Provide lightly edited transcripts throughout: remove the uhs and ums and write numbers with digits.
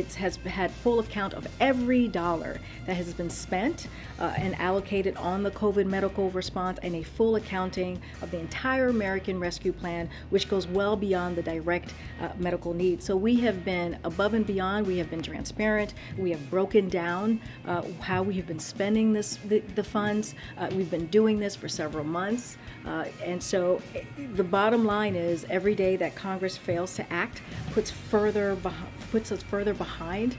it has had full account of every dollar that has been spent and allocated on the COVID medical response, and a full accounting of the entire American Rescue Plan, which goes well beyond the direct medical needs. So we have been above and beyond. We have been transparent. We have broken down how we have been spending the funds. We've been doing this for several months. And so the bottom line is, every day that Congress fails to act puts us further behind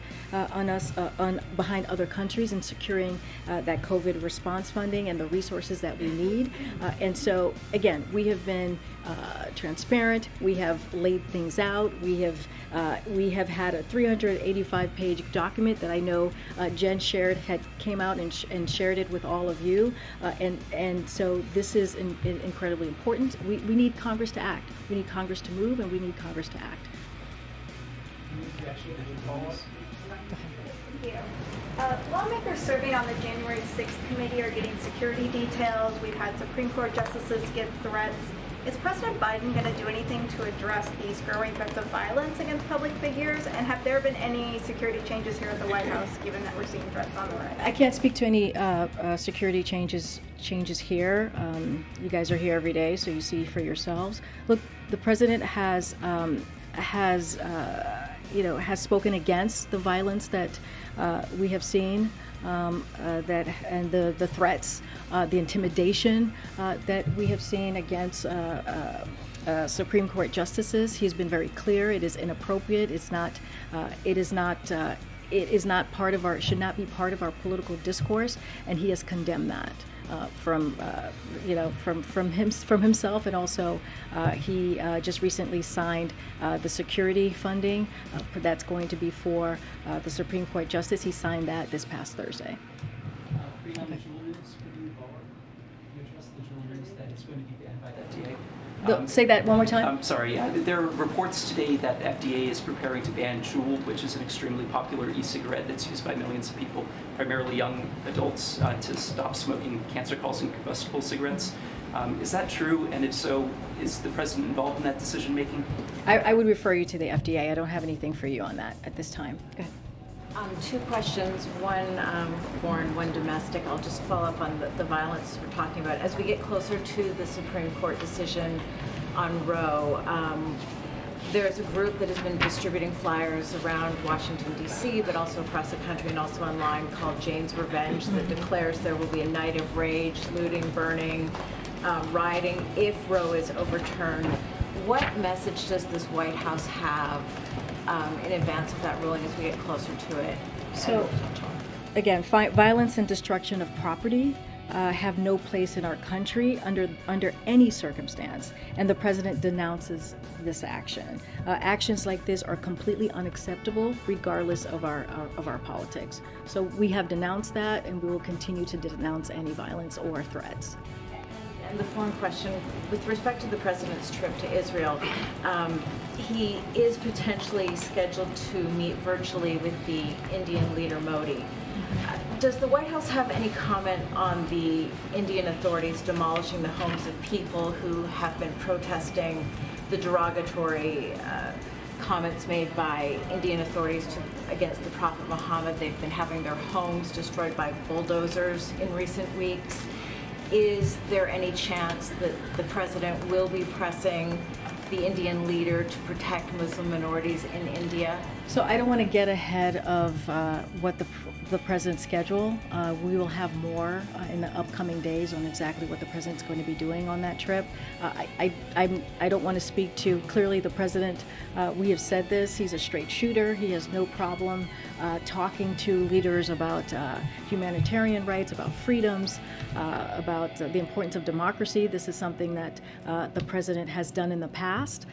behind other countries in securing that COVID response funding and the resources that we need. And so again, we have been transparent. We have laid things out. We have had a 385-page document that I know Jen came out and shared it with all of you. And so this is incredibly important. We need Congress to act. We need Congress to move, and we need Congress to act. Thank you. Lawmakers serving on the January 6th committee are getting security details. We've had Supreme Court justices give threats. Is President Biden going to do anything to address these growing threats of violence against public figures? And have there been any security changes here at the White House, given that we're seeing threats on the rise? I can't speak to any security changes here. You guys are here every day, so you see for yourselves. Look, the president has spoken against the violence that we have seen, and the threats, the intimidation that we have seen against Supreme Court justices. He's been very clear. It is inappropriate. It is not part of should not be part of our political discourse, and he has condemned that. From himself, and also he just recently signed the security funding that's going to be for the Supreme Court justice. He signed that this past Thursday. Say that one more time. I'm sorry. There are reports today that the FDA is preparing to ban Juul, which is an extremely popular e-cigarette that's used by millions of people, primarily young adults, to stop smoking cancer-causing combustible cigarettes. Is that true? And if so, is the president involved in that decision-making? I would refer you to the FDA. I don't have anything for you on that at this time. Go ahead. Two questions, one foreign, one domestic. I'll just follow up on the violence we're talking about. As we get closer to the Supreme Court decision on Roe, there's a group that has been distributing flyers around Washington, D.C., but also across the country and also online, called Jane's Revenge, that declares there will be a night of rage, looting, burning, rioting if Roe is overturned. What message does this White House have in advance of that ruling as we get closer to it? So, again, violence and destruction of property have no place in our country under any circumstance, and the president denounces this action. Actions like this are completely unacceptable, regardless of our politics. So we have denounced that, and we will continue to denounce any violence or threats. And the foreign question, with respect to the president's trip to Israel, he is potentially scheduled to meet virtually with the Indian leader Modi. Does the White House have any comment on the Indian authorities demolishing the homes of people who have been protesting the derogatory comments made by Indian authorities against the Prophet Muhammad? They've been having their homes destroyed by bulldozers in recent weeks. Is there any chance that the president will be pressing the Indian leader to protect Muslim minorities in India? So I don't want to get ahead of what the president's schedule. We will have more in the upcoming days on exactly what the president's going to be doing on that trip. I don't want to speak to, clearly the president, we have said this, he's a straight shooter. He has no problem talking to leaders about humanitarian rights, about freedoms, about the importance of democracy. This is something that the president has done in the past.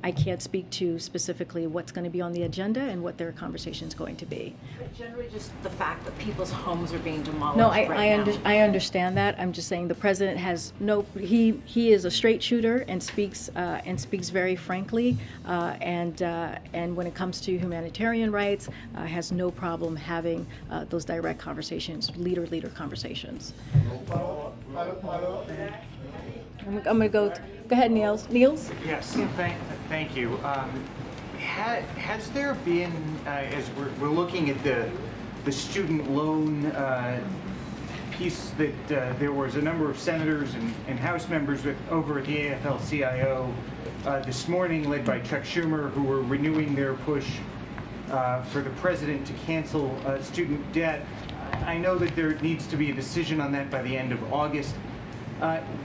I can't speak to specifically what's going to be on the agenda and what their conversation is going to be. But generally just the fact that people's homes are being demolished No, now. I understand that. I'm just saying the president has he is a straight shooter and speaks very frankly, and when it comes to humanitarian rights, has no problem having those direct conversations, leader conversations. I'm going to go ahead, Niels. Yes, thank you. Has there been, as we're looking at the student loan piece, that there was a number of senators and House members over at the AFL-CIO this morning, led by Chuck Schumer, who were renewing their push for the president to cancel student debt. I know that there needs to be a decision on that by the end of August.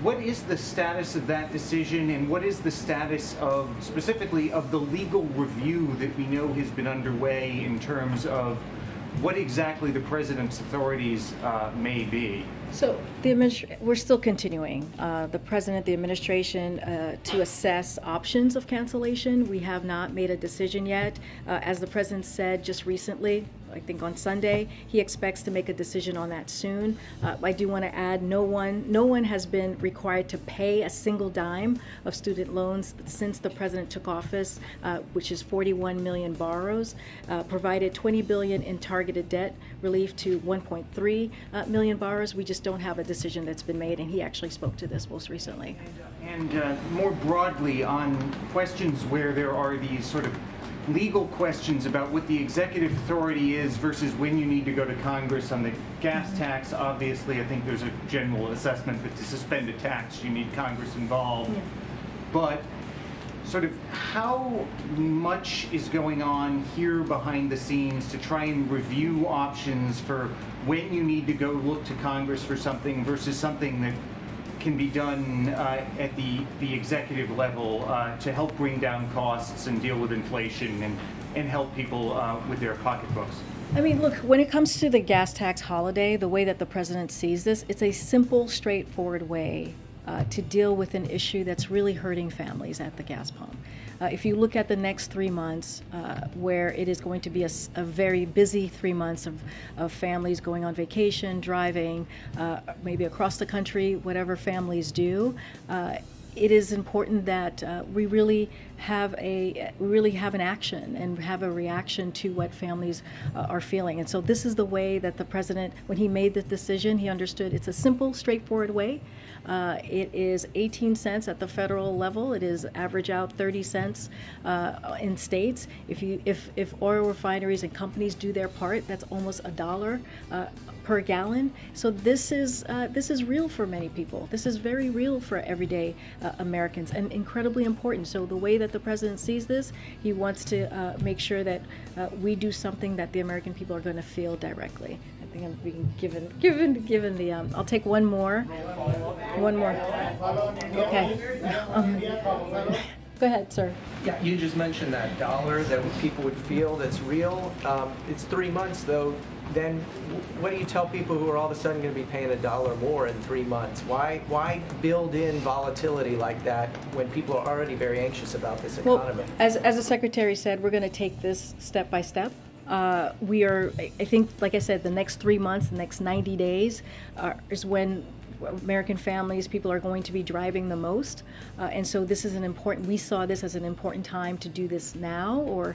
What is the status of that decision, and what is the status of, specifically, of the legal review that we know has been underway in terms of what exactly the president's authorities may be? So we're still continuing. The president, the administration, to assess options of cancellation. We have not made a decision yet. As the president said just recently, I think on Sunday, he expects to make a decision on that soon. I do want to add, no one has been required to pay a single dime of student loans since the president took office, which is 41 million borrowers, provided 20 billion in targeted debt relief to 1.3 million borrowers. We just don't have a decision that's been made, and he actually spoke to this most recently. And more broadly, on questions where there are these sort of legal questions about what the executive authority is versus when you need to go to Congress on the gas tax, obviously I think there's a general assessment that to suspend a tax you need Congress involved. Yeah. But sort of how much is going on here behind the scenes to try and review options for when you need to go look to Congress for something versus something that can be done at the executive level to help bring down costs and deal with inflation and help people with their pocketbooks? I mean, look, when it comes to the gas tax holiday, the way that the president sees this, it's a simple, straightforward way to deal with an issue that's really hurting families at the gas pump. If you look at the next 3 months, where it is going to be a very busy 3 months of families going on vacation, driving, maybe across the country, whatever families do, it is important that we really have an action and have a reaction to what families are feeling. And so this is the way that the president, when he made the decision, he understood it's a simple, straightforward way. It is 18 cents at the federal level. It is average out 30 cents in states. If oil refineries and companies do their part, that's almost $1 per gallon. So this is real for many people. This is very real for everyday Americans and incredibly important. So the way that the president sees this, he wants to make sure that we do something that the American people are going to feel directly. I think I'm being given the. I'll take one more. Okay. Go ahead, sir. Yeah, you just mentioned that dollar that people would feel that's real. It's 3 months though. Then what do you tell people who are all of a sudden going to be paying $1 more in 3 months? Why build in volatility like that when people are already very anxious about this economy? Well, as the secretary said, we're going to take this step by step. We are, I think, like I said, the next 3 months, the next 90 days is when American families, people are going to be driving the most, and so this is we saw this as an important time to do this now, or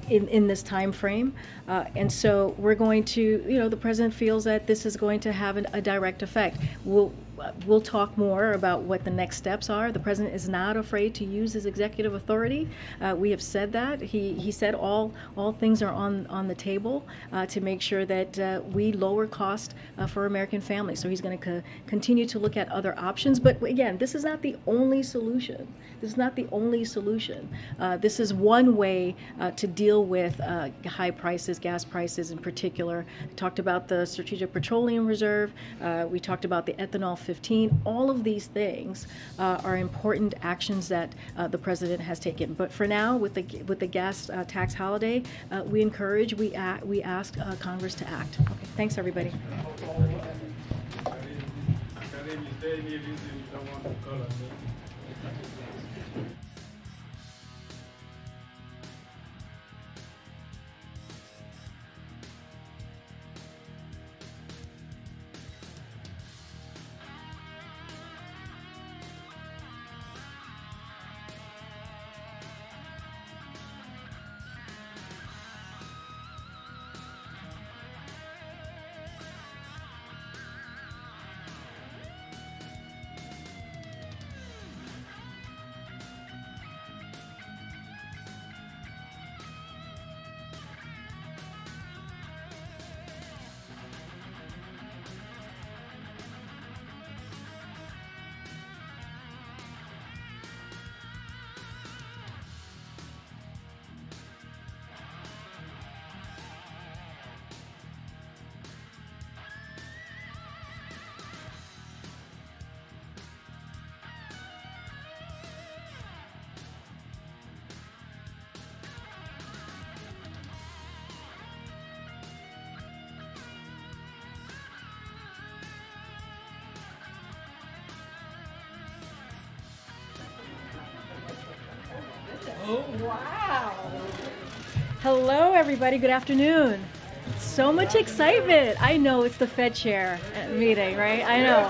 in this time frame, and so we're going to, the president feels that this is going to have a direct effect. We'll talk more about what the next steps are. The president is not afraid to use his executive authority. We have said that. He said all things are on the table to make sure that we lower cost for American families. So he's going to continue to look at other options. But again, this is not the only solution. This is not the only solution. This is one way to deal with high prices, gas prices in particular. We talked about the Strategic Petroleum Reserve. We talked about the ethanol 15. All of these things are important actions that the president has taken. But for now, with the gas tax holiday, we ask Congress to act. Okay, thanks everybody. Wow. Hello, everybody. Good afternoon. So much excitement. I know it's the Fed chair meeting, right? I know.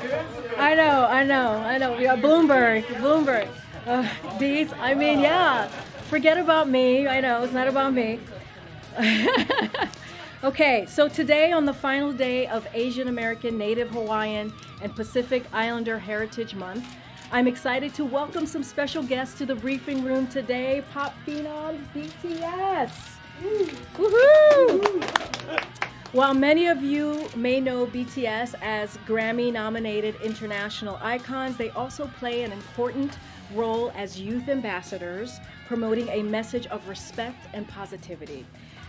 We got Bloomberg. These, I mean, yeah. Forget about me. I know, it's not about me. Okay, so today on the final day of Asian American, Native Hawaiian, and Pacific Islander Heritage Month, I'm excited to welcome some special guests to the briefing room today, pop phenoms BTS. Woohoo! While many of you may know BTS as Grammy-nominated international icons, they also play an important role as youth ambassadors, promoting a message of respect and positivity.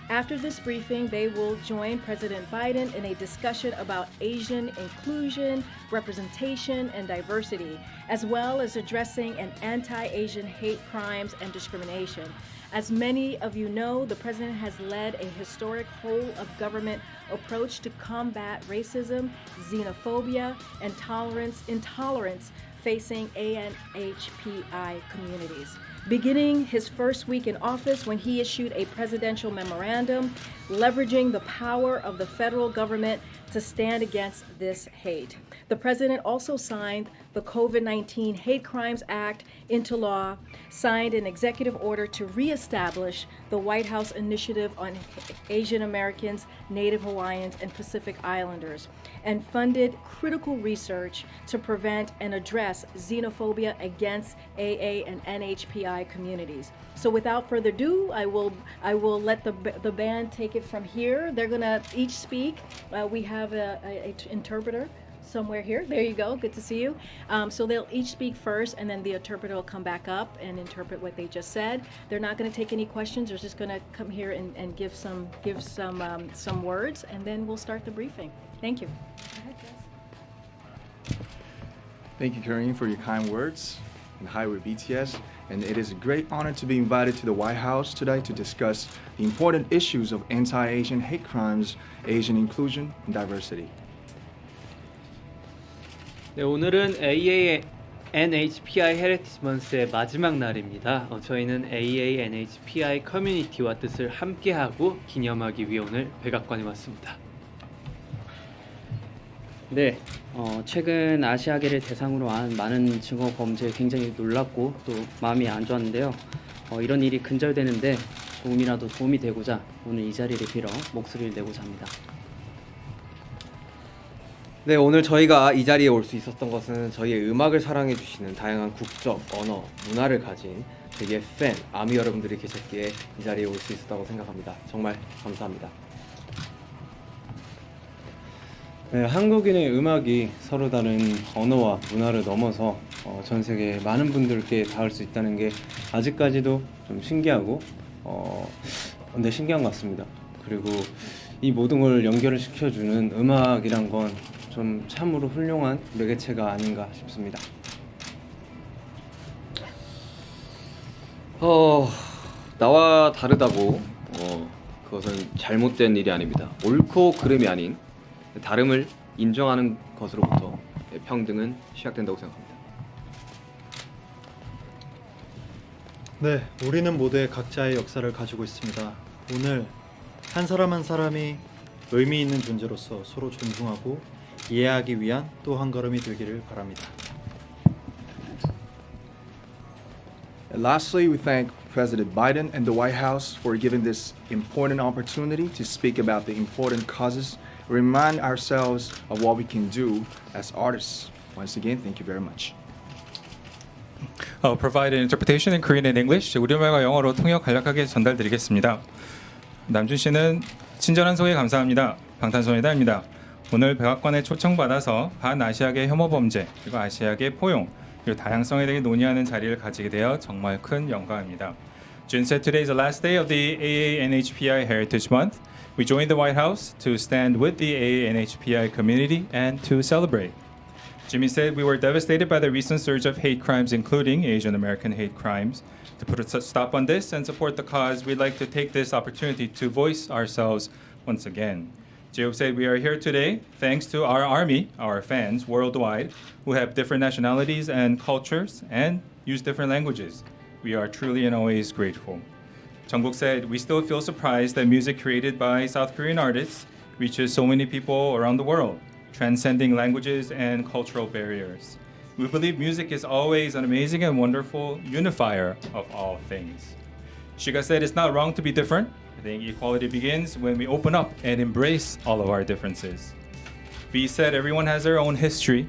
After this briefing, they will join President Biden in a discussion about Asian inclusion, representation, and diversity, as well as addressing an anti-Asian hate crimes and discrimination. As many of you know, the president has led a historic whole-of-government approach to combat racism, xenophobia, and intolerance facing ANHPI communities. Beginning his first week in office when he issued a presidential memorandum leveraging the power of the federal government to stand against this hate. The president also signed the COVID-19 Hate Crimes Act into law, signed an executive order to reestablish the White House Initiative on Asian Americans, Native Hawaiians, and Pacific Islanders, and funded critical research to prevent and address xenophobia against AA and NHPI communities. So without further ado, I will let the band take it from here. They're gonna each speak. We have a interpreter somewhere here. There you go. Good to see you. So they'll each speak first, and then the interpreter will come back up and interpret what they just said. They're not going to take any questions. They're just going to come here and give some words, and then we'll start the briefing. Thank you. Go ahead, Jess. Thank you, Karine, for your kind words. And hi, we're BTS, and it is a great honor to be invited to the White House today to discuss the important issues of anti-Asian hate crimes, Asian inclusion, and diversity. 네, 오늘은 AANHPI 헤리티지 먼스의 마지막 날입니다. 저희는 AANHPI 커뮤니티와 뜻을 함께하고 기념하기 위해 오늘 백악관에 왔습니다. 네, 최근 아시아계를 대상으로 한 많은 증오 범죄에 굉장히 놀랍고 또 마음이 안 좋았는데요. 이런 일이 근절되는데 조금이라도 도움이 되고자 오늘 이 자리를 빌어 목소리를 내고자 합니다. 네, 오늘 저희가 이 자리에 올 수 있었던 것은 저희의 음악을 사랑해 주시는 다양한 국적, 언어, 문화를 가진 저희의 팬, 아미 여러분들이 계셨기에 이 자리에 올 수 있었다고 생각합니다. 정말 감사합니다. 네, 한국인의 음악이 서로 다른 언어와 문화를 넘어서 전 세계 많은 분들께 닿을 수 있다는 게 아직까지도 좀 신기하고 근데 신기한 것 같습니다. 그리고 이 모든 걸 연결을 시켜주는 음악이란 건 좀 참으로 훌륭한 매개체가 아닌가 싶습니다. 나와 다르다고 그것은 잘못된 일이 아닙니다. 옳고 그름이 아닌 다름을 인정하는 것으로부터 평등은 시작된다고 생각합니다. 네, 우리는 모두의 각자의 역사를 가지고 있습니다. 오늘 한 사람 한 사람이 의미 있는 존재로서 서로 존중하고 이해하기 위한 또 한 걸음이 되기를 바랍니다. And lastly, we thank President Biden and the White House for giving this important opportunity to speak about the important causes, remind ourselves of what we can do as artists. Once again, thank you very much. Provide interpretation in Korean and English. 우리말과 영어로 통역 간략하게 전달드리겠습니다. 남준 씨는 친절한 소개 감사합니다. 방탄소년단입니다. 오늘 백악관에 초청받아서 반아시아계 혐오 범죄 그리고 아시아계 포용 그리고 다양성에 대해 논의하는 자리를 가지게 되어 정말 큰 영광입니다. Jun said today is the last day of the AANHPI Heritage Month. We joined the White House to stand with the AANHPI community and to celebrate. Jimmy said we were devastated by the recent surge of hate crimes, including Asian American hate crimes. To put a stop on this and support the cause, we'd like to take this opportunity to voice ourselves once again. Jacob said we are here today thanks to our army, our fans worldwide, who have different nationalities and cultures and use different languages. We are truly and always grateful. Jungkook said, we still feel surprised that music created by South Korean artists reaches so many people around the world, transcending languages and cultural barriers. We believe music is always an amazing and wonderful unifier of all things. Shiga said it's not wrong to be different. I think equality begins when we open up and embrace all of our differences. V said everyone has their own history.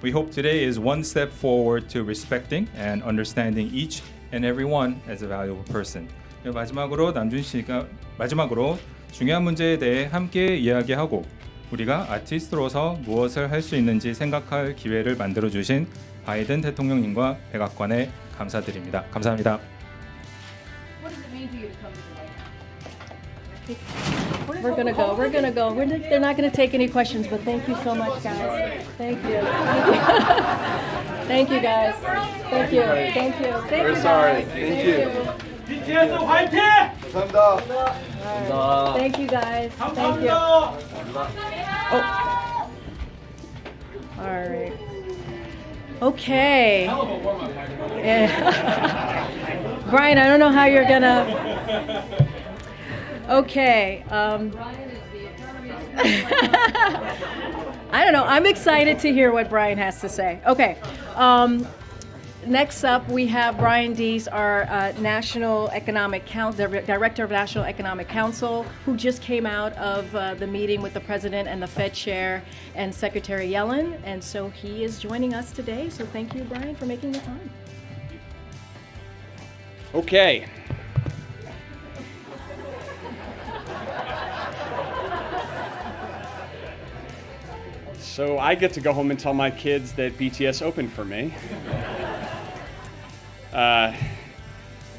We hope today is one step forward to respecting and understanding each and every one as a valuable person. 마지막으로 남준 씨가 중요한 문제에 대해 함께 이야기하고 우리가 아티스트로서 무엇을 할 수 있는지 생각할 기회를 만들어 주신 바이든 대통령님과 백악관에 감사드립니다. 감사합니다. What does it mean to you to come to the White House? We're gonna go. They're not gonna take any questions, but thank you so much, guys. Thank you. Thank you, guys. Thank you. Thank you. Thank you, guys. Thank you. BTS 화이팅! 감사합니다. Thank you, guys. Thank you. Oh. All right. Okay. Yeah. Brian, I don't know how you're gonna. Okay. I don't know. I'm excited to hear what Brian has to say. Okay. Next up, we have Brian Deese, our National Economic Director of National Economic Council, who just came out of the meeting with the President and the Fed Chair and Secretary Yellen. And so he is joining us today. So thank you, Brian, for making the time. Okay. So I get to go home and tell my kids that BTS opened for me.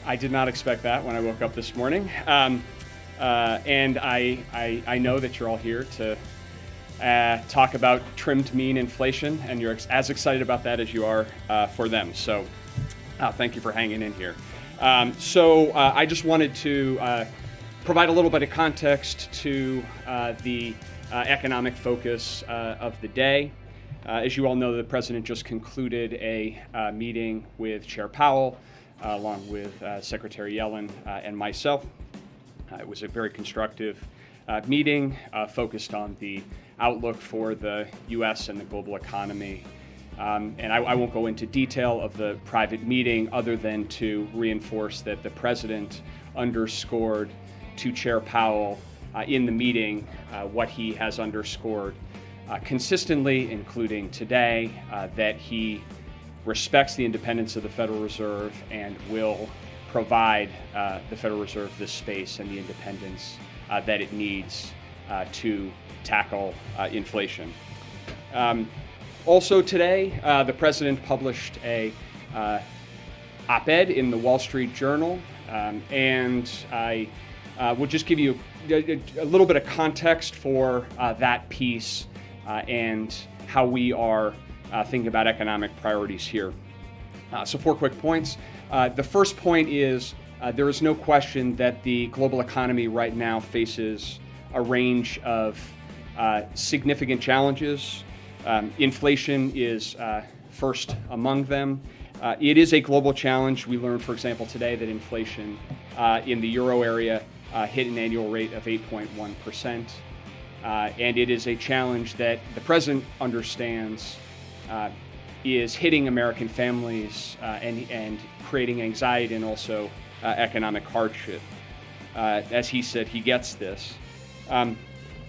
I did not expect that when I woke up this morning. And I know that you're all here to talk about trimmed mean inflation, and you're as excited about that as you are for them. So thank you for hanging in here. I just wanted to provide a little bit of context to the economic focus of the day. As you all know, the President just concluded a meeting with Chair Powell, along with Secretary Yellen and myself. It was a very constructive meeting focused on the outlook for the U.S. and the global economy. And I won't go into detail of the private meeting other than to reinforce that the President underscored to Chair Powell in the meeting what he has underscored consistently, including today, that he respects the independence of the Federal Reserve and will provide the Federal Reserve the space and the independence that it needs to tackle inflation. Also today, the President published a op-ed in the Wall Street Journal, and I will just give you a little bit of context for that piece and how we are thinking about economic priorities here. So 4 quick points. The first point is there is no question that the global economy right now faces a range of significant challenges. Inflation is first among them. It is a global challenge. We learned, for example, today that inflation in the euro area hit an annual rate of 8.1%. And it is a challenge that the President understands is hitting American families and creating anxiety and also economic hardship. As he said, he gets this.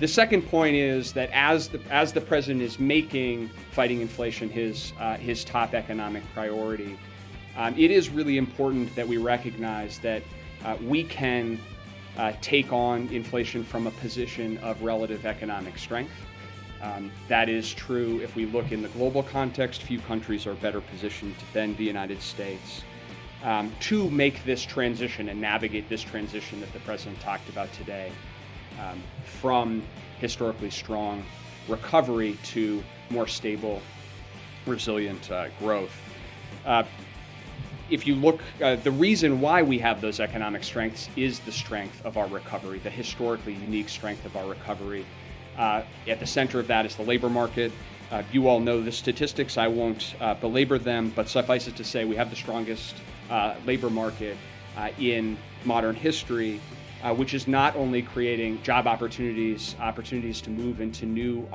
The second point is that as the President is making fighting inflation his top economic priority, it is really important that we recognize that we can take on inflation from a position of relative economic strength. That is true if we look in the global context. Few countries are better positioned than the United States to make this transition and navigate this transition that the President talked about today from historically strong recovery to more stable, resilient growth. If you look, the reason why we have those economic strengths is the strength of our recovery, the historically unique strength of our recovery. At the center of that is the labor market. You all know the statistics. I won't belabor them, but suffice it to say we have the strongest labor market in modern history, which is not only creating job opportunities to move into new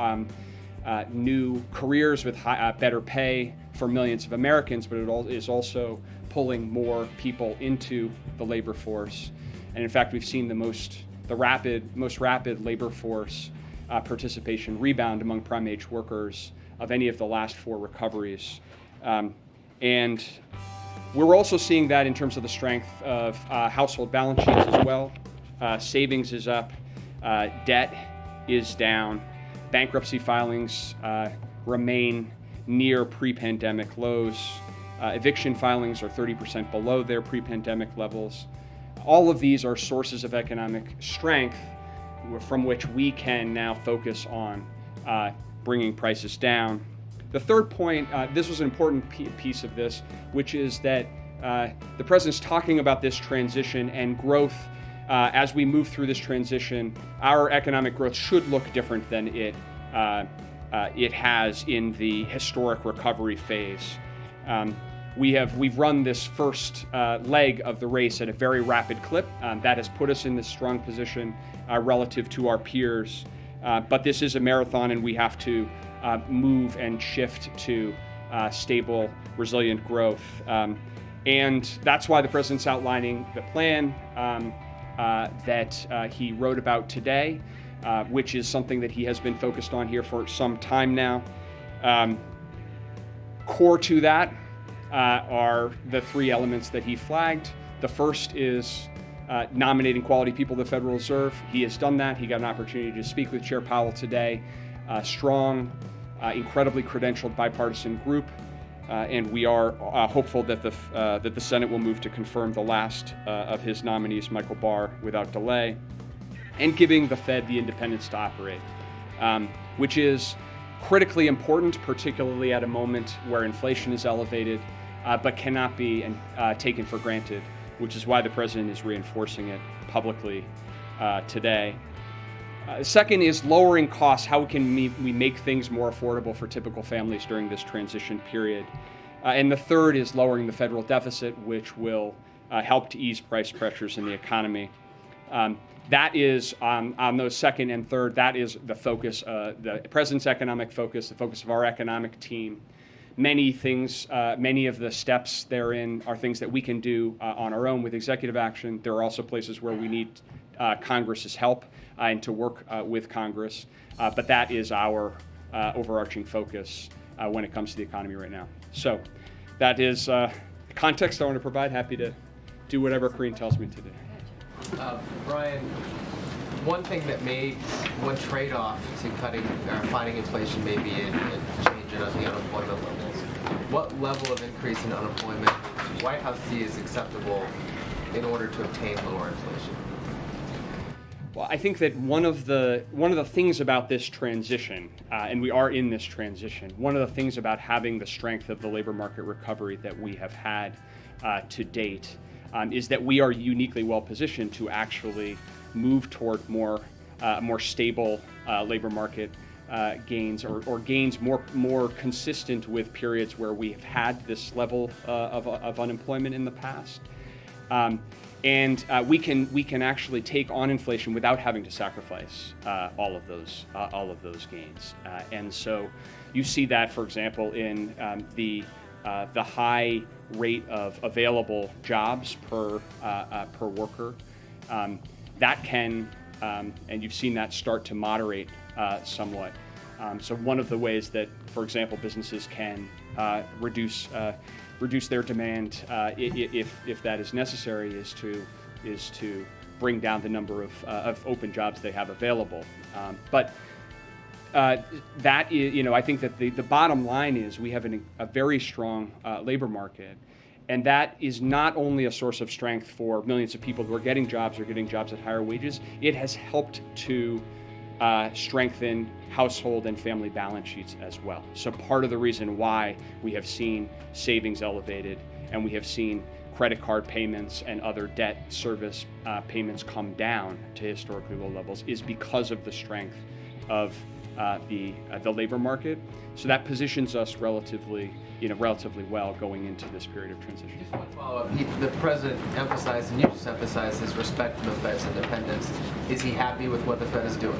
careers with better pay for millions of Americans, but it is also pulling more people into the labor force. And in fact, we've seen the most rapid labor force participation rebound among prime age workers of any of the last 4 recoveries. And we're also seeing that in terms of the strength of household balance sheets as well. Savings is up, debt is down, bankruptcy filings remain near pre-pandemic lows, eviction filings are 30% below their pre-pandemic levels. All of these are sources of economic strength from which we can now focus on bringing prices down. The third point, this was an important piece of this, which is that the president's talking about this transition and growth. As we move through this transition, our economic growth should look different than it has in the historic recovery phase. We've run this first leg of the race at a very rapid clip. That has put us in this strong position relative to our peers. But this is a marathon, and we have to move and shift to stable, resilient growth. And that's why the president's outlining the plan that he wrote about today, which is something that he has been focused on here for some time now. Core to that are the 3 elements that he flagged. The first is nominating quality people to the Federal Reserve. He has done that. He got an opportunity to speak with Chair Powell today. Strong, incredibly credentialed bipartisan group, and we are hopeful that the Senate will move to confirm the last of his nominees, Michael Barr, without delay, and giving the Fed the independence to operate, which is critically important, particularly at a moment where inflation is elevated, but cannot be taken for granted, which is why the president is reinforcing it publicly today. Second is lowering costs. How can we make things more affordable for typical families during this transition period? And the third is lowering the federal deficit, which will help to ease price pressures in the economy. That is, on those second and third, that is the focus, the president's economic focus, the focus of our economic team. Many things, many of the steps therein are things that we can do on our own with executive action. There are also places where we need Congress's help and to work with Congress. But that is our overarching focus when it comes to the economy right now. So that is the context I want to provide. Happy to do whatever Karine tells me to do. Brian, one trade-off to fighting inflation may be a change in the unemployment levels. What level of increase in unemployment does the White House see as acceptable in order to obtain lower inflation? Well, I think that one of the things about this transition, and we are in this transition, one of the things about having the strength of the labor market recovery that we have had to date is that we are uniquely well positioned to actually move toward more stable labor market gains or gains more consistent with periods where we have had this level of unemployment in the past. And we can actually take on inflation without having to sacrifice all of those gains. And so you see that, for example, in the high rate of available jobs per worker. That can, and you've seen that start to moderate somewhat. So one of the ways that, for example, businesses can reduce their demand if that is necessary is to bring down the number of open jobs they have available. But that is, I think that the bottom line is we have a very strong labor market, and that is not only a source of strength for millions of people who are getting jobs at higher wages. It has helped to strengthen household and family balance sheets as well. So part of the reason why we have seen savings elevated and we have seen credit card payments and other debt service payments come down to historically low levels is because of the strength of the labor market. So that positions us relatively well going into this period of transition. Just one follow-up. The president emphasized, and you just emphasized, his respect for the Fed's independence. Is he happy with what the Fed is doing?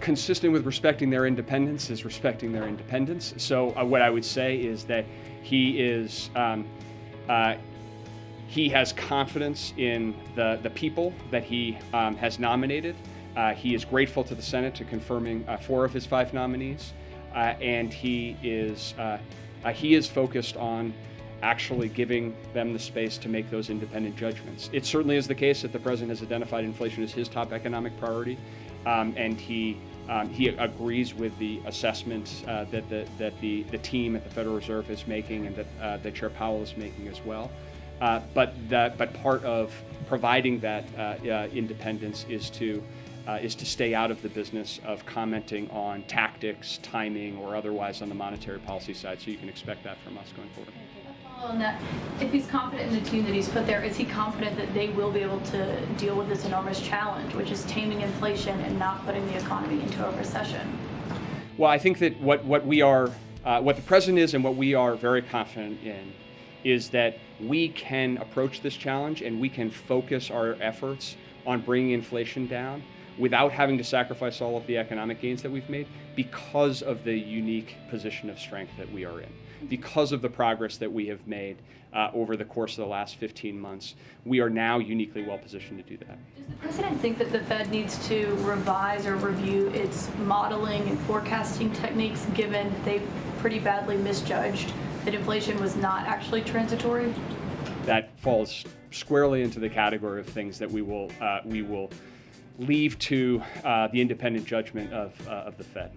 Consistent with respecting their independence is respecting their independence. So what I would say is that he has confidence in the people that he has nominated. He is grateful to the Senate to confirming 4 of his 5 nominees, and he is focused on actually giving them the space to make those independent judgments. It certainly is the case that the president has identified inflation as his top economic priority, and he agrees with the assessment that the team at the Federal Reserve is making, and that Chair Powell is making as well. But part of providing that independence is to stay out of the business of commenting on tactics, timing, or otherwise on the monetary policy side. So you can expect that from us going forward. On that, if he's confident in the team that he's put there, is he confident that they will be able to deal with this enormous challenge, which is taming inflation and not putting the economy into a recession? Well, I think that what the president is and what we are very confident in is that we can approach this challenge and we can focus our efforts on bringing inflation down without having to sacrifice all of the economic gains that we've made because of the unique position of strength that we are in. Because of the progress that we have made over the course of the last 15 months, we are now uniquely well positioned to do that. Does the president think that the Fed needs to revise or review its modeling and forecasting techniques, given they pretty badly misjudged that inflation was not actually transitory? That falls squarely into the category of things that we will leave to the independent judgment of the Fed.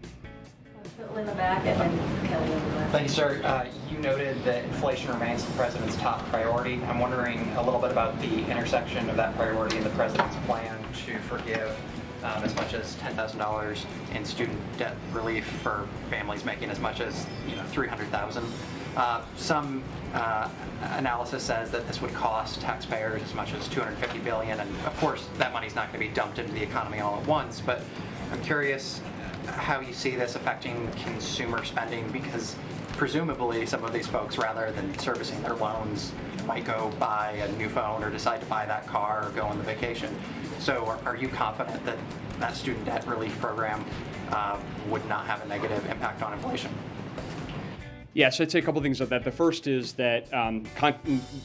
In the back and then Kelly over there. Thank you, sir. You noted that inflation remains the president's top priority. I'm wondering a little bit about the intersection of that priority and the president's plan to forgive as much as $10,000 in student debt relief for families making as much as $300,000. Some analysis says that this would cost taxpayers as much as $250 billion, and of course that money's not going to be dumped into the economy all at once. But I'm curious how you see this affecting consumer spending, because presumably some of these folks, rather than servicing their loans, might go buy a new phone or decide to buy that car or go on the vacation. So are you confident that that student debt relief program would not have a negative impact on inflation? Yeah, so I'd say a couple things of that. The first is that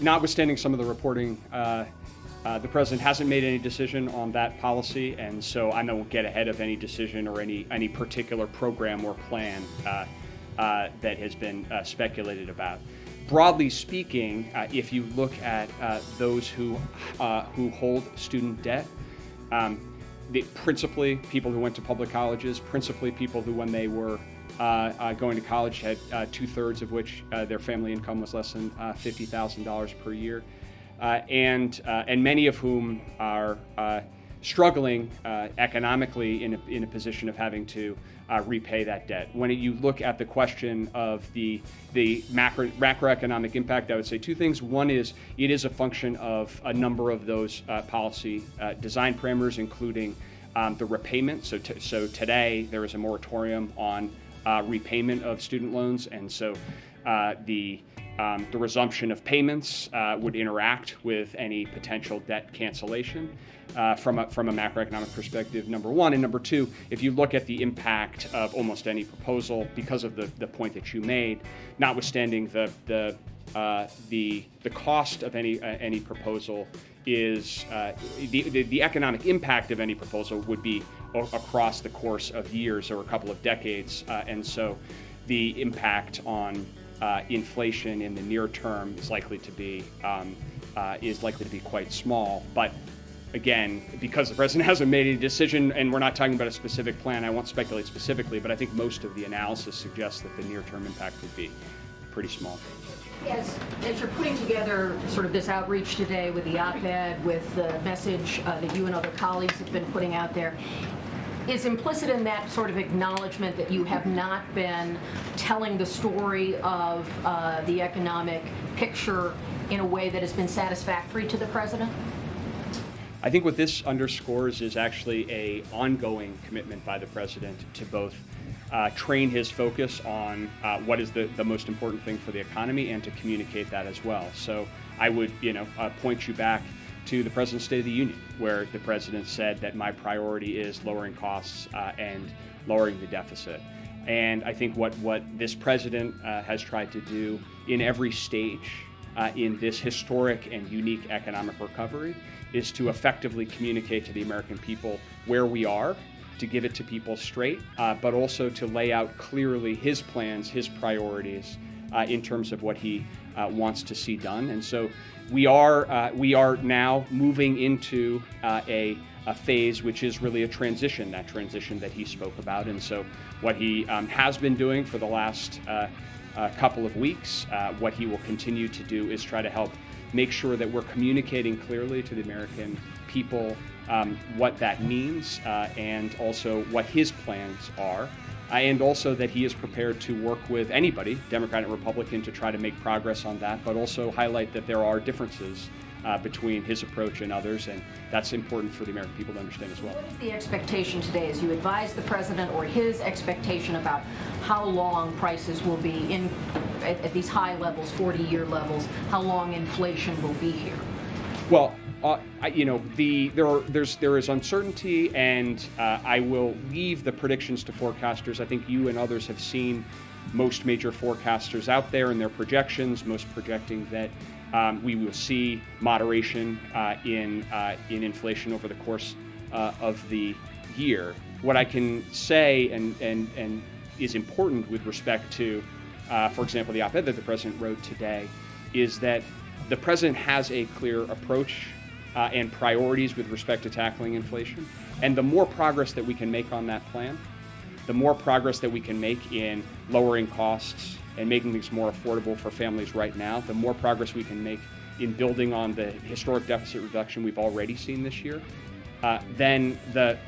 notwithstanding some of the reporting, the president hasn't made any decision on that policy, and so I won't get ahead of any decision or any particular program or plan that has been speculated about. Broadly speaking, if you look at those who hold student debt, principally people who went to public colleges, principally people who, when they were going to college, had 2/3 of which their family income was less than $50,000 per year. And many of whom are struggling economically in a position of having to repay that debt. When you look at the question of the macroeconomic impact, I would say 2 things. One is it is a function of a number of those policy design parameters, including the repayment. So today there is a moratorium on repayment of student loans, and so the resumption of payments would interact with any potential debt cancellation from a macroeconomic perspective, number one. And number two, if you look at the impact of almost any proposal, because of the point that you made, notwithstanding the cost of any proposal is the economic impact of any proposal would be across the course of years or a couple of decades, and so the impact on inflation in the near term is likely to be quite small. But again, because the president hasn't made a decision and we're not talking about a specific plan, I won't speculate specifically, but I think most of the analysis suggests that the near-term impact would be pretty small. As you're putting together sort of this outreach today with the op-ed, with the message that you and other colleagues have been putting out there, is implicit in that sort of acknowledgement that you have not been telling the story of the economic picture in a way that has been satisfactory to the president? I think what this underscores is actually a ongoing commitment by the president to both train his focus on what is the most important thing for the economy and to communicate that as well. So I would, point you back to the President's State of the Union, where the president said that my priority is lowering costs and lowering the deficit. And I think what this president has tried to do in every stage in this historic and unique economic recovery is to effectively communicate to the American people where we are, to give it to people straight, but also to lay out clearly his plans, his priorities in terms of what he wants to see done. And so we are now moving into a phase which is really a transition, that transition that he spoke about. And so what he has been doing for the last couple of weeks, what he will continue to do is try to help make sure that we're communicating clearly to the American people what that means and also what his plans are. And also that he is prepared to work with anybody, Democrat and Republican, to try to make progress on that, but also highlight that there are differences between his approach and others, and that's important for the American people to understand as well. What is the expectation today as you advise the president, or his expectation about how long prices will be at these high levels, 40-year levels, how long inflation will be here? Well, there is uncertainty, and I will leave the predictions to forecasters. I think you and others have seen most major forecasters out there and their projections, most projecting that we will see moderation in inflation over the course of the year. What I can say and is important with respect to, for example, the op-ed that the president wrote today, is that the president has a clear approach and priorities with respect to tackling inflation. And the more progress that we can make on that plan, the more progress that we can make in lowering costs and making things more affordable for families right now, the more progress we can make in building on the historic deficit reduction we've already seen this year, then the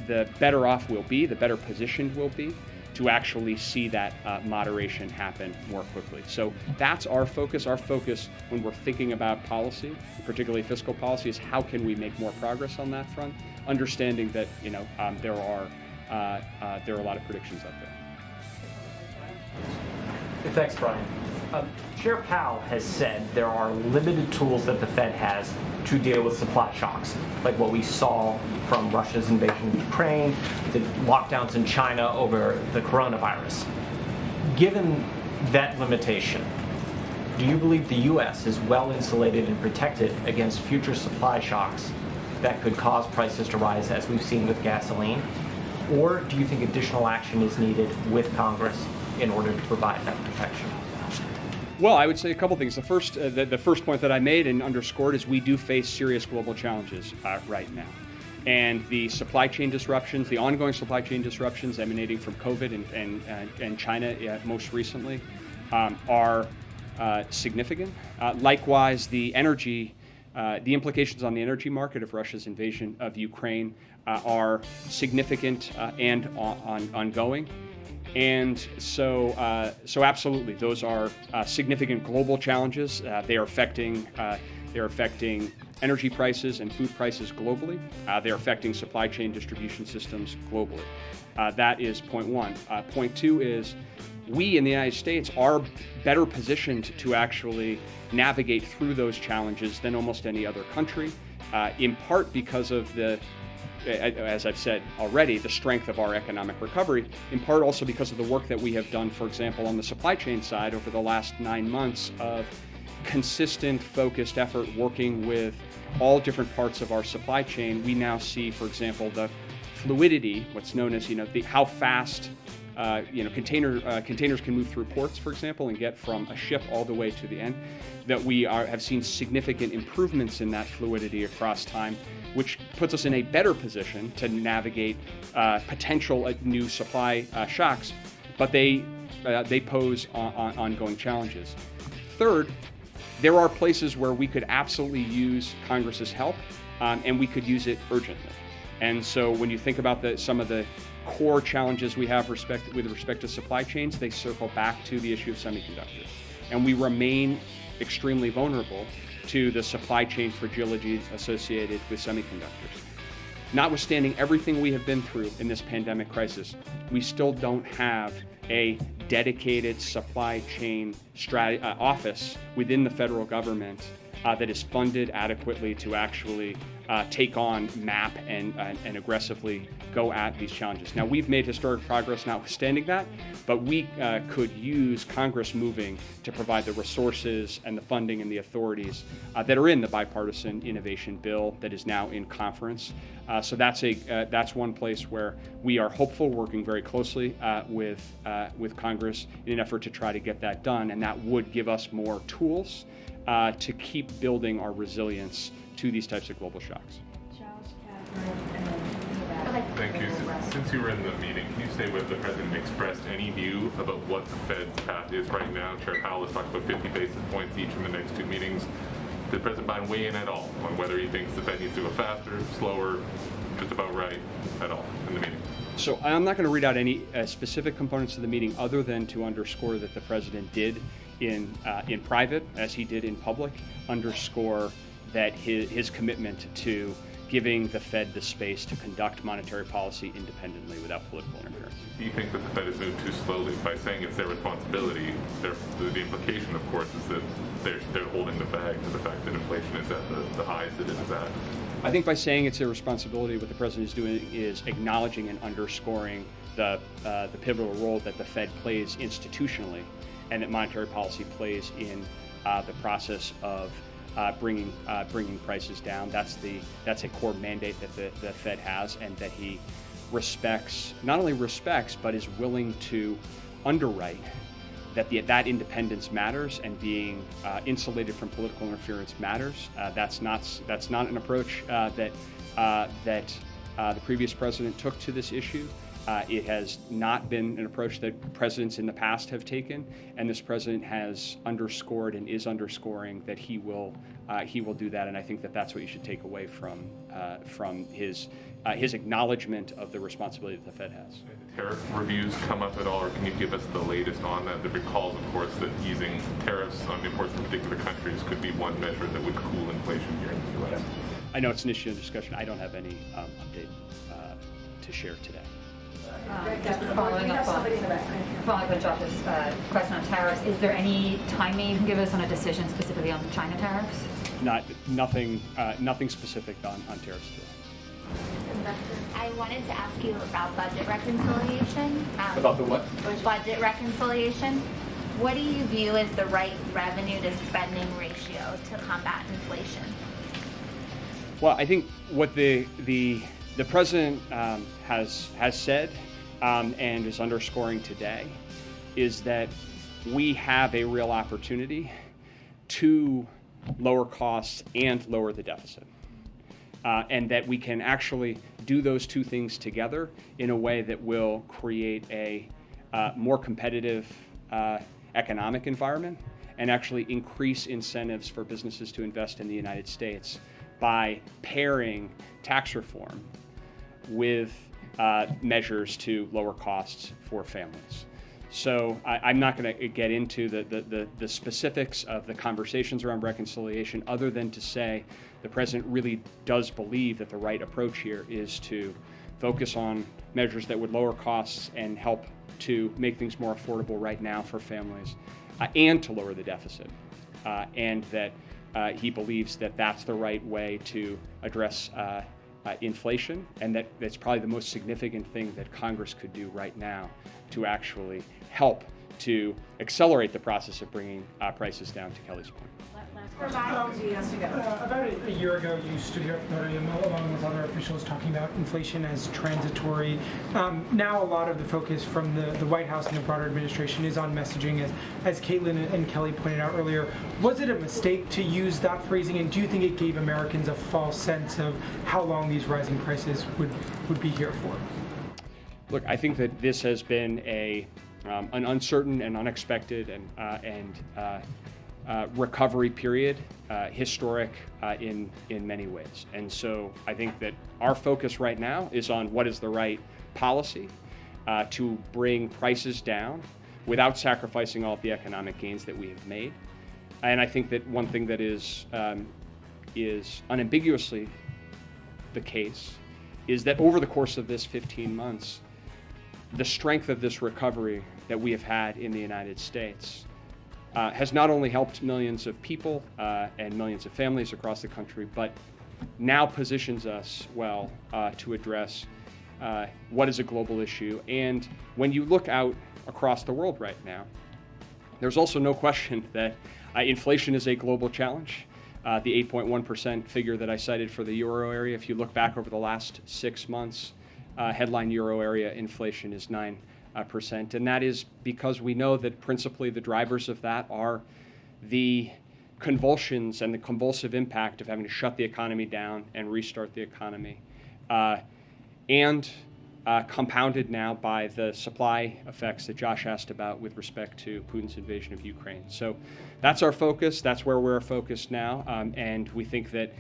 better off we'll be, the better positioned we'll be to actually see that moderation happen more quickly. So that's our focus. Our focus when we're thinking about policy, particularly fiscal policy, is how can we make more progress on that front, understanding that there are a lot of predictions out there. Thanks, Brian. Chair Powell has said there are limited tools that the Fed has to deal with supply shocks, like what we saw from Russia's invasion of Ukraine, the lockdowns in China over the coronavirus. Given that limitation, do you believe the U.S. is well insulated and protected against future supply shocks that could cause prices to rise, as we've seen with gasoline? Or do you think additional action is needed with Congress in order to provide that protection? Well, I would say a couple things. The first point that I made and underscored is we do face serious global challenges right now. And the supply chain disruptions, the ongoing supply chain disruptions emanating from COVID and China most recently are significant. Likewise, the implications on the energy market of Russia's invasion of Ukraine are significant and ongoing. And so absolutely, those are significant global challenges. They are affecting energy prices and food prices globally. They are affecting supply chain distribution systems globally. That is point one. Point two is we in the United States are better positioned to actually navigate through those challenges than almost any other country, in part because of as I've said already, the strength of our economic recovery, in part also because of the work that we have done, for example, on the supply chain side over the last 9 months of consistent, focused effort working with all different parts of our supply chain. We now see, for example, the fluidity, what's known as, how fast containers can move through ports, for example, and get from a ship all the way to the end, that we have seen significant improvements in that fluidity across time, which puts us in a better position to navigate potential new supply shocks, but they pose ongoing challenges. Third, there are places where we could absolutely use Congress's help, and we could use it urgently. And so when you think about some of the core challenges we have with respect to supply chains, they circle back to the issue of semiconductors. And we remain extremely vulnerable to the supply chain fragility associated with semiconductors. notwithstanding everything we have been through in this pandemic crisis, we still don't have a dedicated supply chain office within the federal government that is funded adequately to actually take on, map, and aggressively go at these challenges. Now, we've made historic progress notwithstanding that, but we could use Congress moving to provide the resources and the funding and the authorities that are in the bipartisan innovation bill that is now in conference. So that's one place where we are hopeful, working very closely with Congress in an effort to try to get that done, and that would give us more tools to keep building our resilience to these types of global shocks. Thank you. Since you were in the meeting, can you say whether the President expressed any view about what the Fed's path is right now? Chair Powell has talked about 50 basis points each in the next 2 meetings. Did President Biden weigh in at all on whether he thinks the Fed needs to go faster, slower, just about right at all in the meeting? So I'm not going to read out any specific components of the meeting other than to underscore that the President did in private, as he did in public, underscore that his commitment to giving the Fed the space to conduct monetary policy independently without political interference. Do you think that the Fed has moved too slowly by saying it's their responsibility? The implication, of course, is that they're holding the bag to the fact that inflation is at the highs it is at. I think by saying it's their responsibility, what the President is doing is acknowledging and underscoring the pivotal role that the Fed plays institutionally and that monetary policy plays in the process of bringing prices down. That's a core mandate that the Fed has, and that he not only respects, but is willing to underwrite that independence matters, and being insulated from political interference matters. That's not an approach that the previous president took to this issue. It has not been an approach that presidents in the past have taken, and this president has underscored and is underscoring that he will do that. And I think that that's what you should take away from his acknowledgement of the responsibility that the Fed has. Tariff reviews come up at all, or can you give us the latest on that? There recalls, of course, that easing tariffs on imports from particular countries could be one measure that would cool inflation here in the U.S. I know it's an issue of discussion. I don't have any update to share today. Just following up on Josh's question on tariffs, is there any timing you can give us on a decision specifically on the China tariffs? Nothing specific on tariffs today. I wanted to ask you about budget reconciliation. About the what? Budget reconciliation. What do you view as the right revenue to spending ratio to combat inflation? Well, I think what the president has said and is underscoring today is that we have a real opportunity to lower costs and lower the deficit. And that we can actually do those two things together in a way that will create a more competitive economic environment and actually increase incentives for businesses to invest in the United States by pairing tax reform with measures to lower costs for families. So I'm not going to get into the specifics of the conversations around reconciliation, other than to say the president really does believe that the right approach here is to focus on measures that would lower costs and help to make things more affordable right now for families, and to lower the deficit. And that he believes that that's the right way to address inflation, and that's probably the most significant thing that Congress could do right now to actually help to accelerate the process of bringing prices down, to Kelly's point. About a year ago, you stood here at the podium along with other officials talking about inflation as transitory. Now a lot of the focus from the White House and the broader administration is on messaging, as Caitlin and Kelly pointed out earlier. Was it a mistake to use that phrasing, and do you think it gave Americans a false sense of how long these rising prices would be here for? Look, I think that this has been an uncertain and unexpected and recovery period, historic in many ways. And so I think that our focus right now is on what is the right policy to bring prices down without sacrificing all of the economic gains that we have made. And I think that one thing that is unambiguously the case is that over the course of this 15 months, the strength of this recovery that we have had in the United States has not only helped millions of people and millions of families across the country, but now positions us well to address what is a global issue. And when you look out across the world right now, there's also no question that inflation is a global challenge. The 8.1% figure that I cited for the euro area, if you look back over the last 6 months, headline euro area inflation is 9%. And that is because we know that principally the drivers of that are the convulsions and the convulsive impact of having to shut the economy down and restart the economy. And compounded now by the supply effects that Josh asked about with respect to Putin's invasion of Ukraine. So that's our focus. That's where we're focused now. And we think that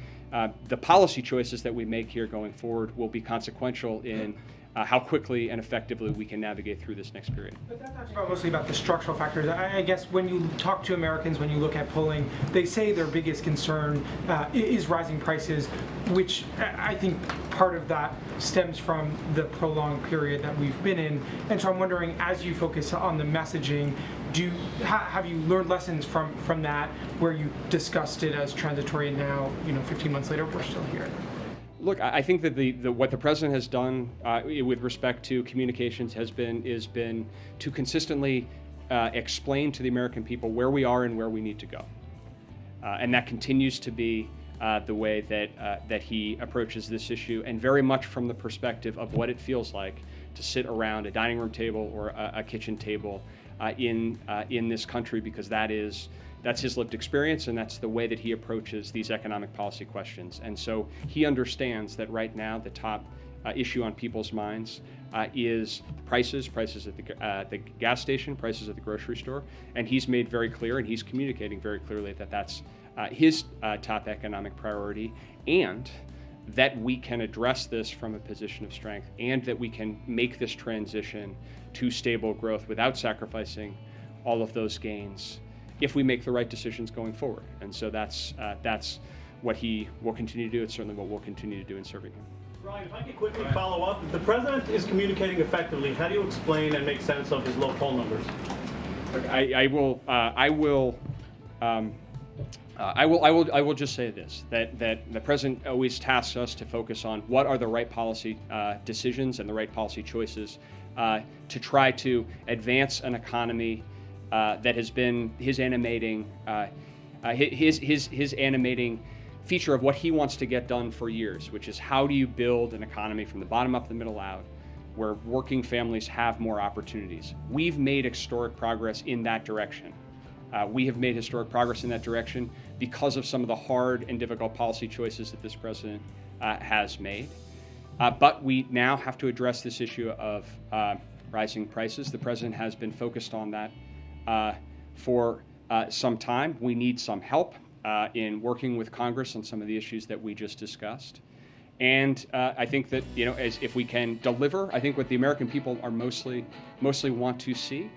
the policy choices that we make here going forward will be consequential in how quickly and effectively we can navigate through this next period. But that talks mostly about the structural factors. I guess when you talk to Americans, when you look at polling, they say their biggest concern is rising prices, which I think part of that stems from the prolonged period that we've been in. And so I'm wondering, as you focus on the messaging, have you learned lessons from that, where you discussed it as transitory, and now, 15 months later, we're still here? Look, I think that what the president has done with respect to communications has been to consistently explain to the American people where we are and where we need to go, and that continues to be the way that he approaches this issue, and very much from the perspective of what it feels like to sit around a dining room table or a kitchen table in this country, because that's his lived experience, and that's the way that he approaches these economic policy questions. And so he understands that right now the top issue on people's minds is prices at the gas station, prices at the grocery store, and he's made very clear, and he's communicating very clearly that that's his top economic priority, and that we can address this from a position of strength, and that we can make this transition to stable growth without sacrificing all of those gains if we make the right decisions going forward. And so that's what he will continue to do. It's certainly what we'll continue to do in serving him. Brian, if I could quickly follow up, if the president is communicating effectively, how do you explain and make sense of his low poll numbers? Look, I will just say this, that the president always tasks us to focus on what are the right policy decisions and the right policy choices to try to advance an economy that has been his animating feature of what he wants to get done for years, which is how do you build an economy from the bottom up, the middle out, where working families have more opportunities. We've made historic progress in that direction. We have made historic progress in that direction because of some of the hard and difficult policy choices that this president has made. But we now have to address this issue of rising prices. The president has been focused on that for some time. We need some help in working with Congress on some of the issues that we just discussed. And I think that, if we can deliver, I think what the American people are mostly want to see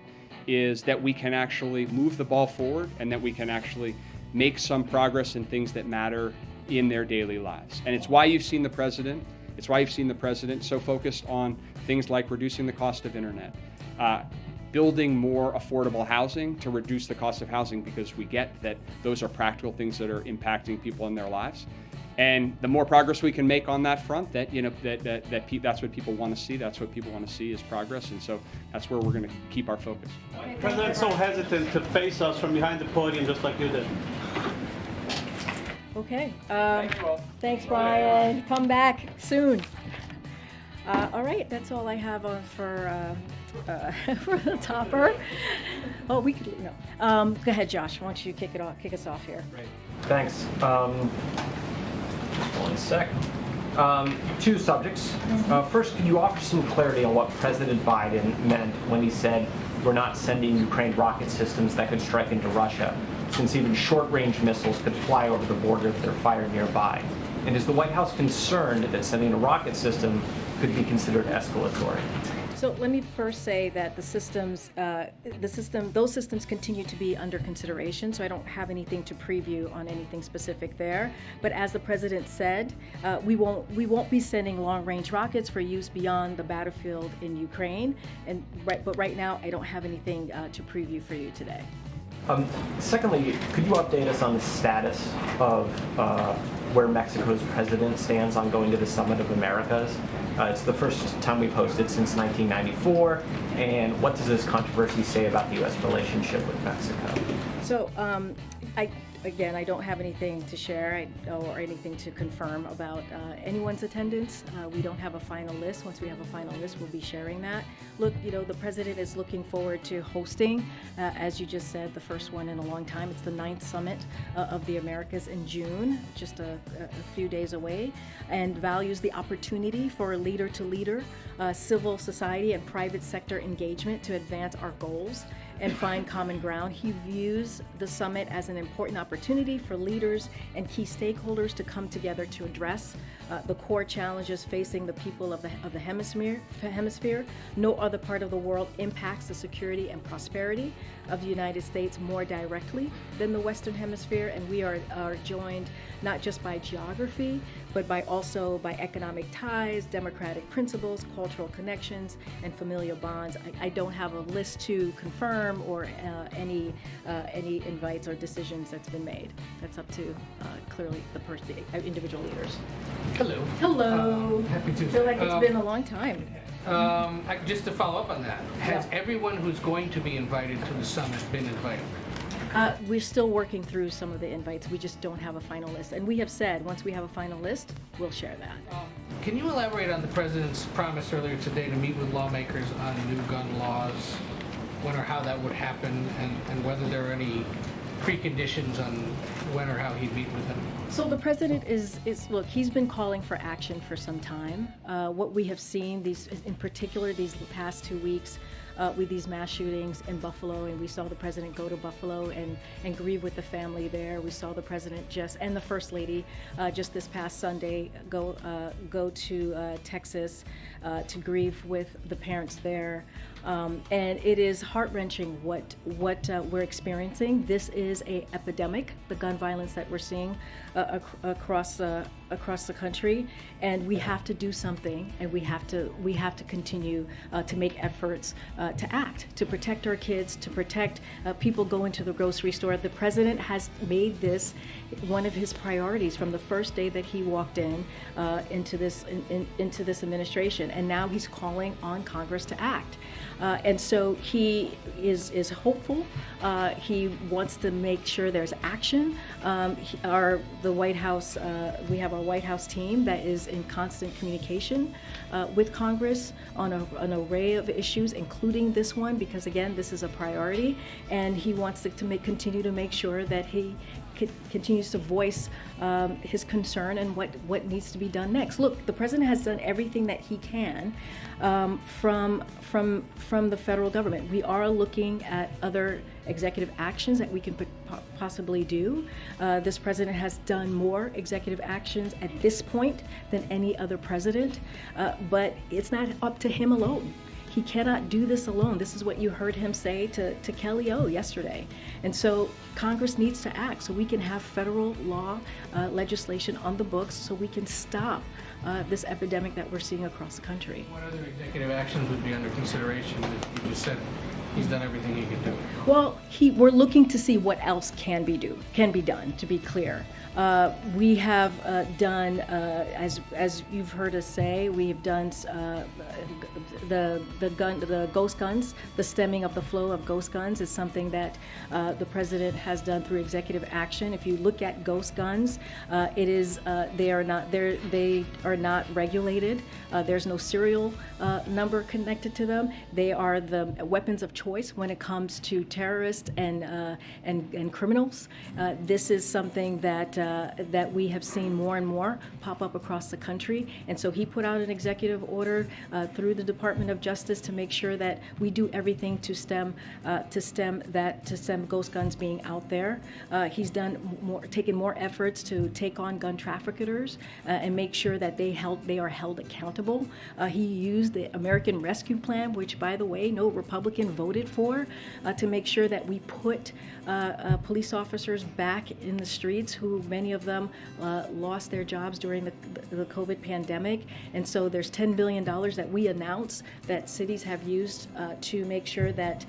is that we can actually move the ball forward, and that we can actually make some progress in things that matter in their daily lives. And it's why you've seen the president so focused on things like reducing the cost of internet, building more affordable housing to reduce the cost of housing, because we get that those are practical things that are impacting people in their lives. And the more progress we can make on that front, that's what people want to see. That's what people want to see is progress, and so that's where we're going to keep our focus. The president's so hesitant to face us from behind the podium, just like you did. Okay. Thanks, Brian. Come back soon. All right, that's all I have for the topper. Oh, we could no. Go ahead, Josh. Why don't you kick us off here? Great. Thanks. One sec. Two subjects. First, can you offer some clarity on what President Biden meant when he said we're not sending Ukraine rocket systems that could strike into Russia, since even short-range missiles could fly over the border if they're fired nearby? And is the White House concerned that sending a rocket system could be considered escalatory? So let me first say that those systems continue to be under consideration, so I don't have anything to preview on anything specific there. But as the president said, we won't be sending long-range rockets for use beyond the battlefield in Ukraine. But right now, I don't have anything to preview for you today. Secondly, could you update us on the status of where Mexico's president stands on going to the Summit of Americas? It's the first time we've hosted since 1994, and what does this controversy say about the U.S. relationship with Mexico? So, I don't have anything to share or anything to confirm about anyone's attendance. We don't have a final list. Once we have a final list, we'll be sharing that. Look, the president is looking forward to hosting, as you just said, the first one in a long time. It's the 9th Summit of the Americas in June, just a few days away, and values the opportunity for leader-to-leader civil society and private sector engagement to advance our goals and find common ground. He views the summit as an important opportunity for leaders and key stakeholders to come together to address the core challenges facing the people of the hemisphere. No other part of the world impacts the security and prosperity of the United States more directly than the Western Hemisphere, and we are joined not just by geography, but also by economic ties, democratic principles, cultural connections, and familial bonds. I don't have a list to confirm or any invites or decisions that's been made. That's up to clearly the individual leaders. Hello. Hello. Happy to. I feel like it's been a long time. Just to follow up on that, has everyone who's going to be invited to the summit been invited? We're still working through some of the invites. We just don't have a final list. And we have said, once we have a final list, we'll share that. Can you elaborate on the president's promise earlier today to meet with lawmakers on new gun laws, when or how that would happen, and whether there are any preconditions on when or how he'd meet with them? So the president look, he's been calling for action for some time. What we have seen, in particular these past 2 weeks, with these mass shootings in Buffalo, and we saw the president go to Buffalo and grieve with the family there. We saw the president and the first lady just this past Sunday go to Texas to grieve with the parents there. And it is heart-wrenching what we're experiencing. This is an epidemic, the gun violence that we're seeing across the country, and we have to do something, and we have to continue to make efforts to act, to protect our kids, to protect people going to the grocery store. The president has made this one of his priorities from the first day that he walked into this administration, and now he's calling on Congress to act. And so he is hopeful. He wants to make sure there's action. The White House, we have our White House team that is in constant communication with Congress on an array of issues, including this one, because again, this is a priority, and he wants to continue to make sure that he continues to voice his concern and what needs to be done next. Look, the president has done everything that he can from the federal government. We are looking at other executive actions that we can possibly do. This president has done more executive actions at this point than any other president, but it's not up to him alone. He cannot do this alone. This is what you heard him say to Kelly O yesterday. And so Congress needs to act so we can have federal law legislation on the books so we can stop this epidemic that we're seeing across the country. What other executive actions would be under consideration? If you just said he's done everything he can do. Well, we're looking to see what else can be done, to be clear. We have done, as you've heard us say, we've done the ghost guns. The stemming of the flow of ghost guns is something that the president has done through executive action. If you look at ghost guns, they are not regulated. There's no serial number connected to them. They are the weapons of choice when it comes to terrorists and criminals. This is something that we have seen more and more pop up across the country, and so he put out an executive order through the Department of Justice to make sure that we do everything to stem ghost guns being out there. He's taken more efforts to take on gun traffickers and make sure that they are held accountable. He used the American Rescue Plan, which, by the way, no Republican voted for, to make sure that we put police officers back in the streets, who many of them lost their jobs during the COVID pandemic. And so there's $10 billion that we announced that cities have used to make sure that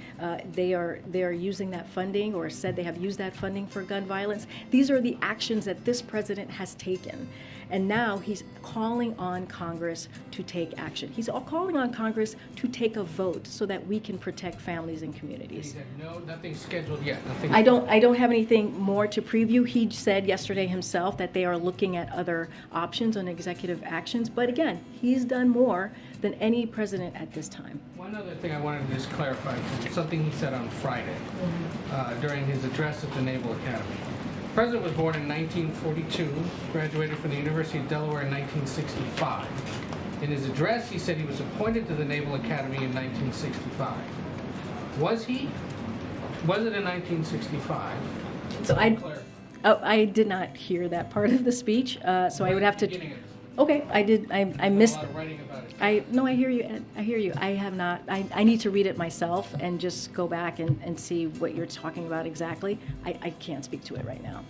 they are using that funding, or said they have used that funding for gun violence. These are the actions that this president has taken. And now he's calling on Congress to take action. He's calling on Congress to take a vote so that we can protect families and communities. He said no, nothing's scheduled yet. Nothing. I don't have anything more to preview. He said yesterday himself that they are looking at other options on executive actions. But again, he's done more than any president at this time. One other thing I wanted to just clarify, something he said on Friday during his address at the Naval Academy. The president was born in 1942, graduated from the University of Delaware in 1965. In his address, he said he was appointed to the Naval Academy in 1965. Was he? Was it in 1965? So I did not hear that part of the speech, so I would have to. Okay, I did. I missed. I hear you. Ed. I hear you. I have not. I need to read it myself and just go back and see what you're talking about exactly. I can't speak to it right now.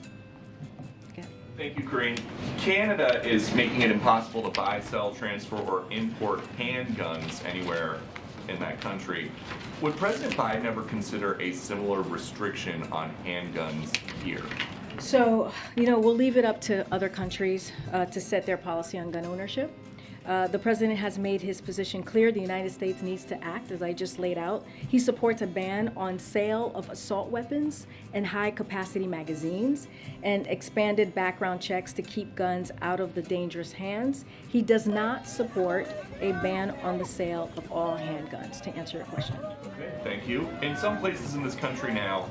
Okay. Thank you, Corinne. Canada is making it impossible to buy, sell, transfer, or import handguns anywhere in that country. Would President Biden ever consider a similar restriction on handguns here? So, we'll leave it up to other countries to set their policy on gun ownership. The president has made his position clear. The United States needs to act, as I just laid out. He supports a ban on sale of assault weapons and high-capacity magazines, and expanded background checks to keep guns out of the dangerous hands. He does not support a ban on the sale of all handguns, to answer your question. Okay, thank you. In some places in this country now,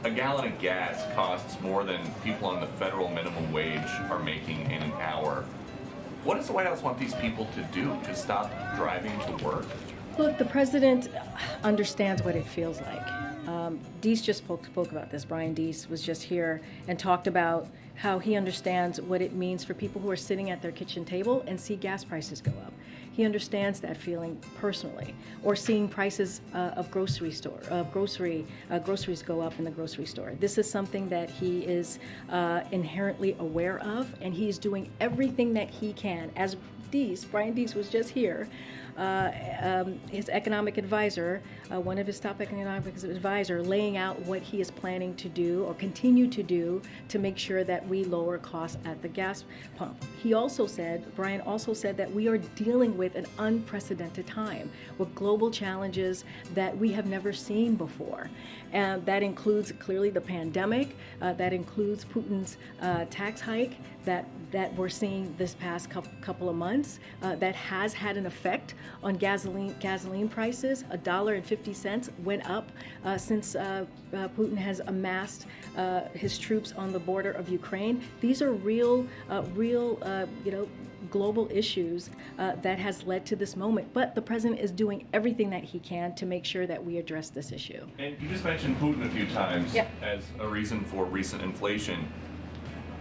a gallon of gas costs more than people on the federal minimum wage are making in an hour. What does the White House want these people to do? To stop driving to work? Look, the president understands what it feels like. Deese just spoke about this. Brian Deese was just here and talked about how he understands what it means for people who are sitting at their kitchen table and see gas prices go up. He understands that feeling personally, or seeing prices of groceries go up in the grocery store. This is something that he is inherently aware of, and he's doing everything that he can. As Brian Deese was just here, his economic advisor, one of his top economic advisor, laying out what he is planning to do or continue to do to make sure that we lower costs at the gas pump. Brian also said that we are dealing with an unprecedented time with global challenges that we have never seen before. And that includes clearly the pandemic, that includes Putin's tax hike that we're seeing this past couple of months, that has had an effect on gasoline prices. $1.50 went up since Putin has amassed his troops on the border of Ukraine. These are real global issues that has led to this moment. But the president is doing everything that he can to make sure that we address this issue. And you just mentioned Putin a few times as a reason for recent inflation.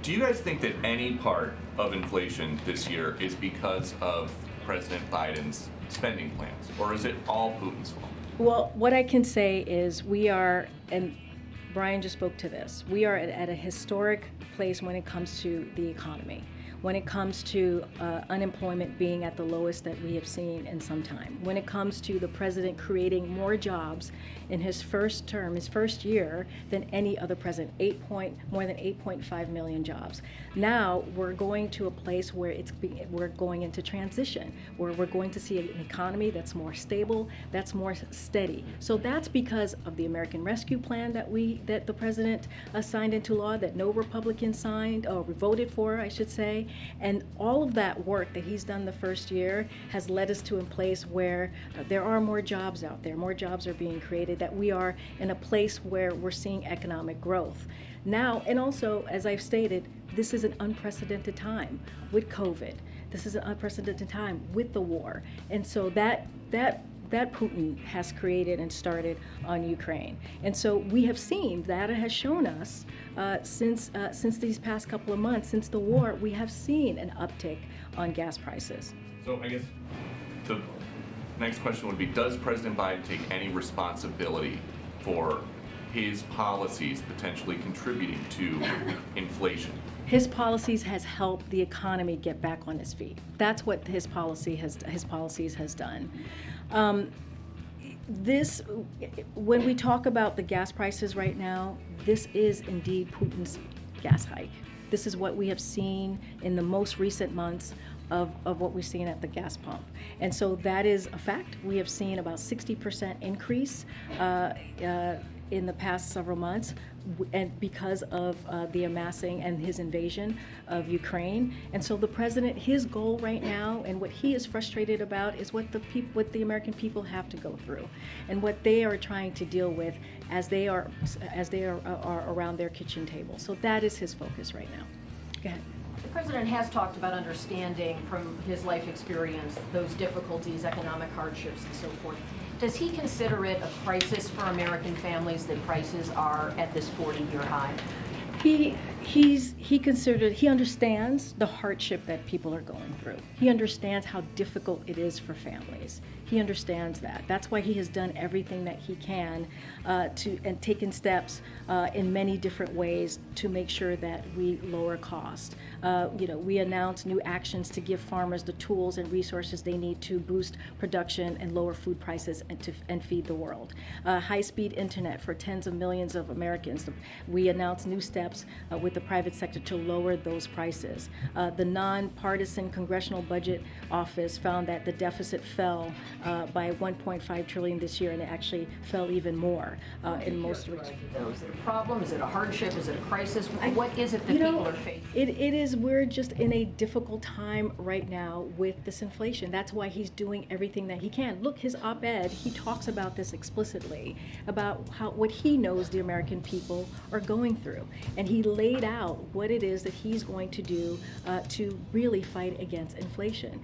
Do you guys think that any part of inflation this year is because of President Biden's spending plans, or is it all Putin's fault? Well, what I can say is we are, and Brian just spoke to this, we are at a historic place when it comes to the economy, when it comes to unemployment being at the lowest that we have seen in some time, when it comes to the president creating more jobs in his first term, his first year, than any other president, more than 8.5 million jobs. Now we're going to a place where we're going into transition, where we're going to see an economy that's more stable, that's more steady. So that's because of the American Rescue Plan that the president signed into law, that no Republican signed or voted for, I should say. And all of that work that he's done the first year has led us to a place where there are more jobs out there, more jobs are being created, that we are in a place where we're seeing economic growth. Now, and also, as I've stated, this is an unprecedented time with COVID. This is an unprecedented time with the war. And so that Putin has created and started on Ukraine. And so we have seen, data has shown us since these past couple of months, since the war, we have seen an uptick on gas prices. So I guess the next question would be, does President Biden take any responsibility for his policies potentially contributing to inflation? His policies has helped the economy get back on its feet. That's what his policies has done. When we talk about the gas prices right now, this is indeed Putin's gas hike. This is what we have seen in the most recent months of what we've seen at the gas pump. And so that is a fact. We have seen about 60% increase in the past several months, and because of the amassing and his invasion of Ukraine. And so the president, his goal right now, and what he is frustrated about, is what the American people have to go through, and what they are trying to deal with as they are around their kitchen table. So that is his focus right now. Go ahead. The president has talked about understanding from his life experience those difficulties, economic hardships, and so forth. Does he consider it a crisis for American families that prices are at this 40-year high? He understands the hardship that people are going through. He understands how difficult it is for families. He understands that. That's why he has done everything that he can and taken steps in many different ways to make sure that we lower cost. We announced new actions to give farmers the tools and resources they need to boost production and lower food prices and feed the world. High-speed internet for tens of millions of Americans. We announced new steps with the private sector to lower those prices. The nonpartisan Congressional Budget Office found that the deficit fell by $1.5 trillion this year, and it actually fell even more in most regions. Is it a problem? Is it a hardship? Is it a crisis? What is it that people are facing? It is. We're just in a difficult time right now with this inflation. That's why he's doing everything that he can. Look, his op-ed, he talks about this explicitly, about what he knows the American people are going through, and he laid out what it is that he's going to do to really fight against inflation.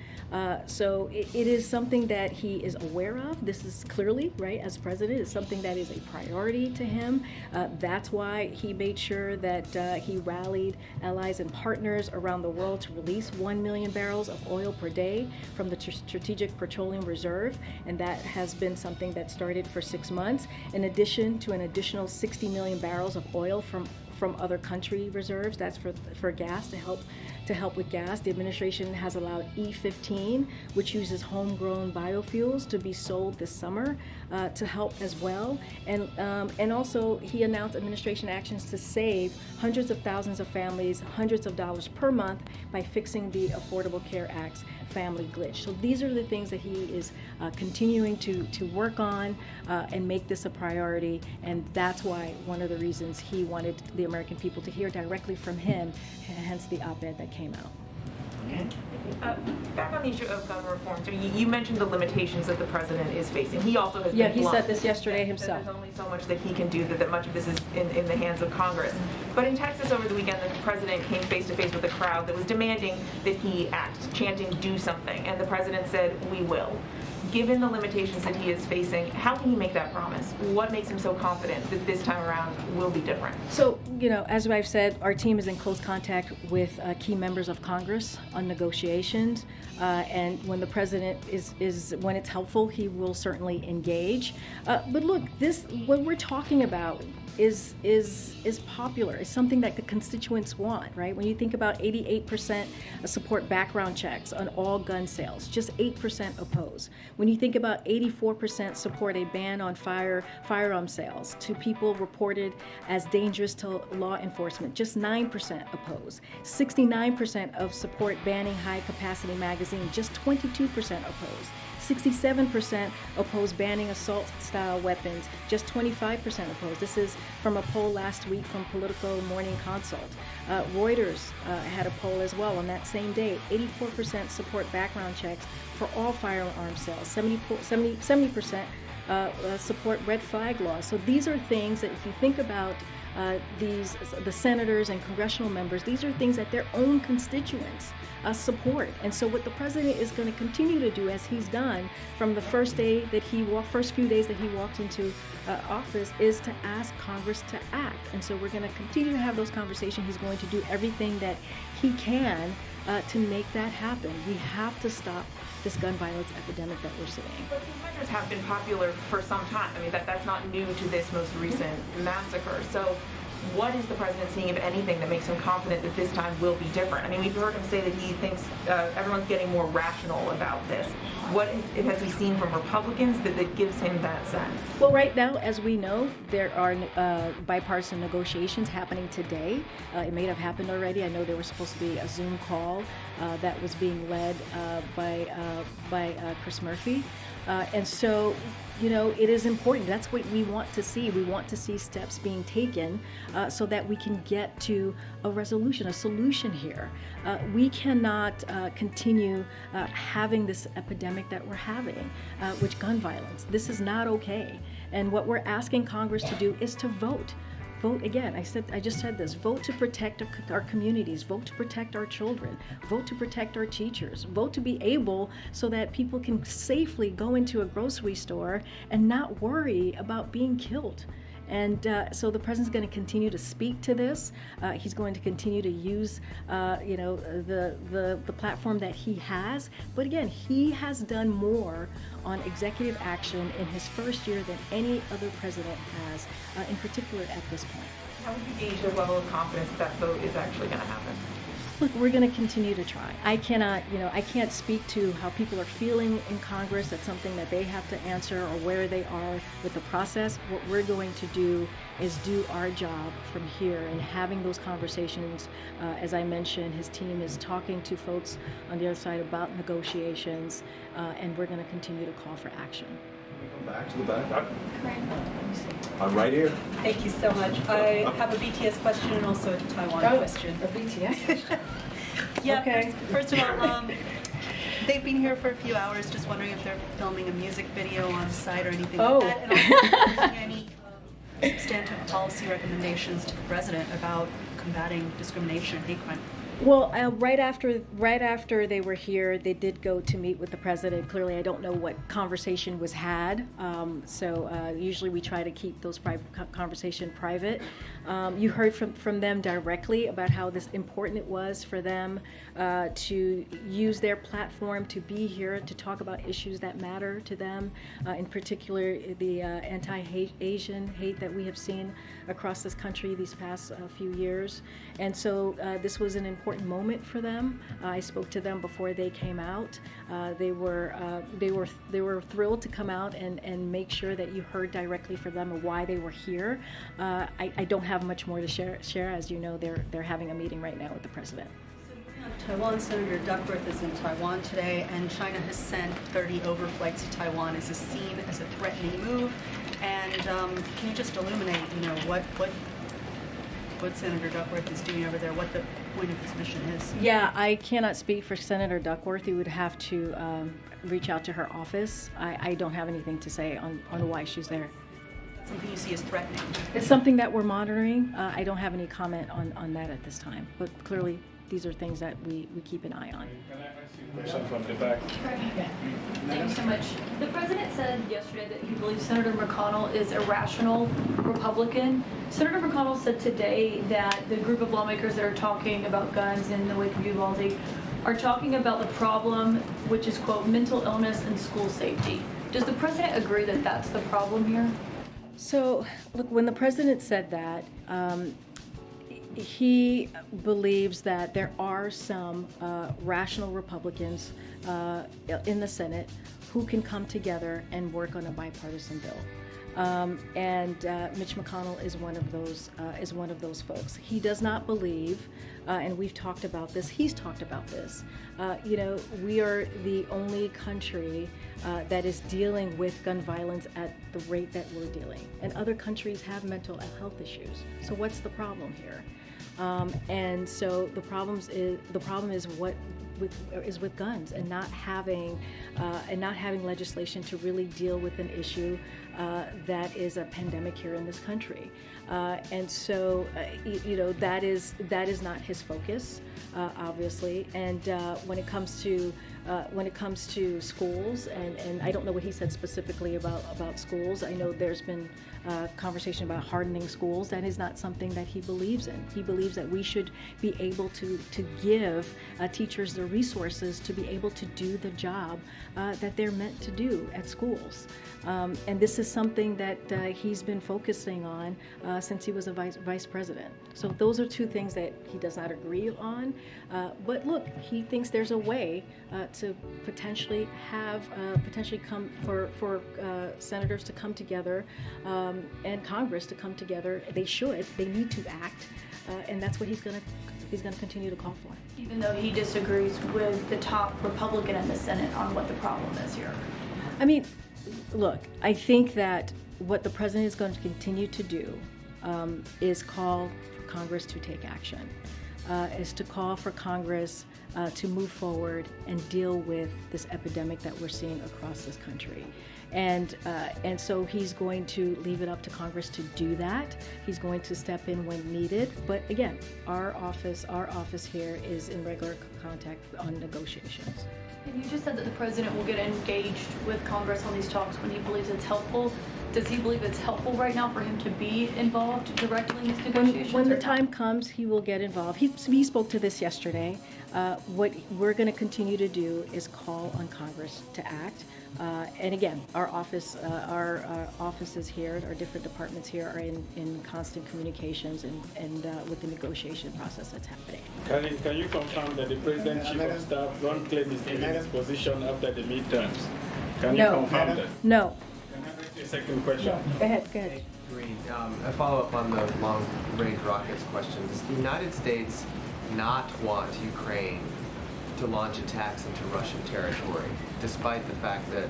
So it is something that he is aware of. This is clearly, right, as president, is something that is a priority to him. That's why he made sure that he rallied allies and partners around the world to release 1 million barrels of oil per day from the Strategic Petroleum Reserve, and that has been something that started for 6 months, in addition to an additional 60 million barrels of oil from other country reserves. That's for gas, to help with gas. The administration has allowed E15, which uses homegrown biofuels, to be sold this summer to help as well. And also he announced administration actions to save hundreds of thousands of families hundreds of dollars per month by fixing the Affordable Care Act's family glitch. So these are the things that he is continuing to work on and make this a priority, and that's why one of the reasons he wanted the American people to hear directly from him, hence the op-ed that came out. Back on the issue of gun reform, so you mentioned the limitations that the president is facing. He also has been blunt. He said this yesterday himself. There's only so much that he can do, that much of this is in the hands of Congress. But in Texas over the weekend, the president came face to face with a crowd that was demanding that he act, chanting, do something, and the president said, we will. Given the limitations that he is facing, how can he make that promise? What makes him so confident that this time around will be different? So, as I've said, our team is in close contact with key members of Congress on negotiations, and when the president when it's helpful, he will certainly engage. But look, what we're talking about is popular. It's something that the constituents want, right? When you think about 88% support background checks on all gun sales, just 8% oppose. When you think about 84% support a ban on firearm sales to people reported as dangerous to law enforcement, just 9% oppose. 69% of support banning high-capacity magazines, just 22% oppose. 67% oppose banning assault-style weapons, just 25% oppose. This is from a poll last week from Politico Morning Consult. Reuters had a poll as well on that same day. 84% support background checks for all firearm sales. 70% support red flag laws. So these are things that, if you think about the senators and congressional members, these are things that their own constituents support. And so what the president is going to continue to do, as he's done from the first few days that he walked into office, is to ask Congress to act. And so we're going to continue to have those conversations. He's going to do everything that he can to make that happen. We have to stop this gun violence epidemic that we're seeing. But these measures have been popular for some time. I mean, that's not new to this most recent massacre. So what is the president seeing, if anything, that makes him confident that this time will be different? I mean, we've heard him say that he thinks everyone's getting more rational about this. What has he seen from Republicans that gives him that sense? Well, right now, as we know, there are bipartisan negotiations happening today. It may have happened already. I know there was supposed to be a Zoom call that was being led by Chris Murphy. And so, you know, it is important. That's what we want to see. We want to see steps being taken so that we can get to a resolution, a solution here. We cannot continue having this epidemic that we're having with gun violence. This is not okay. And what we're asking Congress to do is to vote. Vote again. I just said this. Vote to protect our communities. Vote to protect our children. Vote to protect our teachers. Vote to be able so that people can safely go into a grocery store and not worry about being killed. And so the president's going to continue to speak to this. He's going to continue to use, the platform that he has. But again, he has done more on executive action in his first year than any other president has, in particular at this point. How would you gauge your level of confidence that vote is actually going to happen? Look, we're going to continue to try. I can't speak to how people are feeling in Congress. That's something that they have to answer, or where they are with the process. What we're going to do is do our job from here and having those conversations. As I mentioned, his team is talking to folks on the other side about negotiations, and we're going to continue to call for action. Come back to the back. I'm right here. Thank you so much. I have a BTS question and also a Taiwan question. A BTS question? Yeah. Okay. First of all, they've been here for a few hours. Just wondering if they're filming a music video on site or anything like that. And also, any substantive policy recommendations to the president about combating discrimination and hate crime? Well, right after they were here, they did go to meet with the president. Clearly, I don't know what conversation was had. Usually we try to keep those private conversation private. You heard from them directly about how important it was for them to use their platform to be here to talk about issues that matter to them, in particular the anti-Asian hate that we have seen across this country these past few years. And so this was an important moment for them. I spoke to them before they came out. They were thrilled to come out and make sure that you heard directly from them of why they were here. I don't have much more to share. As you know, they're having a meeting right now with the president. Taiwan, Senator Duckworth is in Taiwan today, and China has sent 30 overflights to Taiwan. Is this seen as a threatening move? And can you just illuminate, what Senator Duckworth is doing over there, what the point of his mission is? Yeah, I cannot speak for Senator Duckworth. You would have to reach out to her office. I don't have anything to say on why she's there. Something you see as threatening? It's something that we're monitoring. I don't have any comment on that at this time, but clearly these are things that we keep an eye on. Question from the back. Thank you so much. The president said yesterday that he believes Senator McConnell is a rational Republican. Senator McConnell said today that the group of lawmakers that are talking about guns in the wake of Uvalde are talking about the problem, which is, quote, mental illness and school safety. Does the president agree that that's the problem here? So, look, when the president said that, he believes that there are some rational Republicans in the Senate who can come together and work on a bipartisan bill. And Mitch McConnell is one of those folks. He does not believe, and we've talked about this, he's talked about this, we are the only country that is dealing with gun violence at the rate that we're dealing. And other countries have mental health issues. So what's the problem here? And so the problem is what with guns and not having legislation to really deal with an issue that is a pandemic here in this country. And so, that is not his focus, obviously. And when it comes to schools, and I don't know what he said specifically about schools. I know there's been conversation about hardening schools. That is not something that he believes in. He believes that we should be able to give teachers the resources to be able to do the job that they're meant to do at schools. And this is something that he's been focusing on since he was a vice president. So those are two things that he does not agree on. But look, he thinks there's a way to potentially come for senators to come together and Congress to come together. They need to act, and that's what he's going to continue to call for. Even though he disagrees with the top Republican in the Senate on what the problem is here. I mean, look, I think that what the president is going to continue to do is call for Congress to take action, is to call for Congress to move forward and deal with this epidemic that we're seeing across this country. And so he's going to leave it up to Congress to do that. He's going to step in when needed. But again, our office here is in regular contact on negotiations. And you just said that the president will get engaged with Congress on these talks when he believes it's helpful. Does he believe it's helpful right now for him to be involved directly in these negotiations? When the time comes, he will get involved. He spoke to this yesterday. What we're going to continue to do is call on Congress to act. And again, our offices here, our different departments here are in constant communications and with the negotiation process that's happening. Can you confirm that the President Chief of Staff don't claim he's leaving his position after the midterms? Can you confirm that? No. Can I ask you a second question? Go ahead. A follow-up on the long-range rockets question. Does the United States not want Ukraine to launch attacks into Russian territory, despite the fact that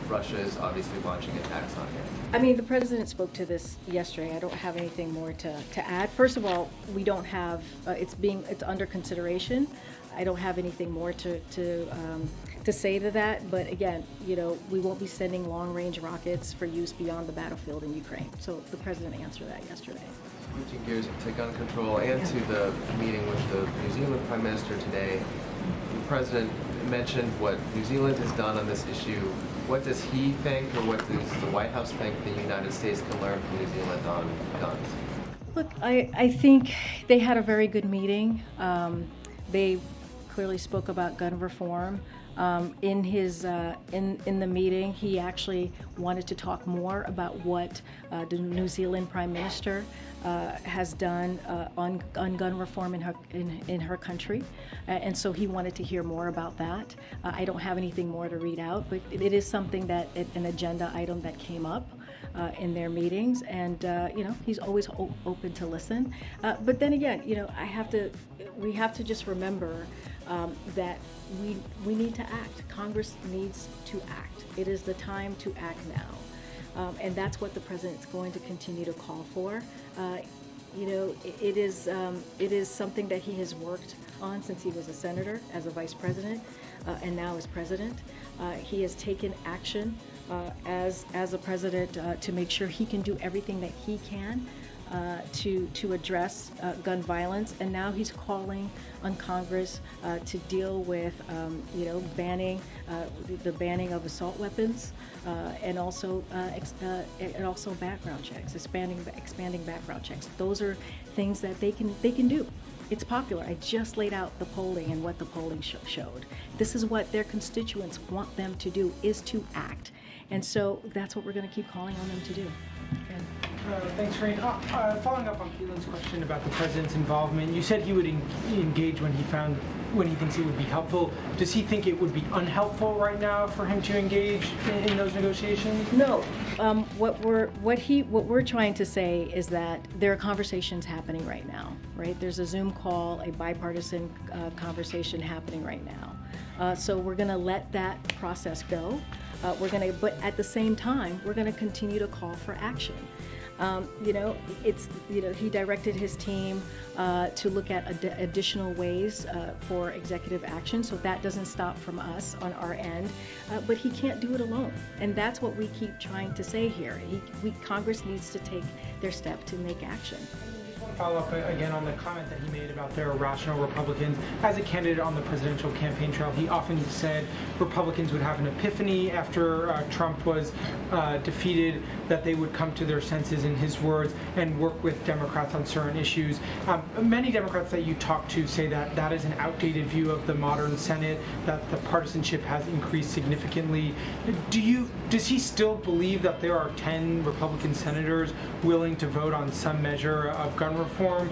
Russia is obviously launching attacks on it? I mean, the president spoke to this yesterday. I don't have anything more to add. First of all, we don't have, it's under consideration. I don't have anything more to say to that. But again, we won't be sending long-range rockets for use beyond the battlefield in Ukraine. So the president answered that yesterday. Switching gears to gun control and to the meeting with the New Zealand Prime Minister today, the president mentioned what New Zealand has done on this issue. What does he think, or what does the White House think the United States can learn from New Zealand on guns? Look, I think they had a very good meeting. They clearly spoke about gun reform. In the meeting, he actually wanted to talk more about what the New Zealand Prime Minister has done on gun reform in her country, and so he wanted to hear more about that. I don't have anything more to read out, but it is something that an agenda item that came up in their meetings, and he's always open to listen. But then again, we have to just remember that we need to act. Congress needs to act. It is the time to act now. And that's what the president's going to continue to call for. It is something that he has worked on since he was a senator, as a vice president, and now as president. He has taken action as a president to make sure he can do everything that he can to address gun violence, and now he's calling on Congress to deal with banning the banning of assault weapons, and also background checks, expanding background checks. Those are things that they can do. It's popular. I just laid out the polling and what the polling showed. This is what their constituents want them to do, is to act. And so that's what we're going to keep calling on them to do. Thanks, Rain. Following up on Keelan's question about the president's involvement, you said he would engage when he thinks it would be helpful. Does he think it would be unhelpful right now for him to engage in those negotiations? No. What we're trying to say is that there are conversations happening right now. Right? There's a Zoom call, a bipartisan conversation happening right now. So we're going to let that process go. But at the same time, we're going to continue to call for action. He directed his team to look at additional ways for executive action, so that doesn't stop from us on our end, but he can't do it alone, and that's what we keep trying to say here. Congress needs to take their step to make action. Follow up again on the comment that he made about their irrational Republicans. As a candidate on the presidential campaign trail, he often said Republicans would have an epiphany after Trump was defeated, that they would come to their senses, in his words, and work with Democrats on certain issues. Many Democrats that you talk to say that that is an outdated view of the modern Senate, that the partisanship has increased significantly. Does he still believe that there are 10 Republican senators willing to vote on some measure of gun reform?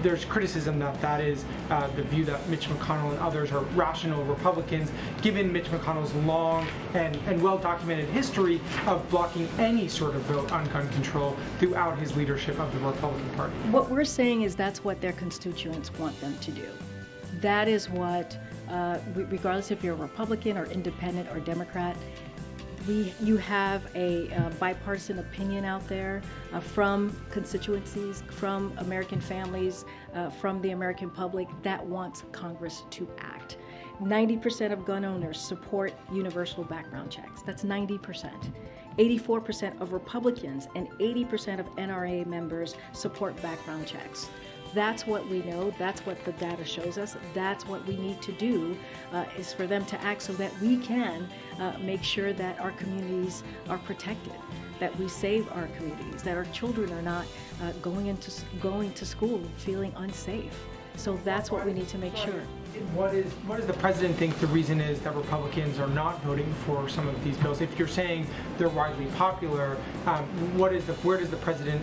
There's criticism that that is the view that Mitch McConnell and others are rational Republicans, given Mitch McConnell's long and well-documented history of blocking any sort of vote on gun control throughout his leadership of the Republican Party. What we're saying is that's what their constituents want them to do. That is what, regardless if you're a Republican or independent or Democrat, you have a bipartisan opinion out there from constituencies, from American families, from the American public that wants Congress to act. 90% of gun owners support universal background checks. That's 90%. 84% of Republicans and 80% of NRA members support background checks. That's what we know. That's what the data shows us. That's what we need to do, is for them to act so that we can make sure that our communities are protected, that we save our communities, that our children are not going to school feeling unsafe. So that's what we need to make sure. What does the president think the reason is that Republicans are not voting for some of these bills? If you're saying they're widely popular, where does the president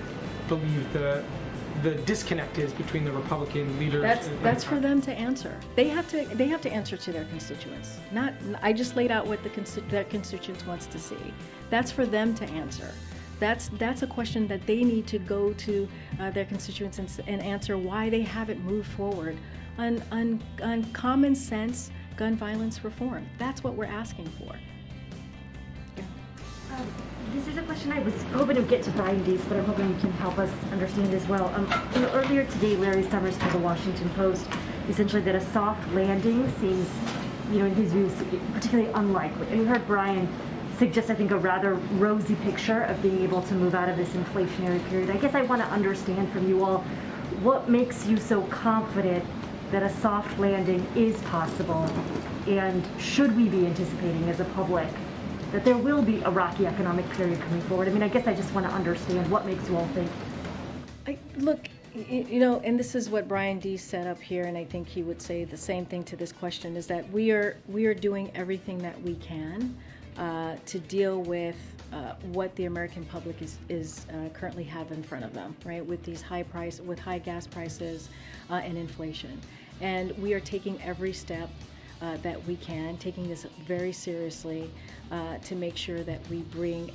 believe the disconnect is between the Republican leaders? That's for them to answer. They have to answer to their constituents. I just laid out what their constituents wants to see. That's for them to answer. That's a question that they need to go to their constituents and answer why they haven't moved forward on common sense gun violence reform. That's what we're asking for. This is a question I was hoping to get to Brian Deese, but I'm hoping you can help us understand as well. Earlier today, Larry Summers told the Washington Post essentially that a soft landing seems, in his view, particularly unlikely. And we heard Brian suggest, I think, a rather rosy picture of being able to move out of this inflationary period. I guess I want to understand from you all, what makes you so confident that a soft landing is possible, and should we be anticipating as a public that there will be a rocky economic period coming forward? I guess I just want to understand what makes you all think. Look, and this is what Brian Deese set up here, and I think he would say the same thing to this question, is that we are doing everything that we can to deal with what the American public is currently have in front of them, right? With these high gas prices and inflation, and we are taking every step that we can, taking this very seriously to make sure that we bring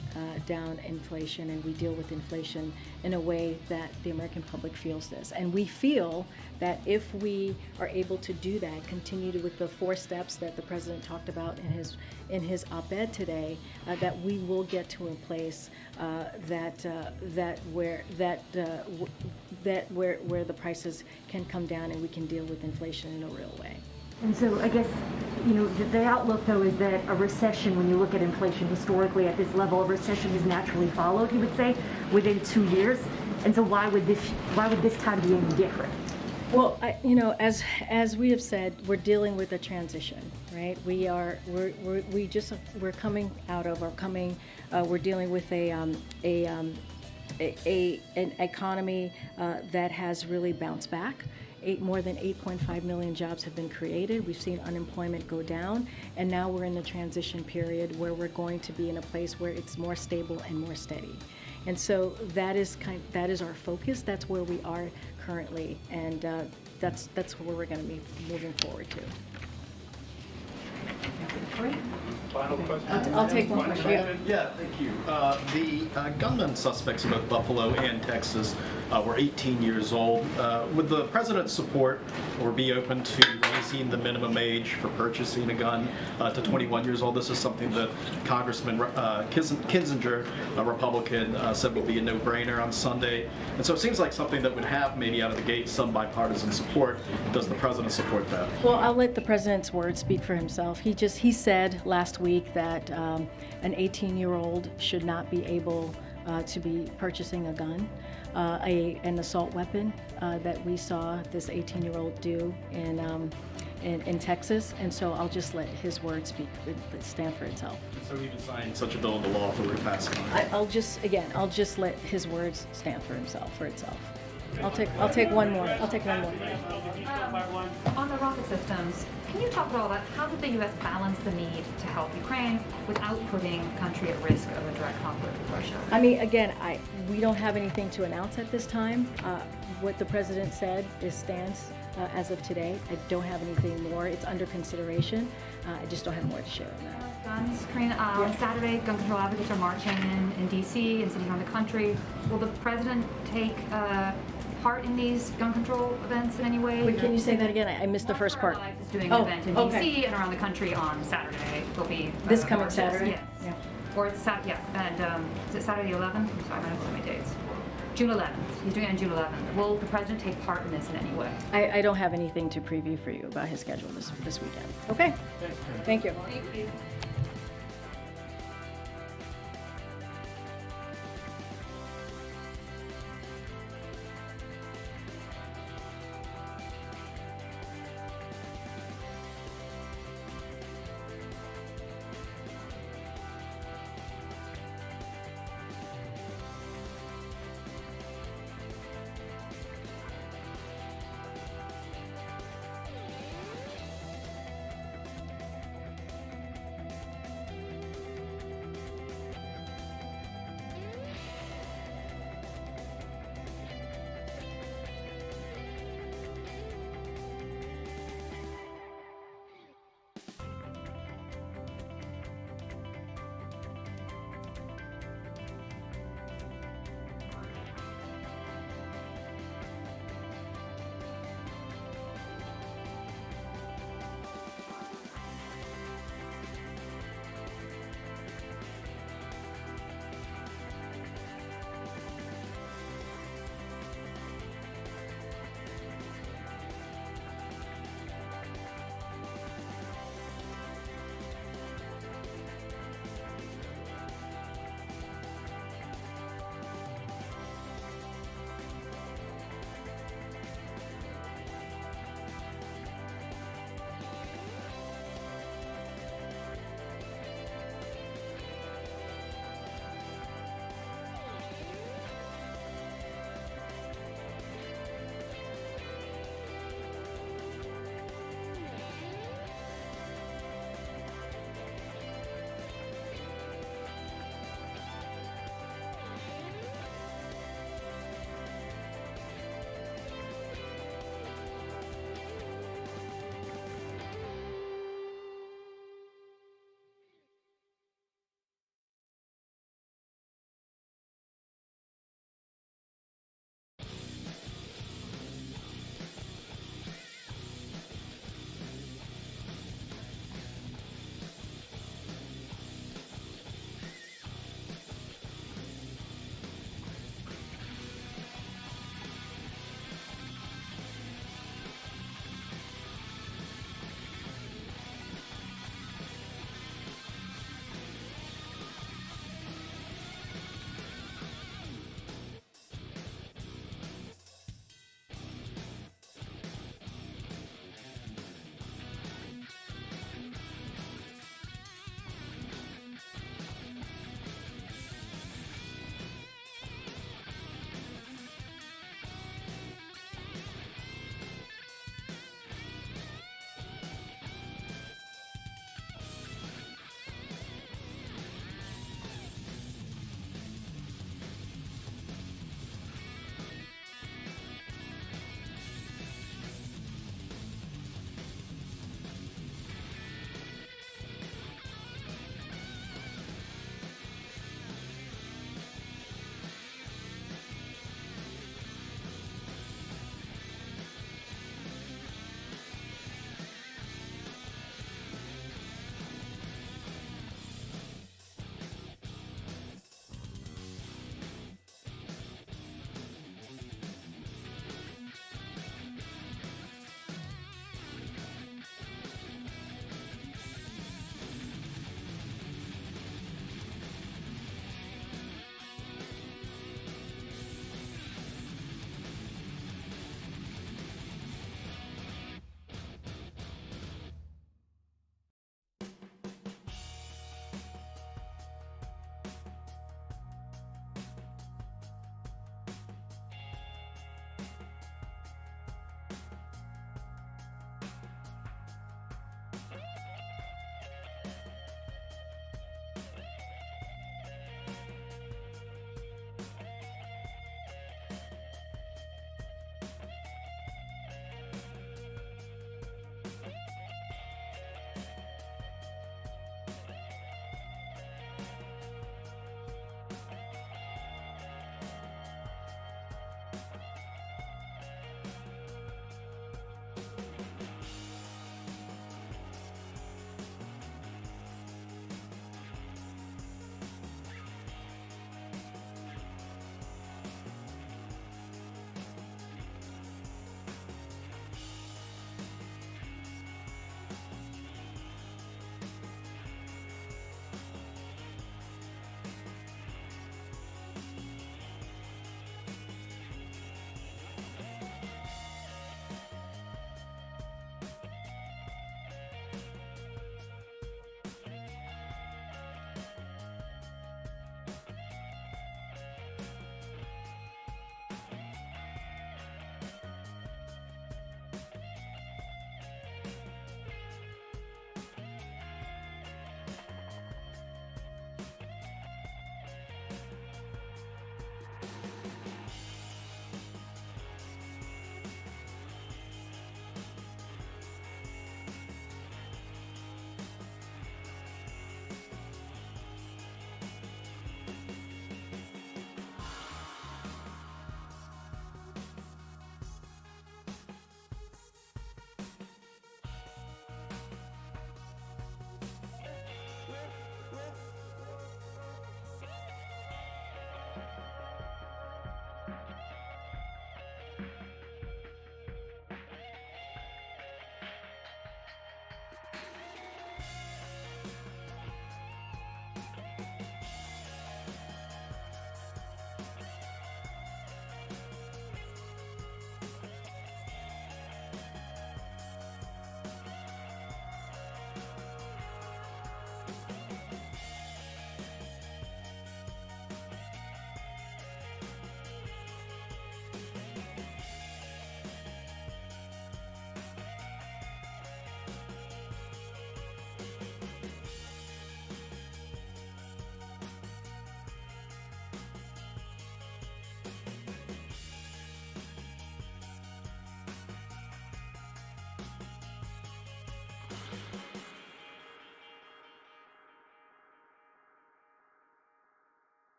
down inflation and we deal with inflation in a way that the American public feels this. And we feel that if we are able to do that, continue with the 4 steps that the president talked about in his op-ed today, that we will get to a place where the prices can come down and we can deal with inflation in a real way. And so I guess, the outlook, though, is that a recession, when you look at inflation historically at this level, a recession is naturally followed, you would say, within 2 years. And so why would this time be any different? Well, as we have said, we're dealing with a transition, right? We're dealing with an economy that has really bounced back. More than 8.5 million jobs have been created. We've seen unemployment go down, and now we're in the transition period where we're going to be in a place where it's more stable and more steady. And so that is our focus. That's where we are currently, and that's where we're going to be moving forward to. Final question. I'll take one question. Yeah, thank you. The gunman suspects in both Buffalo and Texas were 18 years old. Would the president's support or be open to raising the minimum age for purchasing a gun to 21 years old. This is something that Congressman Kinzinger, a Republican, said would be a no-brainer on Sunday. And so it seems like something that would have maybe out of the gate some bipartisan support. Does the president support that? Well, I'll let the president's word speak for himself. He said last week that an 18-year-old should not be able to be purchasing a gun, an assault weapon that we saw this 18-year-old do in Texas. And so I'll just let his word stand for itself. So he would sign such a bill into law if we were to pass it. I'll just let his words stand for itself. I'll take one more. On the rocket systems, can you talk about how did the U.S. balance the need to help Ukraine without putting the country at risk of a direct conflict with Russia? I mean, again, we don't have anything to announce at this time. What the president said stands as of today. I don't have anything more. It's under consideration. I just don't have more to share on that. Guns, Karina, on Saturday, gun control advocates are marching in D.C. and cities around the country. Will the president take part in these gun control events in any way? Wait, can you say that again? I missed the first part. Is doing an event in D.C. and around the country on Saturday. Will be this coming marches. Saturday? Yes. Yeah. Or it's Saturday, yeah. And is it Saturday the 11th? I'm sorry, I don't know so many dates. June 11th. He's doing it on June 11th. Will the president take part in this in any way? I don't have anything to preview for you about his schedule this weekend. Okay. Thank you. Thank you.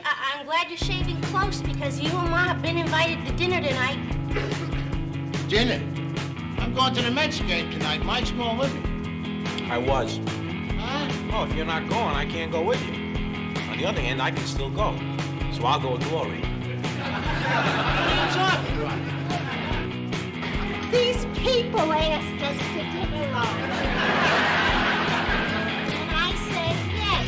I'm glad you're shaving close because you and Ma have been invited to dinner tonight. Dinner? I'm going to the Mets game tonight. Mike's going with me. I was. Huh? Oh, if you're not going, I can't go with you. On the other hand, I can still go. So I'll go with Glory. What are you talking about? These people asked us to dinner alone. And I said yes.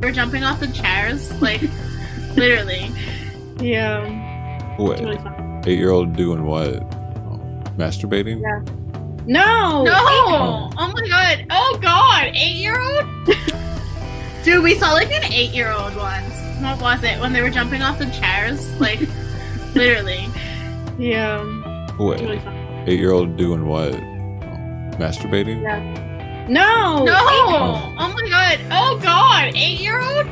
We're jumping off the chairs, like, literally. Yeah. Wait, Really fun. 8-year-old doing what? Masturbating? Yeah. No! No! Oh my god. Oh god. 8-year-old? Dude, we saw like an 8-year-old once. What was it? When they were jumping off the chairs? Like, literally. Yeah. Wait, Really fun. 8-year-old doing what? Masturbating? Yeah. No! No! Oh my god. Oh god. 8-year-old?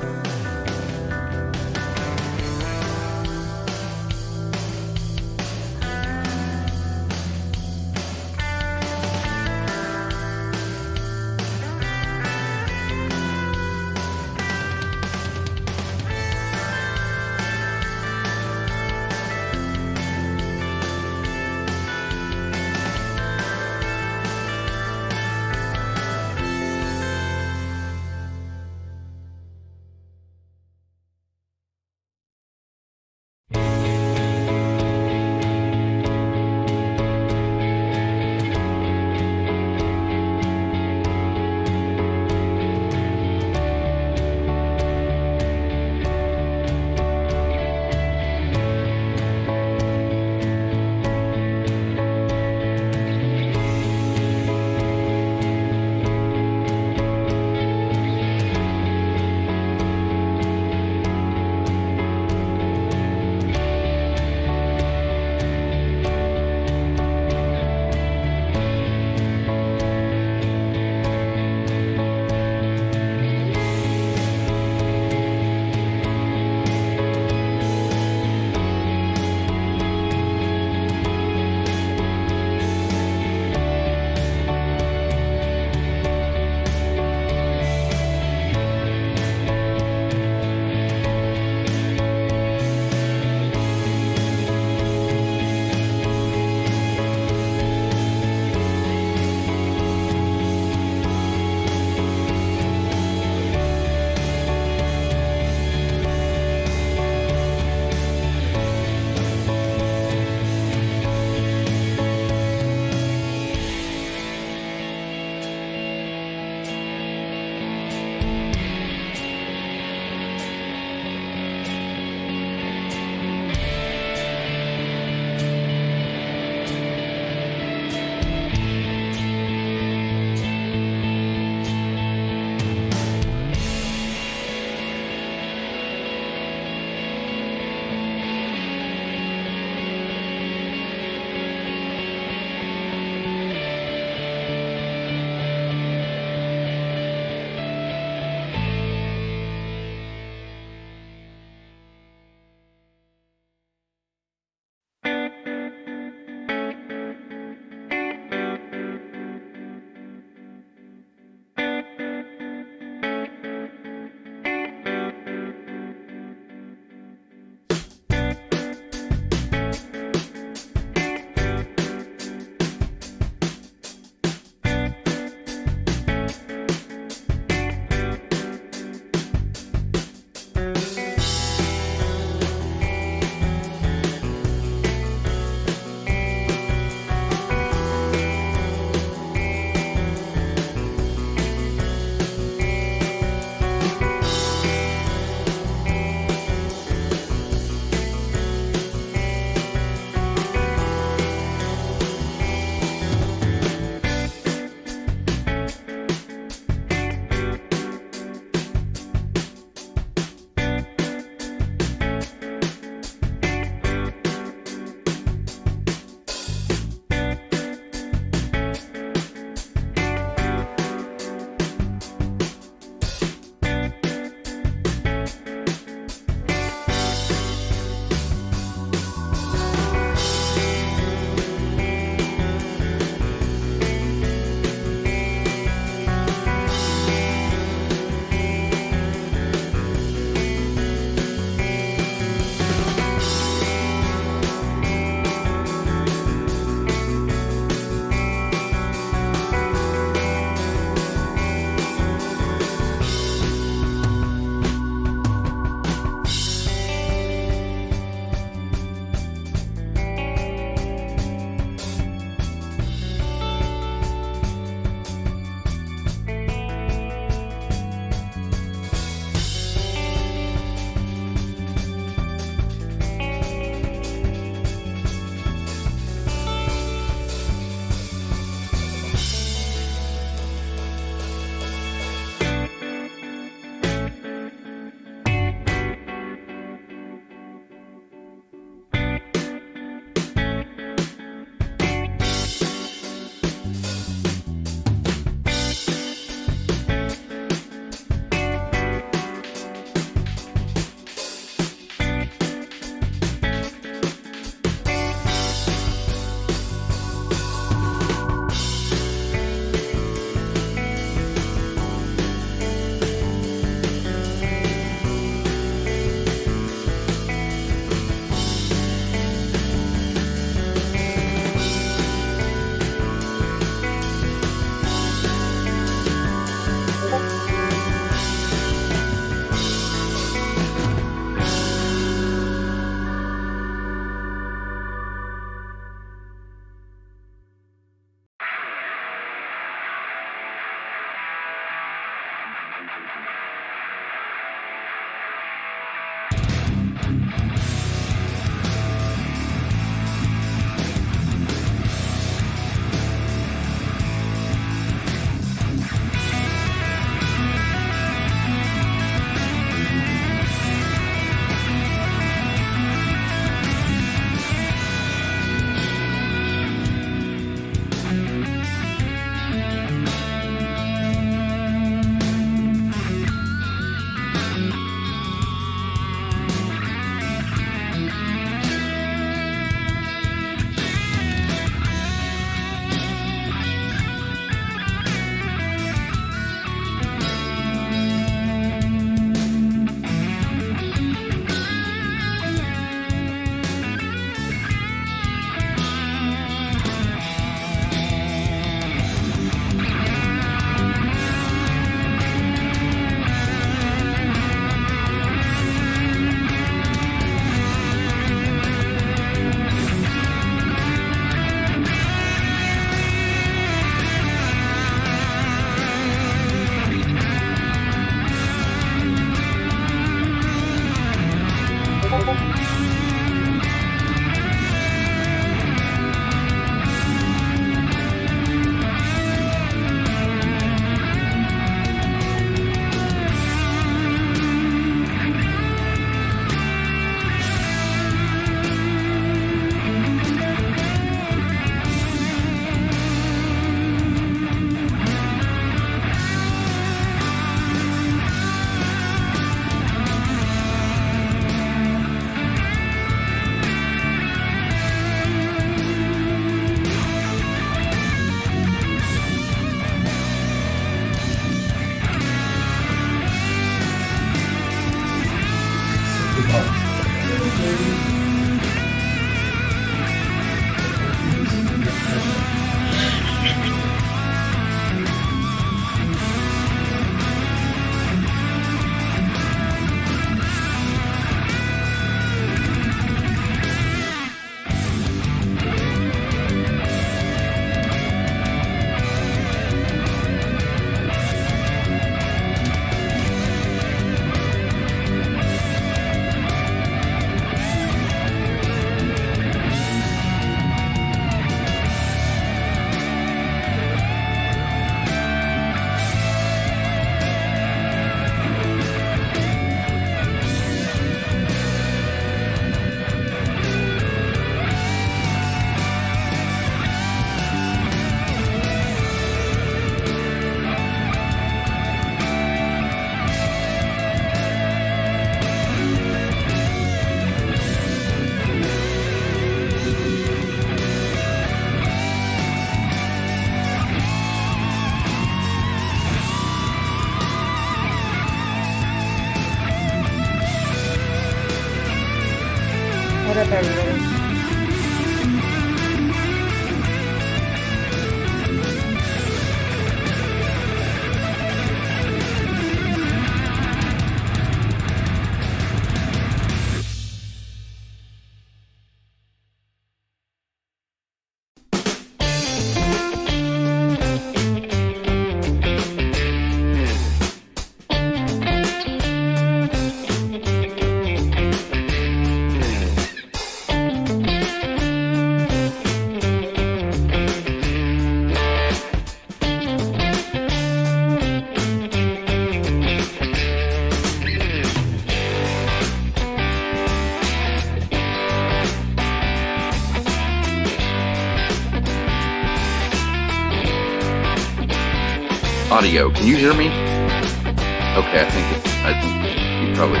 audio. Can you hear me? Okay, I think you probably.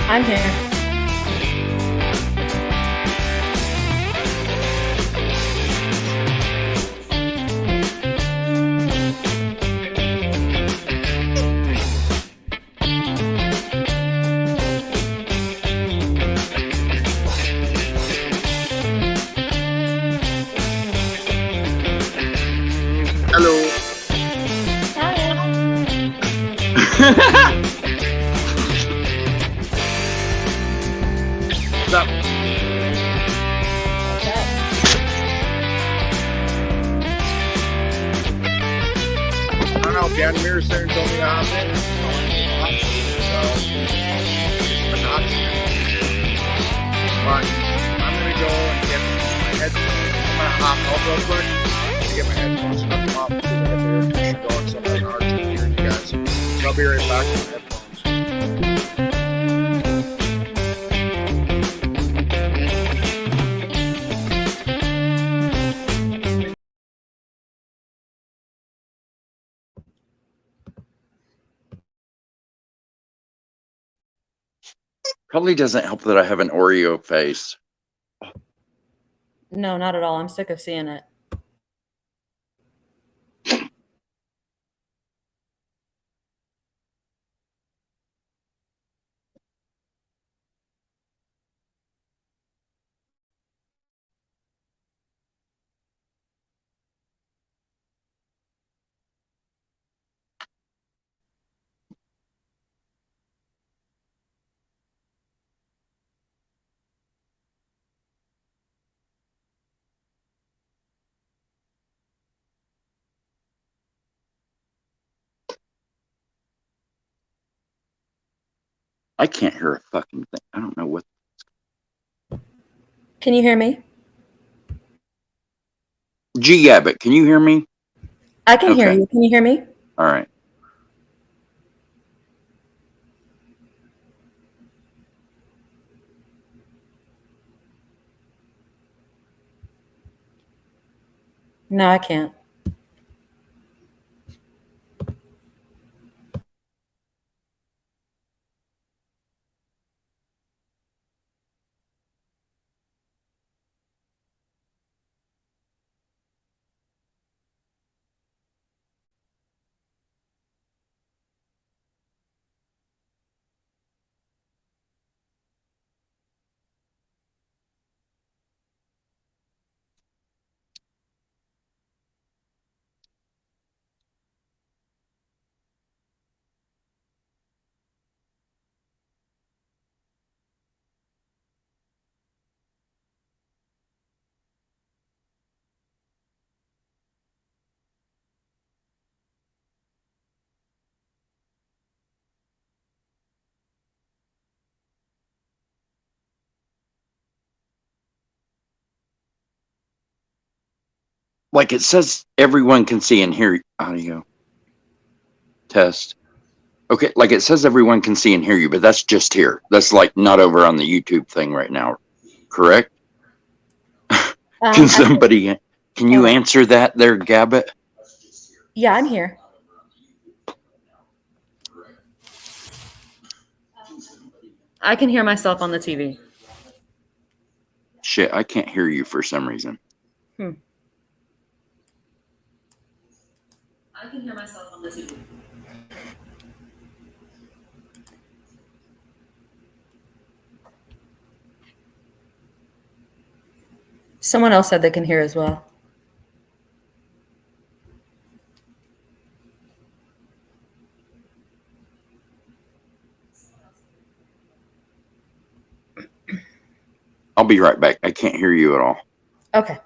I'm here. Hello. What's up? I don't know. Down here, soon told me to hop in. But I'm gonna go and get my headphones. I'm gonna hop off real quick to get my headphones and hook them up because I have the air conditioner going, so I'm having a hard time hearing you guys. So I'll be right back with my headphones. Probably doesn't help that I have an Oreo face. No, not at all. I'm sick of seeing it. I can't hear a fucking thing. I don't know what. Can you hear me? GAbbott, can you hear me? I can hear Okay. you. Can you hear me? All right. No, I can't. Like it says everyone can see and hear audio. Test. Okay, like it says everyone can see and hear you, but that's just here. That's like not over on the YouTube thing right now, correct? Can somebody, can you answer that there, Gabbott? Yeah, I'm here. I can hear myself on the TV. Shit, I can't hear you for some reason. I can hear myself on the TV. Someone else said they can hear as well. I'll be right back. I can't hear you at all. Okay.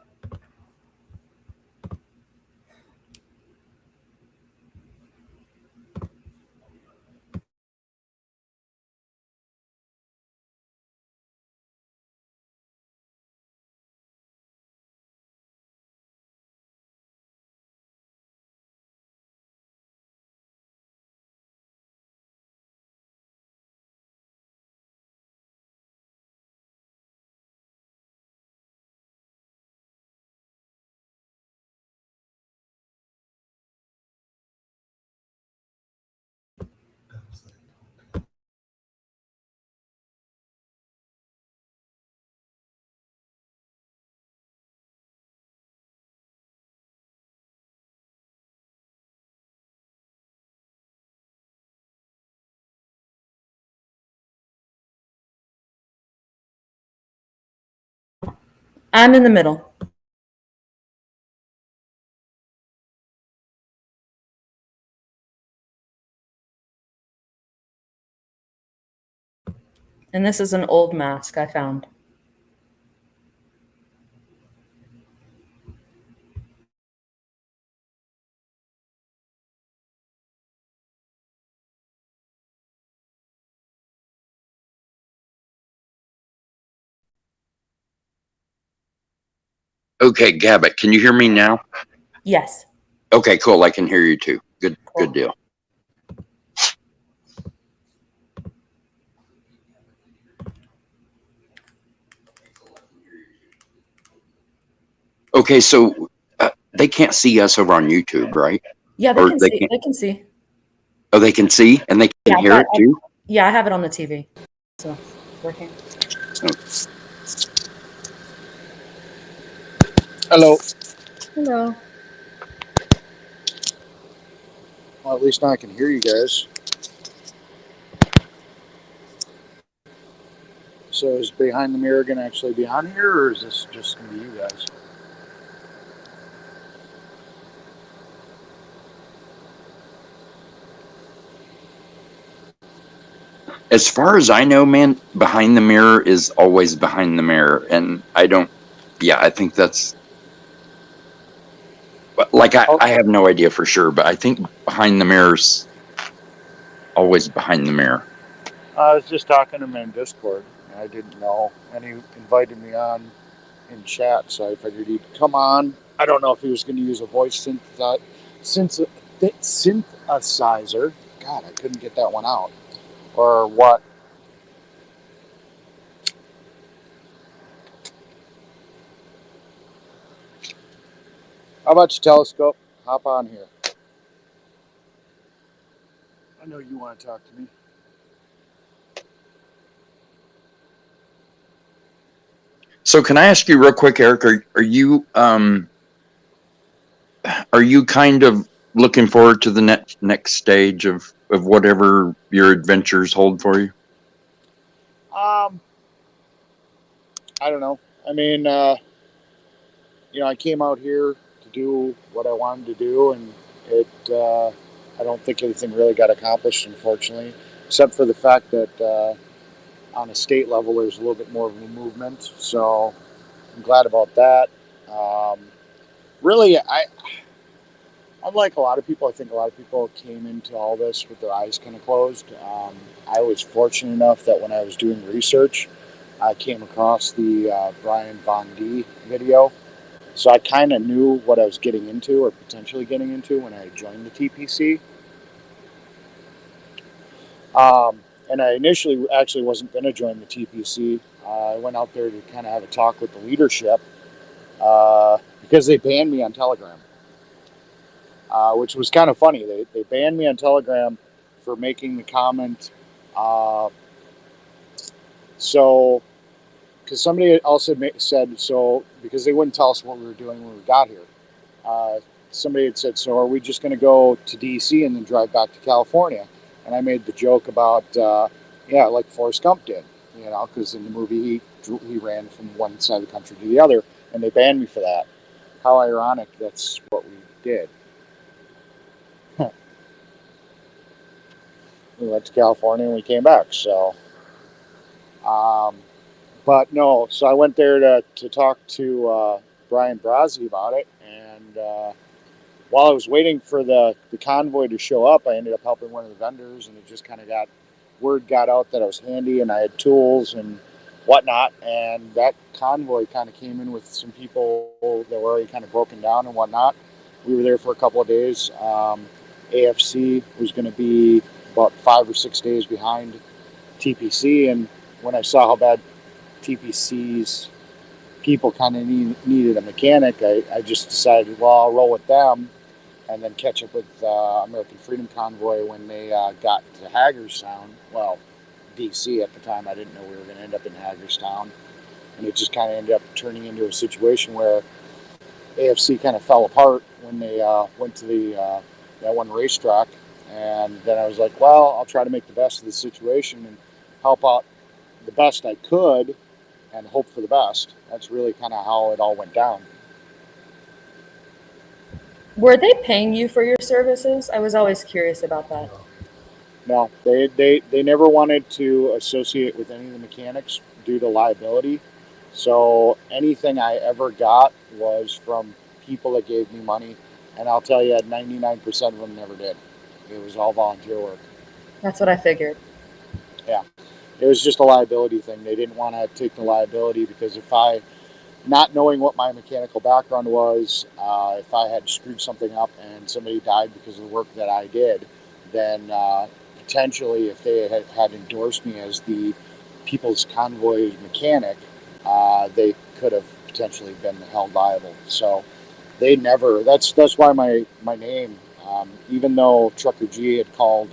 I'm in the middle. And this is an old mask I found. Okay, Gabbott, can you hear me now? Yes. Okay, cool. I can hear you too. Good, good deal. Okay, so they can't see us over on YouTube, right? Yeah, they Or can they see. can't. They can see. Oh, they can see and they can Yeah, hear it too. yeah, I have it on the TV. So working. Hello. Hello. Well, at least now I can hear you guys. So is Behind the Mirror going to actually be on here, or is this just going to be you guys? As far as I know, man, Behind the Mirror is always Behind the Mirror, and I don't. Yeah, I think that's. Like I have no idea for sure, but I think Behind the Mirror's always Behind the Mirror. I was just talking to him in Discord. I didn't know, and he invited me on in chat, so I figured he'd come on. I don't know if he was going to use a voice synthesizer. God, I couldn't get that one out. Or what. How about you, Telescope? Hop on here. I know you want to talk to me. So, can I ask you real quick, Eric? Are you kind of looking forward to the next stage of whatever your adventures hold for you? I don't know. I mean, I came out here to do what I wanted to do, and I don't think anything really got accomplished, unfortunately, except for the fact that on a state level, there's a little bit more of a movement. So I'm glad about that. Really, unlike a lot of people, I think a lot of people came into all this with their eyes kind of closed. I was fortunate enough that when I was doing research, I came across the Brian Von D video. So I kind of knew what I was getting into or potentially getting into when I joined the TPC. And I initially actually wasn't going to join the TPC. I went out there to kind of have a talk with the leadership because they banned me on Telegram, which was kind of funny. They banned me on Telegram for making the comment. So, because somebody else had said so, because they wouldn't tell us what we were doing when we got here. Somebody had said, so are we just going to go to DC and then drive back to California? And I made the joke about, like Forrest Gump did, because in the movie he ran from one side of the country to the other, and they banned me for that. How ironic that's what we did. We went to California and we came back, so. But no, so I went there to talk to Brian Brazzi about it, and while I was waiting for the convoy to show up, I ended up helping one of the vendors, and it just kind of word got out that I was handy and I had tools and whatnot, and that convoy kind of came in with some people that were already kind of broken down and whatnot. We were there for a couple of days. AFC was going to be about 5 or 6 days behind TPC, and when I saw how bad TPC's people kind of needed a mechanic, I just decided, well, I'll roll with them and then catch up with American Freedom Convoy when they got to Hagerstown. Well, DC at the time. I didn't know we were going to end up in Hagerstown. And it just kind of ended up turning into a situation where AFC kind of fell apart when they went to that one racetrack. And then I was like, well, I'll try to make the best of the situation and help out the best I could. and hope for the best. That's really kind of how it all went down. Were they paying you for your services? I was always curious about that. No, they never wanted to associate with any of the mechanics due to liability. So anything I ever got was from people that gave me money. And I'll tell you, 99% of them never did. It was all volunteer work. That's what I figured. Yeah. It was just a liability thing. They didn't want to take the liability because not knowing what my mechanical background was, if I had screwed something up and somebody died because of the work that I did, then potentially if they had endorsed me as the People's Convoy mechanic, they could have potentially been held liable. So they never, that's why my name, even though Trucker G had called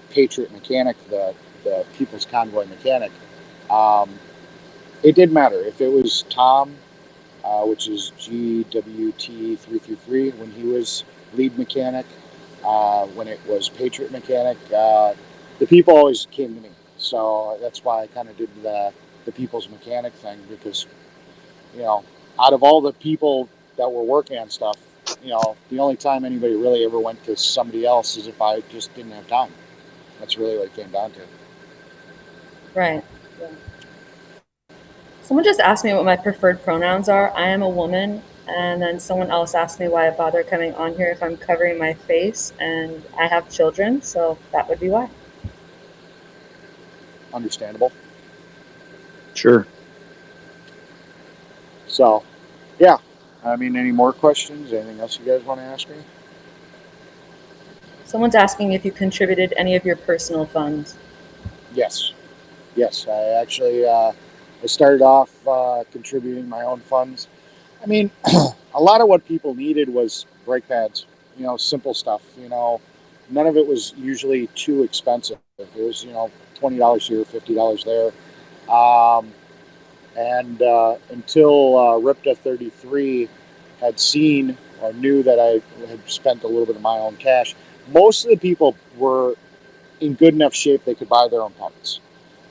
Patriot Mechanic the People's Convoy mechanic, it didn't matter. If it was Tom, which is GWT333, when he was lead mechanic, when it was Patriot Mechanic, the people always came to me. So that's why I kind of did the People's Mechanic thing, because, out of all the people that were working on stuff, the only time anybody really ever went to somebody else is if I just didn't have time. That's really what it came down to. Right. Yeah. Someone just asked me what my preferred pronouns are. I am a woman. And then someone else asked me why I bother coming on here if I'm covering my face, and I have children, so that would be why. Understandable. Sure. So, yeah. I mean, any more questions? Anything else you guys want to ask me? Someone's asking if you contributed any of your personal funds. Yes. I actually I started off contributing my own funds. I mean, a lot of what people needed was brake pads, simple stuff, None of it was usually too expensive. It was, $20 here, $50 there. And until RIPTA 33 had seen or knew that I had spent a little bit of my own cash, most of the people were in good enough shape they could buy their own parts.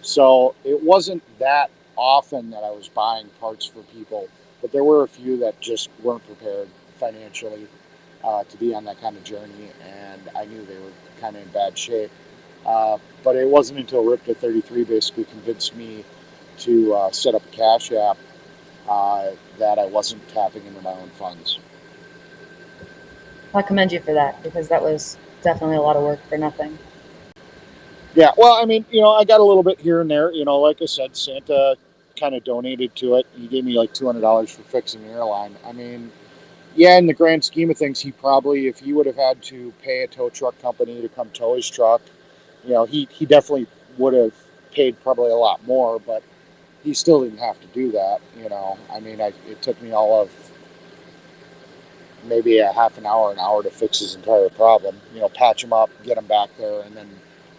So it wasn't that often that I was buying parts for people, but there were a few that just weren't prepared financially to be on that kind of journey, and I knew they were kind of in bad shape. But it wasn't until RIPTA 33 basically convinced me to set up a Cash App that I wasn't tapping into my own funds. I commend you for that, because that was definitely a lot of work for nothing. Yeah, well, I mean, I got a little bit here and there. Like I said, Santa kind of donated to it. He gave me like $200 for fixing the airline. I mean, yeah, in the grand scheme of things, he probably, if he would have had to pay a tow truck company to come tow his truck, he definitely would have paid probably a lot more, but he still didn't have to do that. I mean, it took me all of maybe a half an hour to fix his entire problem. Patch him up, get him back there, and then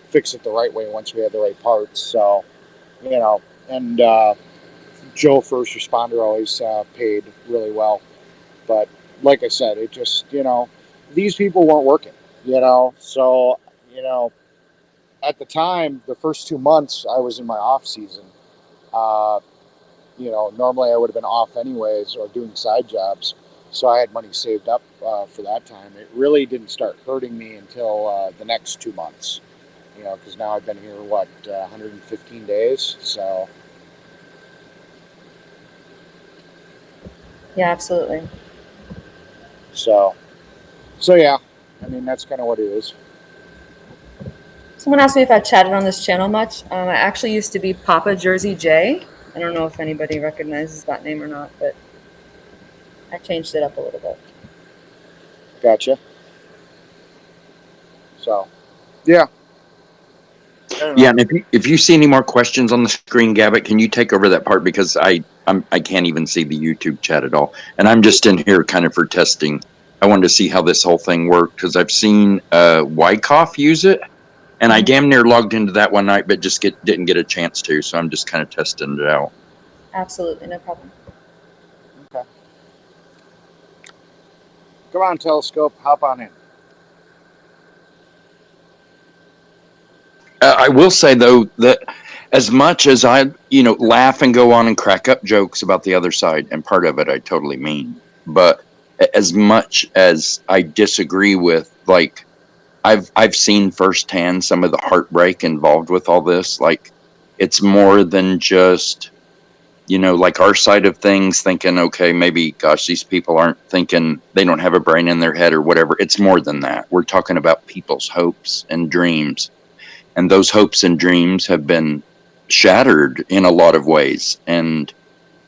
fix it the right way once we had the right parts. So, and Joe First Responder always paid really well. But like I said, it just, these people weren't working, So, at the time, the first 2 months, I was in my off season. Normally I would have been off anyways or doing side jobs. So I had money saved up for that time. It really didn't start hurting me until the next 2 months. Because now I've been here, 115 days, so. Yeah, absolutely. So yeah, I mean, that's kind of what it is. Someone asked me if I chatted on this channel much. I actually used to be Papa Jersey J. I don't know if anybody recognizes that name or not, but I changed it up a little bit. Gotcha. So, yeah. Yeah, and if you see any more questions on the screen, Gabbott, can you take over that part, because I can't even see the YouTube chat at all, and I'm just in here kind of for testing. I wanted to see how this whole thing worked, because I've seen Wyckoff use it, and I damn near logged into that one night, but just didn't get a chance to, so I'm just kind of testing it out. Absolutely, no problem. Okay. Come on, Telescope, hop on in. I will say, though, that as much as I, laugh and go on and crack up jokes about the other side, and part of it I totally mean, but as much as I disagree with, like, I've seen firsthand some of the heartbreak involved with all this. Like, it's more than just, like our side of things thinking, okay, maybe, gosh, these people aren't thinking, they don't have a brain in their head or whatever. It's more than that. We're talking about people's hopes and dreams. And those hopes and dreams have been shattered in a lot of ways. And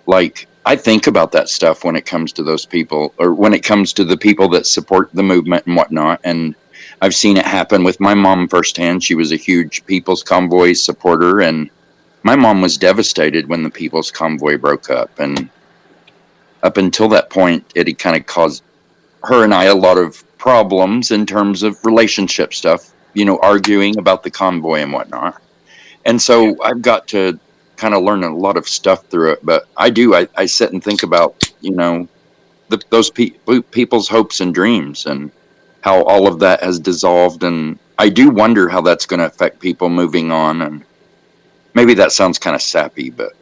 like, I think about that stuff when it comes to those people, or when it comes to the people that support the movement and whatnot. And I've seen it happen with my mom firsthand. She was a huge People's Convoy supporter, and my mom was devastated when the People's Convoy broke up. And up until that point, it had kind of caused her and I a lot of problems in terms of relationship stuff, arguing about the convoy and whatnot. And so I've got to kind of learn a lot of stuff through it. But I sit and think about, those people's hopes and dreams and how all of that has dissolved. And I do wonder how that's going to affect people moving on. And maybe that sounds kind of sappy, but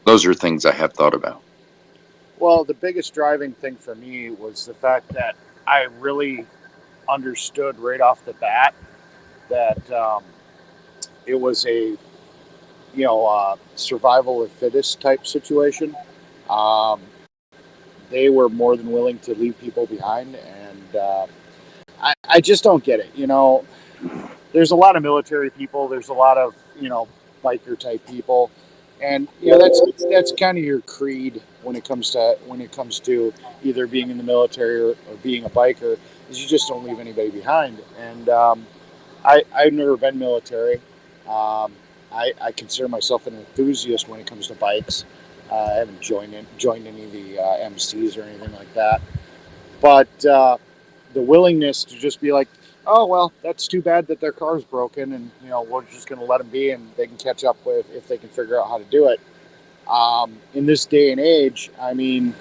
those are things I have thought about. Well, the biggest driving thing for me was the fact that I really understood right off the bat that it was a survival of fittest type situation. They were more than willing to leave people behind, and I just don't get it. There's a lot of military people. There's a lot of biker type people, and that's kind of your creed when it comes to either being in the military or being a biker. Is you just don't leave anybody behind. And I've never been military. I consider myself an enthusiast when it comes to bikes. I haven't joined any of the MCs or anything like that. But the willingness to just be like, oh, well, that's too bad that their car's broken, and we're just going to let them be, and they can catch up with if they can figure out how to do it. In this day and age, I mean,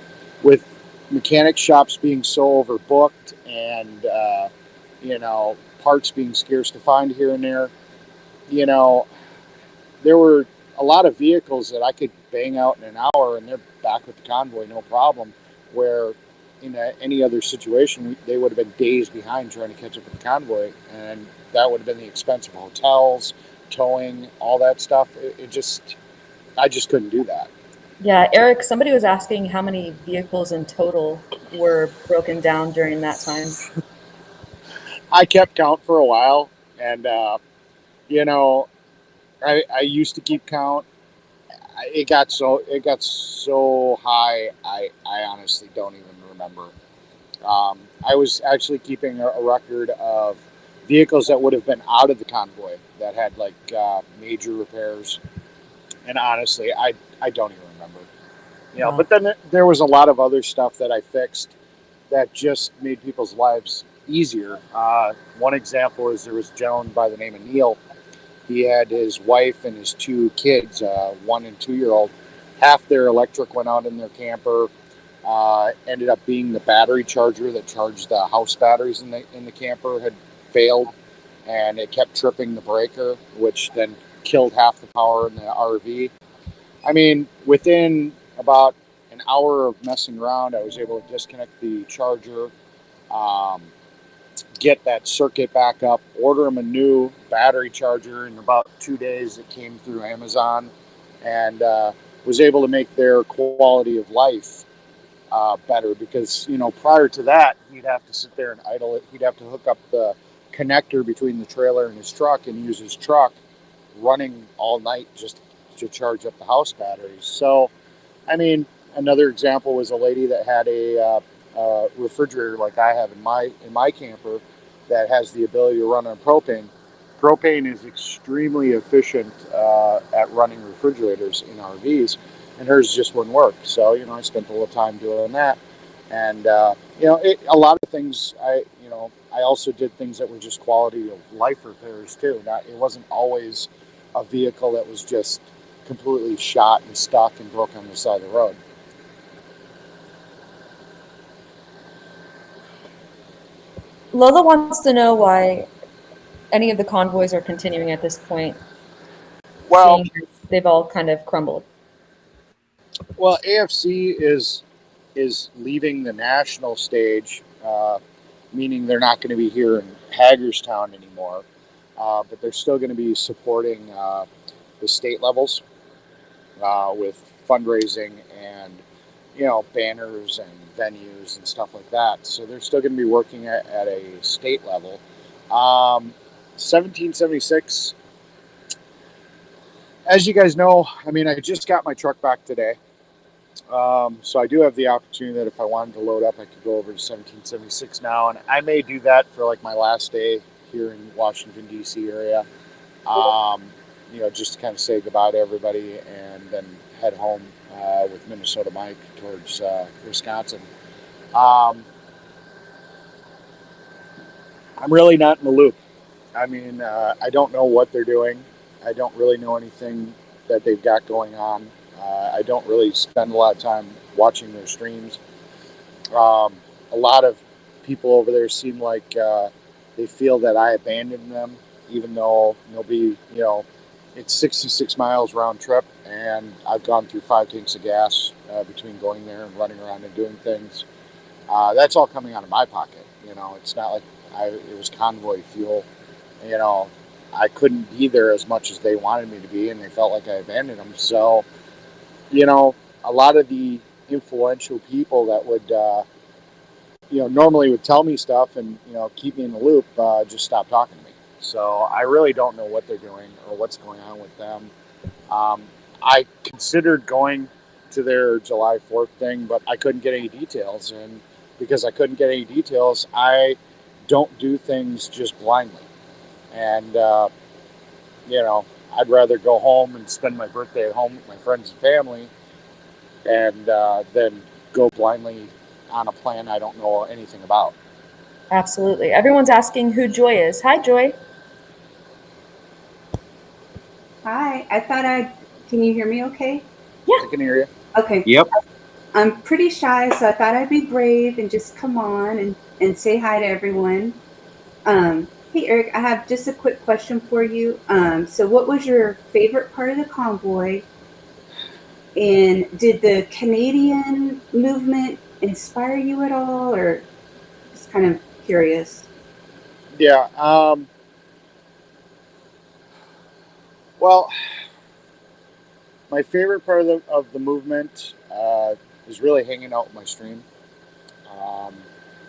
with mechanic shops being so overbooked and parts being scarce to find here and there, there were a lot of vehicles that I could bang out in an hour and they're back with the convoy, no problem, where in any other situation, they would have been days behind trying to catch up with the convoy, and that would have been the expense of hotels, towing, all that stuff. I just couldn't do that. Yeah, Eric, somebody was asking how many vehicles in total were broken down during that time. I kept count for a while, and I used to keep count. It got so high, I honestly don't even remember. I was actually keeping a record of vehicles that would have been out of the convoy that had like major repairs, and honestly, I don't even remember. Wow. But then there was a lot of other stuff that I fixed that just made people's lives easier. One example is there was a gentleman by the name of Neil. He had his wife and his two kids, 1 and 2-year-old. Half their electric went out in their camper. Ended up being the battery charger that charged the house batteries in the camper had failed, and it kept tripping the breaker, which then killed half the power in the RV. I mean, within about an hour of messing around, I was able to disconnect the charger, get that circuit back up, order them a new battery charger. In about 2 days, it came through Amazon, and was able to make their quality of life better, because prior to that, he'd have to sit there and idle it. He'd have to hook up the connector between the trailer and his truck and use his truck running all night just to charge up the house batteries. So, I mean, another example was a lady that had a refrigerator like I have in my camper that has the ability to run on propane. Propane is extremely efficient at running refrigerators in RVs, and hers just wouldn't work. So, I spent a little time doing that. And, a lot of things, I also did things that were just quality of life repairs too. It wasn't always a vehicle that was just completely shot and stuck and broke on the side of the road. Lola wants to know why any of the convoys are continuing at this point. Well, they've all kind of crumbled? Well, AFC is leaving the national stage, meaning they're not going to be here in Hagerstown anymore, but they're still going to be supporting the state levels with fundraising and banners and venues and stuff like that. So they're still going to be working at a state level. 1776. As you guys know, I mean, I just got my truck back today. So I do have the opportunity that if I wanted to load up, I could go over to 1776 now. And I may do that for like my last day here in Washington, D.C. area. Just to kind of say goodbye to everybody and then head home with Minnesota Mike towards Wisconsin. I'm really not in the loop. I mean, I don't know what they're doing. I don't really know anything that they've got going on. I don't really spend a lot of time watching their streams. A lot of people over there seem like they feel that I abandoned them, even though nobody, it's 66 miles round trip, and I've gone through 5 tanks of gas between going there and running around and doing things. That's all coming out of my pocket. It's not like it was Convoy fuel. I couldn't be there as much as they wanted me to be, and they felt like I abandoned them. So, a lot of the influential people that would, normally would tell me stuff and, keep me in the loop, just stopped talking to me. So I really don't know what they're doing or what's going on with them. I considered going to their July 4th thing, but I couldn't get any details. And because I couldn't get any details, I don't do things just blindly. And, I'd rather go home and spend my birthday at home with my friends and family and then go blindly on a plan I don't know anything about. Absolutely. Everyone's asking who Joy is. Hi, Joy. Hi. Can you hear me okay? Yeah. I can hear you. Okay. Yep. I'm pretty shy, so I thought I'd be brave and just come on and say hi to everyone. Hey, Eric, I have just a quick question for you. So what was your favorite part of the convoy? And did the Canadian movement inspire you at all, or just kind of curious? Yeah. Well, my favorite part of the movement is really hanging out with my stream,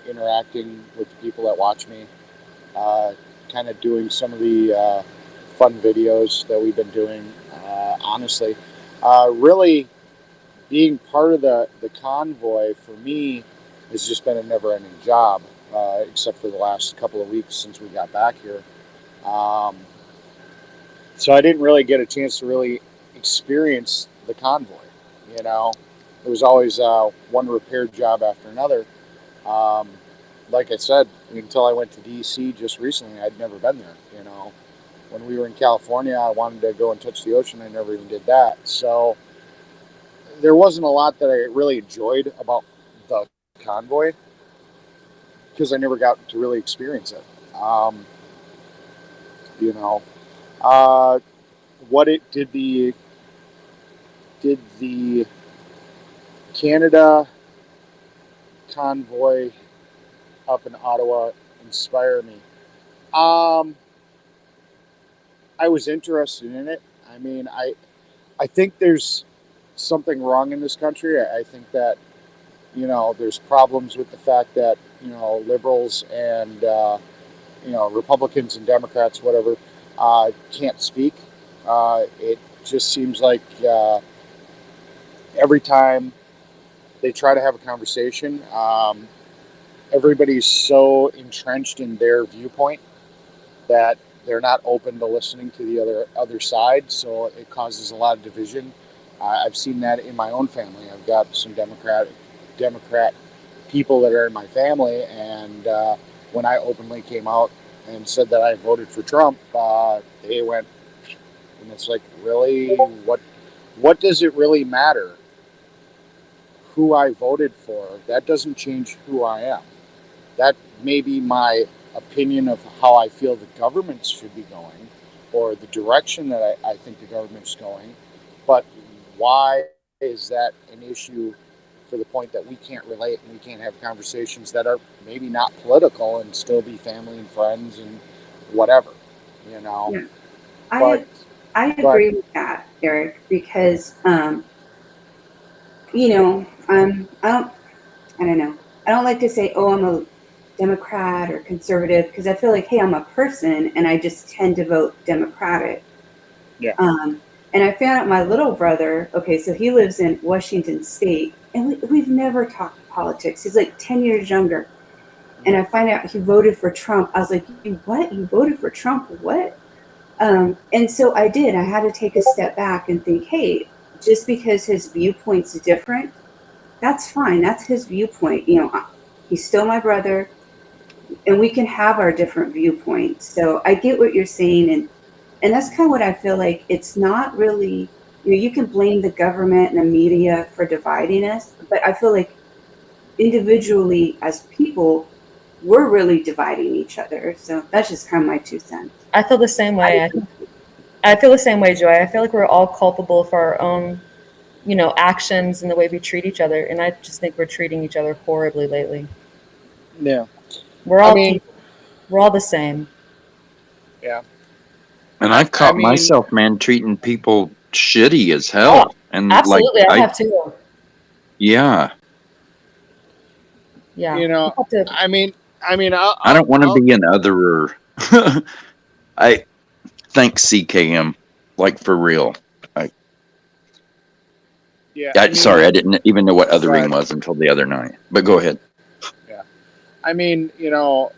interacting with the people that watch me, kind of doing some of the fun videos that we've been doing. Honestly, really being part of the convoy for me has just been a never-ending job, except for the last couple of weeks since we got back here. So I didn't really get a chance to really experience the convoy. It was always one repair job after another. Like I said, until I went to D.C. just recently, I'd never been there. When we were in California, I wanted to go and touch the ocean. I never even did that. So there wasn't a lot that I really enjoyed about the convoy because I never got to really experience it. What it did the Canada convoy up in Ottawa inspire me? I was interested in it. I mean, I think there's something wrong in this country. I think that, there's problems with the fact that, liberals and, Republicans and Democrats, whatever, can't speak. It just seems like every time they try to have a conversation, everybody's so entrenched in their viewpoint that they're not open to listening to the other side, so it causes a lot of division. I've seen that in my own family. I've got some Democrat people that are in my family, and when I openly came out and said that I voted for Trump, they went, and it's like, really? What does it really matter who I voted for? That doesn't change who I am. That may be my opinion of how I feel the government should be going, or the direction that I think the government's going. But why is that an issue for the point that we can't relate and we can't have conversations that are maybe not political and still be family and friends and whatever, you know? Yeah. But, I agree with that, Eric, because you know, I don't know. I don't like to say, oh, I'm a Democrat or conservative, because I feel like, hey, I'm a person and I just tend to vote Democratic. Yeah. And I found out my little brother, okay, so he lives in Washington State, and we've never talked politics. He's like 10 years younger. And I find out he voted for Trump. I was like, you what? You voted for Trump? What? And so I did. I had to take a step back and think, hey, just because his viewpoint's different, that's fine. That's his viewpoint. You know, he's still my brother, and we can have our different viewpoints. So I get what you're saying, and that's kind of what I feel like. It's not really, you know, you can blame the government and the media for dividing us, but I feel like individually as people, we're really dividing each other. So that's just kind of my 2 cents. I feel the same way. I feel the same way, Joy. I feel like we're all culpable for our own, you know, actions and the way we treat each other. And I just think we're treating each other horribly lately. Yeah. We're all we're all the same. Yeah. And I've caught myself, man, treating people shitty as hell. Oh, and absolutely, like, I have too. Yeah. Yeah. You know, I don't want to be an otherer. I thanks CKM, like for real. Sorry, I didn't even know what othering was until the other night. But go ahead. Yeah. I mean, you know,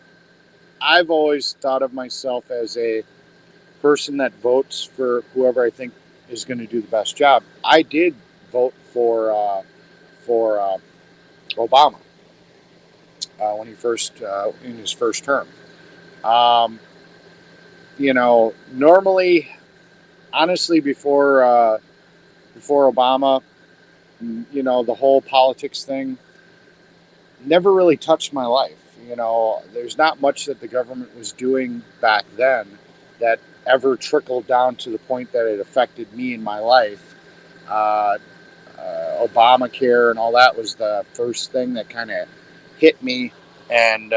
I've always thought of myself as a person that votes for whoever I think is going to do the best job. I did vote for Obama when he first in his first term. You know, normally, honestly, before Obama, you know, the whole politics thing never really touched my life. You know, there's not much that the government was doing back then that ever trickled down to the point that it affected me in my life. Obamacare and all that was the first thing that kind of hit me and,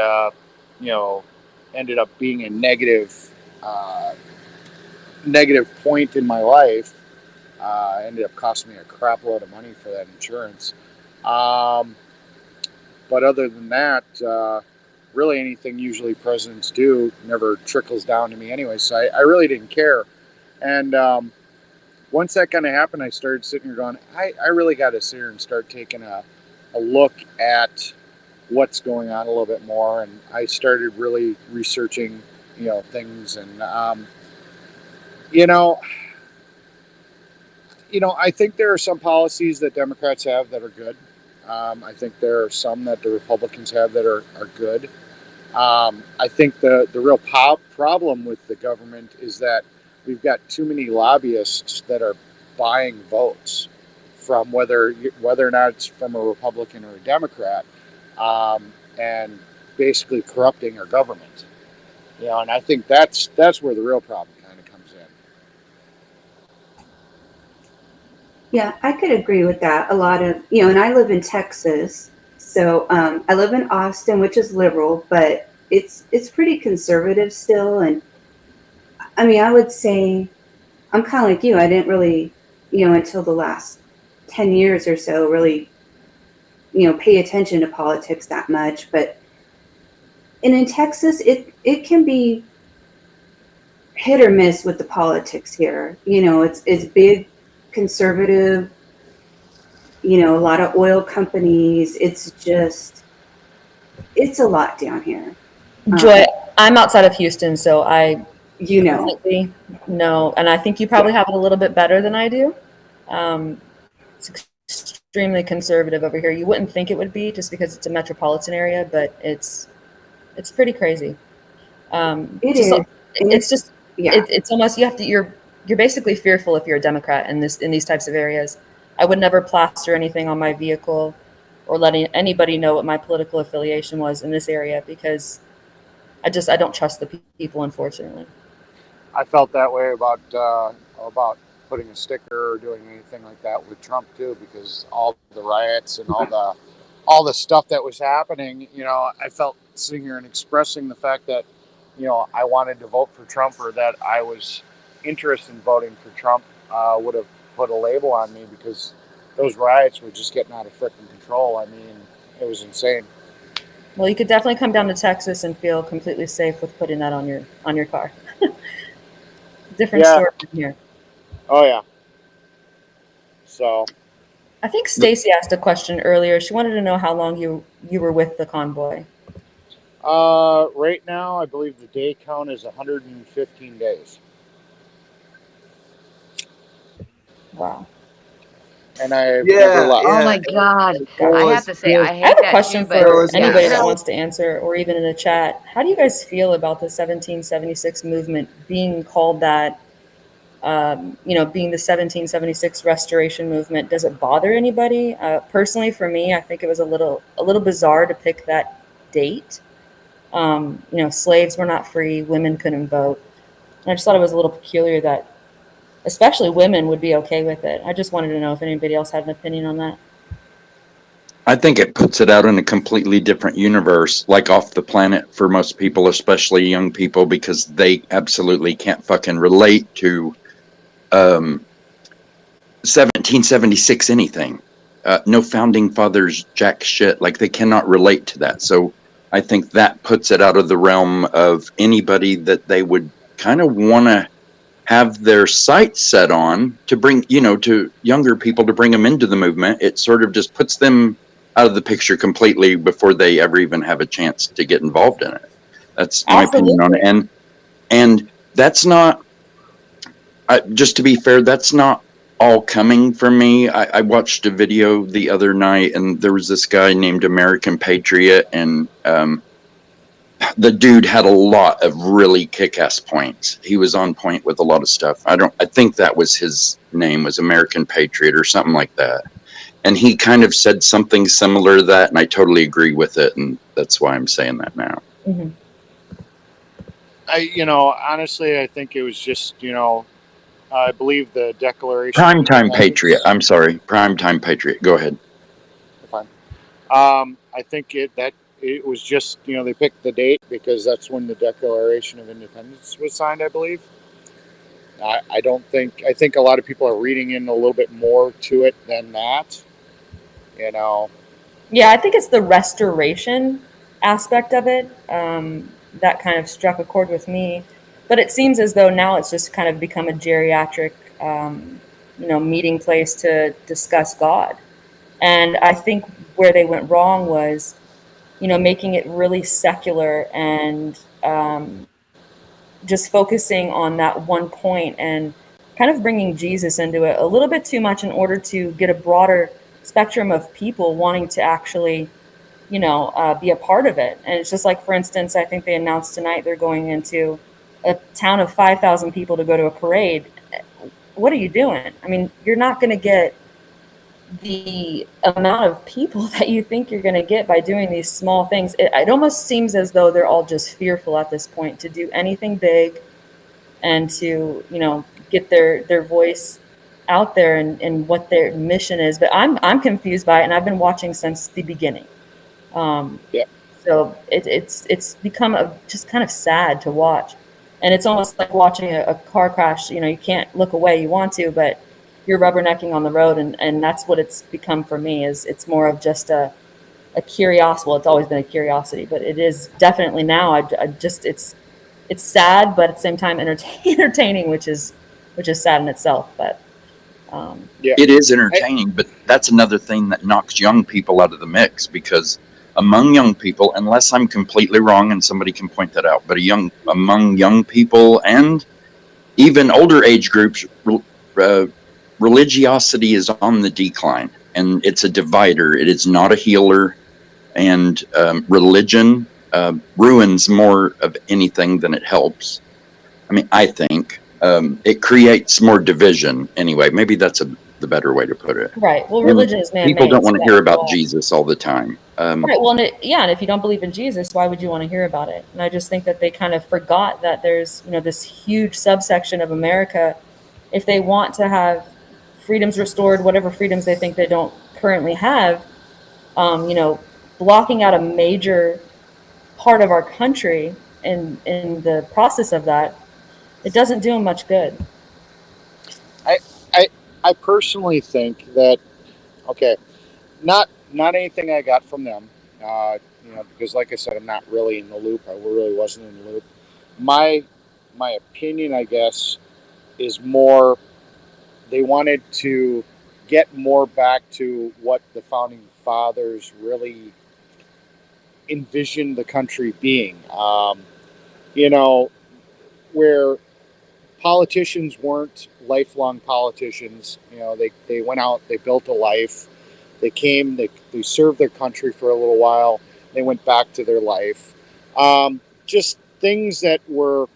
you know, ended up being a negative point in my life. Ended up costing me a crap load of money for that insurance. But other than that, really anything usually presidents do never trickles down to me anyway. So I really didn't care. And once that kind of happened, I started sitting here going, I really got to sit here and start taking a look at what's going on a little bit more. And I started really researching, you know, things. And, you know, I think there are some policies that Democrats have that are good. I think there are some that the Republicans have that are good. I think the real problem with the government is that we've got too many lobbyists that are buying votes from whether or not it's from a Republican or a Democrat, and basically corrupting our government. You know, and I think that's where the real problem kind of comes in. Yeah, I could agree with that. A lot of, you know, and I live in Texas, so I live in Austin, which is liberal, but it's pretty conservative still. And I mean, I would say I'm kind of like you. I didn't really, you know, until the last 10 years or so, really, you know, pay attention to politics that much. But in Texas, it can be hit or miss with the politics here. You know, it's big conservative, you know, a lot of oil companies. It's a lot down here. Joy, I'm outside of Houston, so you know, completely know, and I think you probably have it a little bit better than I do. It's extremely conservative over here. You wouldn't think it would be just because it's a metropolitan area, but it's pretty crazy. It's almost, you have to, you're basically fearful if you're a Democrat in these types of areas. I would never plaster anything on my vehicle or letting anybody know what my political affiliation was in this area because I don't trust the people, unfortunately. I felt that way about putting a sticker or doing anything like that with Trump too, because all the riots and all the stuff that was happening, I felt sitting here and expressing the fact that, I wanted to vote for Trump, or that I was interested in voting for Trump, would have put a label on me, because those riots were just getting out of freaking control. I mean, it was insane. Well, you could definitely come down to Texas and feel completely safe with putting that on your car. Different story from here. Oh yeah. So I think Stacy asked a question earlier. She wanted to know how long you were with the convoy. Right now, I believe the day count is 115 days. Wow. And I've never left. Oh my God. I have to say, I hate I have a that question too, but for anybody yeah. that wants to answer, or even in the chat. How do you guys feel about the 1776 movement being called that? Being the 1776 restoration movement, does it bother anybody? Personally, for me, I think it was a little bizarre to pick that date. Slaves were not free, women couldn't vote. And I just thought it was a little peculiar that especially women would be okay with it. I just wanted to know if anybody else had an opinion on that. I think it puts it out in a completely different universe, like off the planet for most people, especially young people, because they absolutely can't fucking relate to 1776 anything. No founding fathers, jack shit. Like, they cannot relate to that. So I think that puts it out of the realm of anybody that they would kind of want to have their sights set on to bring, to younger people, to bring them into the movement. It sort of just puts them out of the picture completely before they ever even have a chance to get involved in it. That's my opinion on it. And that's not, just to be fair, that's not all coming from me. I watched a video the other night, and there was this guy named American Patriot, and the dude had a lot of really kick-ass points. He was on point with a lot of stuff. I think that was his name, was American Patriot or something like that. And he kind of said something similar to that, and I totally agree with it, and that's why I'm saying that now. Mm-hmm. Honestly, I think it was just, I believe the Declaration. Primetime Patriot. I'm sorry. Primetime Patriot. Go ahead. Fine. I think it was just, they picked the date because that's when the Declaration of Independence was signed, I believe. I think a lot of people are reading in a little bit more to it than that. Yeah, I think it's the restoration aspect of it that kind of struck a chord with me. But it seems as though now it's just kind of become a geriatric, meeting place to discuss God. And I think where they went wrong was, making it really secular and just focusing on that one point and kind of bringing Jesus into it a little bit too much in order to get a broader spectrum of people wanting to actually, be a part of it. And it's just like, for instance, I think they announced tonight they're going into a town of 5,000 people to go to a parade. What are you doing? I mean, you're not going to get the amount of people that you think you're going to get by doing these small things. It almost seems as though they're all just fearful at this point to do anything big and to, get their voice out there and what their mission is. But I'm confused by it, and I've been watching since the beginning. So it's become just kind of sad to watch. And it's almost like watching a car crash. You can't look away. You want to, but you're rubbernecking on the road. And that's what it's become for me, is it's more of just a curiosity. Well, it's always been a curiosity, but it is definitely now. It's sad, but at the same time entertaining, which is sad in itself. But it is entertaining, but that's another thing that knocks young people out of the mix, because among young people, unless I'm completely wrong and somebody can point that out, but among young people and even older age groups, religiosity is on the decline, and it's a divider. It is not a healer, and religion ruins more of anything than it helps. I mean, I think it creates more division anyway. Maybe that's the better way to put it. Right. Well, religion is man-made. People don't want to hear about Jesus all the time. Right. Well, and if you don't believe in Jesus, why would you want to hear about it? And I just think that they kind of forgot that there's, this huge subsection of America if they want to have freedoms restored, whatever freedoms they think they don't currently have, blocking out a major part of our country in the process of that, it doesn't do them much good. I personally think that, okay, not anything I got from them, because like I said, I'm not really in the loop. I really wasn't in the loop. My opinion, I guess, is more they wanted to get more back to what the founding fathers really envisioned the country being. Where politicians weren't lifelong politicians. They went out, they built a life, they came, they served their country for a little while, they went back to their life. Just things that were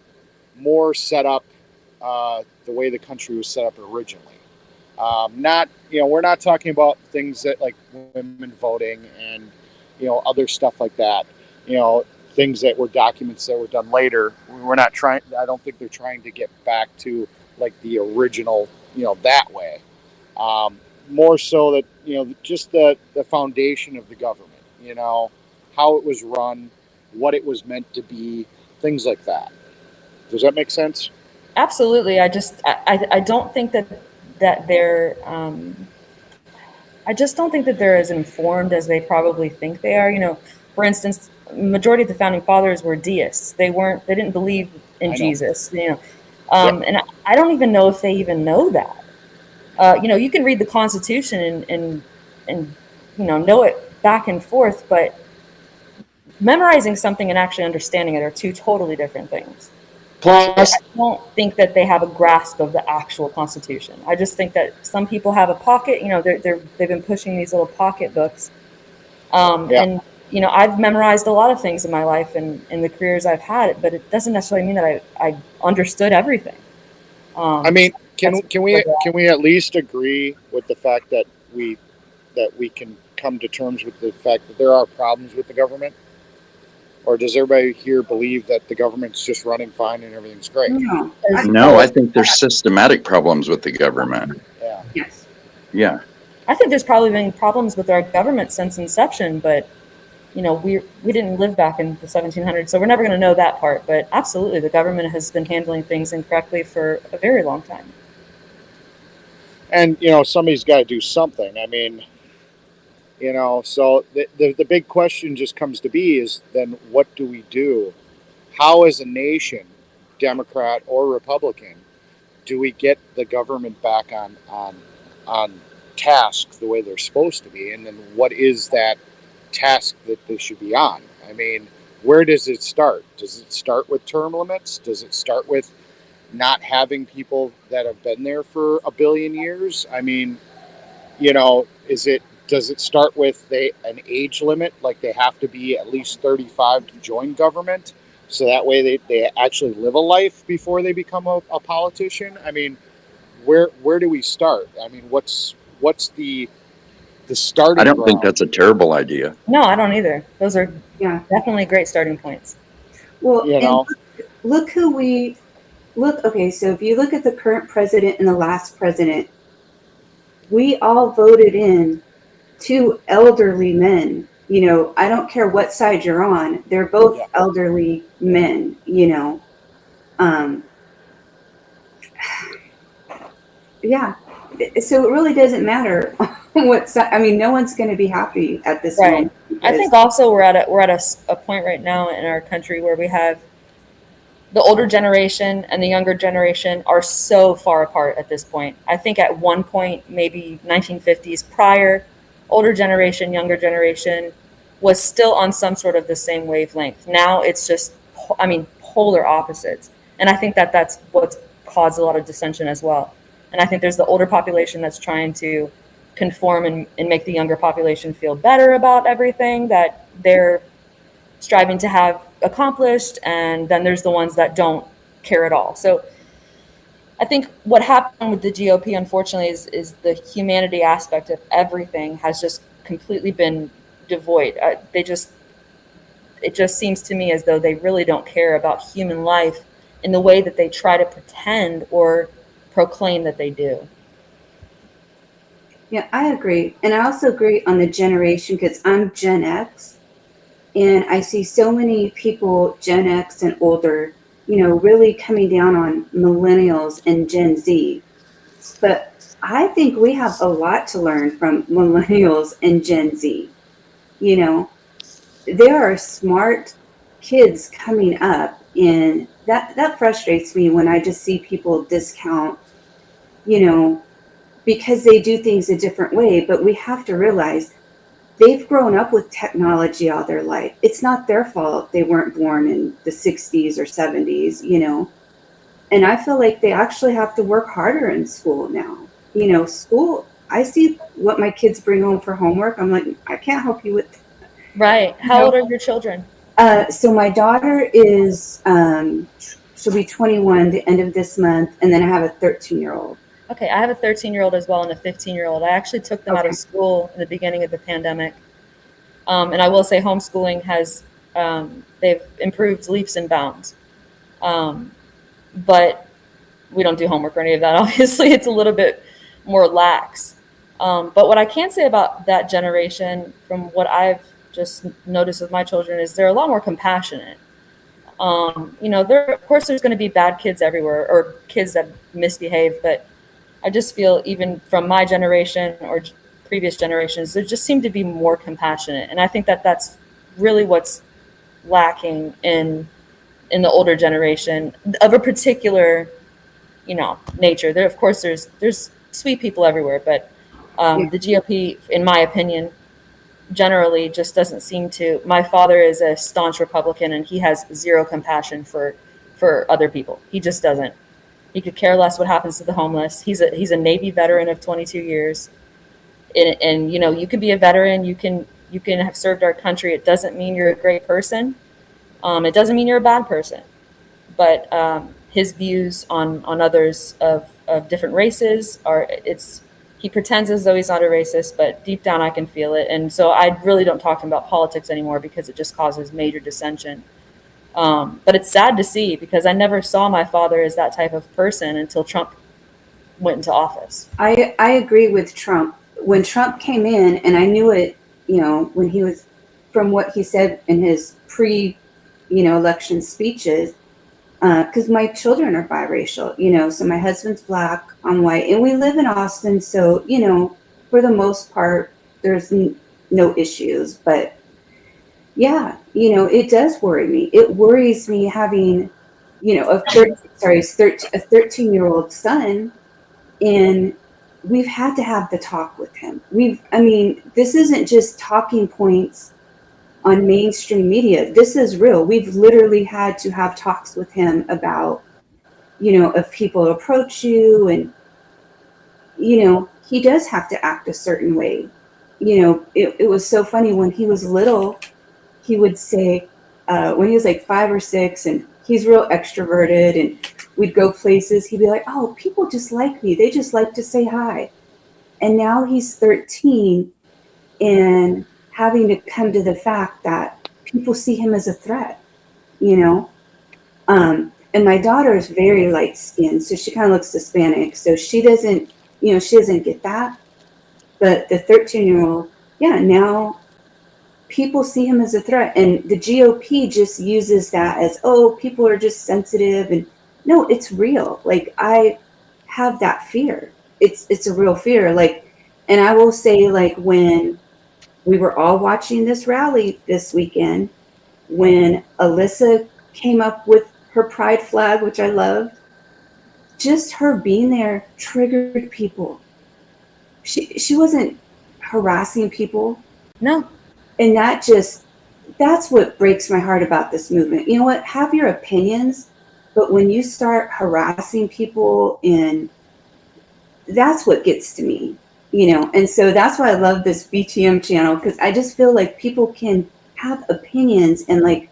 more set up the way the country was set up originally. We're not talking about things that like women voting and other stuff like that. Things that were documents that were done later. We're not trying. I don't think they're trying to get back to like the original, that way. More so that just the foundation of the government. How it was run, what it was meant to be, things like that. Does that make sense? Absolutely. I don't think that they're. I just don't think that they're as informed as they probably think they are. For instance, majority of the founding fathers were deists. They didn't believe in Jesus. And I don't even know if they even know that. You can read the Constitution and know it back and forth, but memorizing something and actually understanding it are two totally different things. Plus, I don't think that they have a grasp of the actual Constitution. I just think that some people have a pocket. They've been pushing these little pocket books, and I've memorized a lot of things in my life and in the careers I've had, but it doesn't necessarily mean that I understood everything. Can we at least agree with the fact that we can come to terms with the fact that there are problems with the government? Or does everybody here believe that the government's just running fine and everything's great? No, I think there's systematic problems with the government. Yeah. Yes. Yeah. I think there's probably been problems with our government since inception, but we didn't live back in the 1700s, so we're never going to know that part. But absolutely, the government has been handling things incorrectly for a very long time. And somebody's got to do something. So the big question just comes to be is then what do we do? How as a nation, Democrat or Republican, do we get the government back on task the way they're supposed to be? And then what is that task that they should be on? Where does it start? Does it start with term limits? Does it start with not having people that have been there for a billion years? Does it start with an age limit, like they have to be at least 35 to join government, so that way they actually live a life before they become a politician? Where do we start? What's the starting? I don't think that's a terrible idea. No, I don't either. Those are definitely great starting points. Well, look who we look. Okay, so if you look at the current president and the last president, we all voted in two elderly men. I don't care what side you're on. They're both elderly men, So it really doesn't matter what side. No one's going to be happy at this moment. I think also we're at a point right now in our country where we have the older generation and the younger generation are so far apart at this point. I think at one point, maybe 1950s prior, older generation, younger generation was still on some sort of the same wavelength. Now it's just, polar opposites. And I think that that's what's caused a lot of dissension as well. And I think there's the older population that's trying to conform and make the younger population feel better about everything that they're striving to have accomplished. And then there's the ones that don't care at all. So I think what happened with the GOP, unfortunately, is the humanity aspect of everything has just completely been devoid. It just seems to me as though they really don't care about human life in the way that they try to pretend or proclaim that they do. Yeah, I agree. And I also agree on the generation because I'm Gen X and I see so many people, Gen X and older, really coming down on millennials and Gen Z. But I think we have a lot to learn from millennials and Gen Z. There are smart kids coming up, and that frustrates me when I just see people discount, because they do things a different way. But we have to realize they've grown up with technology all their life. It's not their fault they weren't born in the 60s or 70s, And I feel like they actually have to work harder in school now. School, I see what my kids bring home for homework. I'm like, I can't help you with that. Right. How old are your children? So my daughter is, she'll be 21 the end of this month. And then I have a 13-year-old. Okay, I have a 13-year-old as well and a 15-year-old. I actually took them out of school in the beginning of the pandemic. And I will say homeschooling has, they've improved leaps and bounds. But we don't do homework or any of that. Obviously, it's a little bit more lax. But what I can say about that generation, from what I've just noticed with my children, is they're a lot more compassionate. Of course, there's going to be bad kids everywhere or kids that misbehave, but I just feel even from my generation or previous generations, there just seem to be more compassionate. And I think that that's really what's lacking in the older generation of a particular, nature. There, of course, there's sweet people everywhere, but the GOP, in my opinion, generally just doesn't seem to. My father is a staunch Republican, and he has zero compassion for other people. He just doesn't. He could care less what happens to the homeless. He's a Navy veteran of 22 years, and you can be a veteran. You can have served our country. It doesn't mean you're a great person. It doesn't mean you're a bad person. But his views on others of different races he pretends as though he's not a racist, but deep down I can feel it. And so I really don't talk to him about politics anymore because it just causes major dissension. But it's sad to see because I never saw my father as that type of person until Trump went into office. I agree with Trump. When Trump came in, and I knew it, when he was, from what he said in his election speeches, because my children are biracial, so my husband's Black, I'm white, and we live in Austin. So, for the most part, there's no issues. But yeah, it does worry me. It worries me having, a 13-year-old son, and we've had to have the talk with him. This isn't just talking points on mainstream media. This is real. We've literally had to have talks with him about, if people approach you and, he does have to act a certain way. It was so funny when he was little, he would say, when he was like 5 or 6 and he's real extroverted and we'd go places, he'd be like, oh, people just like me. They just like to say hi. And now he's 13 and having to come to the fact that people see him as a threat, and my daughter is very light skinned, so she kind of looks Hispanic, so she doesn't get that. But the 13-year-old, now people see him as a threat, and the GOP just uses that as, oh, people are just sensitive, and no, it's real. Like, I have that fear. It's a real fear. Like, and I will say, like, when we were all watching this rally this weekend, when Alyssa came up with her pride flag, which I loved, just her being there triggered people. She wasn't harassing people. No. And that's what breaks my heart about this movement. You know what? Have your opinions, but when you start harassing people, and that's what gets to me. And so that's why I love this BTM channel, because I just feel like people can have opinions and like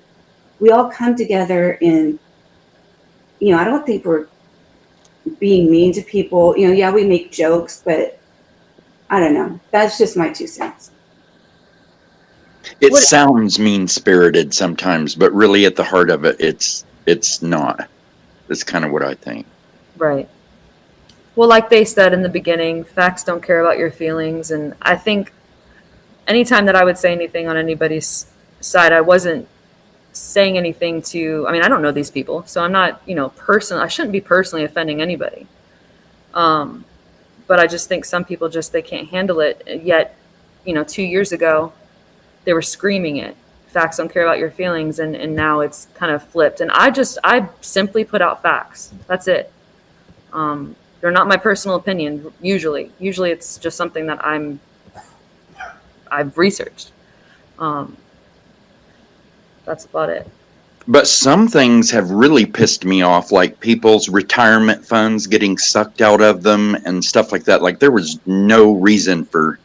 we all come together and, I don't think we're being mean to people. Yeah, we make jokes, but I don't know. That's just my 2 cents. It sounds mean-spirited sometimes, but really at the heart of it, it's not. That's kind of what I think. Right. Well, like they said in the beginning, facts don't care about your feelings. And I think anytime that I would say anything on anybody's side, I wasn't saying anything to, I mean, I don't know these people, so I'm not, I shouldn't be personally offending anybody. But I just think some people they can't handle it. Yet, 2 years ago, they were screaming it. Facts don't care about your feelings. And now it's kind of flipped. And I simply put out facts. That's it. They're not my personal opinion. Usually it's just something that I've researched. That's about it. But some things have really pissed me off, like people's retirement funds getting sucked out of them and stuff like that. Like there was no reason for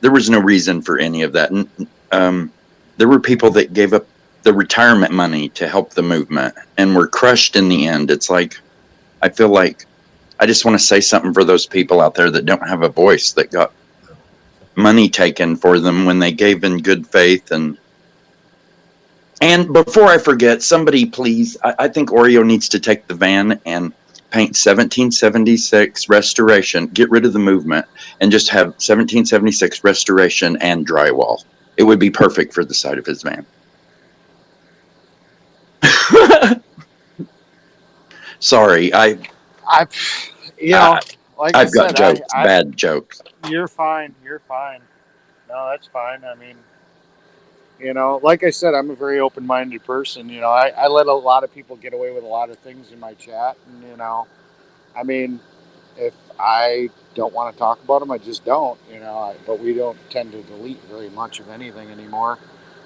any of that. And there were people that gave up the retirement money to help the movement and were crushed in the end. It's like, I feel like I just want to say something for those people out there that don't have a voice, that got money taken for them when they gave in good faith. And before I forget, somebody please, I think Oreo needs to take the van and paint 1776 restoration, get rid of the movement, and just have 1776 restoration and drywall. It would be perfect for the side of his van. Sorry, I've got jokes, bad jokes. You're fine. No, that's fine. I mean, like I said, I'm a very open-minded person. I let a lot of people get away with a lot of things in my chat. And, I mean, if I don't want to talk about them, I just don't, but we don't tend to delete very much of anything anymore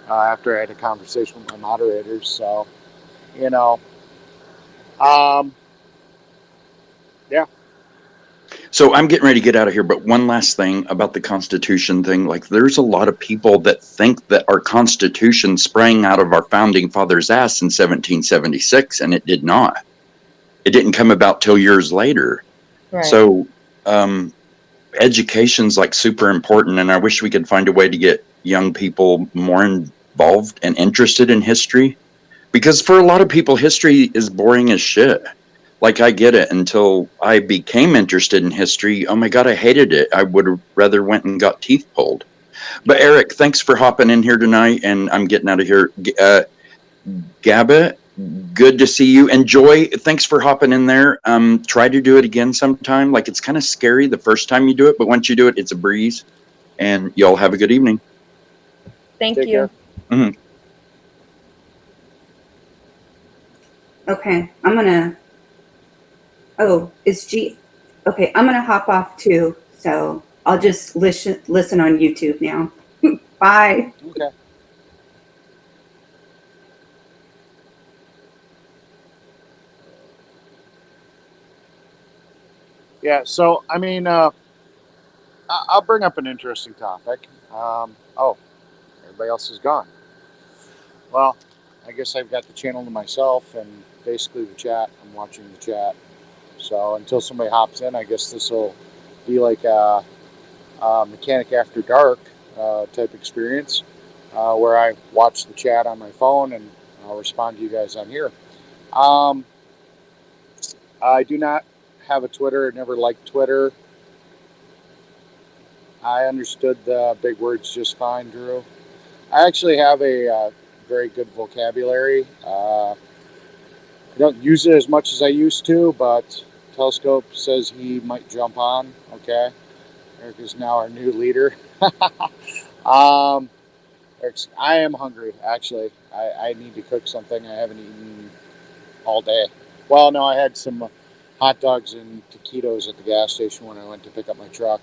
after I had a conversation with my moderators. So, yeah. So I'm getting ready to get out of here, but one last thing about the Constitution thing. Like, there's a lot of people that think that our Constitution sprang out of our founding fathers' ass in 1776, and it did not. It didn't come about till years later. Right. So education's like super important, and I wish we could find a way to get young people more involved and interested in history, because for a lot of people, history is boring as shit. Like, I get it. Until I became interested in history, oh my God, I hated it. I would have rather went and got teeth pulled. But Eric, thanks for hopping in here tonight, and I'm getting out of here. GAbbott, good to see you. And Joy, thanks for hopping in there. Try to do it again sometime. Like, it's kind of scary the first time you do it, but once you do it, it's a breeze. And y'all have a good evening. Thank you. Mm-hmm. Okay, it's G. Okay, I'm gonna hop off too, so I'll just listen on YouTube now. Bye. Okay. Yeah, so I mean, I'll bring up an interesting topic. Everybody else is gone. Well, I guess I've got the channel to myself, and basically the chat. I'm watching the chat. So until somebody hops in, I guess this will be like a Mechanic After Dark type experience, where I watch the chat on my phone and I'll respond to you guys on here. I do not have a Twitter. Never liked Twitter. I understood the big words just fine, Drew. I actually have a very good vocabulary. I don't use it as much as I used to, but Telescope says he might jump on. Okay. Eric is now our new leader. I am hungry, actually. I need to cook something. I haven't eaten all day. Well, no, I had some hot dogs and taquitos at the gas station when I went to pick up my truck.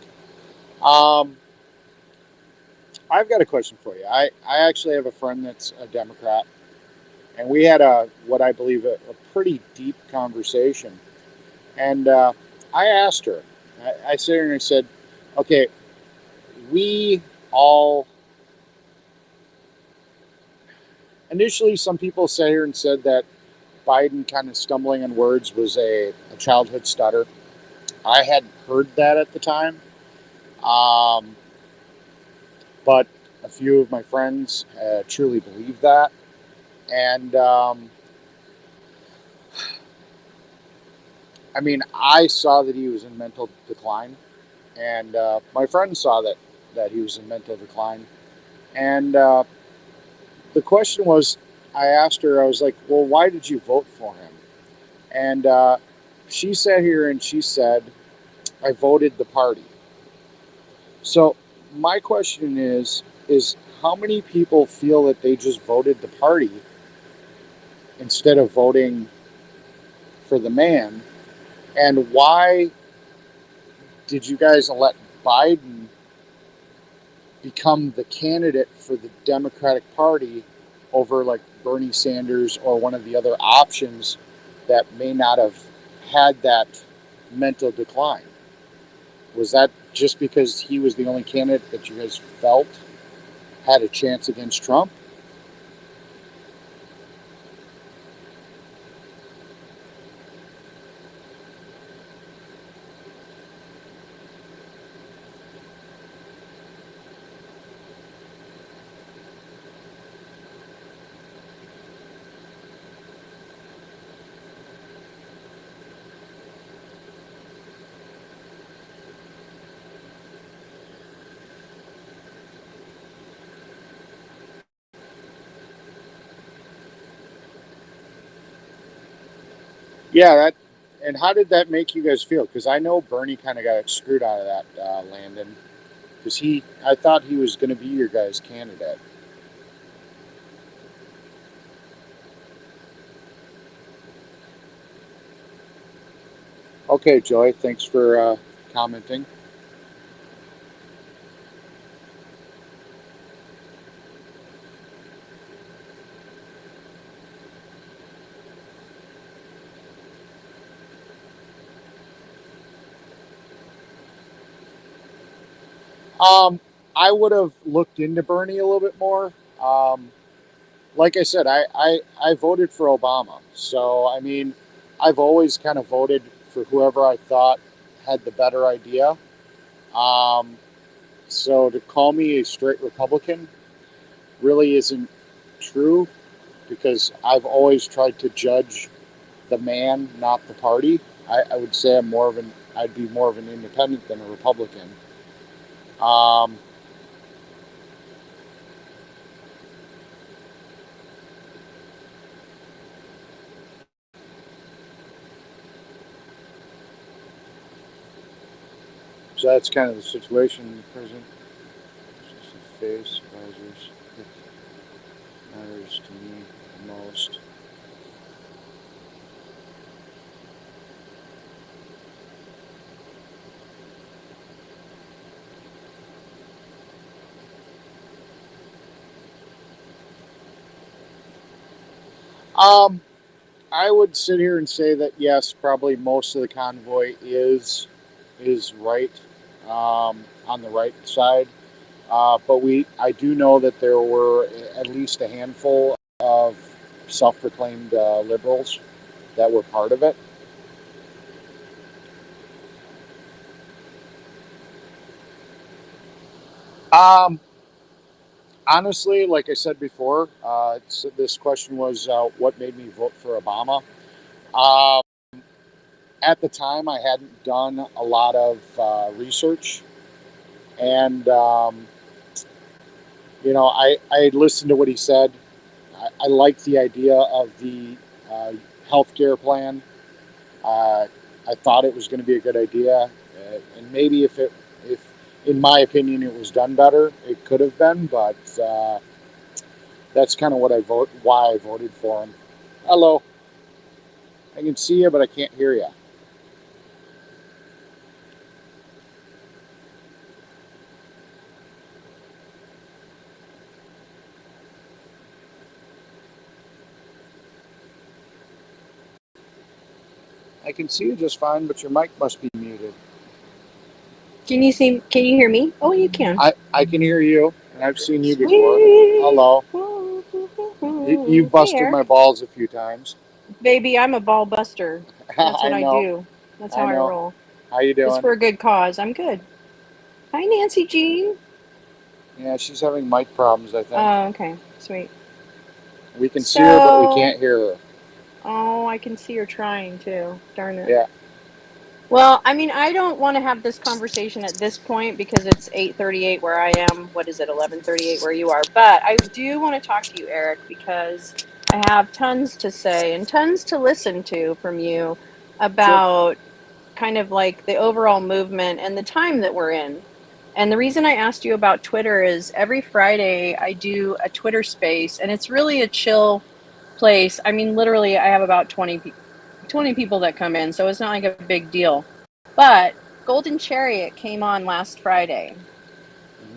I've got a question for you. I actually have a friend that's a Democrat, and we had what I believe a pretty deep conversation. And I asked her, I sat here and I said, okay, we all, initially some people sat here and said that Biden kind of stumbling on words was a childhood stutter. I hadn't heard that at the time. But a few of my friends truly believe that. And I mean, I saw that he was in mental decline, and my friend saw that he was in mental decline. And the question was, I asked her, I was like, well, why did you vote for him? And she sat here and she said, I voted the party. So my question is how many people feel that they just voted the party instead of voting for the man? And why did you guys let Biden become the candidate for the Democratic Party over like Bernie Sanders or one of the other options that may not have had that mental decline? Was that just because he was the only candidate that you guys felt had a chance against Trump? Yeah, and how did that make you guys feel? Because I know Bernie kind of got screwed out of that, Landon. Because I thought he was going to be your guys' candidate. Okay, Joy, thanks for commenting. I would have looked into Bernie a little bit more. Like I said, I voted for Obama. So, I mean, I've always kind of voted for whoever I thought had the better idea. So to call me a straight Republican really isn't true because I've always tried to judge the man, not the party. I would say I'd be more of an independent than a Republican. So that's kind of the situation, President. Face advisors. It matters to me the most. I would sit here and say that yes, probably most of the convoy is right, on the right side. But I do know that there were at least a handful of self-proclaimed liberals that were part of it. Honestly, like I said before, so this question was what made me vote for Obama. At the time, I hadn't done a lot of research, and I listened to what he said. I liked the idea of the healthcare plan. I thought it was going to be a good idea, and maybe if in my opinion, it was done better, it could have been. But that's kind of why I voted for him. Hello, I can see you, but I can't hear you. I can see you just fine, but your mic must be muted. Can you hear me? Oh, you can. I can hear you, and I've seen you Sweet. before. Hello. You've busted Hey, my balls a few times. baby, I'm a ball buster. That's what I know. do. That's how I know. roll. How you doing? It's for a good cause. I'm good. Hi, Nancy Jean. Yeah, she's having mic problems, I think. Oh, okay. Sweet. We can see her, but we can't hear her. Oh, I can see her trying too. Darn it. Yeah. Well, I mean, I don't want to have this conversation at this point because it's 8:38 where I am. What is it, 11:38 where you are? But I do want to talk to you, Eric, because I have tons to say and tons to listen to from you about kind of like the overall movement and the time that we're in. And the reason I asked you about Twitter is every Friday I do a Twitter space, and it's really a chill place. I mean, literally, I have about 20 people that come in, so it's not like a big deal. But Golden Chariot came on last Friday,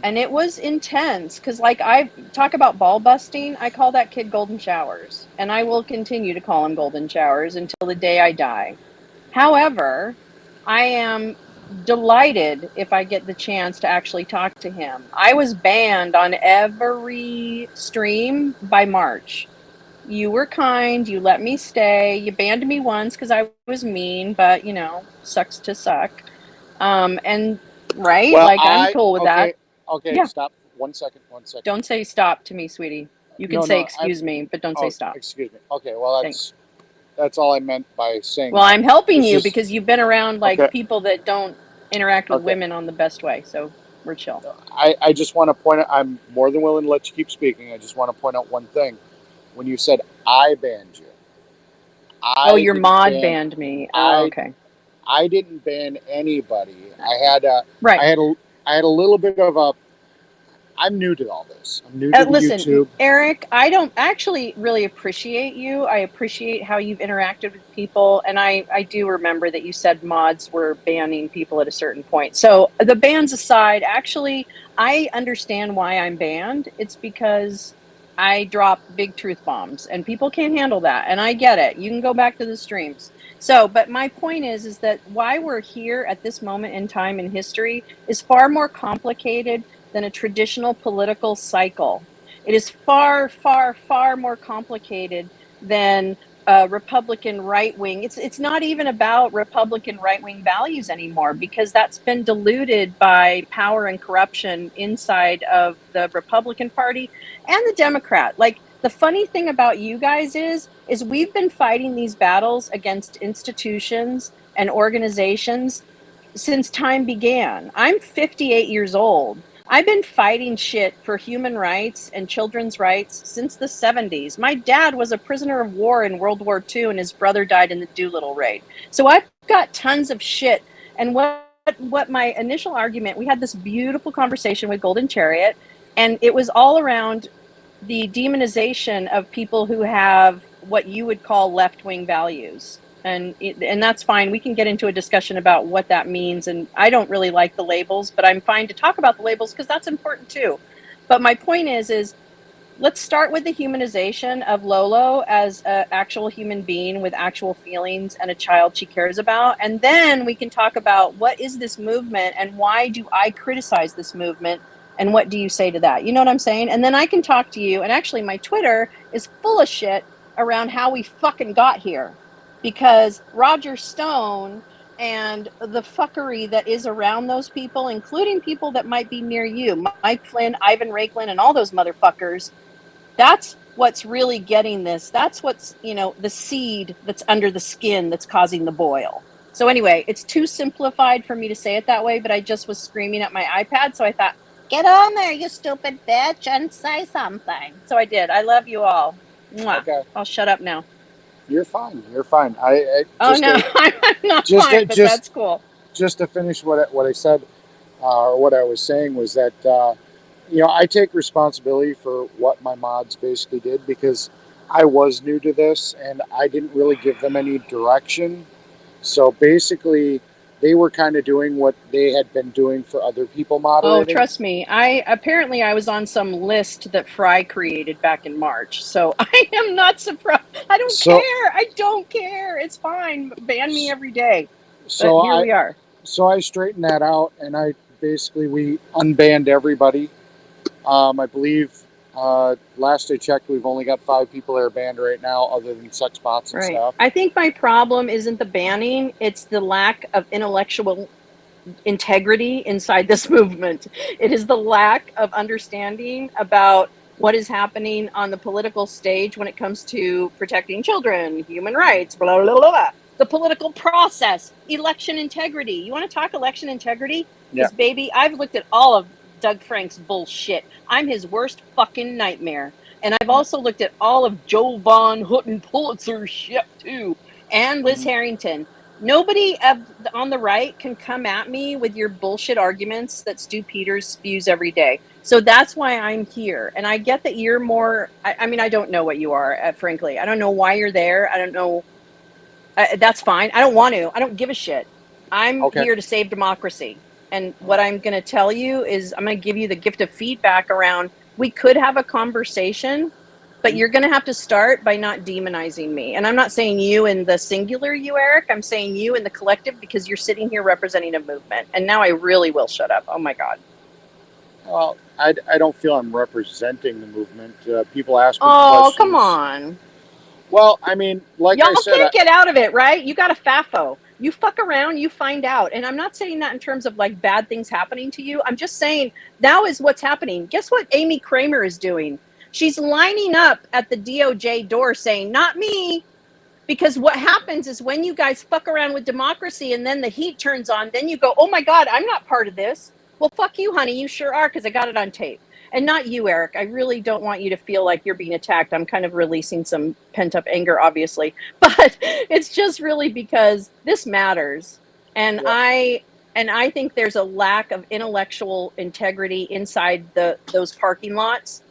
and it was intense because, like, I talk about ball busting. I call that kid Golden Showers, and I will continue to call him Golden Showers until the day I die. However, I am delighted if I get the chance to actually talk to him. I was banned on every stream by March. You were kind, you let me stay. You banned me once because I was mean, but you know, sucks to suck. And right, Well, like I'm cool with that. Okay, Yeah. stop. 1 second. Don't say stop to me, sweetie. You can say excuse me, but don't say stop. Excuse me. Okay, well, that's all I meant by saying Well, that. I'm helping It's you just- because you've been around like Okay. people that don't interact with Okay. women on the best way. So we're chill. I just want to point out, I'm more than willing to let you keep speaking. I just want to point out one thing. When you said I banned you, Your mod banned me. Oh, okay. I didn't ban anybody. I had a little bit of a. I'm new to all this. I'm new to Listen, YouTube. Eric, I don't actually really appreciate you. I appreciate how you've interacted with people. And I do remember that you said mods were banning people at a certain point. So the bans aside, actually, I understand why I'm banned. It's because I drop big truth bombs and people can't handle that. And I get it. You can go back to the streams. So, but my point is that why we're here at this moment in time in history is far more complicated than a traditional political cycle. It is far, far, far more complicated than Republican right wing. It's not even about Republican right wing values anymore because that's been diluted by power and corruption inside of the Republican Party and the Democrat. Like the funny thing about you guys is we've been fighting these battles against institutions and organizations since time began. I'm 58 years old. I've been fighting shit for human rights and children's rights since the 70s. My dad was a prisoner of war in World War II and his brother died in the Doolittle raid. So I've got tons of shit. And what my initial argument, we had this beautiful conversation with Golden Chariot, and it was all around the demonization of people who have what you would call left-wing values. And that's fine. We can get into a discussion about what that means. And I don't really like the labels, but I'm fine to talk about the labels because that's important too. But my point is let's start with the humanization of Lolo as an actual human being with actual feelings and a child she cares about. And then we can talk about what is this movement and why do I criticize this movement? And what do you say to that? You know what I'm saying? And then I can talk to you. And actually my Twitter is full of shit around how we fucking got here. Because Roger Stone and the fuckery that is around those people, including people that might be near you, Mike Flynn, Ivan Raiklin, and all those motherfuckers, that's what's really getting this. That's what's, the seed that's under the skin that's causing the boil. So anyway, it's too simplified for me to say it that way, but I just was screaming at my iPad, so I thought, get on there, you stupid bitch, and say something. So I did. I love you all. Mwah. Okay. I'll shut up now. You're fine. You're fine. I'm not fine, but that's cool. Just to finish what I said, or what I was saying was that, I take responsibility for what my mods basically did because I was new to this and I didn't really give them any direction. So basically, they were kind of doing what they had been doing for other people moderating. Oh, trust me. I was on some list that Fry created back in March. So I am not surprised. I don't care. I don't care. It's fine. Ban me every day. So but here we are. So I straightened that out and we unbanned everybody. I believe last I checked, we've only got 5 people that are banned right now other than sex bots and stuff. I think my problem isn't the banning. It's the lack of intellectual integrity inside this movement. It is the lack of understanding about what is happening on the political stage when it comes to protecting children, human rights, blah, blah, blah, blah. the political process, election integrity. You want to talk election integrity? Yeah. Because, baby, I've looked at all of Doug Frank's bullshit. I'm his worst fucking nightmare. And I've also looked at all of Joe Von Houten Pulitzer shit, too, and Liz Harrington. Nobody on the right can come at me with your bullshit arguments that Stu Peters spews every day. So that's why I'm here. And I get that you're more, I mean, I don't know what you are, frankly. I don't know why you're there. I don't know. That's fine. I don't want to. I don't give a shit. I'm here to save democracy. And what I'm going to tell you is I'm going to give you the gift of feedback around, we could have a conversation, but you're going to have to start by not demonizing me. And I'm not saying you in the singular, you, Eric. I'm saying you in the collective, because you're sitting here representing a movement. And now I really will shut up. Oh, my God. Well, I don't feel I'm representing the movement. People ask me questions. questions. Come on. Well, I mean, like Y'all I said, can't get out of it, right? You got a FAFO. You fuck around, you find out. And I'm not saying that in terms of like bad things happening to you. I'm just saying now is what's happening. Guess what Amy Kramer is doing? She's lining up at the DOJ door saying, not me. Because what happens is when you guys fuck around with democracy and then the heat turns on, then you go, oh my God, I'm not part of this. Well, fuck you, honey. You sure are, because I got it on tape. And not you, Eric. I really don't want you to feel like you're being attacked. I'm kind of releasing some pent-up anger, obviously. But it's just really because this matters. And I think there's a lack of intellectual integrity inside those parking lots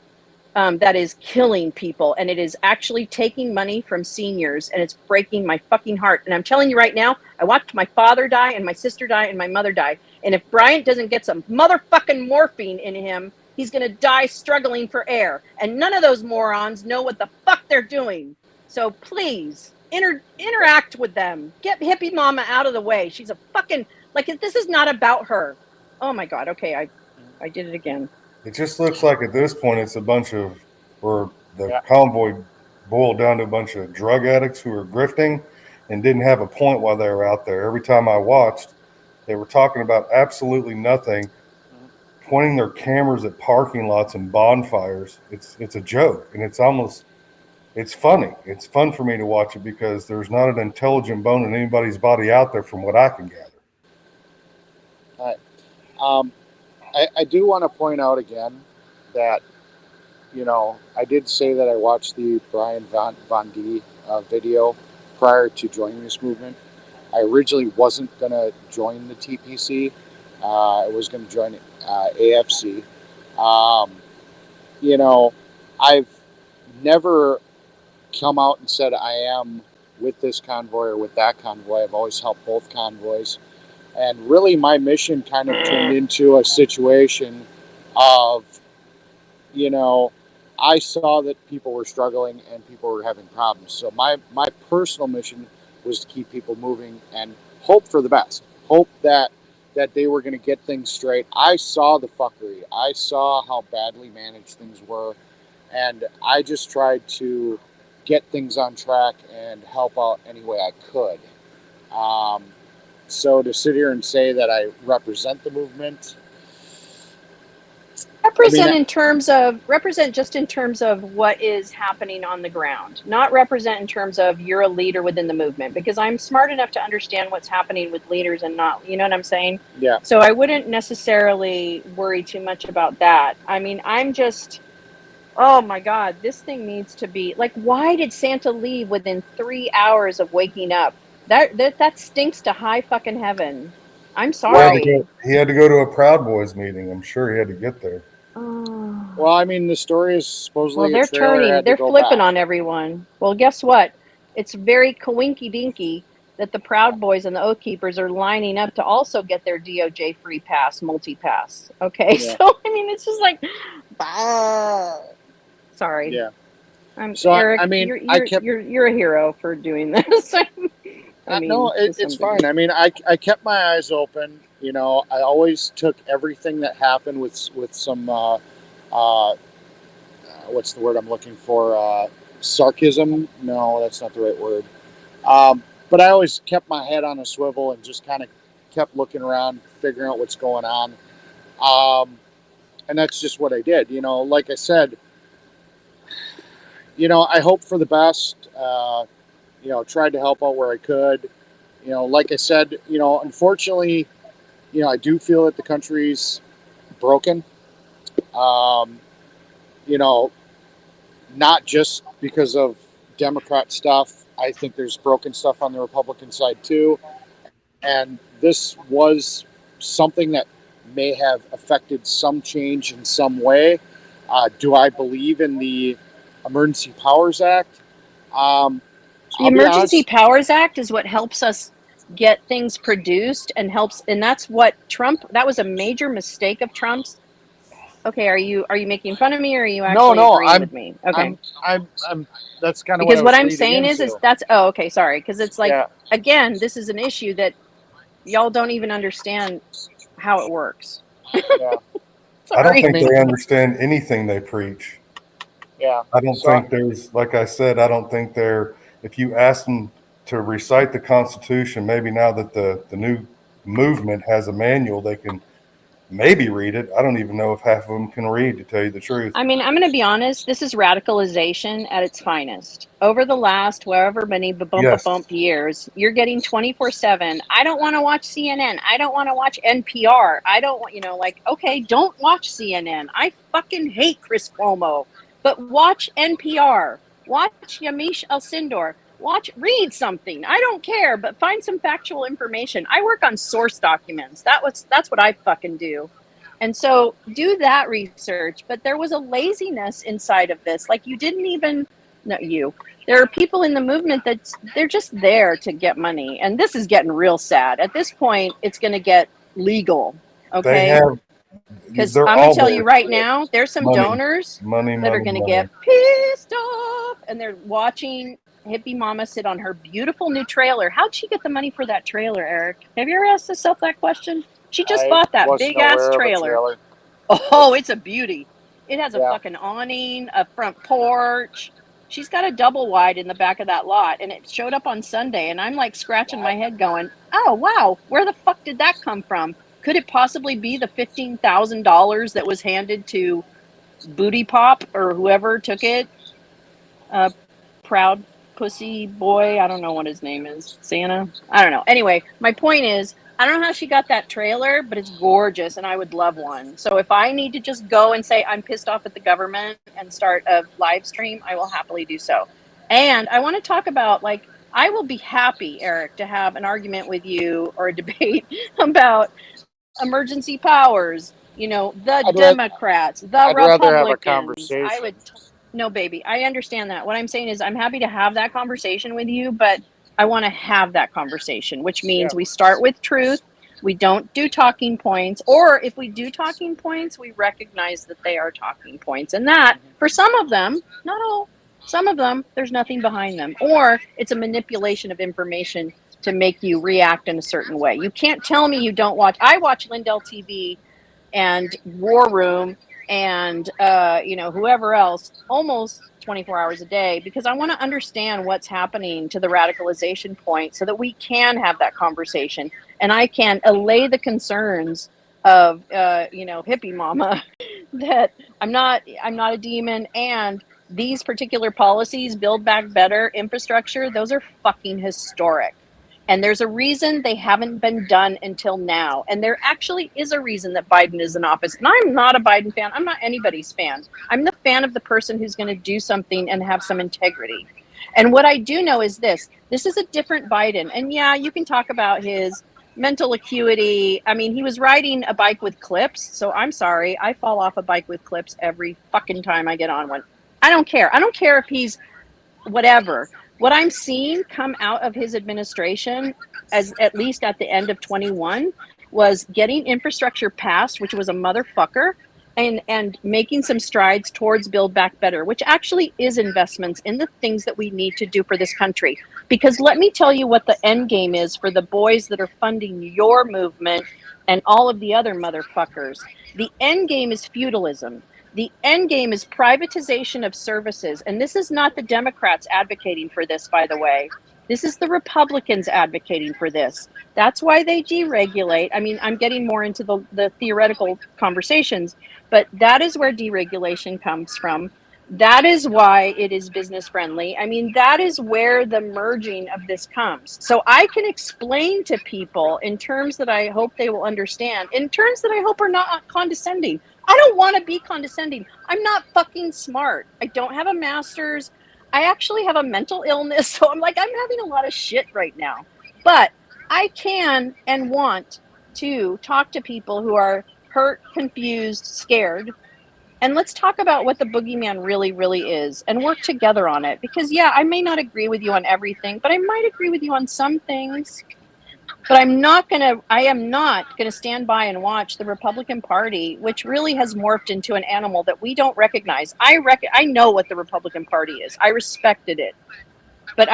that is killing people. And it is actually taking money from seniors. And it's breaking my fucking heart. And I'm telling you right now, I watched my father die and my sister die and my mother die. And if Bryant doesn't get some motherfucking morphine in him, he's going to die struggling for air. And none of those morons know what the fuck they're doing. So please, interact with them. Get hippie mama out of the way. She's a fucking, like, this is not about her. Oh my God. Okay, I did it again. It just looks like at this point it's a bunch of, or the convoy boiled down to a bunch of drug addicts who were grifting and didn't have a point while they were out there. Every time I watched, they were talking about absolutely nothing, pointing their cameras at parking lots and bonfires. It's a joke, and it's funny. It's fun for me to watch it because there's not an intelligent bone in anybody's body out there from what I can gather. All right. I do want to point out again that, you know, I did say that I watched the Brian Von D video prior to joining this movement. I originally wasn't going to join the TPC. I was going to join AFC. You know, I've never come out and said I am with this convoy or with that convoy. I've always helped both convoys. And really my mission kind of turned into a situation of, you know, I saw that people were struggling and people were having problems. So my personal mission was to keep people moving and hope for the best. Hope that they were going to get things straight. I saw the fuckery. I saw how badly managed things were. And I just tried to get things on track and help out any way I could. So to sit here and say that I represent the movement, represent just in terms of what is happening on the ground, not represent in terms of you're a leader within the movement, because I'm smart enough to understand what's happening with leaders and not, you know what I'm saying? Yeah. So I wouldn't necessarily worry too much about that. I mean, I'm just, oh my God, this thing needs to be like, why did Santa leave within 3 hours of waking up? That stinks to high fucking heaven. I'm sorry. He had to go to a Proud Boys meeting. I'm sure he had to get there. Well, I mean, the story is supposedly they're flipping on everyone. Well, guess what? It's very coinky dinky that the Proud Boys and the Oath Keepers are lining up to also get their DOJ free pass, multi-pass. Okay, Yeah. so I mean, it's just like, sorry. Yeah. So Eric, I mean, you're a hero for doing this. I mean, no, it's fine. I mean, I kept my eyes open. You know, I always took everything that happened with some what's the word I'm looking for? Sarcasm? No, that's not the right word. But I always kept my head on a swivel and just kind of kept looking around, figuring out what's going on. And that's just what I did. You know, like I said, you know, I hope for the best. You know, tried to help out where I could. Like I said, unfortunately, I do feel that the country's broken. Not just because of Democrat stuff. I think there's broken stuff on the Republican side too. And this was something that may have affected some change in some way. Do I believe in the Emergency Powers Act? The Emergency Powers Act is what helps us get things produced and helps, and that's what that was a major mistake of Trump's. Okay, are you making fun of me, or are you actually agreeing with me? Okay, I'm that's kind of because what I'm leading saying into. is that's okay, sorry, because it's like again, this is an issue that y'all don't even understand how it works. Yeah. I don't think they understand anything they preach. Yeah. I don't think there's, like I said, I don't think if you ask them to recite the Constitution, maybe now that the new movement has a manual, they can maybe read it. I don't even know if half of them can read, to tell you the truth. I mean, I'm going to be honest. This is radicalization at its finest. Over the last however many bump years, you're getting 24/7. I don't want to watch CNN. I don't want to watch NPR. I don't want, okay, don't watch CNN. I fucking hate Chris Cuomo. But watch NPR. Watch Yamiche Alcindor. Read something. I don't care, but find some factual information. I work on source documents. That's what I fucking do. And so do that research. But there was a laziness inside of this. Like there are people in the movement they're just there to get money. And this is getting real sad. At this point, it's going to get legal. Okay. Because I'm going to tell you right now, there's some donors that are going to get pissed off, and they're watching hippie mama sit on her beautiful new trailer. How'd she get the money for that trailer, Eric? Have you ever asked yourself that question? She just bought that big ass trailer. Oh, it's a beauty. It has a fucking awning, a front porch. She's got a double wide in the back of that lot, and it showed up on Sunday, and I'm like scratching my head going, oh, wow, where the fuck did that come from? Could it possibly be the $15,000 that was handed to Booty Pop or whoever took it? Proud Pussy Boy, I don't know what his name is. Santa? I don't know. Anyway, my point is, I don't know how she got that trailer, but it's gorgeous, and I would love one. So if I need to just go and say I'm pissed off at the government and start a live stream, I will happily do so. And I want to talk about, I will be happy, Eric, to have an argument with you or a debate about emergency powers, Democrats, the Republicans. I'd rather have a conversation. No, baby, I understand that. What I'm saying is I'm happy to have that conversation with you, but I want to have that conversation, which means we start with truth. We don't do talking points, or if we do talking points, we recognize that they are talking points, and that for some of them, not all, some of them, there's nothing behind them, or it's a manipulation of information to make you react in a certain way. You can't tell me you don't watch. I watch Lindell TV and War Room and whoever else almost 24 hours a day, because I want to understand what's happening to the radicalization point so that we can have that conversation and I can allay the concerns of hippie mama that I'm not a demon, and these particular policies, Build Back Better, infrastructure, those are fucking historic. And there's a reason they haven't been done until now. And there actually is a reason that Biden is in office. And I'm not a Biden fan. I'm not anybody's fan. I'm the fan of the person who's going to do something and have some integrity. And what I do know is this is a different Biden. And yeah, you can talk about his mental acuity. I mean, he was riding a bike with clips. So I'm sorry. I fall off a bike with clips every fucking time I get on one. I don't care. I don't care if he's whatever. What I'm seeing come out of his administration, as at least at the end of 21, was getting infrastructure passed, which was a motherfucker, and making some strides towards Build Back Better, which actually is investments in the things that we need to do for this country. Because let me tell you what the end game is for the boys that are funding your movement and all of the other motherfuckers. The end game is feudalism. The end game is privatization of services. And this is not the Democrats advocating for this, by the way. This is the Republicans advocating for this. That's why they deregulate. I mean, I'm getting more into the theoretical conversations, but that is where deregulation comes from. That is why it is business friendly. I mean, that is where the merging of this comes. So I can explain to people in terms that I hope they will understand, in terms that I hope are not condescending. I don't want to be condescending. I'm not fucking smart. I don't have a master's. I actually have a mental illness. So I'm having a lot of shit right now. But I can and want to talk to people who are hurt, confused, scared. And let's talk about what the boogeyman really, really is and work together on it. Because, yeah, I may not agree with you on everything, but I might agree with you on some things. But I am not going to stand by and watch the Republican Party, which really has morphed into an animal that we don't recognize. I know what the Republican Party is. I respected it. But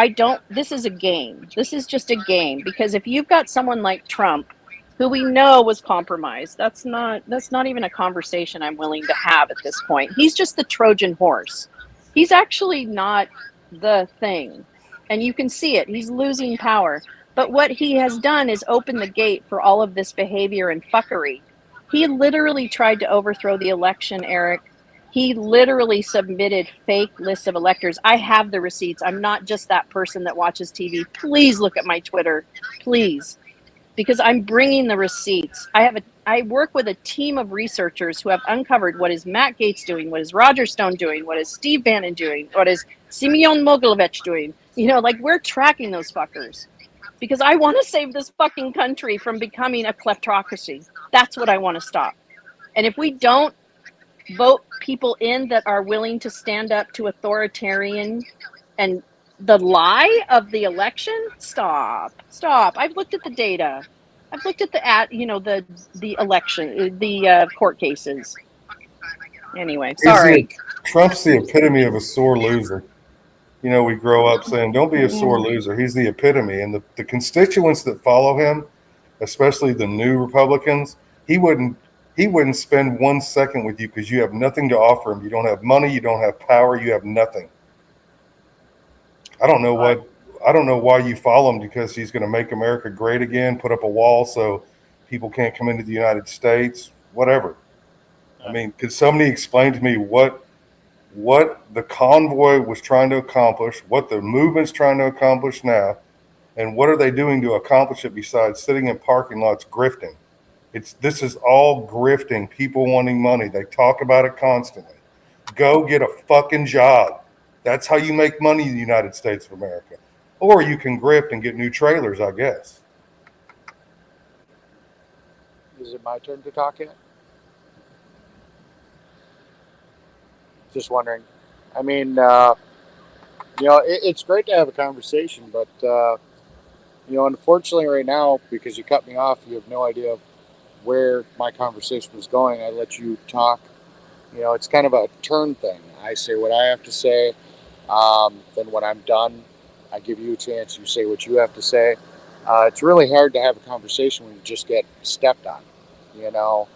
this is a game. This is just a game. Because if you've got someone like Trump, who we know was compromised, that's not even a conversation I'm willing to have at this point. He's just the Trojan horse. He's actually not the thing. And you can see it. He's losing power. But what he has done is open the gate for all of this behavior and fuckery. He literally tried to overthrow the election, Eric. He literally submitted fake lists of electors. I have the receipts. I'm not just that person that watches TV. Please look at my Twitter. Please. Because I'm bringing the receipts. I work with a team of researchers who have uncovered what is Matt Gaetz doing, what is Roger Stone doing, what is Steve Bannon doing, what is Simeon Mogilevich doing. We're tracking those fuckers. Because I want to save this fucking country from becoming a kleptocracy. That's what I want to stop. And if we don't vote people in that are willing to stand up to authoritarian and the lie of the election, stop. I've looked at the data. I've looked at the election, the court cases. Anyway, sorry. Trump's the epitome of a sore loser. We grow up saying, don't be a sore loser. He's the epitome. And the constituents that follow him, especially the new Republicans, he wouldn't spend 1 second with you because you have nothing to offer him. You don't have money. You don't have power. You have nothing. I don't know why you follow him, because he's going to make America great again, put up a wall so people can't come into the United States, whatever. I mean, could somebody explain to me what the convoy was trying to accomplish, what the movement's trying to accomplish now, and what are they doing to accomplish it besides sitting in parking lots grifting? This is all grifting, people wanting money. They talk about it constantly. Go get a fucking job. That's how you make money in the United States of America. Or you can grift and get new trailers, I guess. Is it my turn to talk yet? Just wondering. I mean, it's great to have a conversation, but, unfortunately right now, because you cut me off, you have no idea where my conversation was going. I let you talk. It's kind of a turn thing. I say what I have to say. Then when I'm done, I give you a chance. You say what you have to say. It's really hard to have a conversation when you just get stepped on, Well,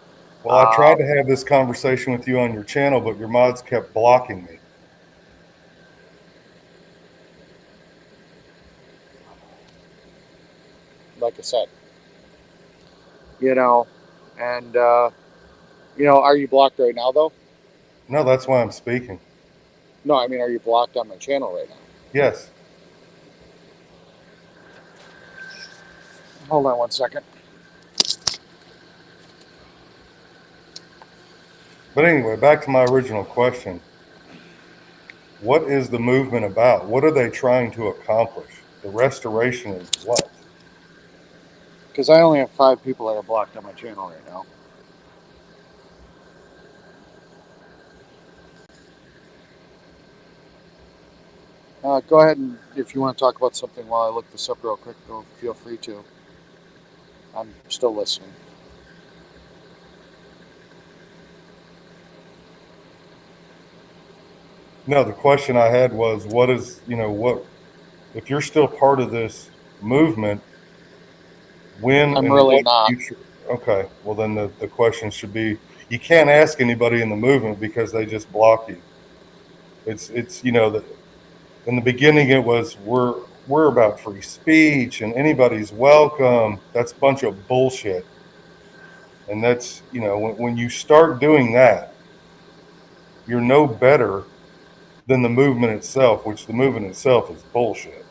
I tried to have this conversation with you on your channel, but your mods kept blocking me. Like I said, and, are you blocked right now, though? No, that's why I'm speaking. No, I mean, are you blocked on my channel right now? Yes. Hold on 1 second. But anyway, back to my original question. What is the movement about? What are they trying to accomplish? The restoration is what? Because I only have 5 people that are blocked on my channel right now. Go ahead, and if you want to talk about something while I look this up real quick, feel free to. I'm still listening. No, the question I had was, if you're still part of this movement, when I'm really not. Future, okay, well then the question should be, you can't ask anybody in the movement because they just block you. It's in the beginning it was we're about free speech and anybody's welcome. That's a bunch of bullshit. And that's when you start doing that, you're no better than the movement itself, which the movement itself is bullshit.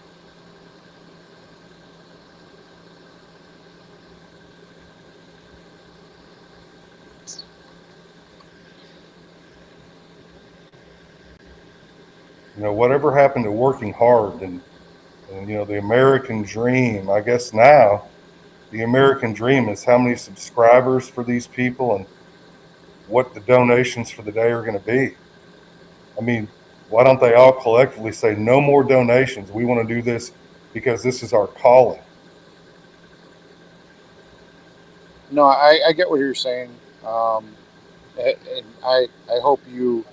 You know, whatever happened to working hard and you know, the American dream, I guess now the American dream is how many subscribers for these people and what the donations for the day are going to be. I mean, why don't they all collectively say no more donations? We want to do this because this is our calling. No, I get what you're saying. And I hope you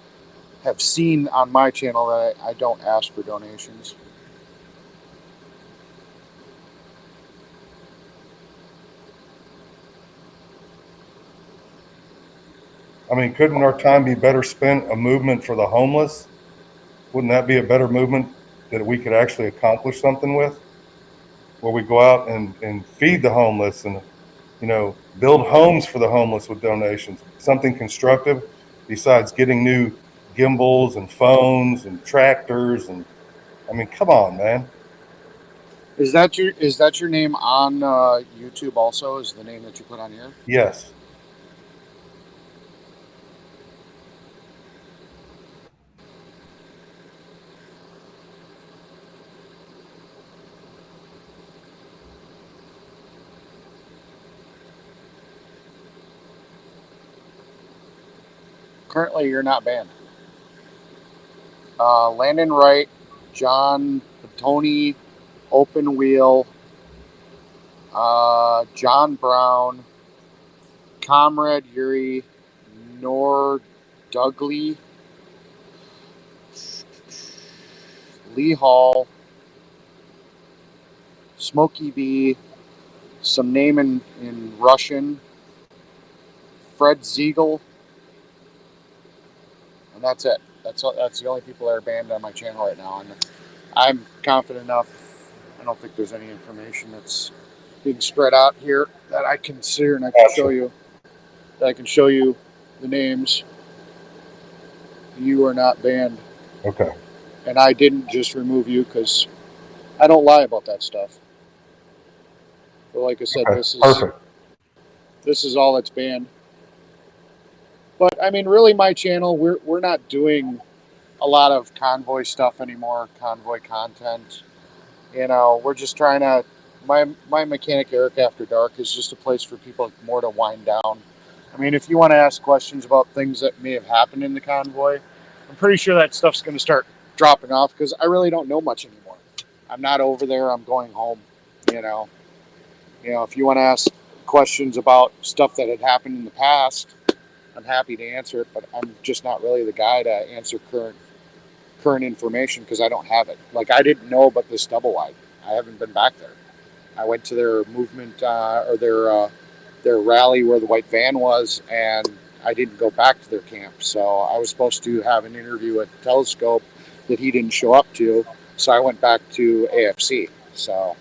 have seen on my channel that I don't ask for donations. I mean, couldn't our time be better spent a movement for the homeless? Wouldn't that be a better movement that we could actually accomplish something with? Where we go out and feed the homeless and, you know, build homes for the homeless with donations. Something constructive besides getting new gimbals and phones and tractors. And I mean, come on, man. Is that your name on YouTube also? Is the name that you put on here? Yes. Currently, you're not banned. Landon Wright, John Tony, Open Wheel, John Brown, Comrade Yuri, Nor Dudley, Lee Hall, Smokey B, some name in Russian, Fred Ziegel, and that's it. That's the only people that are banned on my channel right now, and I'm confident enough. I don't think there's any information that's being spread out here that I can see and I can show you. That I can show you the names. You are not banned. Okay. And I didn't just remove you because I don't lie about that stuff. But like I said, Okay. This is all that's banned. But I mean, really, my channel, we're not doing a lot of Convoy stuff anymore, Convoy content. You know, we're just trying to. My Mechanic Eric After Dark is just a place for people more to wind down. I mean, if you want to ask questions about things that may have happened in the convoy, I'm pretty sure that stuff's going to start dropping off because I really don't know much anymore. I'm not over there. I'm going home. You know, if you want to ask questions about stuff that had happened in the past, I'm happy to answer it. But I'm just not really the guy to answer current information because I don't have it. Like I didn't know about this double wide. I haven't been back there. I went to their movement or their rally where the white van was, and I didn't go back to their camp. So I was supposed to have an interview at Telescope that he didn't show up to. So I went back to AFC. So,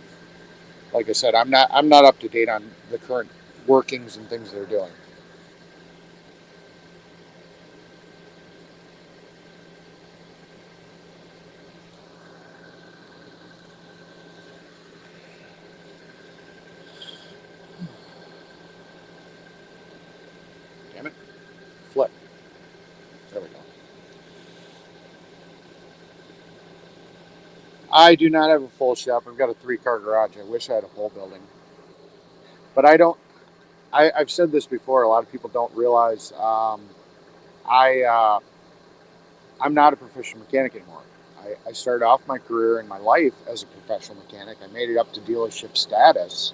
like I said, I'm not up to date on the current workings and things they're doing. Damn it. Flip. There we go. I do not have a full shop. I've got a 3-car garage. I wish I had a whole building. But I don't. I've said this before. A lot of people don't realize I'm not a professional mechanic anymore. I started off my career in my life as a professional mechanic. I made it up to dealership status.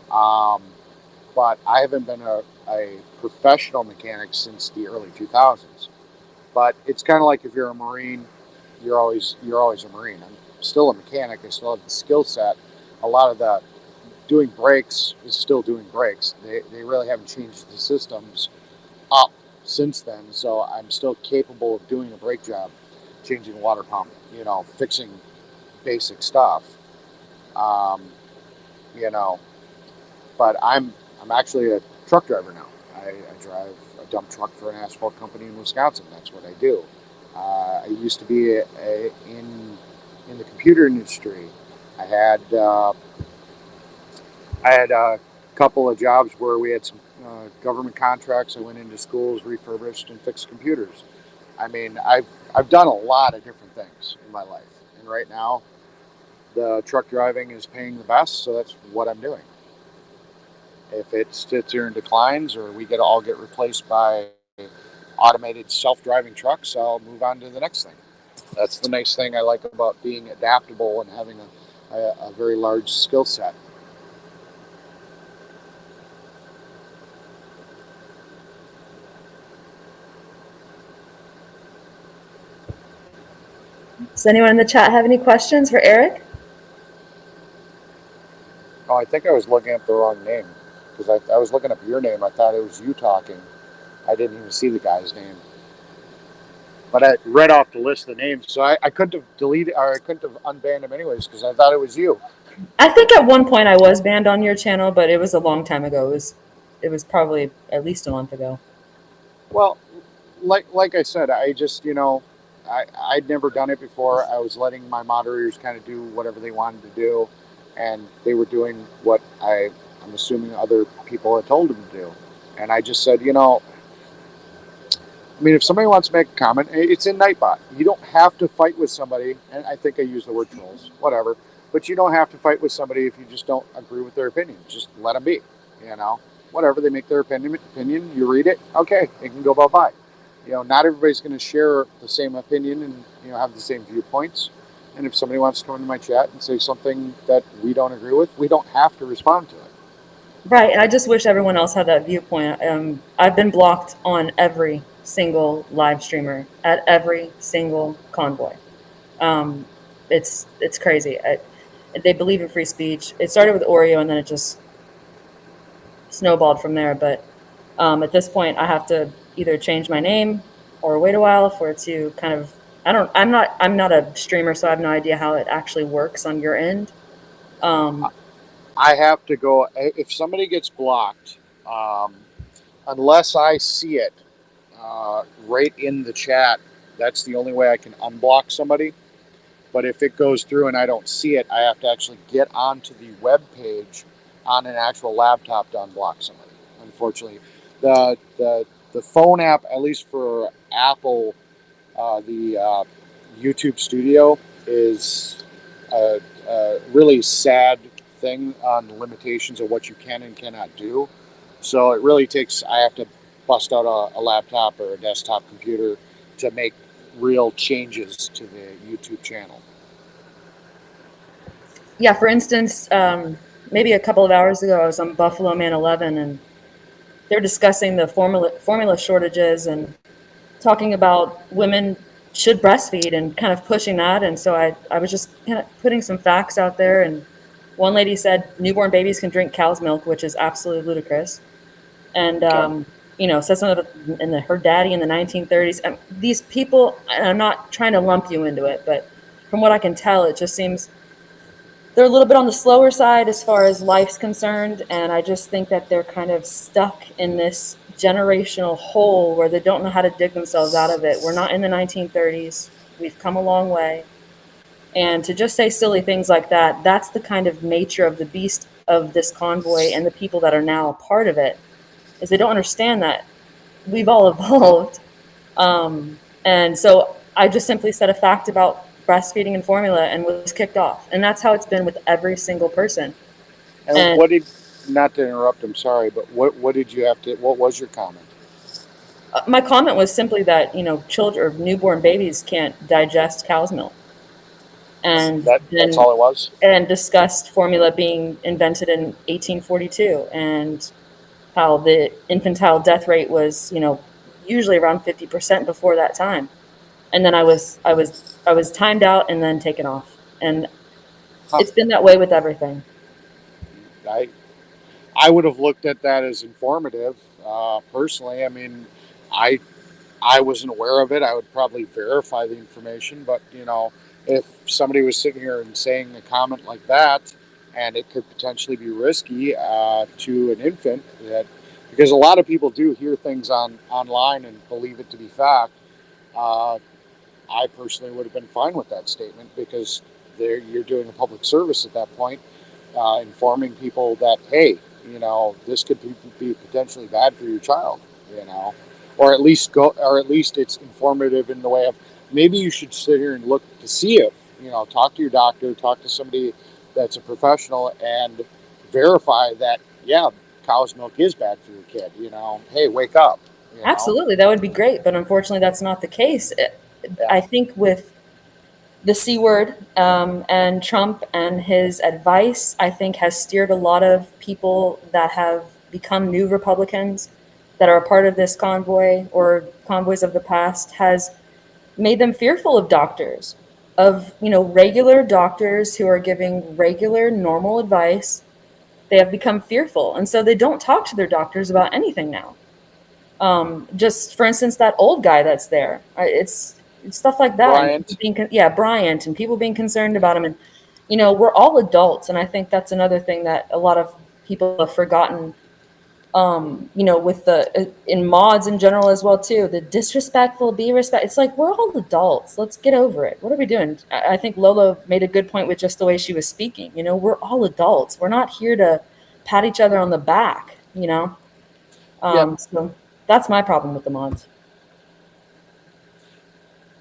But I haven't been a professional mechanic since the early 2000s. But it's kind of like if you're a Marine, you're always a Marine. I'm still a mechanic. I still have the skill set. A lot of the doing brakes is still doing brakes. They really haven't changed the systems up since then. So I'm still capable of doing a brake job, changing a water pump, fixing basic stuff. But I'm actually a truck driver now. I drive a dump truck for an asphalt company in Wisconsin. That's what I do. I used to be in the computer industry. I had a couple of jobs where we had some government contracts. I went into schools, refurbished, and fixed computers. I mean, I've done a lot of different things in my life, and right now, the truck driving is paying the best, so that's what I'm doing. If it sits here and declines, or we all get replaced by automated self-driving trucks, I'll move on to the next thing. That's the nice thing I like about being adaptable and having a very large skill set. Does anyone in the chat have any questions for Eric? Oh, I think I was looking up the wrong name, because I was looking up your name. I thought it was you talking. I didn't even see the guy's name. But I read off the list of names, so I couldn't have deleted, or I couldn't have unbanned him anyways, because I thought it was you. I think at one point I was banned on your channel, but it was a long time ago. It was probably at least a month ago. Well, like I said, I just, I'd never done it before. I was letting my moderators kind of do whatever they wanted to do, and they were doing what I'm assuming other people had told them to do. And I just said, if somebody wants to make a comment, it's in Nightbot. You don't have to fight with somebody, and I think I use the word trolls, whatever, but you don't have to fight with somebody if you just don't agree with their opinion. Just let them be, whatever. They make their opinion, you read it, okay, it can go bye-bye. Not everybody's going to share the same opinion and, have the same viewpoints. And if somebody wants to come into my chat and say something that we don't agree with, we don't have to respond to it. Right, and I just wish everyone else had that viewpoint. I've been blocked on every single live streamer at every single convoy. It's crazy. They believe in free speech. It started with Oreo, and then it just snowballed from there. But at this point, I have to either change my name or wait a while for it to kind of. I'm not a streamer, so I have no idea how it actually works on your end. I have to go, if somebody gets blocked, unless I see it right in the chat, that's the only way I can unblock somebody. But if it goes through and I don't see it, I have to actually get onto the web page on an actual laptop to unblock somebody. Unfortunately, the phone app, at least for Apple, the YouTube Studio is a really sad thing on the limitations of what you can and cannot do. So it really takes, I have to bust out a laptop or a desktop computer to make real changes to the YouTube channel. Yeah, for instance, maybe a couple of hours ago, I was on Buffalo Man 11, and they're discussing the formula shortages and talking about women should breastfeed and kind of pushing that. And so I was just kind of putting some facts out there. And one lady said newborn babies can drink cow's milk, which is absolutely ludicrous. And, said something about her daddy in the 1930s. These people, and I'm not trying to lump you into it, but from what I can tell, it just seems they're a little bit on the slower side as far as life's concerned. And I just think that they're kind of stuck in this generational hole where they don't know how to dig themselves out of it. We're not in the 1930s. We've come a long way. And to just say silly things like that, that's the kind of nature of the beast of this convoy and the people that are now a part of it, is they don't understand that we've all evolved. And so I just simply said a fact about breastfeeding and formula and was kicked off. And that's how it's been with every single person. And what did, not to interrupt, I'm sorry, but what did you have to, what was your comment? My comment was simply that, children or newborn babies can't digest cow's milk. And that's all it was? And discussed formula being invented in 1842 and how the infantile death rate was, usually around 50% before that time. And then I was timed out and then taken off. And it's been that way with everything. I would have looked at that as informative, personally. I mean, I wasn't aware of it. I would probably verify the information, but if somebody was sitting here and saying a comment like that, and it could potentially be risky to an infant, because a lot of people do hear things online and believe it to be fact. I personally would have been fine with that statement because you're doing a public service at that point, informing people that, hey, this could be potentially bad for your child, or at least it's informative in the way of maybe you should sit here and look to see if, talk to your doctor, talk to somebody that's a professional and verify that, yeah, cow's milk is bad for your kid, hey, wake up. Absolutely, that would be great, but unfortunately that's not the case. I think with the C word and Trump and his advice, I think has steered a lot of people that have become new Republicans that are a part of this convoy or convoys of the past, has made them fearful of doctors, of regular doctors who are giving regular normal advice. They have become fearful, and so they don't talk to their doctors about anything now. Just for instance, that old guy that's there, it's stuff like that. Bryant, and people being concerned about him. And, we're all adults. And I think that's another thing that a lot of people have forgotten, with in mods in general as well, too, the disrespectful, be respect. It's like, we're all adults. Let's get over it. What are we doing? I think Lolo made a good point with just the way she was speaking. We're all adults. We're not here to pat each other on the back, So that's my problem with the mods.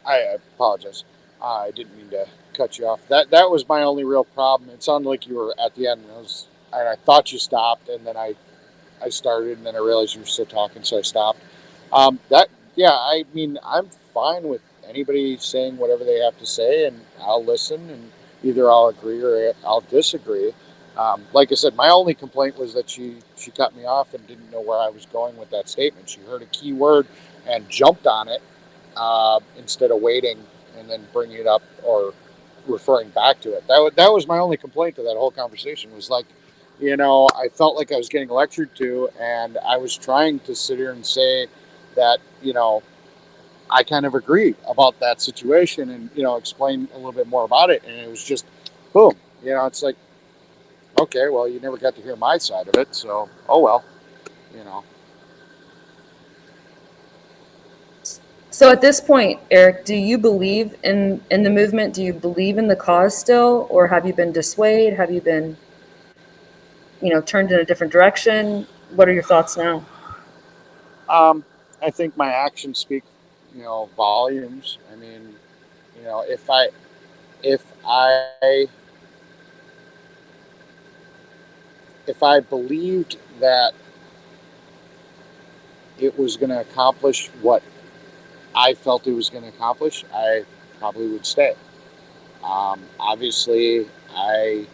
I apologize. I didn't mean to cut you off. That was my only real problem. It sounded like you were at the end. I thought you stopped, and then I started, and then I realized you were still talking, so I stopped. I mean, I'm fine with anybody saying whatever they have to say, and I'll listen, and either I'll agree or I'll disagree. Like I said, my only complaint was that she cut me off and didn't know where I was going with that statement. She heard a key word and jumped on it instead of waiting and then bringing it up or referring back to it. That was my only complaint to that whole conversation, was like, I felt like I was getting lectured to, and I was trying to sit here and say that, I kind of agree about that situation and, explain a little bit more about it. And it was just, boom, it's like, okay, well, you never got to hear my side of it, so, oh well, So at this point, Eric, do you believe in the movement? Do you believe in the cause still, or have you been dissuaded? Have you been, turned in a different direction? What are your thoughts now? I think my actions speak, volumes. I mean, if I believed that it was going to accomplish what I felt it was going to accomplish, I probably would stay. Obviously, I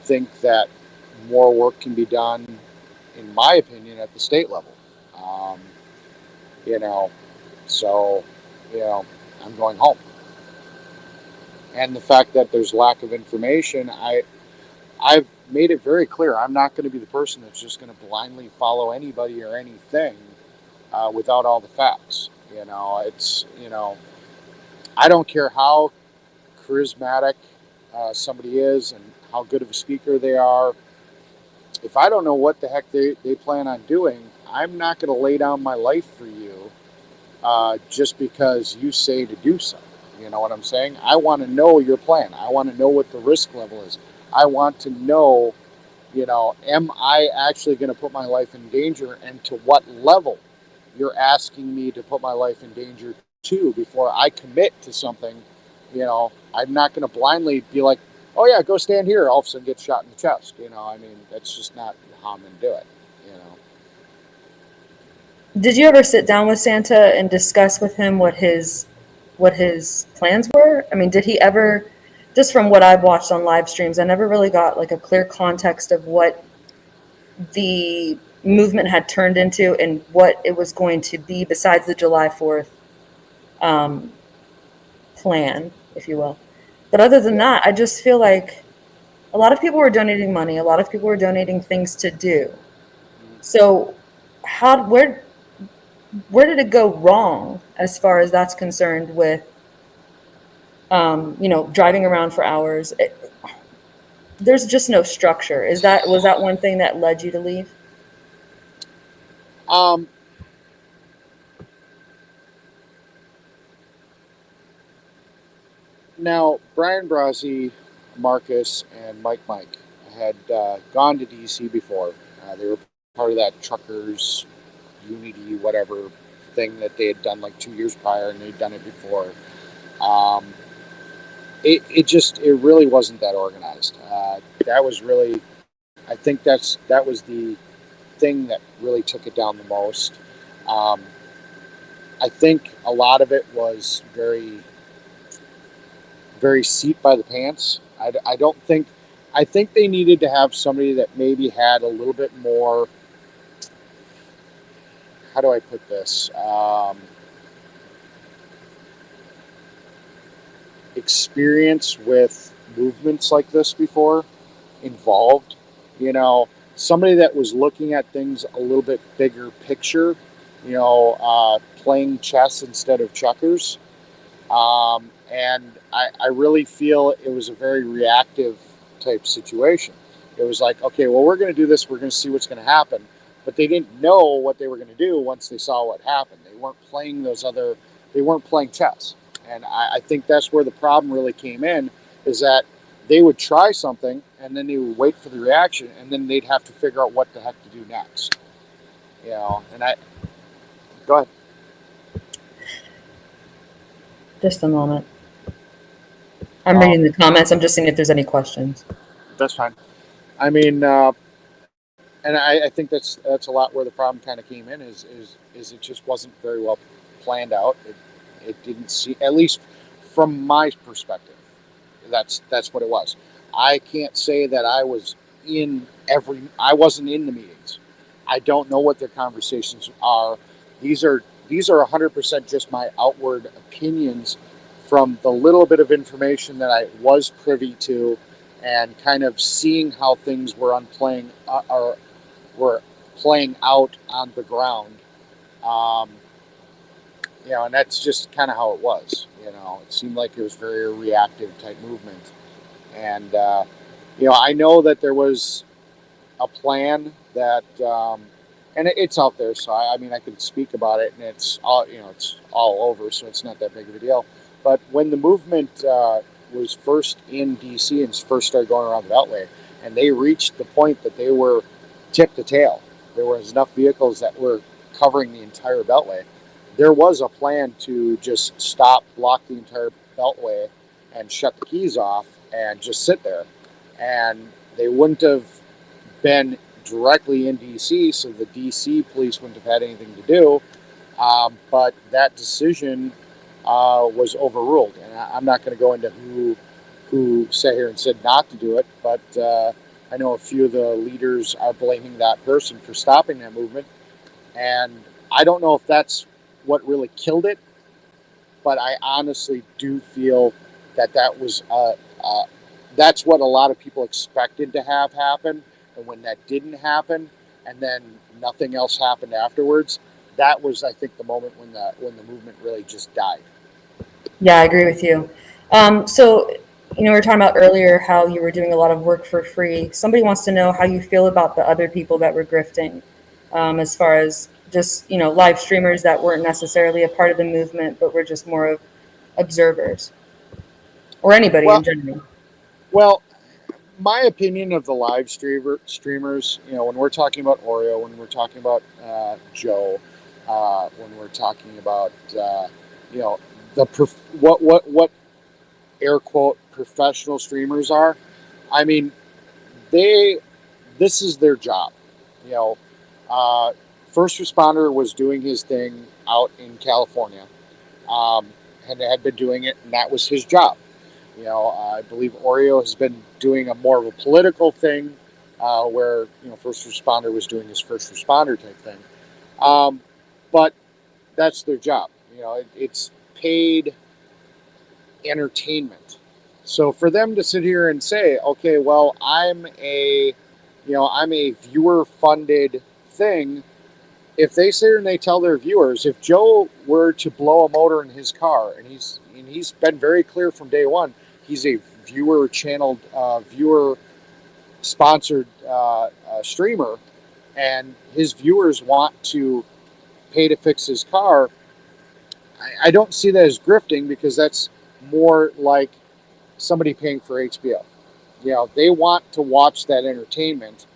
think that more work can be done, in my opinion, at the state level. So, I'm going home. And the fact that there's lack of information, I've made it very clear I'm not going to be the person that's just going to blindly follow anybody or anything without all the facts. I don't care how charismatic somebody is and how good of a speaker they are. If I don't know what the heck they plan on doing, I'm not going to lay down my life for you just because you say to do so. You know what I'm saying? I want to know your plan. I want to know what the risk level is. I want to know, am I actually going to put my life in danger, and to what level you're asking me to put my life in danger to before I commit to something. I'm not going to blindly be like, oh yeah, go stand here, all of a sudden get shot in the chest. I mean, that's just not how I'm going to do it. Did you ever sit down with Santa and discuss with him what his plans were? I mean, did he ever, just from what I've watched on live streams, I never really got like a clear context of what the movement had turned into and what it was going to be besides the July 4th plan, if you will. But other than that, I just feel like a lot of people were donating money. A lot of people were donating things to do. So where did it go wrong as far as that's concerned with, driving around for hours? There's just no structure. Was that one thing that led you to leave? Now, Brian Brazzi, Marcus, and Mike had gone to DC before. They were part of that truckers unity whatever thing that they had done like 2 years prior, and they'd done it before. It really wasn't that organized. That was really, I think that was the thing that really took it down the most. I think a lot of it was very, very seat by the pants. I think they needed to have somebody that maybe had a little bit more, how do I put this? Experience with movements like this before, involved, somebody that was looking at things a little bit bigger picture, playing chess instead of checkers. And I really feel it was a very reactive type situation. It was like, okay, well, we're going to do this. We're going to see what's going to happen. But they didn't know what they were going to do once they saw what happened. They weren't playing they weren't playing chess. And I think that's where the problem really came in, is that they would try something and then they would wait for the reaction, and then they'd have to figure out what the heck to do next. Go ahead. Just a moment. I'm reading the comments. I'm just seeing if there's any questions. That's fine. I mean, and I think that's a lot where the problem kind of came in is it just wasn't very well planned out. It didn't see, at least from my perspective, that's what it was. I can't say that I wasn't in the meetings. I don't know what their conversations are. These are 100% just my outward opinions from the little bit of information that I was privy to, and kind of seeing how things were playing out on the ground. And that's just kind of how it was. It seemed like it was very reactive type movement. And, I know that there was a plan that, and it's out there. So I could speak about it, and it's all over. So it's not that big of a deal. But when the movement was first in DC and first started going around the Beltway, and they reached the point that they were tip to tail, there was enough vehicles that were covering the entire Beltway. There was a plan to just block the entire Beltway and shut the keys off and just sit there. And they wouldn't have been directly in DC, so the DC police wouldn't have had anything to do. But that decision was overruled. And I'm not going to go into who sat here and said not to do it, but I know a few of the leaders are blaming that person for stopping that movement. And I don't know if that's what really killed it, but I honestly do feel that was that's what a lot of people expected to have happen. And when that didn't happen, and then nothing else happened afterwards, that was, I think, the moment when the movement really just died. Yeah, I agree with you. So, we were talking about earlier how you were doing a lot of work for free. Somebody wants to know how you feel about the other people that were grifting, as far as just, live streamers that weren't necessarily a part of the movement, but were just more of observers, or anybody in general. Well, my opinion of the live streamers, when we're talking about Oreo, when we're talking about Joe, when we're talking about what air quote professional streamers are, this is their job. First responder was doing his thing out in California, and had been doing it, and that was his job. I believe Oreo has been doing a more of a political thing, where first responder was doing his first responder type thing. But that's their job. It's paid entertainment. So for them to sit here and say, okay, well, I'm a viewer funded thing. If they sit here and they tell their viewers, if Joe were to blow a motor in his car, and he's been very clear from day one, he's a viewer channeled, viewer sponsored streamer, and his viewers want to pay to fix his car. I don't see that as grifting, because that's more like somebody paying for HBO. You know, they want to watch that entertainment,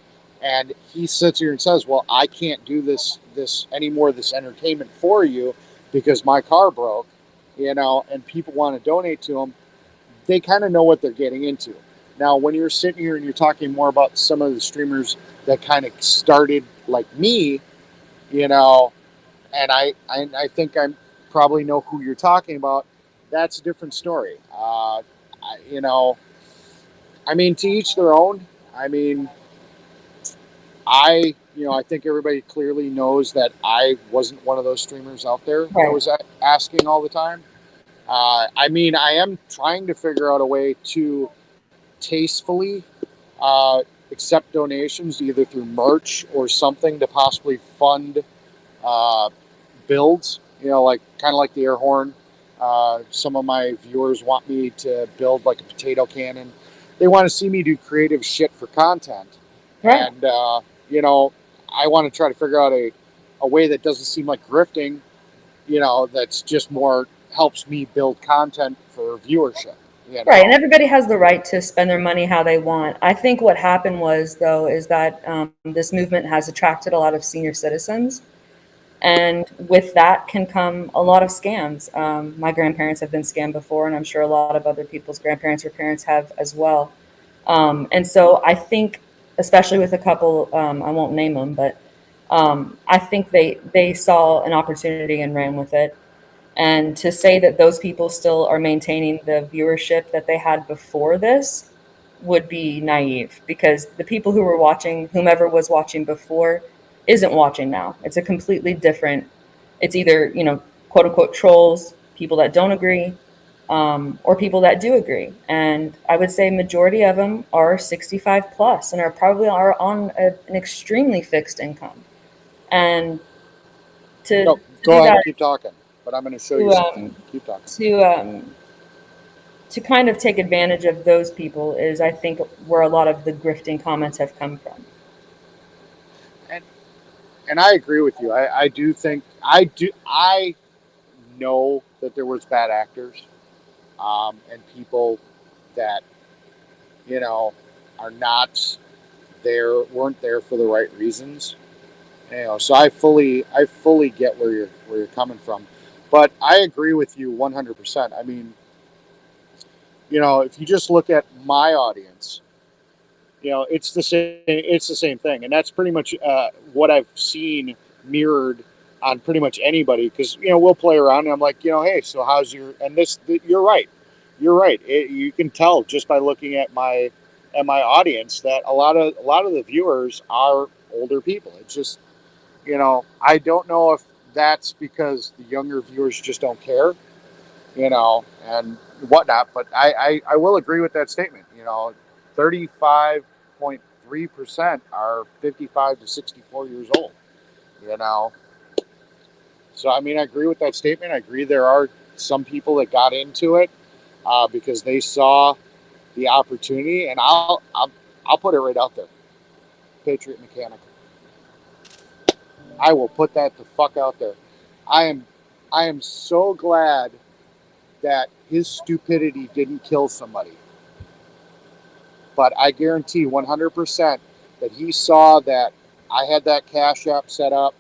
and he sits here and says, well, I can't do this anymore, this entertainment for you because my car broke, you know, and people want to donate to him. They kind of know what they're getting into. Now, when you're sitting here and you're talking more about some of the streamers that kind of started like me, you know, and I think I probably know who you're talking about, that's a different story. You know, I mean, to each their own. I mean, I think everybody clearly knows that I wasn't one of those streamers out there that was asking all the time. I mean, I am trying to figure out a way to tastefully accept donations, either through merch or something to possibly fund builds. You know, like kind of like the air horn. Some of my viewers want me to build like a potato cannon. They want to see me do creative shit for content. Right. And, you know, I want to try to figure out a way that doesn't seem like grifting, you know, that's just more helps me build content for viewership. You know? Right, and everybody has the right to spend their money how they want. I think what happened was, though, is that this movement has attracted a lot of senior citizens. And with that can come a lot of scams. My grandparents have been scammed before, and I'm sure a lot of other people's grandparents or parents have as well. And so I think, especially with a couple, I won't name them, but I think they saw an opportunity and ran with it. And to say that those people still are maintaining the viewership that they had before this would be naive, because the people who were watching, whomever was watching before, isn't watching now. It's a completely different, it's either, you know, quote unquote trolls, people that don't agree, or people that do agree. And I would say majority of them are 65 plus and are probably on an extremely fixed income. And go ahead and keep talking, but I'm going to show you something. Keep talking. To kind of take advantage of those people is, I think, where a lot of the grifting comments have come from. And I agree with you. I do think I know that there was bad actors, and people that, you know, are not weren't there for the right reasons. You know, so I fully get where you're coming from. But I agree with you 100%. I mean, you know, if you just look at my audience, you know, it's the same thing, and that's pretty much what I've seen mirrored on pretty much anybody. Because, you know, we'll play around, and I'm like, you know, hey, so how's your? And you're right. You can tell just by looking at my audience that a lot of the viewers are older people. It's just, you know, I don't know if that's because the younger viewers just don't care, you know, and whatnot. But I will agree with that statement. You know, 35.3% are 55 to 64 years old, you know. So, I mean, I agree with that statement. I agree there are some people that got into it because they saw the opportunity, and I'll put it right out there. Patriot Mechanical. I will put that the fuck out there. I am so glad that his stupidity didn't kill somebody. But I guarantee 100% that he saw that I had that Cash App set up,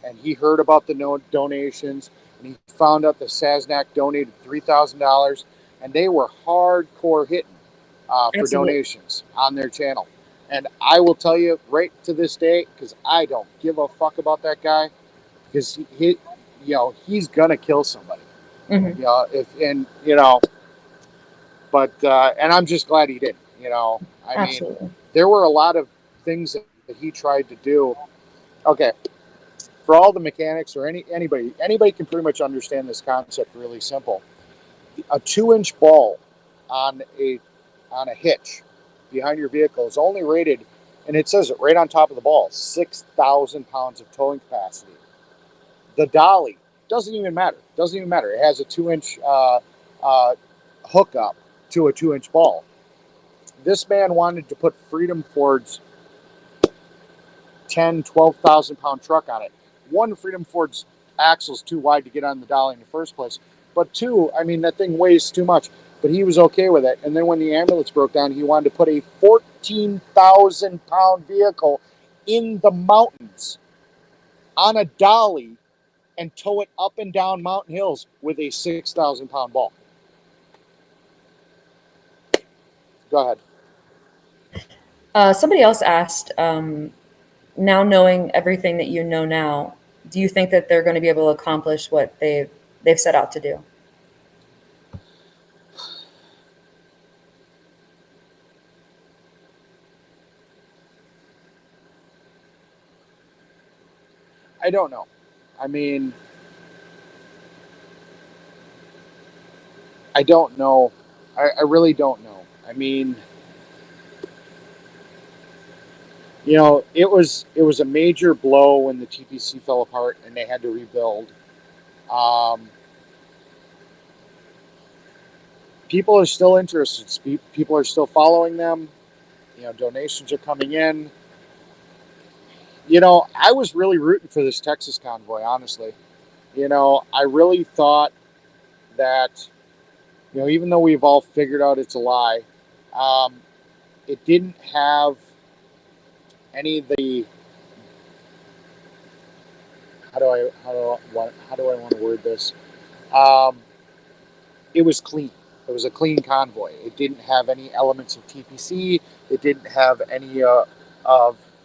and he heard about the donations, and he found out that Sasnak donated $3,000, and they were hardcore hitting for donations on their channel. And I will tell you right to this day, because I don't give a fuck about that guy, because he you know, he's gonna kill somebody. Mm-hmm. You know, but and I'm just glad he didn't. You know, I mean, there were a lot of things that he tried to do. Okay, for all the mechanics or anybody can pretty much understand this concept really simple. A 2-inch ball on a hitch behind your vehicle is only rated, and it says it right on top of the ball, 6,000 pounds of towing capacity. The dolly doesn't even matter. It has a 2-inch hookup to a 2-inch ball. This man wanted to put Freedom Ford's 12,000 pound truck on it. One, Freedom Ford's axle's too wide to get on the dolly in the first place. But two, I mean, that thing weighs too much. but he was okay with it. And then when the ambulance broke down, he wanted to put a 14,000-pound vehicle in the mountains on a dolly and tow it up and down mountain hills with a 6,000-pound ball. Go ahead. Somebody else asked, now knowing everything that you know now, do you think that they're going to be able to accomplish what they've set out to do? I don't know. I mean, I don't know. I really don't know. I mean, you know, it was a major blow when the TPC fell apart and they had to rebuild. People are still interested. People are still following them. You know, donations are coming in. You know, I was really rooting for this Texas convoy, honestly. You know, I really thought that, you know, even though we've all figured out it's a lie, it didn't have any of the, how do I want to word this? It was clean. It was a clean convoy. It didn't have any elements of TPC. It didn't have any of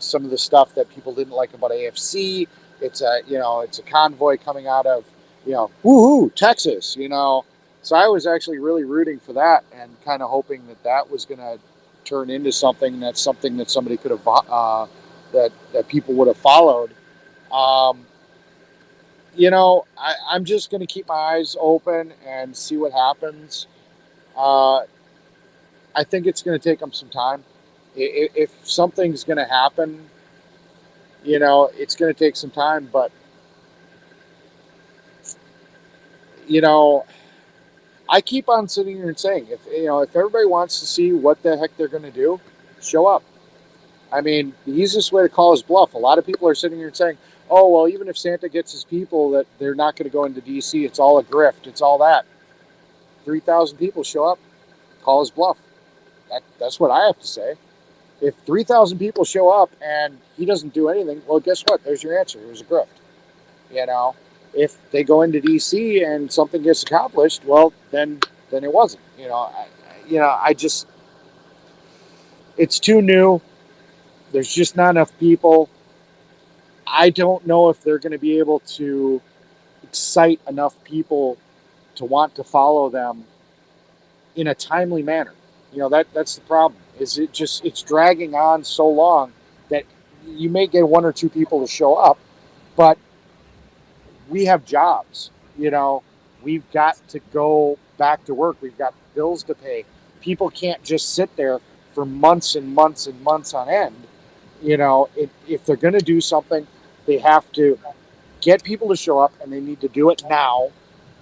some of the stuff that people didn't like about AFC. It's a convoy coming out of, woohoo, Texas, So I was actually really rooting for that and kind of hoping that was going to turn into something that somebody could have, that people would have followed. I'm just going to keep my eyes open and see what happens. I think it's going to take them some time. If something's going to happen, it's going to take some time. But, I keep on sitting here and saying, if everybody wants to see what the heck they're going to do, show up. I mean, the easiest way to call is bluff. A lot of people are sitting here and saying, oh, well, even if Santa gets his people, that they're not going to go into D.C. It's all a grift. It's all that. 3,000 people show up, call his bluff. That's what I have to say. If 3,000 people show up and he doesn't do anything, well, guess what? There's your answer. It was a grift. If they go into D.C. and something gets accomplished, well, then it wasn't. It's too new. There's just not enough people. I don't know if they're going to be able to excite enough people to want to follow them in a timely manner. That's the problem. It's dragging on so long that you may get one or two people to show up, but we have jobs. We've got to go back to work. We've got bills to pay. People can't just sit there for months and months and months on end. If they're going to do something, they have to get people to show up, and they need to do it now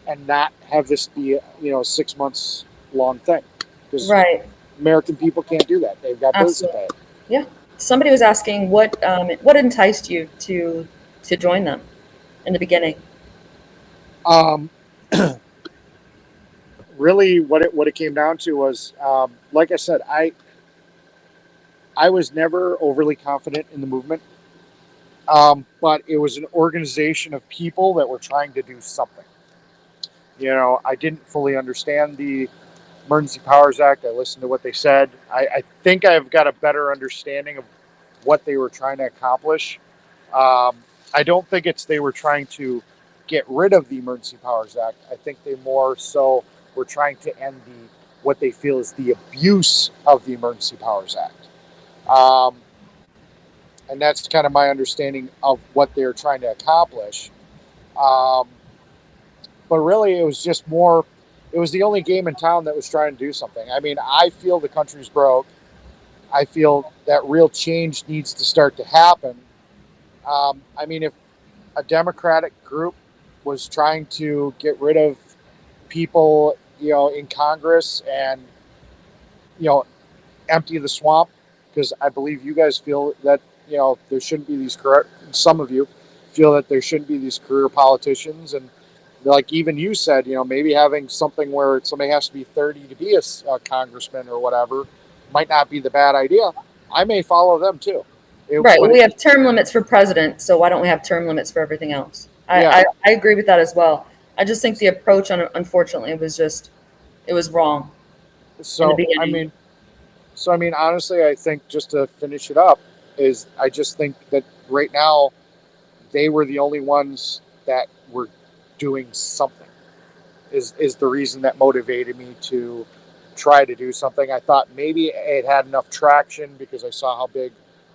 and not have this be a 6 months long thing. Because American people can't do that. They've got bills to pay. Yeah. Somebody was asking what enticed you to join them in the beginning. Really, what it came down to was, like I said, I was never overly confident in the movement, but it was an organization of people that were trying to do something. I didn't fully understand the Emergency Powers Act. I listened to what they said. I think I've got a better understanding of what they were trying to accomplish. I don't think they were trying to get rid of the Emergency Powers Act. I think they more so were trying to end what they feel is the abuse of the Emergency Powers Act. And that's kind of my understanding of what they're trying to accomplish. But really, it was just more, it was the only game in town that was trying to do something. I mean, I feel the country's broke. I feel that real change needs to start to happen. I mean, if a Democratic group was trying to get rid of people, in Congress and, empty the swamp, because I believe you guys feel that, there shouldn't be these some of you feel that there shouldn't be these career politicians, and like even you said, maybe having something where somebody has to be 30 to be a congressman or whatever might not be the bad idea. I may follow them too. Right. Well, we have term limits for president, so why don't we have term limits for everything else? I agree with that as well. I just think the approach, unfortunately, it was wrong. So, honestly, I think just to finish it up I just think that right now they were the only ones that were doing something is the reason that motivated me to try to do something. I thought maybe it had enough traction because I saw how big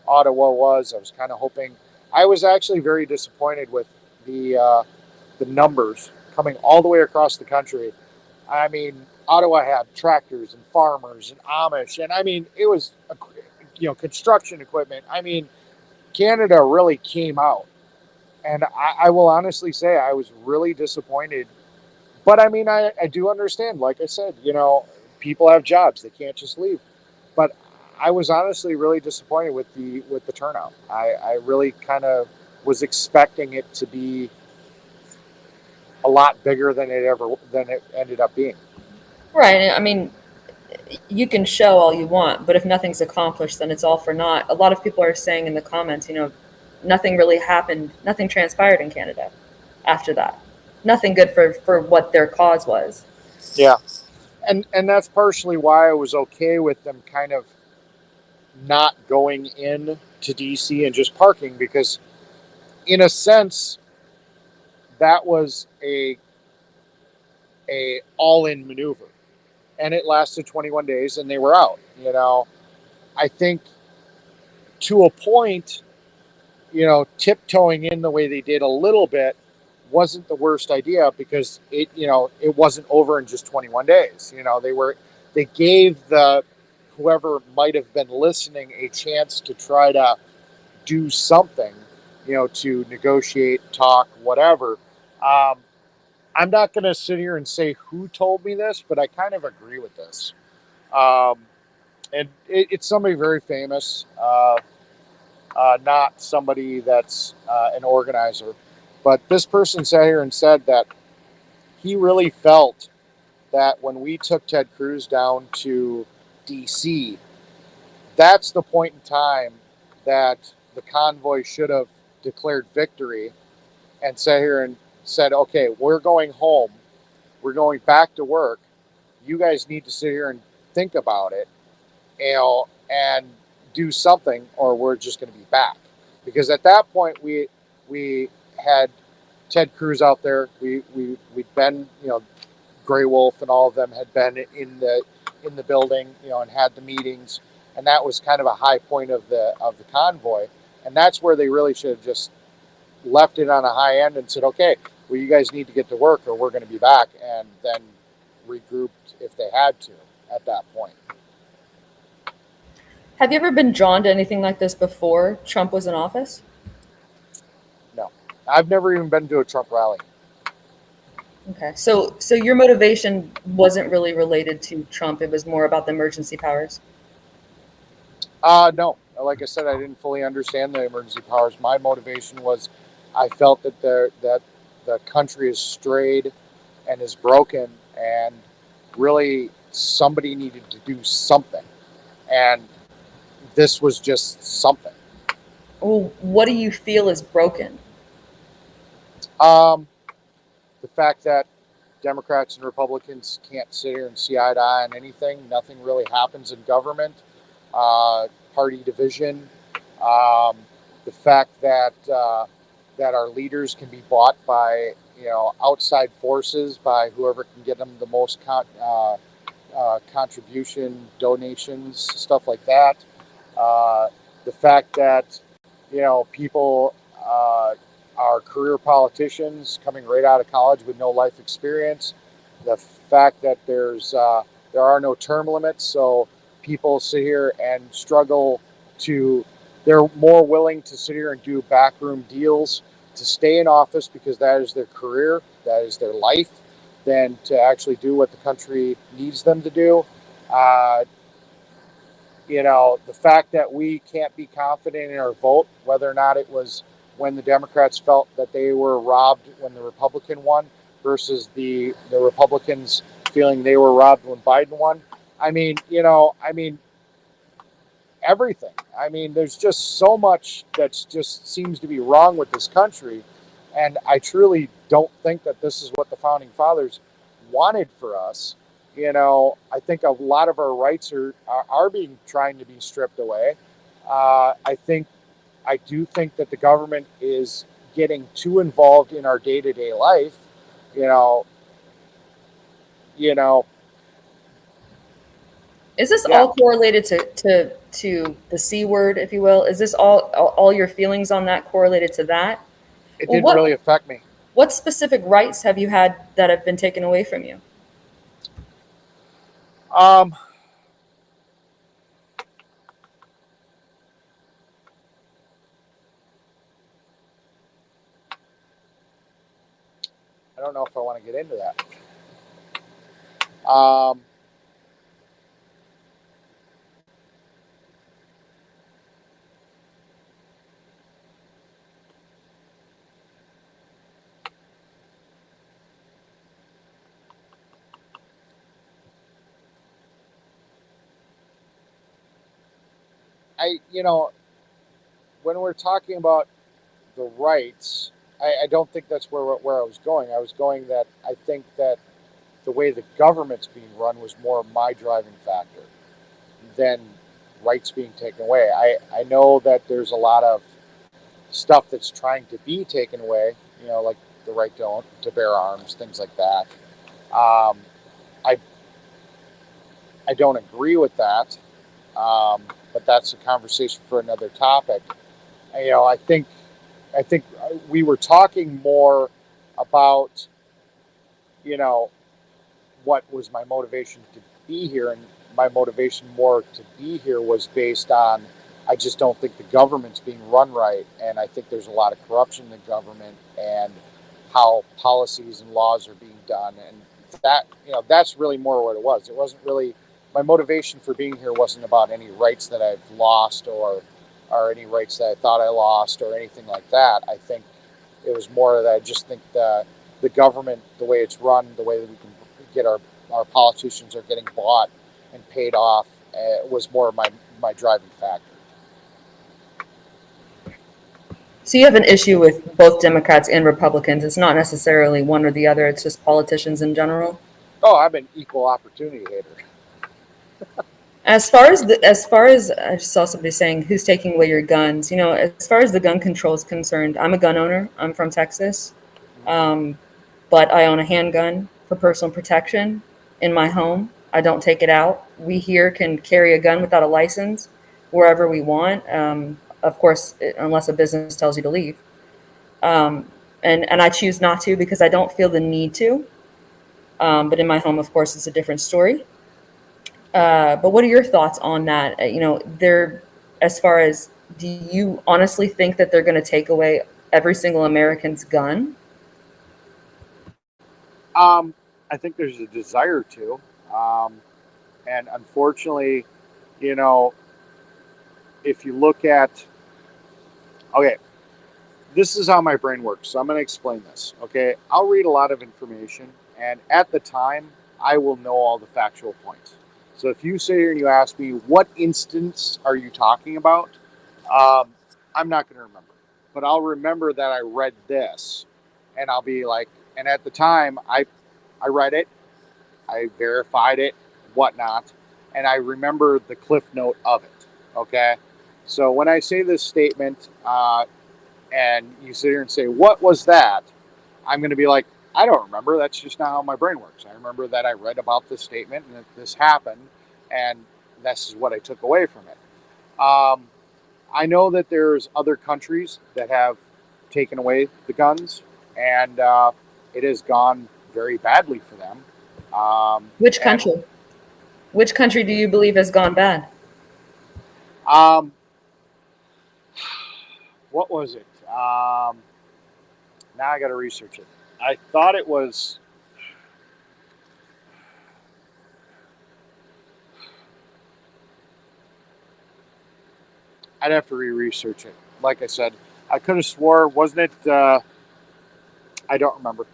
Ottawa was. I was kind of hoping. I was actually very disappointed with the numbers coming all the way across the country. I mean, Ottawa had tractors and farmers and Amish, and I mean, it was construction equipment. I mean, Canada really came out, and I will honestly say I was really disappointed. But I mean, I do understand. Like I said, people have jobs; they can't just leave. But I was honestly really disappointed with the turnout. I really kind of was expecting it to be a lot bigger than it ended up being. Right. I mean, you can show all you want, but if nothing's accomplished, then it's all for naught. A lot of people are saying in the comments, nothing really happened, nothing transpired in Canada after that. Nothing good for what their cause was. Yeah. And that's partially why I was okay with them kind of not going in to DC and just parking, because in a sense that was a all-in maneuver, and it lasted 21 days and they were out. I think to a point, tiptoeing in the way they did a little bit wasn't the worst idea, because it wasn't over in just 21 days. They gave whoever might have been listening a chance to try to do something, to negotiate, talk, whatever. I'm not going to sit here and say who told me this, but I kind of agree with this. And it's somebody very famous, not somebody that's an organizer. But this person sat here and said that he really felt that when we took Ted Cruz down to DC, that's the point in time that the convoy should have declared victory and sat here and said, okay, we're going home. We're going back to work. You guys need to sit here and think about it, and do something, or we're just going to be back. Because at that point, we had Ted Cruz out there. We'd been, Grey Wolf and all of them had been in the building, and had the meetings, and that was kind of a high point of the convoy, and that's where they really should have just left it on a high end and said, okay, well, you guys need to get to work, or we're going to be back, and then regrouped if they had to at that point. Have you ever been drawn to anything like this before Trump was in office? No, I've never even been to a Trump rally. Okay, so your motivation wasn't really related to Trump. It was more about the emergency powers. No, like I said, I didn't fully understand the emergency powers. My motivation was, I felt that the country is strayed and is broken, and really somebody needed to do something, and this was just something. Well, what do you feel is broken? The fact that Democrats and Republicans can't sit here and see eye to eye on anything. Nothing really happens in government. Party division. The fact that our leaders can be bought by outside forces, by whoever can get them the most contribution, donations, stuff like that. The fact that people are career politicians coming right out of college with no life experience. The fact that there are no term limits, so people sit here and struggle they're more willing to sit here and do backroom deals to stay in office because that is their career, that is their life, than to actually do what the country needs them to do. The fact that we can't be confident in our vote, whether or not it was when the Democrats felt that they were robbed when the Republican won, versus the Republicans feeling they were robbed when Biden won. I mean, everything. I mean, there's just so much that just seems to be wrong with this country. And I truly don't think that this is what the founding fathers wanted for us. I think a lot of our rights are being trying to be stripped away. I do think that the government is getting too involved in our day-to-day life. Is this all correlated to the C word, if you will? Is this all your feelings on that correlated to that? It didn't really affect me. What specific rights have you had that have been taken away from you? I don't know if I want to get into that. When we're talking about the rights, I don't think that's where I was going. I was going that I think that the way the government's being run was more my driving factor than rights being taken away. I know that there's a lot of stuff that's trying to be taken away, like the right to bear arms, things like that. I don't agree with that, but that's a conversation for another topic. I think we were talking more about, what was my motivation to be here, and my motivation more to be here was based on I just don't think the government's being run right, and I think there's a lot of corruption in the government and how policies and laws are being done, and that's really more what it was. It wasn't really my motivation for being here wasn't about any rights that I've lost or any rights that I thought I lost or anything like that. I think it was more that I just think the government, the way it's run, the way that we can get our politicians are getting bought and paid off, was more my driving factor. So you have an issue with both Democrats and Republicans. It's not necessarily one or the other. It's just politicians in general. Oh, I'm an equal opportunity hater. As far as I just saw somebody saying who's taking away your guns. As far as the gun control is concerned, I'm a gun owner. I'm from Texas, but I own a handgun for personal protection in my home. I don't take it out. We here can carry a gun without a license wherever we want. Of course, unless a business tells you to leave. And I choose not to because I don't feel the need to. But in my home, of course, it's a different story. But what are your thoughts on that? As far as, do you honestly think that they're going to take away every single American's gun? I think there's a desire to. And unfortunately, if you look at, okay, this is how my brain works. So I'm going to explain this. Okay. I'll read a lot of information, and at the time, I will know all the factual points. So if you sit here and you ask me, what instance are you talking about? I'm not going to remember, but I'll remember that I read this, and I'll be like, and at the time I read it, I verified it, whatnot, and I remember the cliff note of it. Okay. So when I say this statement, and you sit here and say, what was that? I'm going to be like, I don't remember. That's just not how my brain works. I remember that I read about this statement and that this happened, and this is what I took away from it. I know that there's other countries that have taken away the guns, and it has gone very badly for them. Which country? Which country do you believe has gone bad? What was it? Now I got to research it. I thought it was. I'd have to re-research it. Like I said, I could have swore, wasn't it? I don't remember.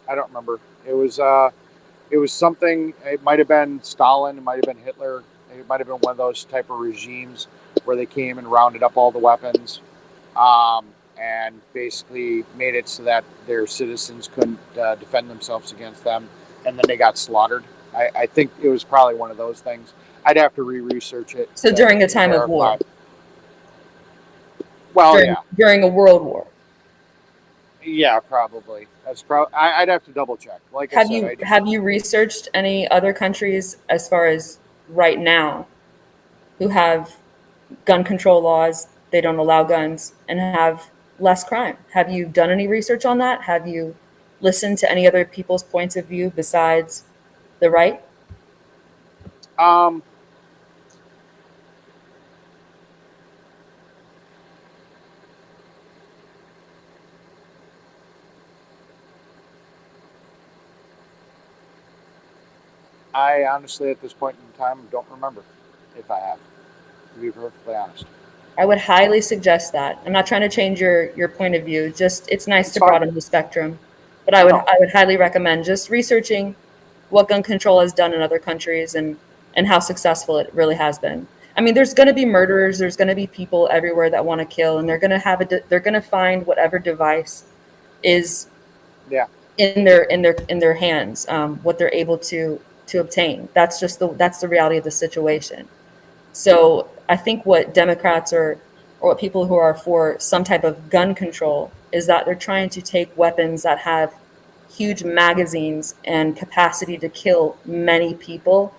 I don't remember. It was something. It might have been Stalin. It might have been Hitler. It might have been one of those type of regimes where they came and rounded up all the weapons, and basically made it so that their citizens couldn't defend themselves against them, and then they got slaughtered. I think it was probably one of those things. I'd have to research it. So during a time of war. Well, during a world war. Yeah, probably. That's probably. I'd have to double check. Like have you researched any other countries as far as right now who have gun control laws, they don't allow guns, and have less crime? Have you done any research on that? Have you listened to any other people's points of view besides the right? I honestly, at this point in time, don't remember if I have, to be perfectly honest. I would highly suggest that. I'm not trying to change your point of view. Just it's nice to broaden the spectrum. But I would highly recommend just researching what gun control has done in other countries and how successful it really has been. I mean, there's going to be murderers. There's going to be people everywhere that want to kill, and they're going to find whatever device is in their hands, what they're able to obtain. That's the reality of the situation. So I think what Democrats or what people who are for some type of gun control is that they're trying to take weapons that have huge magazines and capacity to kill many people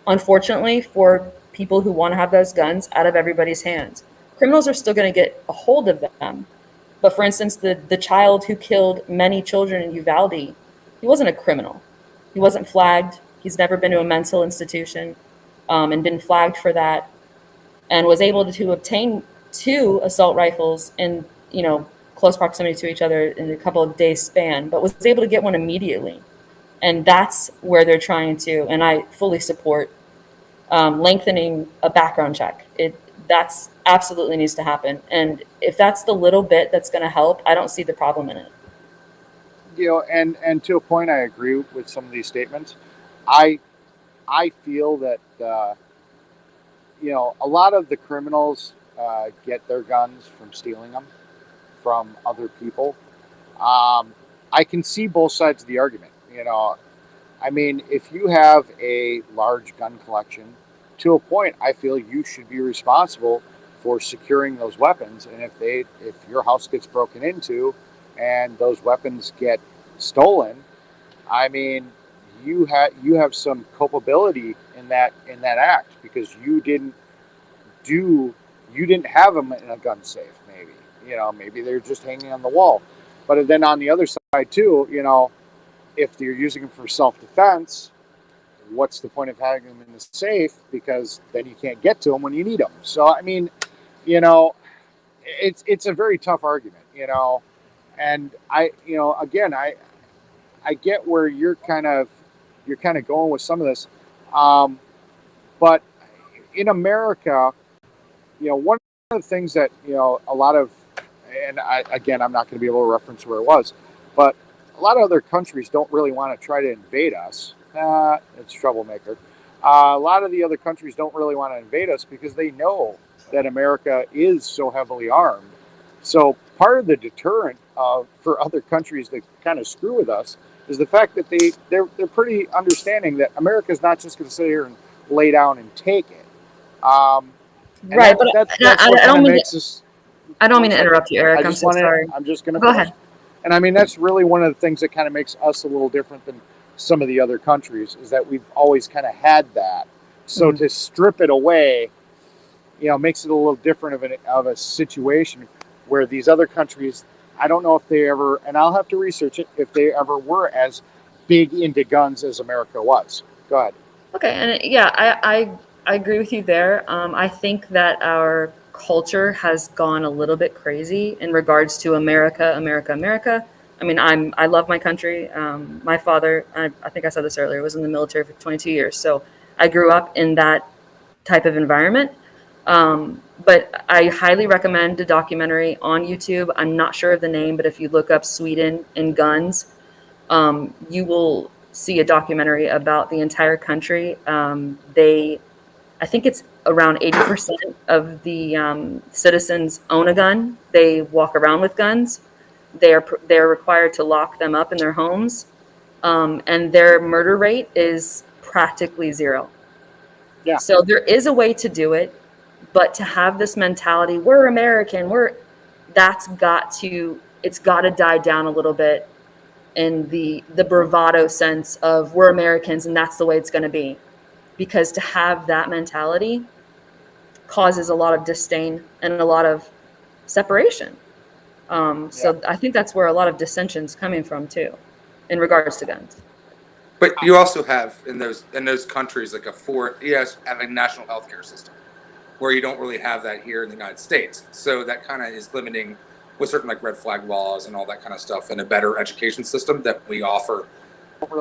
unfortunately, for people who want to have those guns, out of everybody's hands. Criminals are still going to get a hold of them. But for instance, the child who killed many children in Uvalde, he wasn't a criminal. He wasn't flagged. He's never been to a mental institution and been flagged for that, and was able to obtain 2 assault rifles in close proximity to each other in a couple of days span, but was able to get one immediately. And that's where they're trying to, and I fully support lengthening a background check. That's absolutely needs to happen. And if that's the little bit that's going to help, I don't see the problem in it. And to a point, I agree with some of these statements. I feel that a lot of the criminals get their guns from stealing them from other people. I can see both sides of the argument. I mean, if you have a large gun collection, to a point, I feel you should be responsible for securing those weapons. And if your house gets broken into and those weapons get stolen, I mean, you have some culpability in that act, because you didn't have them in a gun safe. Maybe they're just hanging on the wall. But then on the other side too, if you're using them for self-defense, what's the point of having them in the safe? Because then you can't get to them when you need them. So I mean, it's a very tough argument, and again, I get where you're kind of going with some of this, but in America, one of the things that a lot of, and I'm not going to be able to reference where it was, but a lot of other countries don't really want to try to invade us. It's troublemaker. A lot of the other countries don't really want to invade us because they know that America is so heavily armed. So part of the deterrent for other countries to kind of screw with us is the fact that they're pretty understanding that America's not just going to sit here and lay down and take it. Right, but I don't mean to interrupt you, Eric. I'm so sorry. I'm just going to go ahead. And I mean, that's really one of the things that kind of makes us a little different than some of the other countries, is that we've always kind of had that. So to strip it away, makes it a little different of a situation where these other countries, I don't know if they ever, and I'll have to research it, if they ever were as big into guns as America was. Go ahead. Okay, and yeah, I agree with you there. I think that our culture has gone a little bit crazy in regards to America. I mean, I love my country. My father, I think I said this earlier, was in the military for 22 years. So I grew up in that type of environment. But I highly recommend a documentary on YouTube. I'm not sure of the name, but if you look up Sweden and guns, You will see a documentary about the entire country. I think it's around 80% of the citizens own a gun. They walk around with guns. They're required to lock them up in their homes, and their murder rate is practically zero. Yeah. So there is a way to do it, but to have this mentality, we're American, it's got to die down a little bit in the bravado sense of we're Americans and that's the way it's going to be. Because to have that mentality causes a lot of disdain and a lot of separation. So I think that's where a lot of dissension's coming from too, in regards to guns. But you also have in those countries like have a national healthcare system, where you don't really have that here in the United States. So that kind of is limiting with certain like red flag laws and all that kind of stuff, and a better education system that we offer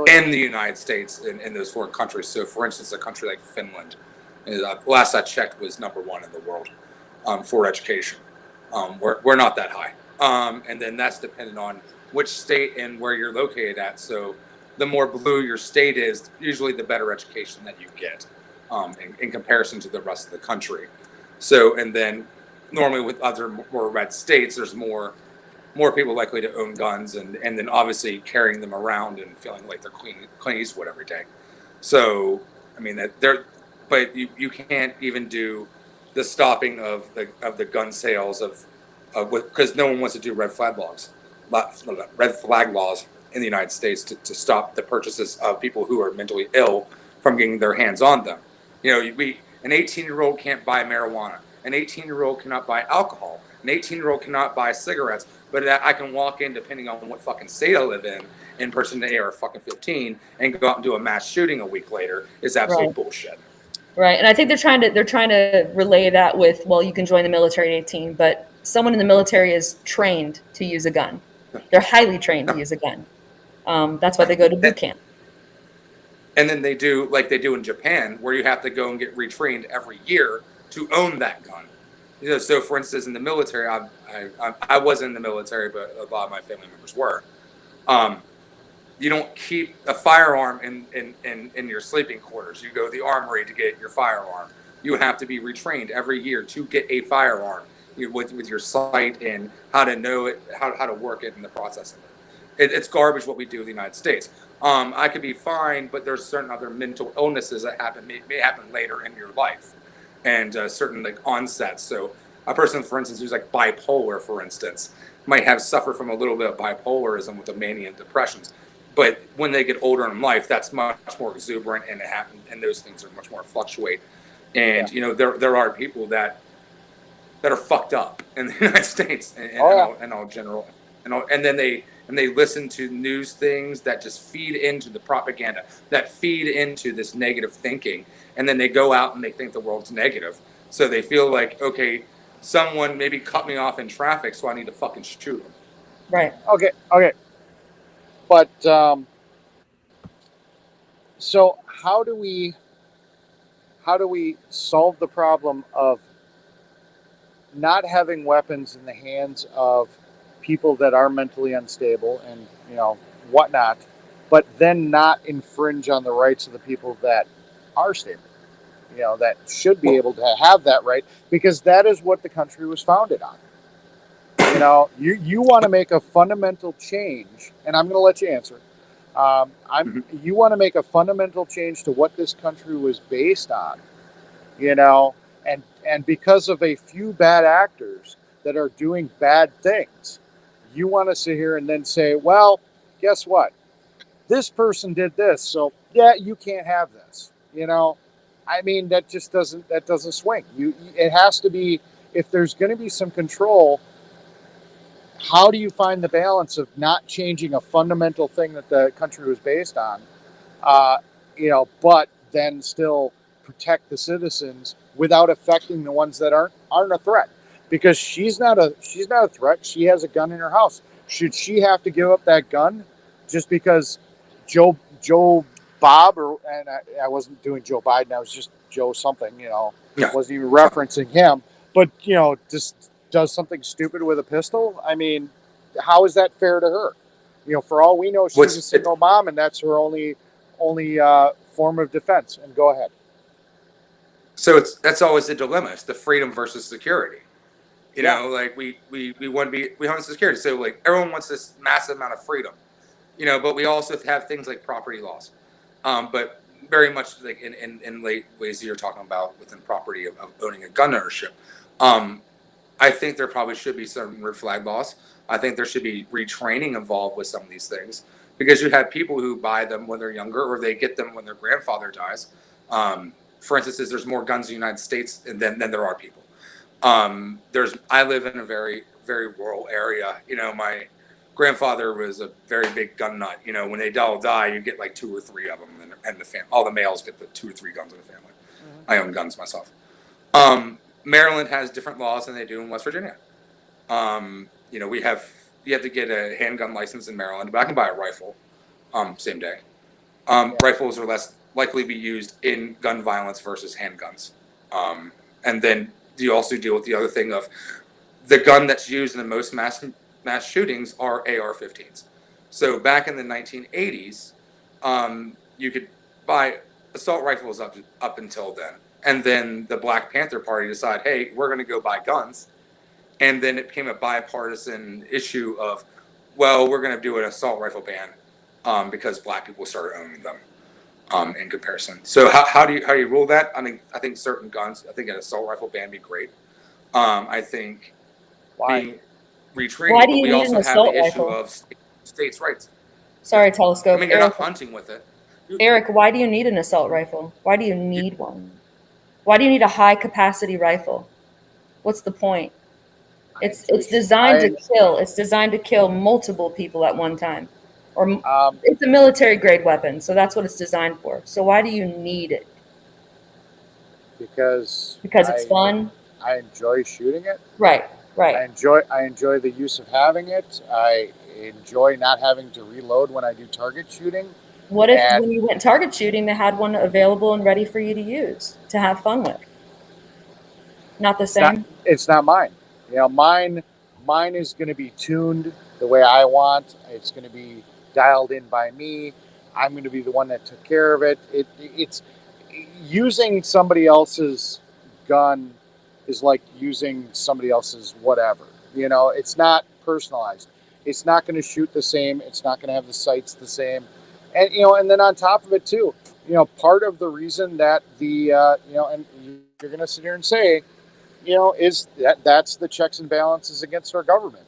in the United States in those foreign countries. So for instance, a country like Finland, last I checked, was #1 in the world for education. We're not that high. And then that's dependent on which state and where you're located at. So the more blue your state is, usually the better education that you get in comparison to the rest of the country. So, and then normally with other more red states, there's more people likely to own guns and then obviously carrying them around and feeling like they're Clint Eastwood every day. So, I mean, but you can't even do the stopping of the gun sales because no one wants to do red flag laws in the United States to stop the purchases of people who are mentally ill from getting their hands on them. You know, an 18-year-old can't buy marijuana. An 18-year-old cannot buy alcohol. An 18-year-old cannot buy cigarettes. But I can walk in, depending on what fucking state I live in purchase an AR-15 and go out and do a mass shooting a week later is absolute bullshit. Right, and I think they're trying to relay that with, well, you can join the military at 18, but someone in the military is trained to use a gun. They're highly trained to use a gun. That's why they go to boot camp. And then they do like they do in Japan, where you have to go and get retrained every year to own that gun. You know, so for instance, in the military, I wasn't in the military, but a lot of my family members were. You don't keep a firearm in your sleeping quarters. You go to the armory to get your firearm. You have to be retrained every year to get a firearm with your sight and how to know it, how to work it in the process of it. It's garbage what we do in the United States. I could be fine, but there's certain other mental illnesses that may happen later in your life, and certain like onsets. So a person, for instance, who's like bipolar, for instance, might suffer from a little bit of bipolarism with the mania and depressions. But when they get older in life, that's much more exuberant, and it happens, and those things are much more fluctuate. And you know, there are people that are fucked up in the United States, and all general, and then they listen to news things that just feed into the propaganda, that feed into this negative thinking, and then they go out and they think the world's negative. So they feel like, okay, someone maybe cut me off in traffic, so I need to fucking shoot them. Right. Okay. But so how do we solve the problem of not having weapons in the hands of people that are mentally unstable and whatnot, but then not infringe on the rights of the people that are stable, that should be able to have that right, because that is what the country was founded on. You want to make a fundamental change, and I'm going to let you answer. You want to make a fundamental change to what this country was based on, and because of a few bad actors that are doing bad things, you want to sit here and then say, well, guess what? This person did this, so yeah, you can't have this. I mean, that just doesn't swing. It has to be, if there's going to be some control, how do you find the balance of not changing a fundamental thing that the country was based on, but then still protect the citizens without affecting the ones that aren't a threat? Because she's not a threat. She has a gun in her house. Should she have to give up that gun just because Joe Bob, and I wasn't doing Joe Biden, I was just Joe something, wasn't even referencing him, but just does something stupid with a pistol? I mean, how is that fair to her? For all we know, she's a single mom, and that's her only form of defense. And go ahead. So that's always the dilemma. It's the freedom versus security. You know, like we want security. So like everyone wants this massive amount of freedom, but we also have things like property laws. But very much like in late ways that you're talking about within property of owning a gun ownership. I think there probably should be some red flag laws. I think there should be retraining involved with some of these things, because you have people who buy them when they're younger, or they get them when their grandfather dies. For instance, there's more guns in the United States than there are people. I live in a very, very rural area. My grandfather was a very big gun nut. When they all die, you get like 2 or 3 of them, and all the males get the 2 or 3 guns in the family. Mm-hmm. I own guns myself. Maryland has different laws than they do in West Virginia. You have to get a handgun license in Maryland, but I can buy a rifle, same day. Rifles are less likely to be used in gun violence versus handguns. And then you also deal with the other thing of the gun that's used in the most mass shootings are AR-15s. So back in the 1980s, you could buy assault rifles up until then. And then the Black Panther Party decided, hey, we're going to go buy guns. And then it became a bipartisan issue of, well, we're going to do an assault rifle ban because Black people started owning them in comparison. So how do you rule that? I think certain guns, I think an assault rifle ban would be great. I think being retraining, but we also have the issue of states' rights. Sorry, Telescope. You're not hunting with it. Eric, why do you need an assault rifle? Why do you need one? Why do you need a high capacity rifle? What's the point? It's designed to kill. It's designed to kill multiple people at one time. Or it's a military grade weapon, so that's what it's designed for. So why do you need it? Because it's fun. I enjoy shooting it. Right. I enjoy the use of having it. I enjoy not having to reload when I do target shooting. What if when you went target shooting, they had one available and ready for you to use, to have fun with? Not the same? It's not mine. Mine is going to be tuned the way I want. It's going to be dialed in by me. I'm going to be the one that took care of it. It's using somebody else's gun is like using somebody else's whatever. It's not personalized. It's not going to shoot the same. It's not going to have the sights the same. And and then on top of it too, part of the reason that the and you're going to sit here and say, is that's the checks and balances against our government.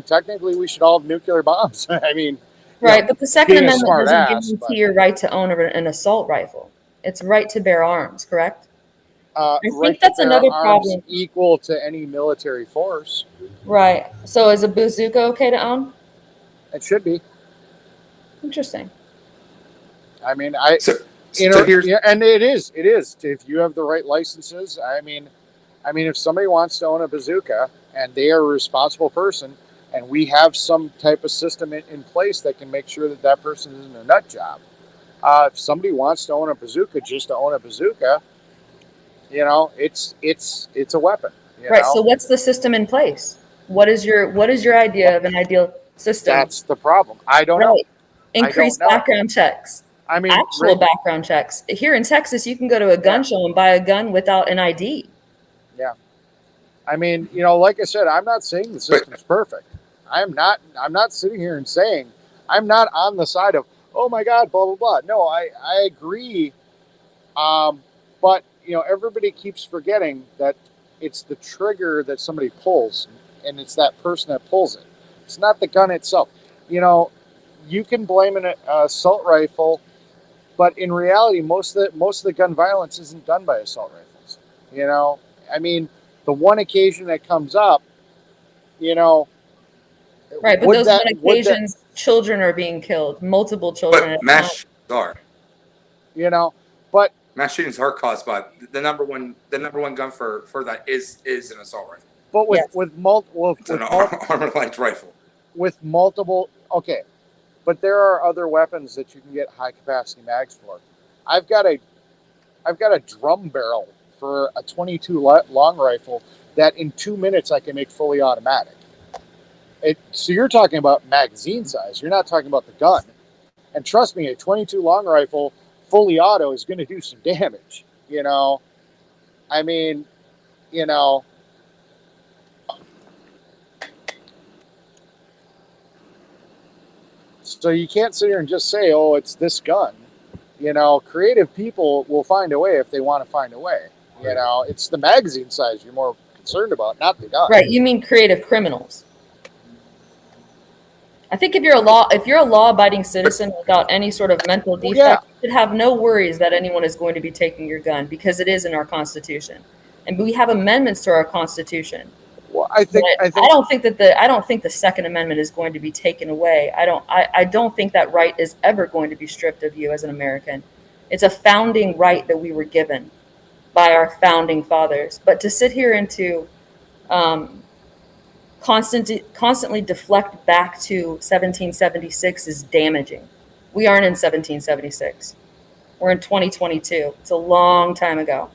Technically we should all have nuclear bombs. Right, but the Second Amendment doesn't guarantee your right to own an assault rifle. It's right to bear arms, correct? I think that's another problem. Equal to any military force. Right. So is a bazooka okay to own? It should be. Interesting. And it is. If you have the right licenses, if somebody wants to own a bazooka and they are a responsible person, and we have some type of system in place that can make sure that person isn't a nut job. If somebody wants to own a bazooka just to own a bazooka, it's a weapon. Right. So what's the system in place? What is your idea of an ideal system? That's the problem. I don't know. Increased background checks. Actual background checks. Here in Texas, you can go to a gun show and buy a gun without an ID. Yeah. Like I said, I'm not saying the system's perfect. I'm not sitting here and saying I'm not on the side of, oh my God, blah, blah, blah. No, I agree. But everybody keeps forgetting that it's the trigger that somebody pulls, and it's that person that pulls it. It's not the gun itself. You can blame an assault rifle, but in reality, most of the gun violence isn't done by assault rifles. The one occasion that comes up, right, but those one occasions, children are being killed, multiple children. But mass shootings are. But mass shootings are caused by the number one gun for that is an assault rifle. But with multiple, it's an armor light rifle. With multiple, okay. But there are other weapons that you can get high capacity mags for. I've got a drum barrel for a 22 long rifle that in 2 minutes I can make fully automatic. So you're talking about magazine size. You're not talking about the gun. And trust me, a 22 long rifle, fully auto, is going to do some damage. I mean, so you can't sit here and just say, oh, it's this gun. Creative people will find a way if they want to find a way. It's the magazine size you're more concerned about, not the gun. Right. You mean creative criminals. I think if you're a law-abiding citizen without any sort of mental defect, you should have no worries that anyone is going to be taking your gun, because it is in our Constitution, and we have amendments to our Constitution. Well, I don't think the Second Amendment is going to be taken away. I don't think that right is ever going to be stripped of you as an American. It's a founding right that we were given by our founding fathers. But to sit here and to constantly deflect back to 1776 is damaging. We aren't in 1776. We're in 2022. It's a long time ago.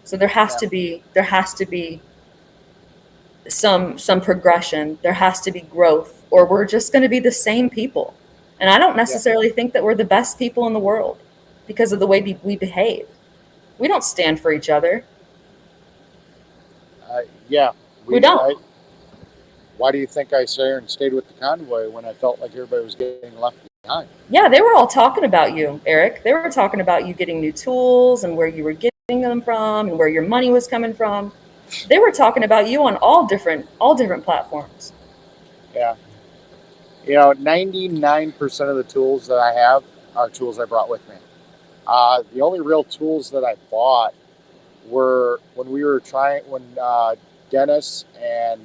So there has to be some progression. There has to be growth, or we're just going to be the same people. And I don't necessarily think that we're the best people in the world because of the way we behave. We don't stand for each other. We don't. Why do you think I sat here and stayed with the convoy when I felt like everybody was getting left behind? Yeah, they were all talking about you, Eric. They were talking about you getting new tools and where you were getting them from and where your money was coming from. They were talking about you on all different platforms. Yeah. 99% of the tools that I have are tools I brought with me. The only real tools that I bought were when Dennis and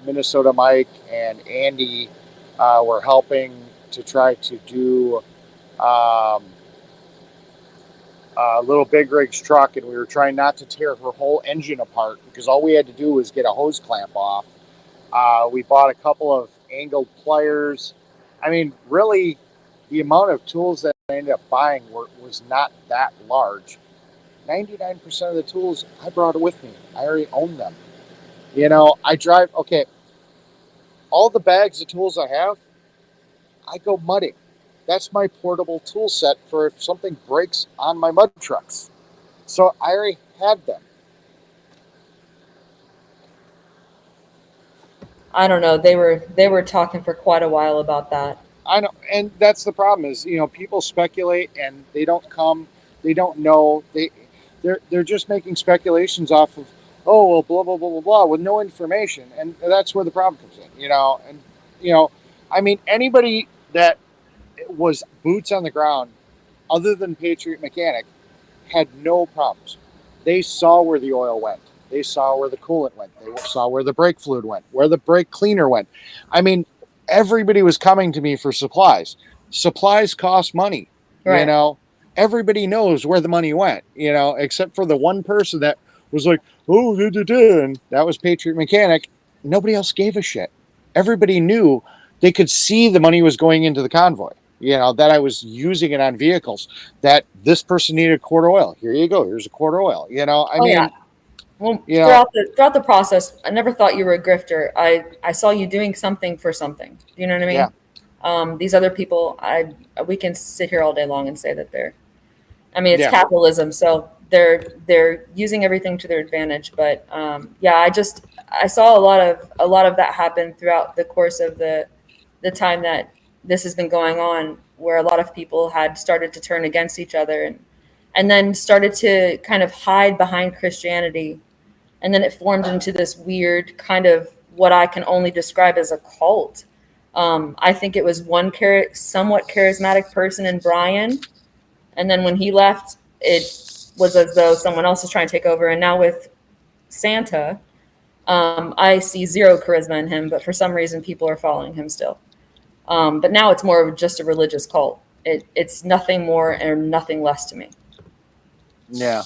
Minnesota Mike and Andy were helping to try to do Little Big Rig's truck, and we were trying not to tear her whole engine apart because all we had to do was get a hose clamp off. We bought a couple of angled pliers. I mean, really, the amount of tools that I ended up buying was not that large. 99% of the tools I brought with me. I already own them. I drive, all the bags of tools I have, I go mudding. That's my portable tool set for if something breaks on my mud trucks. So I already had them. I don't know. They were talking for quite a while about that. I know, and that's the problem is, people speculate and they don't know. They're just making speculations off of, oh, well, blah, blah, blah, blah, blah, with no information. And that's where the problem comes in, I mean, anybody that was boots on the ground, other than Patriot Mechanic, had no problems. They saw where the oil went. They saw where the coolant went. They saw where the brake fluid went, where the brake cleaner went. I mean, everybody was coming to me for supplies. Supplies cost money, right. Everybody knows where the money went, except for the one person that was like, oh, and that was Patriot Mechanic. Nobody else gave a shit. Everybody knew. They could see the money was going into the convoy, that I was using it on vehicles, that this person needed a quart of oil. Here you go. Here's a quart of oil. Well, throughout the process, I never thought you were a grifter. I saw you doing something for something. Do you know what I mean? Yeah. These other people, we can sit here all day long and say that it's capitalism. So they're using everything to their advantage. But I saw a lot of that happen throughout the course of the time that this has been going on, where a lot of people had started to turn against each other and then started to kind of hide behind Christianity. And then it formed into this weird kind of what I can only describe as a cult. I think it was one somewhat charismatic person in Brian. And then when he left, it was as though someone else was trying to take over. And now with Santa, I see zero charisma in him, but for some reason people are following him still. But now it's more of just a religious cult. It's nothing more and nothing less to me. Yeah.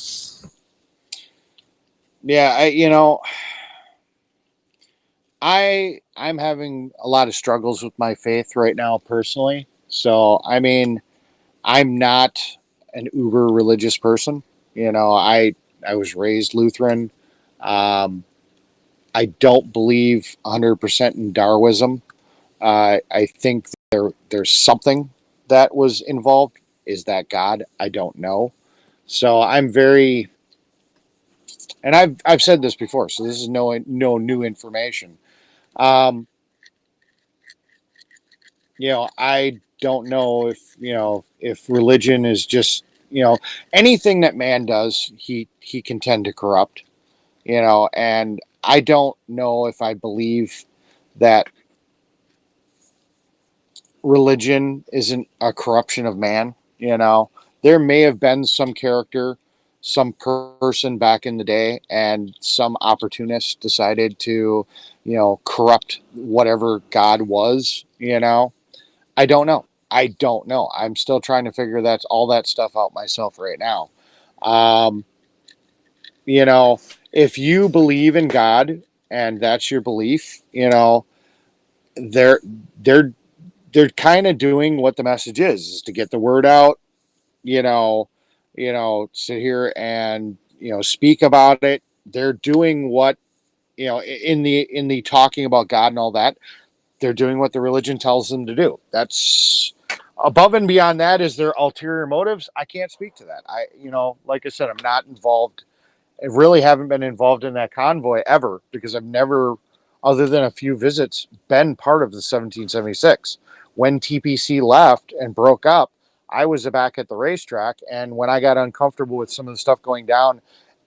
I'm having a lot of struggles with my faith right now personally. So, I mean, I'm not an uber religious person. I was raised Lutheran. I I don't believe 100% in Darwinism. I think there's something that was involved. Is that God? I don't know. So I'm very, and I've said this before, so this is no new information. Um, I don't know if religion is just, anything that man does, he can tend to corrupt, and I don't know if I believe that religion isn't a corruption of man. There may have been some character, some person back in the day, and some opportunist decided to, corrupt whatever God was. I don't know. I don't know. I'm still trying to figure all that stuff out myself right now. Um, if you believe in God and that's your belief, they're they're they're kind of doing what the message is to get the word out, you know, sit here and, speak about it. They're doing what, in the talking about God and all that, they're doing what the religion tells them to do. That's above and beyond that. Is there ulterior motives? I can't speak to that. Like I said, I'm not involved. I really haven't been involved in that convoy ever because I've never, other than a few visits, been part of the 1776. When TPC left and broke up, I was back at the racetrack. And when I got uncomfortable with some of the stuff going down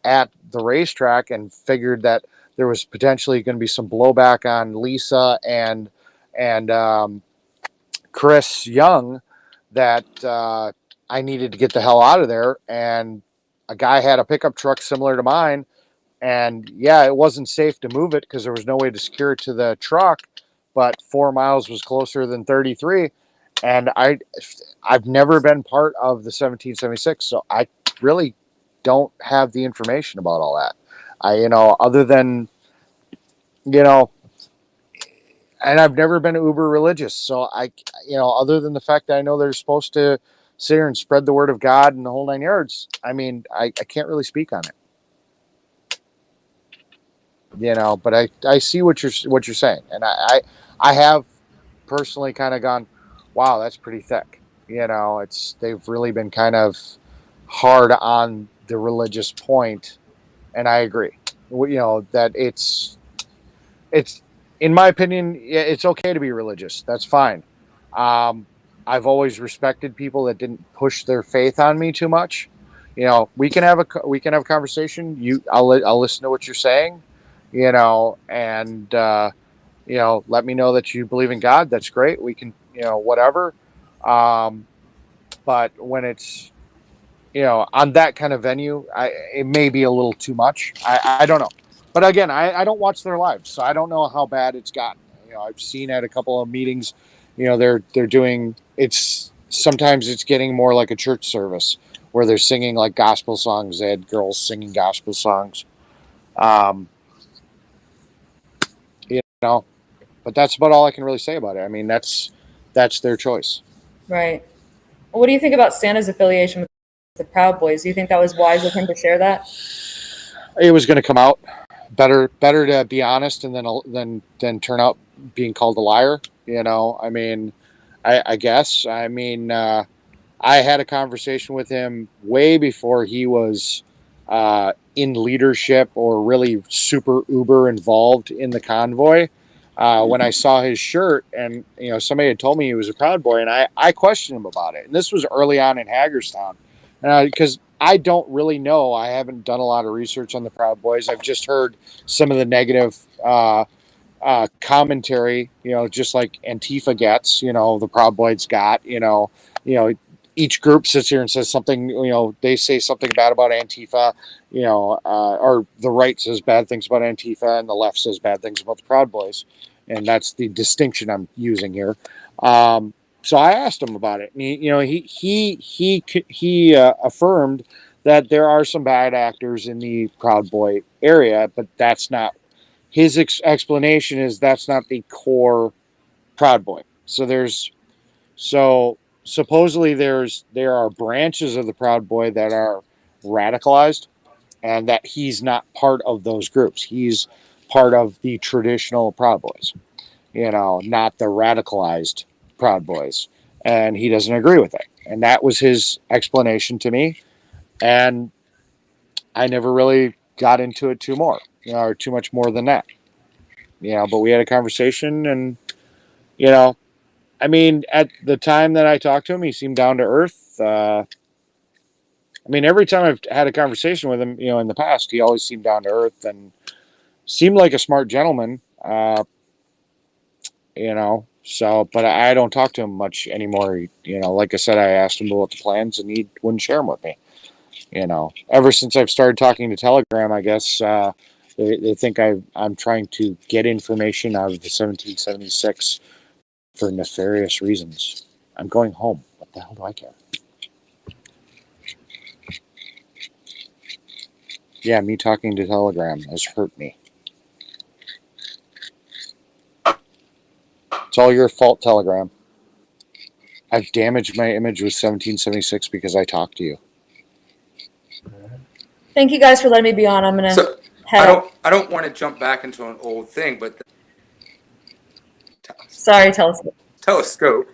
at the racetrack and figured that there was potentially going to be some blowback on Lisa and Chris Young, that I needed to get the hell out of there. And a guy had a pickup truck similar to mine. And yeah, it wasn't safe to move it because there was no way to secure it to the truck, but 4 miles was closer than 33. And I've never been part of the 1776. So I really don't have the information about all that. Other than, and I've never been uber religious. So other than the fact that I know they're supposed to sit here and spread the word of God and the whole 9 yards, I can't really speak on it. But I see what you're saying, and I have personally kind of gone, wow, that's pretty thick. They've really been kind of hard on the religious point, and I agree. That it's in my opinion, it's okay to be religious. That's fine. I've always respected people that didn't push their faith on me too much. We can have a conversation. I'll listen to what you're saying. And let me know that you believe in God. That's great. We can, whatever. But when it's, on that kind of venue, it may be a little too much. I don't know. But again, I don't watch their lives, so I don't know how bad it's gotten. I've seen at a couple of meetings, they're doing, sometimes it's getting more like a church service where they're singing like gospel songs. They had girls singing gospel songs. But that's about all I can really say about it. That's their choice. Right. What do you think about Santa's affiliation with the Proud Boys? Do you think that was wise of him to share that? It was going to come out. Better to be honest and then turn out being called a liar. I guess. I had a conversation with him way before he was in leadership or really super uber involved in the convoy. When I saw his shirt and, somebody had told me he was a Proud Boy, and I questioned him about it. And this was early on in Hagerstown because I don't really know. I haven't done a lot of research on the Proud Boys. I've just heard some of the negative commentary, just like Antifa gets, the Proud Boys got, each group sits here and says something, they say something bad about Antifa, or the right says bad things about Antifa and the left says bad things about the Proud Boys. And that's the distinction I'm using here. So I asked him about it. And he affirmed that there are some bad actors in the Proud Boy area, but that's not his explanation. Is that's not the core Proud Boy. So supposedly there are branches of the Proud Boy that are radicalized, and that he's not part of those groups. He's part of the traditional Proud Boys, not the radicalized Proud Boys. And he doesn't agree with it. And that was his explanation to me. And I never really got into it or too much more than that. But we had a conversation and, at the time that I talked to him, he seemed down to earth. Every time I've had a conversation with him, in the past, he always seemed down to earth and seemed like a smart gentleman. So, but I don't talk to him much anymore. Like I said, I asked him about the plans and he wouldn't share them with me. Ever since I've started talking to Telegram, I guess they think I'm trying to get information out of the 1776 for nefarious reasons. I'm going home. What the hell do I care? Yeah, me talking to Telegram has hurt me. It's all your fault, Telegram. I've damaged my image with 1776 because I talked to you. Thank you guys for letting me be on. I'm gonna head up. I don't want to jump back into an old thing, but Sorry, Telescope. Telescope.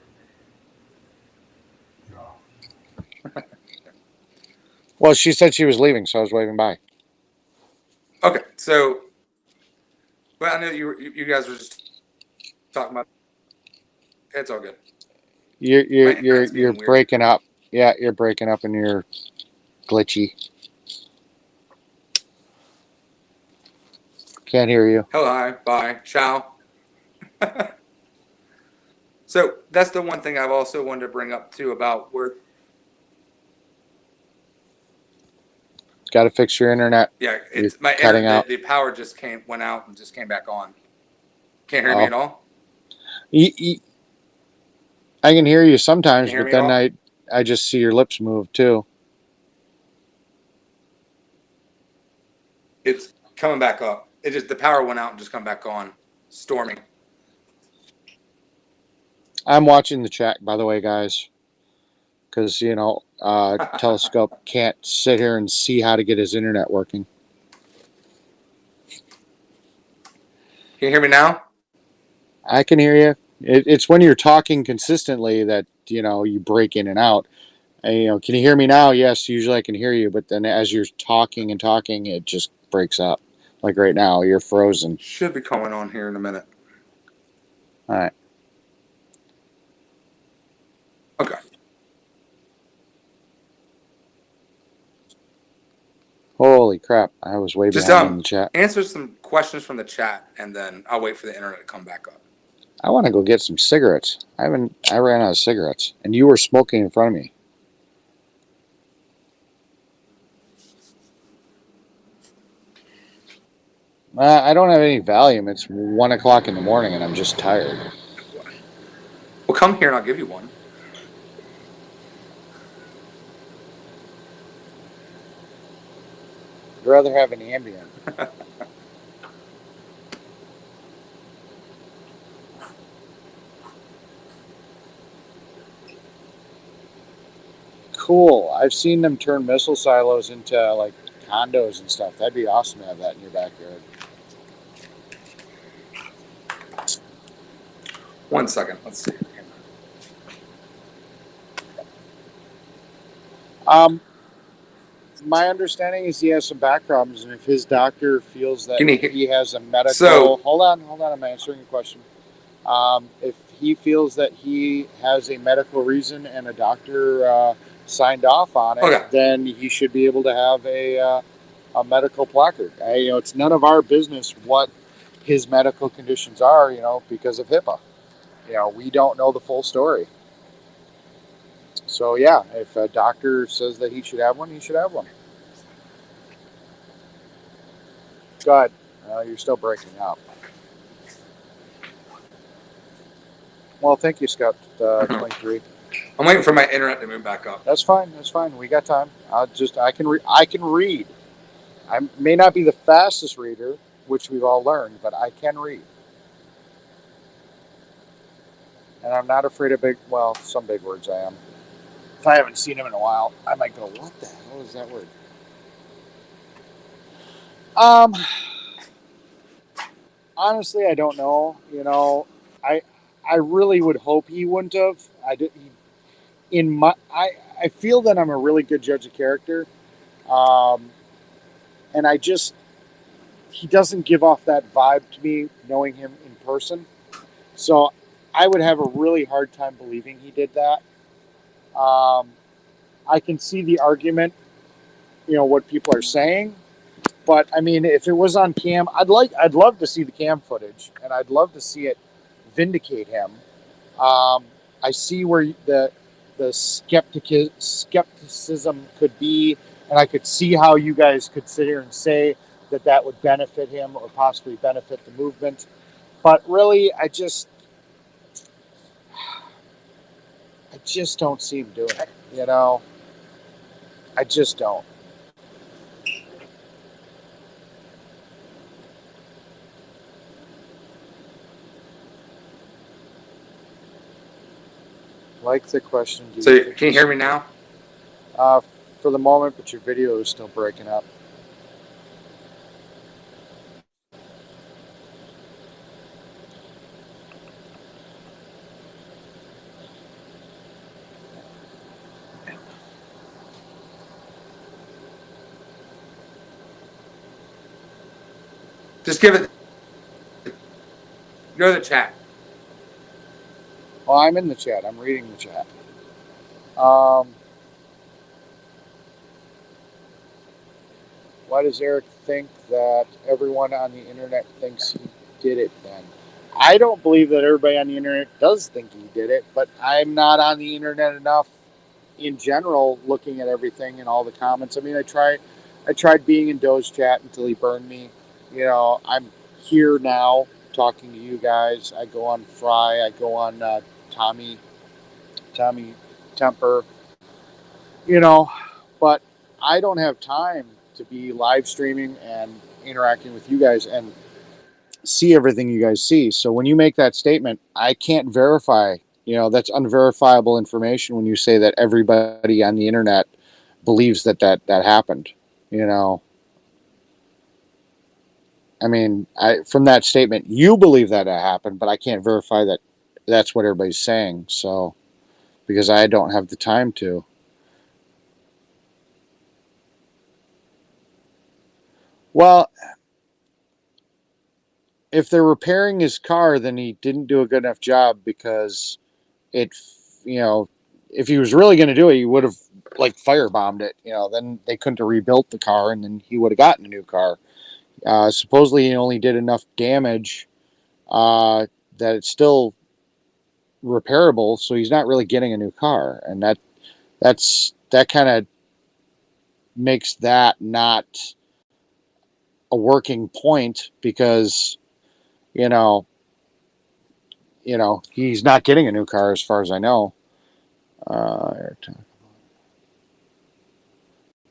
Well, she said she was leaving, so I was waving by. Okay, so, well, I know you guys were just talking about. It's all good. You're breaking up. Yeah, you're breaking up and you're glitchy. Can't hear you. Hello, hi, bye, ciao. So that's the one thing I've also wanted to bring up too about where. Got to fix your internet. Yeah, it's You're my cutting internet. out. The power just went out and just came back on. Can't hear me at all. I can hear you sometimes, Can you but hear me then I just see your lips move too. It's coming back up. It just the power went out and just come back on. Storming. I'm watching the chat, by the way, guys, because Telescope can't sit here and see how to get his internet working. Can you hear me now? I can hear you. It's when you're talking consistently that you break in and out. And, can you hear me now? Yes, usually I can hear you, but then as you're talking and talking, it just breaks up. Like right now, you're frozen. Should be coming on here in a minute. All right. Okay. Holy crap! I was way Just behind in the chat. answer some questions from the chat, and then I'll wait for the internet to come back up. I want to go get some cigarettes. I ran out of cigarettes, and you were smoking in front of me. I don't have any Valium. It's 1 o'clock in the morning, and I'm just tired. Well, come here and I'll give you one. I'd rather have an Ambien. Cool. I've seen them turn missile silos into like condos and stuff. That'd be awesome to have that in your backyard. 1 second. Let's see. My understanding is he has some back problems, and if his doctor feels that he has a medical... So- hold on, I'm answering a question. If he feels that he has a medical reason and a doctor signed off on it, then he should be able to have a medical placard. It's none of our business what his medical conditions are, because of HIPAA. We don't know the full story. So, yeah, if a doctor says that he should have one, he should have one. Go ahead. You're still breaking up. Well, thank you, Scott 23. I'm waiting for my internet to move back up. That's fine. We got time. I can read. I may not be the fastest reader, which we've all learned, but I can read. And I'm not afraid of some big words I am. If I haven't seen him in a while, I might go, what the hell is that word? honestly, I don't know. I really would hope he wouldn't have. I feel that I'm a really good judge of character, and he doesn't give off that vibe to me, knowing him in person. So I would have a really hard time believing he did that. I can see the argument, what people are saying, but I mean, if it was on cam, I'd love to see the cam footage, and I'd love to see it vindicate him. I see where the skepticism could be, and I could see how you guys could sit here and say that would benefit him or possibly benefit the movement. But really, I just don't see him doing it. I just don't. Like the question. So can you hear me now? For the moment, but your video is still breaking up. Just give it. Go to the chat. Well, I'm in the chat. I'm reading the chat. Why does Eric think that everyone on the internet thinks he did it then? I don't believe that everybody on the internet does think he did it, but I'm not on the internet enough in general looking at everything and all the comments. I mean, I tried being in Doe's chat until he burned me. I'm here now talking to you guys. I go on Fry. I go on Tommy Temper. But I don't have time to be live streaming and interacting with you guys and see everything you guys see. So when you make that statement, I can't verify. That's unverifiable information when you say that everybody on the internet believes that happened. I mean, from that statement, you believe that it happened, but I can't verify that that's what everybody's saying. So, because I don't have the time to. Well, if they're repairing his car, then he didn't do a good enough job, because if he was really going to do it, he would have firebombed it. Then they couldn't have rebuilt the car, and then he would have gotten a new car. Supposedly, he only did enough damage that it's still repairable, so he's not really getting a new car, and that kind of makes that not a working point, because he's not getting a new car as far as I know.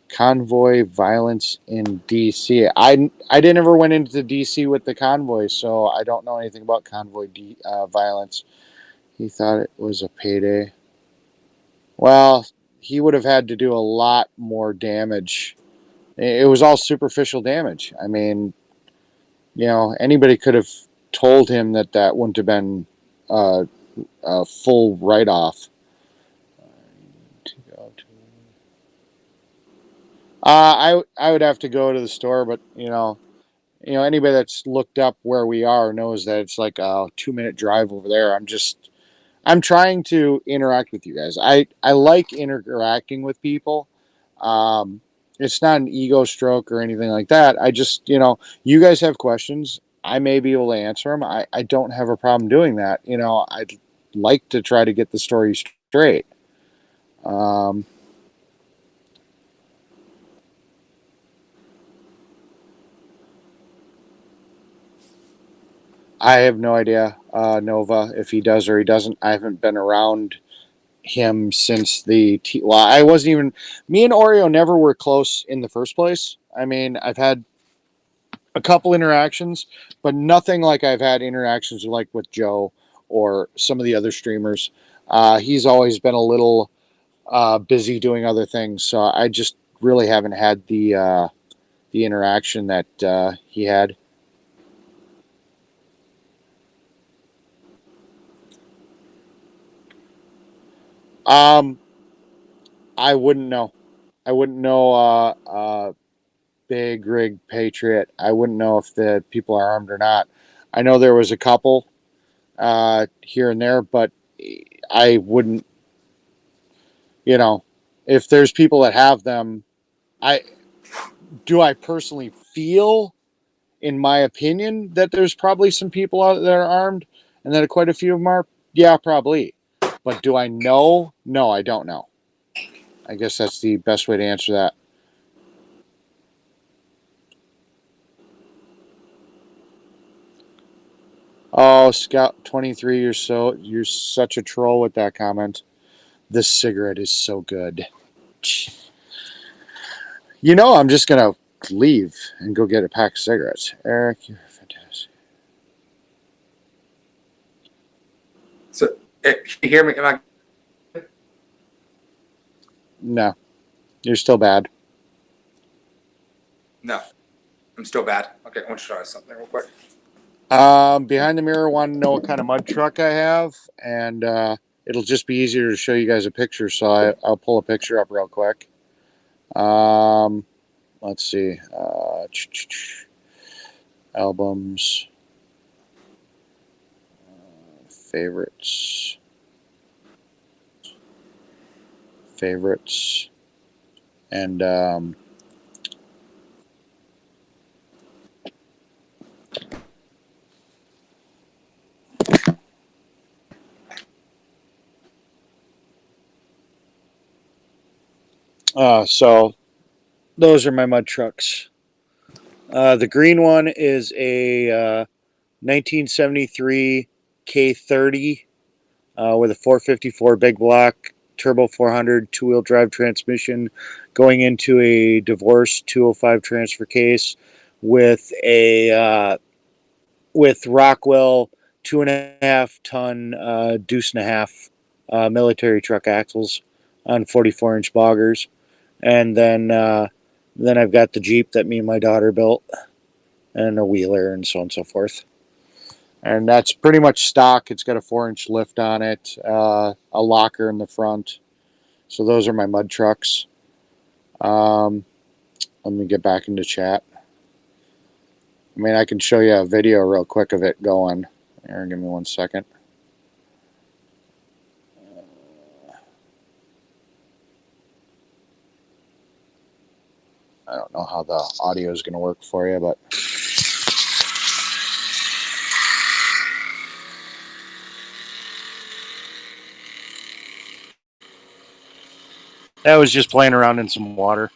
Convoy violence in DC. I didn't ever went into DC with the convoy, so I don't know anything about convoy violence. He thought it was a payday. Well, he would have had to do a lot more damage. It was all superficial damage. I mean, anybody could have told him that wouldn't have been a full write-off. I would have to go to the store, but anybody that's looked up where we are knows that it's like a 2-minute drive over there. I'm trying to interact with you guys. I like interacting with people. It's not an ego stroke or anything like that. I just, you guys have questions. I may be able to answer them. I don't have a problem doing that. I'd like to try to get the story straight. I have no idea, Nova, if he does or he doesn't. I haven't been around him since I wasn't even. Me and Oreo never were close in the first place. I mean, I've had a couple interactions, but nothing like I've had interactions like with Joe or some of the other streamers. He's always been a little busy doing other things, so I just really haven't had the interaction that he had. I wouldn't know. I wouldn't know. Big rig patriot. I wouldn't know if the people are armed or not. I know there was a couple here and there, but I wouldn't. You know, if there's people that have them, I personally feel, in my opinion, that there's probably some people out that are armed, and that quite a few of them are. Yeah, probably. But do I know? No, I don't know. I guess that's the best way to answer that. Oh, Scout 23, you're such a troll with that comment. This cigarette is so good. You know, I'm just gonna leave and go get a pack of cigarettes. Eric, you're fantastic. So, can you hear me? Am I? No, you're still bad. No, I'm still bad. Okay, I want to try something real quick. Behind the mirror, want to know what kind of mud truck I have, and it'll just be easier to show you guys a picture. So I'll pull a picture up real quick. Let's see. Albums. Favorites. And so those are my mud trucks. The green one is a 1973 K30 with a 454 big block turbo 400 two-wheel drive transmission, going into a divorced 205 transfer case with a with Rockwell 2.5 ton deuce and a half military truck axles on 44-inch boggers, and then I've got the Jeep that me and my daughter built, and a wheeler, and so on and so forth. And that's pretty much stock. It's got a 4-inch lift on it, a locker in the front. So those are my mud trucks. Let me get back into chat. I mean, I can show you a video real quick of it going. Here, give me 1 second. I don't know how the audio is going to work for you, but... I was just playing around in some water.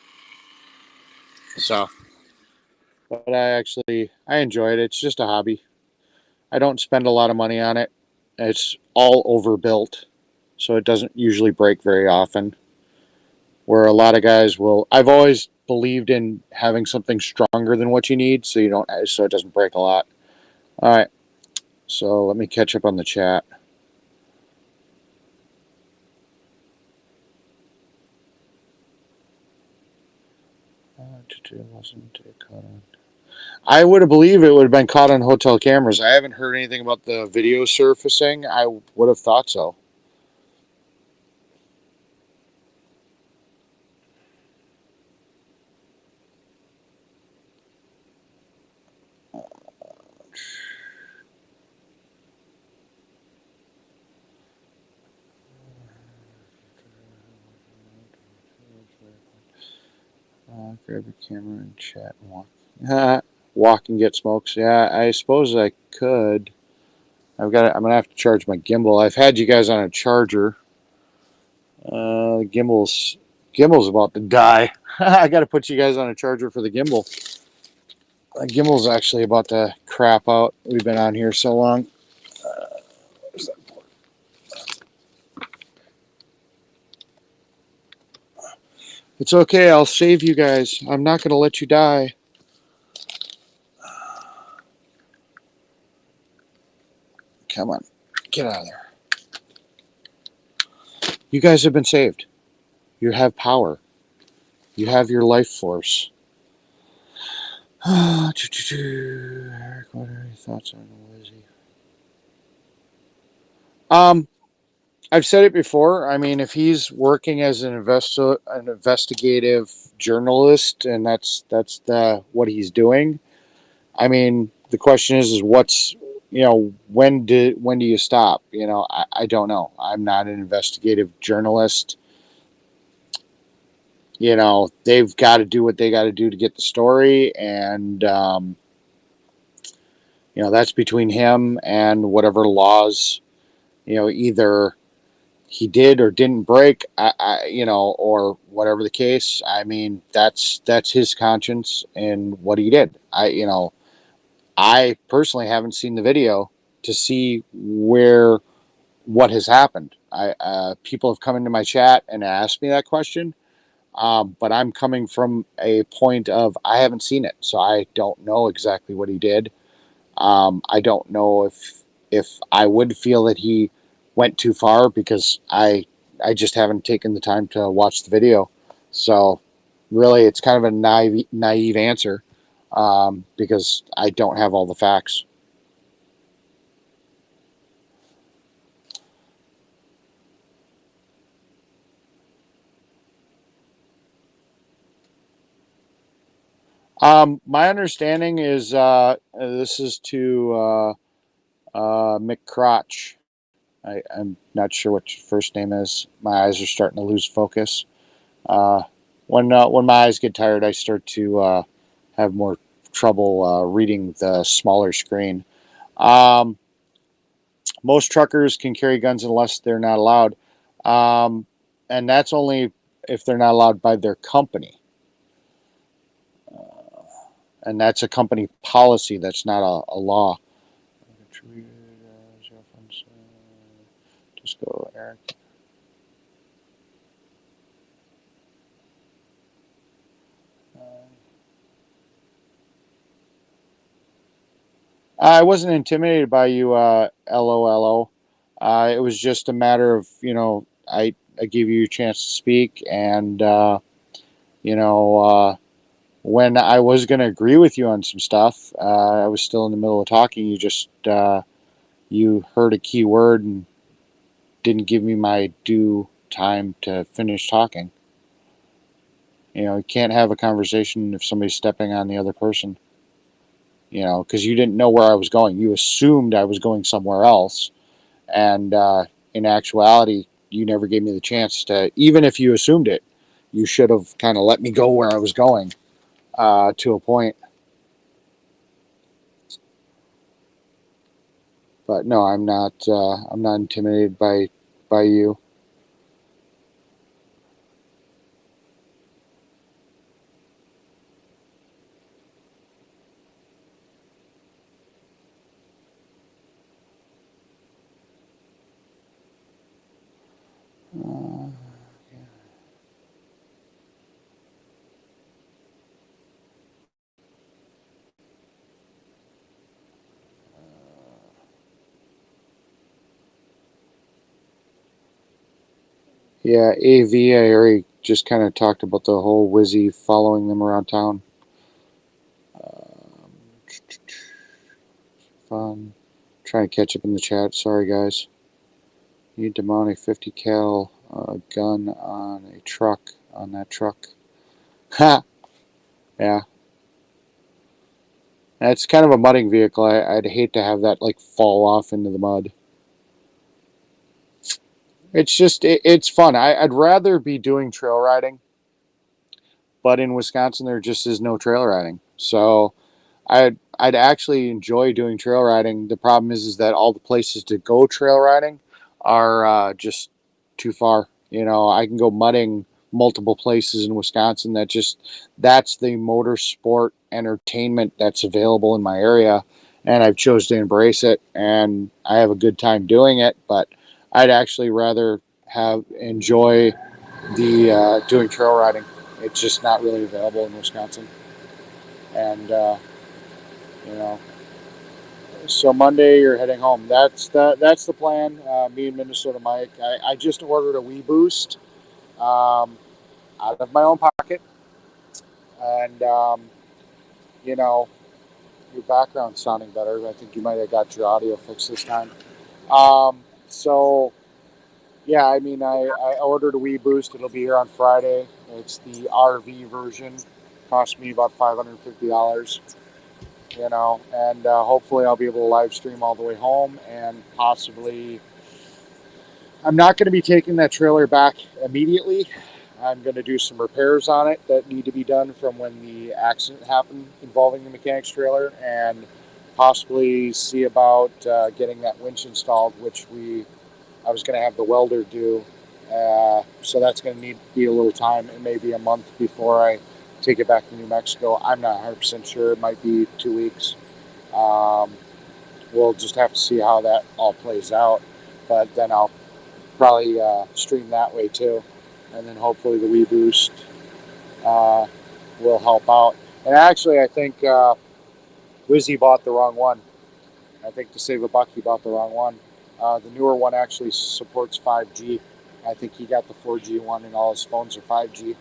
So, but I enjoy it. It's just a hobby. I don't spend a lot of money on it. It's all overbuilt, so it doesn't usually break very often. Where a lot of guys will, I've always believed in having something stronger than what you need, so it doesn't break a lot. All right, so let me catch up on the chat. I would have believed it would have been caught on hotel cameras. I haven't heard anything about the video surfacing. I would have thought so. Grab a camera and chat and walk. Walk and get smokes. Yeah, I suppose I could. I'm gonna have to charge my gimbal. I've had you guys on a charger. The gimbal's about to die. I got to put you guys on a charger for the gimbal. The gimbal's actually about to crap out. We've been on here so long. Where's that port? It's okay. I'll save you guys. I'm not going to let you die. Come on. Get out of there. You guys have been saved. You have power. You have your life force. Eric, what are your thoughts on Lizzie? I've said it before. I mean, if he's working as an investigative journalist, and that's what he's doing. I mean, the question is what's, when do you stop? I don't know. I'm not an investigative journalist. They've got to do what they got to do to get the story, and that's between him and whatever laws, either he did or didn't break, or whatever the case. I mean, that's his conscience and what he did. I personally haven't seen the video to see what has happened. People have come into my chat and asked me that question, but I'm coming from a point of I haven't seen it, so I don't know exactly what he did. I don't know if I would feel that he went too far because I just haven't taken the time to watch the video. So really, it's kind of a naive answer because I don't have all the facts. My understanding is this is to McCrotch. I'm not sure what your first name is. My eyes are starting to lose focus. When my eyes get tired, I start to have more trouble reading the smaller screen. Most truckers can carry guns unless they're not allowed, and that's only if they're not allowed by their company. And that's a company policy. That's not a law. Just go, Eric. I wasn't intimidated by you, LOLO. It was just a matter of, I gave you a chance to speak, and, when I was going to agree with you on some stuff, I was still in the middle of talking. You just, you heard a key word and didn't give me my due time to finish talking. You can't have a conversation if somebody's stepping on the other person. Because you didn't know where I was going. You assumed I was going somewhere else. And in actuality, you never gave me the chance to, even if you assumed it, you should have kind of let me go where I was going to a point. But no, I'm not intimidated by you. Yeah, AV, I already just kind of talked about the whole Wizzy following them around town. Fun. Trying to catch up in the chat. Sorry, guys. Need demonic 50 cal gun on a truck. On that truck. Ha! Yeah. It's kind of a mudding vehicle. I'd hate to have that fall off into the mud. It's just, it's fun. I'd rather be doing trail riding, but in Wisconsin there just is no trail riding. So I'd actually enjoy doing trail riding. The problem is that all the places to go trail riding are just too far. I can go mudding multiple places in Wisconsin. That's the motorsport entertainment that's available in my area, and I've chose to embrace it, and I have a good time doing it. But I'd actually rather enjoy the doing trail riding. It's just not really available in Wisconsin, and so Monday you're heading home. That's the plan. Me and Minnesota Mike. I just ordered a Wii Boost out of my own pocket, and your background's sounding better. I think you might have got your audio fixed this time. So Yeah, I mean, I ordered a Wii Boost. It'll be here on Friday. It's the RV version. Cost me about $550, and hopefully I'll be able to live stream all the way home, and possibly I'm not going to be taking that trailer back immediately. I'm going to do some repairs on it that need to be done from when the accident happened involving the mechanic's trailer, and possibly see about getting that winch installed, which I was going to have the welder do. So that's going to need to be a little time. It may be a month before I take it back to New Mexico. I'm not 100% sure. It might be 2 weeks. We'll just have to see how that all plays out. But then I'll probably stream that way too. And then hopefully the Wii Boost will help out. And actually, I think Wizzy bought the wrong one. I think to save a buck, he bought the wrong one. The newer one actually supports 5G. I think he got the 4G one and all his phones are 5G.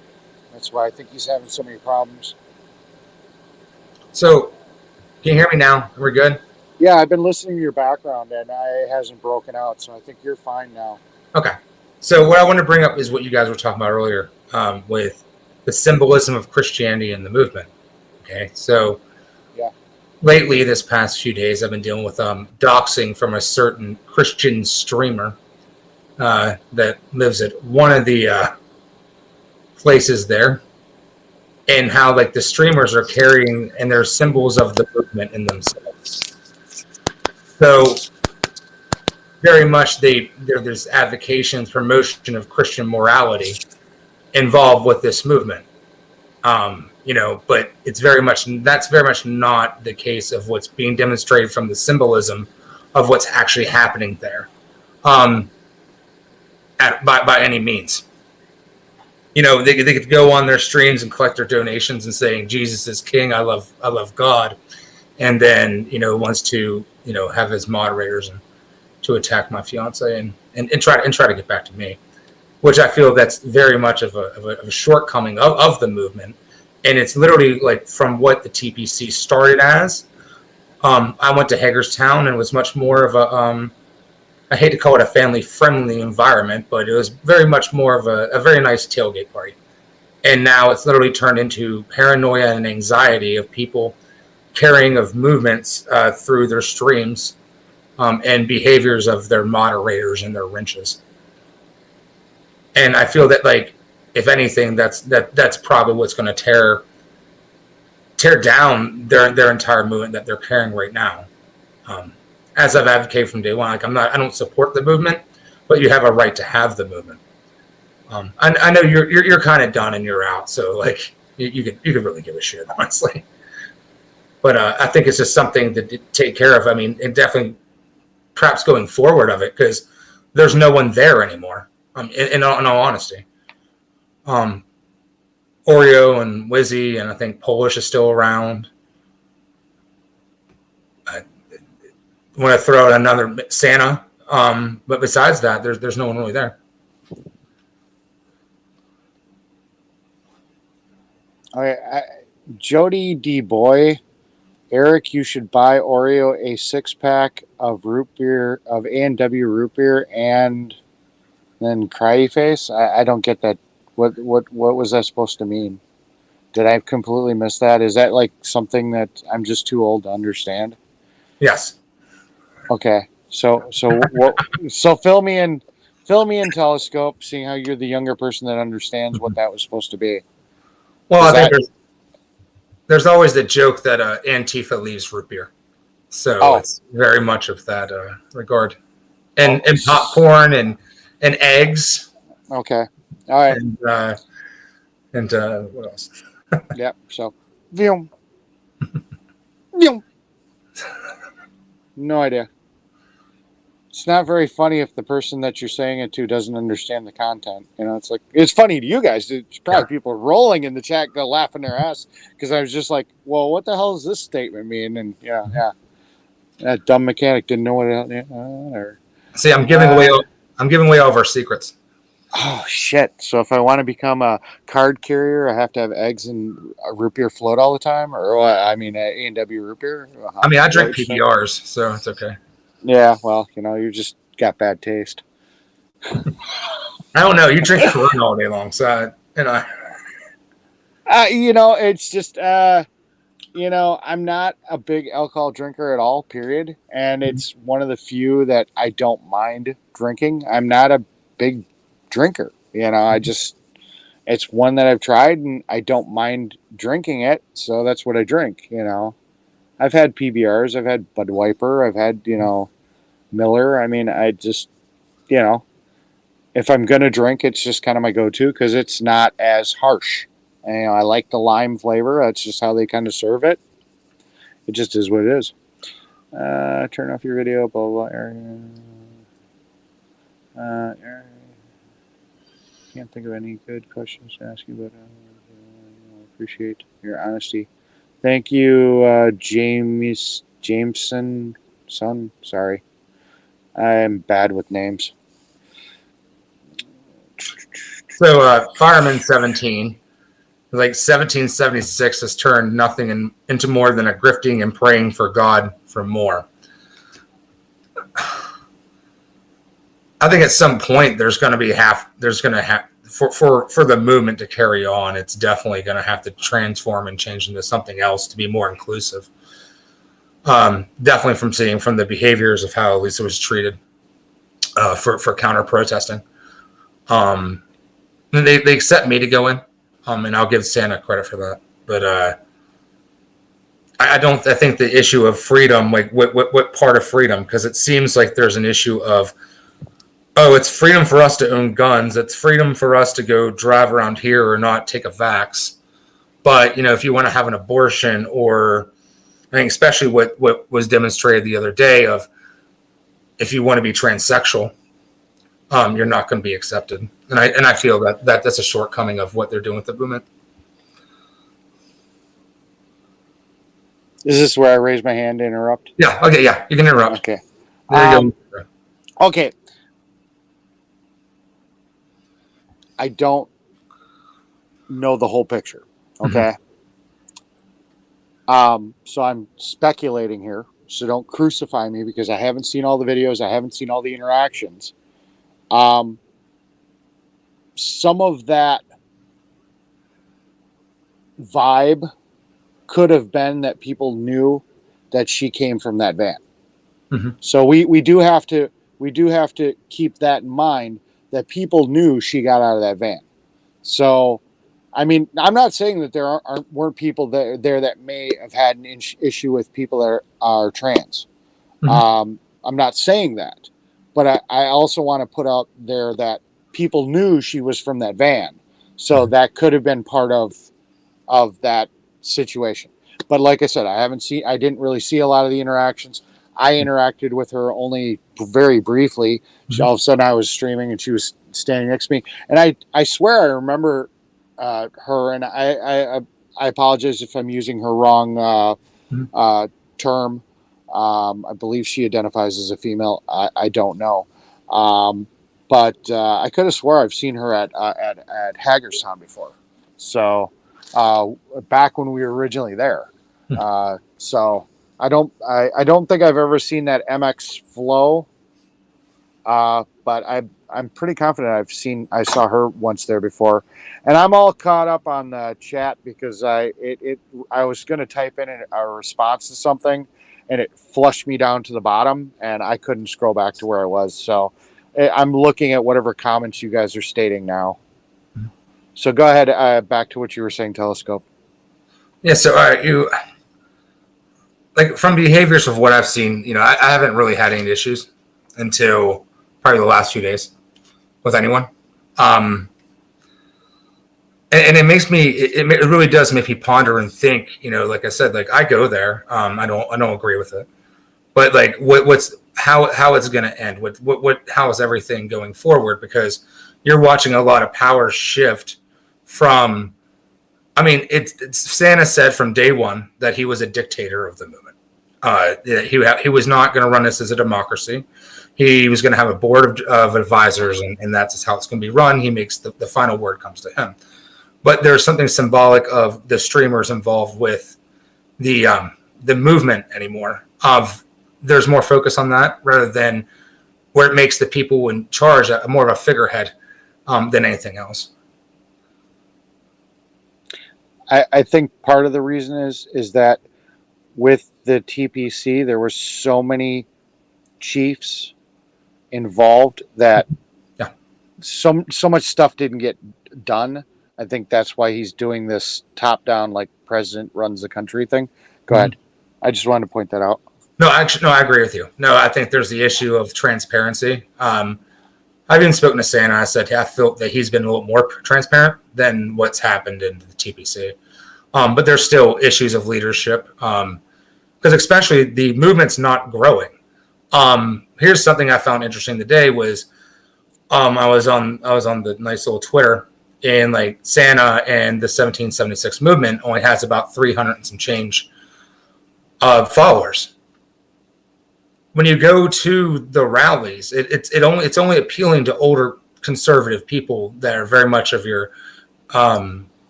That's why I think he's having so many problems. So, can you hear me now? We're good? Yeah, I've been listening to your background and it hasn't broken out, so I think you're fine now. Okay. So what I want to bring up is what you guys were talking about earlier with the symbolism of Christianity and the movement. Okay. So yeah, lately, this past few days, I've been dealing with doxing from a certain Christian streamer that lives at one of the places there, and how like the streamers are carrying and they're symbols of the movement in themselves. So very much there's advocacy, promotion of Christian morality involved with this movement. But that's very much not the case of what's being demonstrated from the symbolism of what's actually happening there, by any means. They could go on their streams and collect their donations and saying Jesus is king. I love God, and then wants to have his moderators and to attack my fiance and try to get back to me, which I feel that's very much of a shortcoming of the movement. And it's literally like from what the TPC started as. I went to Hagerstown and it was much more of I hate to call it a family-friendly environment, but it was very much more of a very nice tailgate party. And now it's literally turned into paranoia and anxiety of people carrying of movements through their streams and behaviors of their moderators and their wrenches. And I feel that, like, if anything, that's probably what's going to tear down their entire movement that they're carrying right now. As I've advocated from day one, like I don't support the movement, but you have a right to have the movement. I know you're kind of done and you're out, so like you could really give a shit, honestly. But I think it's just something to take care of. I mean, and definitely perhaps going forward of it, because there's no one there anymore. In all honesty, Oreo and Wizzy and I think Polish is still around. I want to throw out another Santa, but besides that, there's no one really there. All right, Jody D. Boy, Eric, you should buy Oreo a 6-pack of root beer, of A&W root beer, and then Cryy Face. I don't get that. What was that supposed to mean? Did I completely miss that? Is that like something that I'm just too old to understand? Yes. Okay. So what? So fill me in, Telescope. Seeing how you're the younger person that understands what that was supposed to be. Well, I think there's always the joke that Antifa leaves root beer, so it's very much of that regard, and popcorn and eggs. Okay, all right, and what else? Yep. So, no idea. It's not very funny if the person that you're saying it to doesn't understand the content. It's like, it's funny to you guys. It's probably people rolling in the chat, go laughing their ass, because I was just like, well, what the hell does this statement mean? And yeah, that dumb mechanic didn't know what it. See, I'm giving away all of our secrets. Oh shit! So if I want to become a card carrier, I have to have eggs and a root beer float all the time, or I mean, A&W root beer. I mean, I drink PBRs, so it's okay. Yeah, well, you just got bad taste. I don't know. You drink Corona all day long, so it's just I'm not a big alcohol drinker at all, period. And it's one of the few that I don't mind drinking. I'm not a big drinker. It's one that I've tried and I don't mind drinking it. So that's what I drink, I've had PBRs, I've had Budweiser, I've had, Miller. I mean, I just, if I'm going to drink, it's just kind of my go-to because it's not as harsh. And, I like the lime flavor. That's just how they kind of serve it. It just is what it is. Turn off your video, blah, blah, blah. Can't think of any good questions to ask you, but I appreciate your honesty. Thank you, Jameson, son. Sorry. I'm bad with names. So, Fireman 17, like 1776, has turned nothing into more than a grifting and praying for God for more. I think at some point for the movement to carry on, it's definitely going to have to transform and change into something else to be more inclusive. Definitely from the behaviors of how Lisa was treated for counter protesting. They accept me to go in, and I'll give Santa credit for that. But I think the issue of freedom, like what part of freedom, because it seems like there's an issue of, it's freedom for us to own guns. It's freedom for us to go drive around here or not take a vax. But, if you want to have an abortion, or I think especially what was demonstrated the other day of if you want to be transsexual, you're not going to be accepted. And I feel that's a shortcoming of what they're doing with the movement. Is this where I raise my hand to interrupt? Yeah. Okay. Yeah. You can interrupt. Okay. There you go. Okay. I don't know the whole picture. Okay. So I'm speculating here. So don't crucify me because I haven't seen all the videos. I haven't seen all the interactions. Some of that vibe could have been that people knew that she came from that van. Mm-hmm. So we do have to keep that in mind, that people knew she got out of that van. So, I mean, I'm not saying that there weren't people there that may have had an issue with people that are trans. Mm-hmm. I'm not saying that, but I also want to put out there that people knew she was from that van. So that could have been part of that situation. But like I said, I didn't really see a lot of the interactions. I interacted with her only very briefly. Mm-hmm. All of a sudden I was streaming and she was standing next to me. And I swear I remember her, and I apologize if I'm using her wrong term. I believe she identifies as a female. I don't know. But I could have swore I've seen her at Hagerstown before. So back when we were originally there. So I don't think I've ever seen that MX Flow. But I'm pretty confident I saw her once there before. And I'm all caught up on the chat because I was going to type in a response to something and it flushed me down to the bottom and I couldn't scroll back to where I was. So I'm looking at whatever comments you guys are stating now. So go ahead, back to what you were saying, Telescope. Yeah, so you, like, from behaviors of what I've seen, I haven't really had any issues until probably the last few days with anyone. And it makes me, it really does make me ponder and think, like I said, like I go there, I don't agree with it, but like how it's going to end, how is everything going forward? Because you're watching a lot of power shift from, Santa said from day one that he was a dictator of the movement. He was not going to run this as a democracy. He was going to have a board of advisors, and that's how it's going to be run. He makes the final word comes to him. But there's something symbolic of the streamers involved with the movement anymore. There's more focus on that rather than where it makes the people in charge more of a figurehead than anything else. I think part of the reason is that with the TPC, there were so many chiefs involved that so much stuff didn't get done. I think that's why he's doing this top down, like president runs the country thing. Go ahead. I just wanted to point that out. No, actually, no, I agree with you. No, I think there's the issue of transparency. I've even spoken to Santa. I said I felt that he's been a little more transparent than what's happened in the TPC. But there's still issues of leadership because especially the movement's not growing. Here's something I found interesting today was I was on the nice little Twitter, and like Santa and the 1776 movement only has about 300 and some change followers. When you go to the rallies, it's only appealing to older conservative people that are very much of your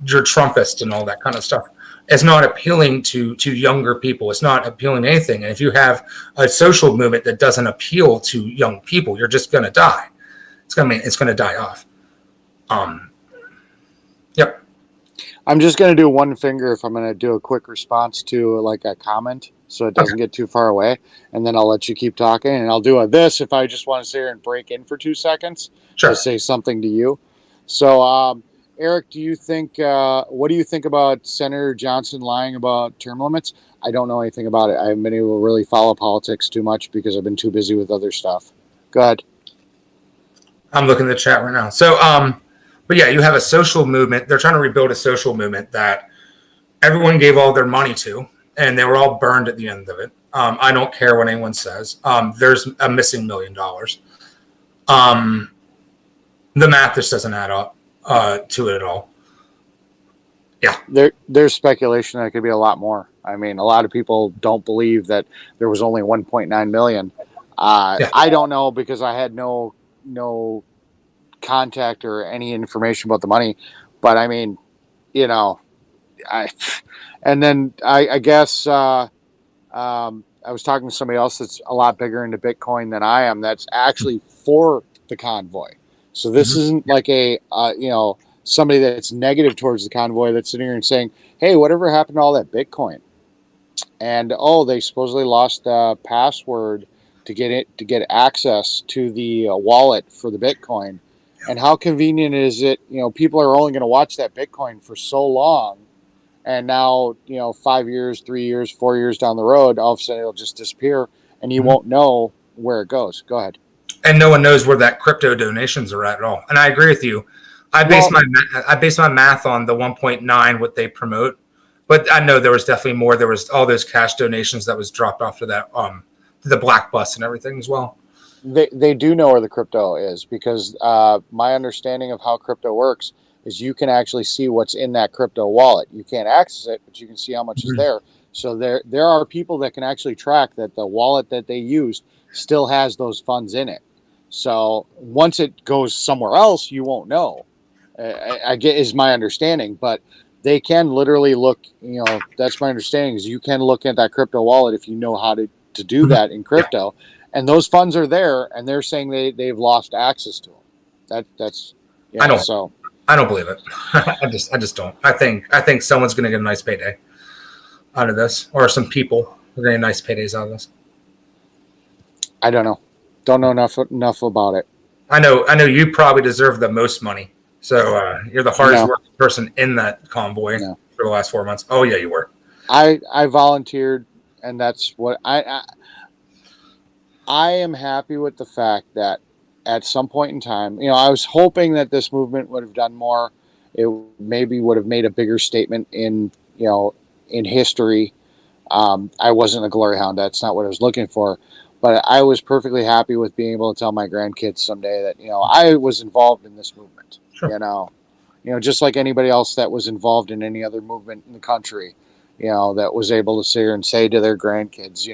Trumpist and all that kind of stuff. It's not appealing to younger people. It's not appealing to anything. And if you have a social movement that doesn't appeal to young people, you're just going to die. It's going to die off. Yep. I'm just going to do one finger if I'm going to do a quick response to like a comment so it doesn't get too far away. And then I'll let you keep talking. And I'll do this if I just want to sit here and break in for 2 seconds to say something to you. So, Eric, do you think, what do you think about Senator Johnson lying about term limits? I don't know anything about it. I haven't been able to really follow politics too much because I've been too busy with other stuff. Go ahead. I'm looking at the chat right now. So, but yeah, you have a social movement. They're trying to rebuild a social movement that everyone gave all their money to, and they were all burned at the end of it. I don't care what anyone says. There's a missing $1 million. The math just doesn't add up to it at all. Yeah. There's speculation that it could be a lot more. I mean, a lot of people don't believe that there was only 1.9 million. I don't know because I had no contact or any information about the money, but I mean, you know, I guess I was talking to somebody else that's a lot bigger into Bitcoin than I am. That's actually for the convoy. So this isn't like a somebody that's negative towards the convoy that's sitting here and saying, "Hey, whatever happened to all that Bitcoin?" And they supposedly lost the password to get access to the wallet for the Bitcoin. And how convenient is it? You know, people are only going to watch that Bitcoin for so long, and now 5 years, 3 years, 4 years down the road, all of a sudden it'll just disappear, and you won't know where it goes. Go ahead. And no one knows where that crypto donations are at all. And I agree with you. I base my math on the 1.9 what they promote, but I know there was definitely more. There was all those cash donations that was dropped off to that to the black bus and everything as well. They do know where the crypto is because my understanding of how crypto works is you can actually see what's in that crypto wallet. You can't access it, but you can see how much is there. So there are people that can actually track that the wallet that they used still has those funds in it. So once it goes somewhere else, you won't know. I get is my understanding, but they can literally look. That's my understanding is you can look at that crypto wallet if you know how to do that in crypto, and those funds are there, and they're saying they've lost access to them. That's I don't believe it. I just don't. I think someone's going to get a nice payday out of this, or some people are going to get nice paydays out of this. I don't know. Don't know enough about it. I know you probably deserve the most money. So you're the hardest working person in that convoy for the last 4 months. Oh yeah, you were. I volunteered, and that's what I am happy with the fact that at some point in time, I was hoping that this movement would have done more. It maybe would have made a bigger statement in history. I wasn't a glory hound. That's not what I was looking for. But I was perfectly happy with being able to tell my grandkids someday that, I was involved in this movement, sure. Just like anybody else that was involved in any other movement in the country, that was able to sit here and say to their grandkids,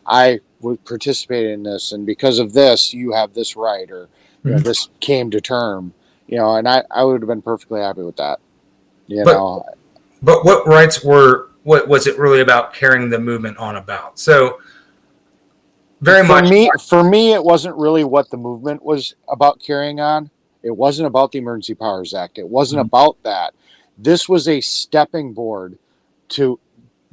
I would participate in this. And because of this, you have this right, or this came to term, and I would have been perfectly happy with that, But what rights what was it really about carrying the movement on about? So For me, it wasn't really what the movement was about carrying on. It wasn't about the Emergency Powers Act. It wasn't about that. This was a stepping board to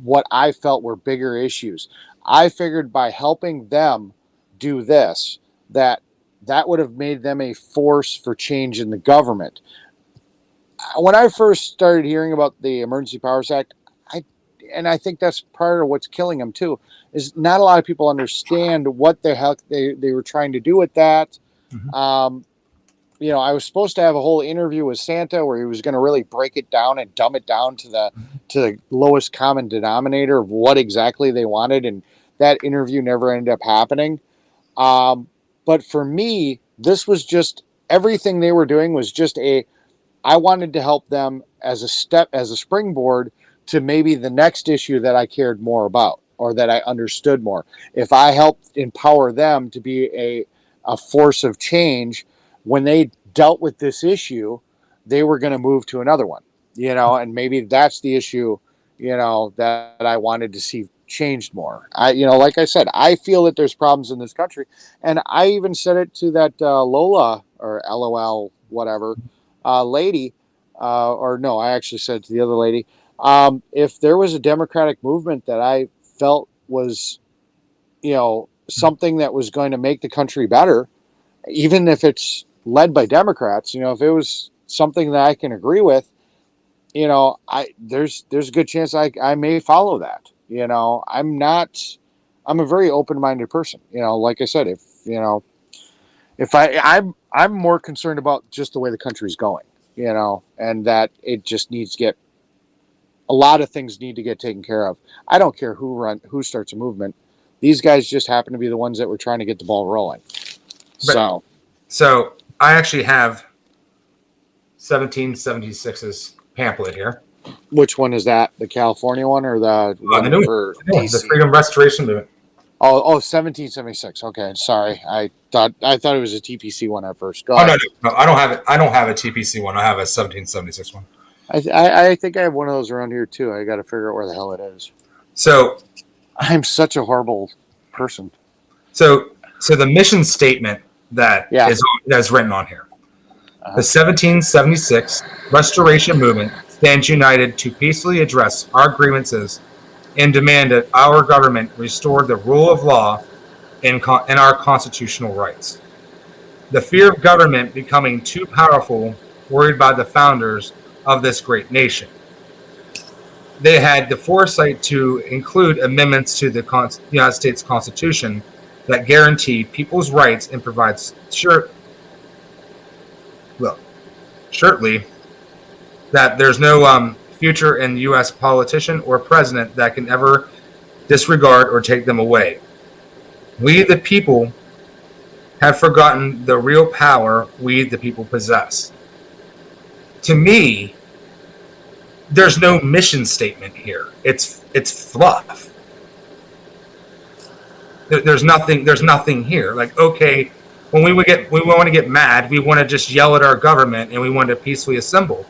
what I felt were bigger issues. I figured by helping them do this, that would have made them a force for change in the government. When I first started hearing about the Emergency Powers Act, I think that's part of what's killing them too, is not a lot of people understand what the heck they were trying to do with that. You know, I was supposed to have a whole interview with Santa where he was going to really break it down and dumb it down to the lowest common denominator of what exactly they wanted, and that interview never ended up happening. But for me, this was just everything they were doing was just I wanted to help them as a springboard to maybe the next issue that I cared more about or that I understood more. If I helped empower them to be a force of change, when they dealt with this issue, they were going to move to another one, you know, and maybe that's the issue, you know, that I wanted to see changed more. Like I said, I feel that there's problems in this country. And I even said it to that Lola or LOL, whatever, lady, or no, I actually said it to the other lady. If there was a democratic movement that I felt was, you know, something that was going to make the country better, even if it's led by Democrats, you know, if it was something that I can agree with, you know, there's a good chance I may follow that. You know, I'm a very open-minded person. You know, like I said, I'm more concerned about just the way the country's going, you know, and that it just needs to get, a lot of things need to get taken care of. I don't care who starts a movement. These guys just happen to be the ones that were trying to get the ball rolling. So I actually have 1776's pamphlet here. Which one is that? The California one or the one for DC? The Freedom Restoration Movement. Oh, 1776. Okay, sorry. I thought it was a TPC one at first. Go ahead. No, I don't have it. I don't have a TPC one. I have a 1776 one. I think I have one of those around here too. I got to figure out where the hell it is. So I'm such a horrible person. So the mission statement that's written on here. The 1776 Restoration Movement stands united to peacefully address our grievances and demand that our government restore the rule of law and our constitutional rights. The fear of government becoming too powerful worried by the founders of this great nation. They had the foresight to include amendments to the United States Constitution that guarantee people's rights and provides surely that there's no future in U.S. politician or president that can ever disregard or take them away. We, the people, have forgotten the real power we, the people, possess. To me, there's no mission statement here. It's fluff. There's nothing here. Like, okay, when we want to get mad, we want to just yell at our government and we want to peacefully assemble.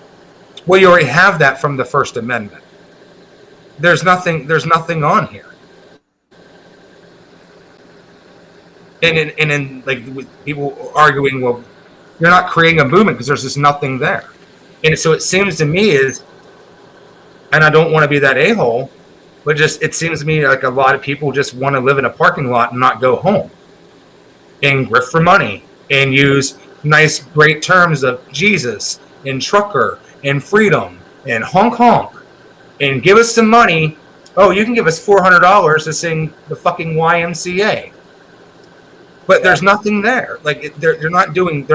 Well, you already have that from the First Amendment. There's nothing on here. And like with people arguing, well, you're not creating a movement because there's just nothing there. And so it seems to me and I don't want to be that a-hole, but it seems to me like a lot of people just want to live in a parking lot and not go home and grift for money and use nice, great terms of Jesus and trucker and freedom and honk honk and give us some money. Oh, you can give us $400 to sing the fucking YMCA. But there's nothing there. Like they're not doing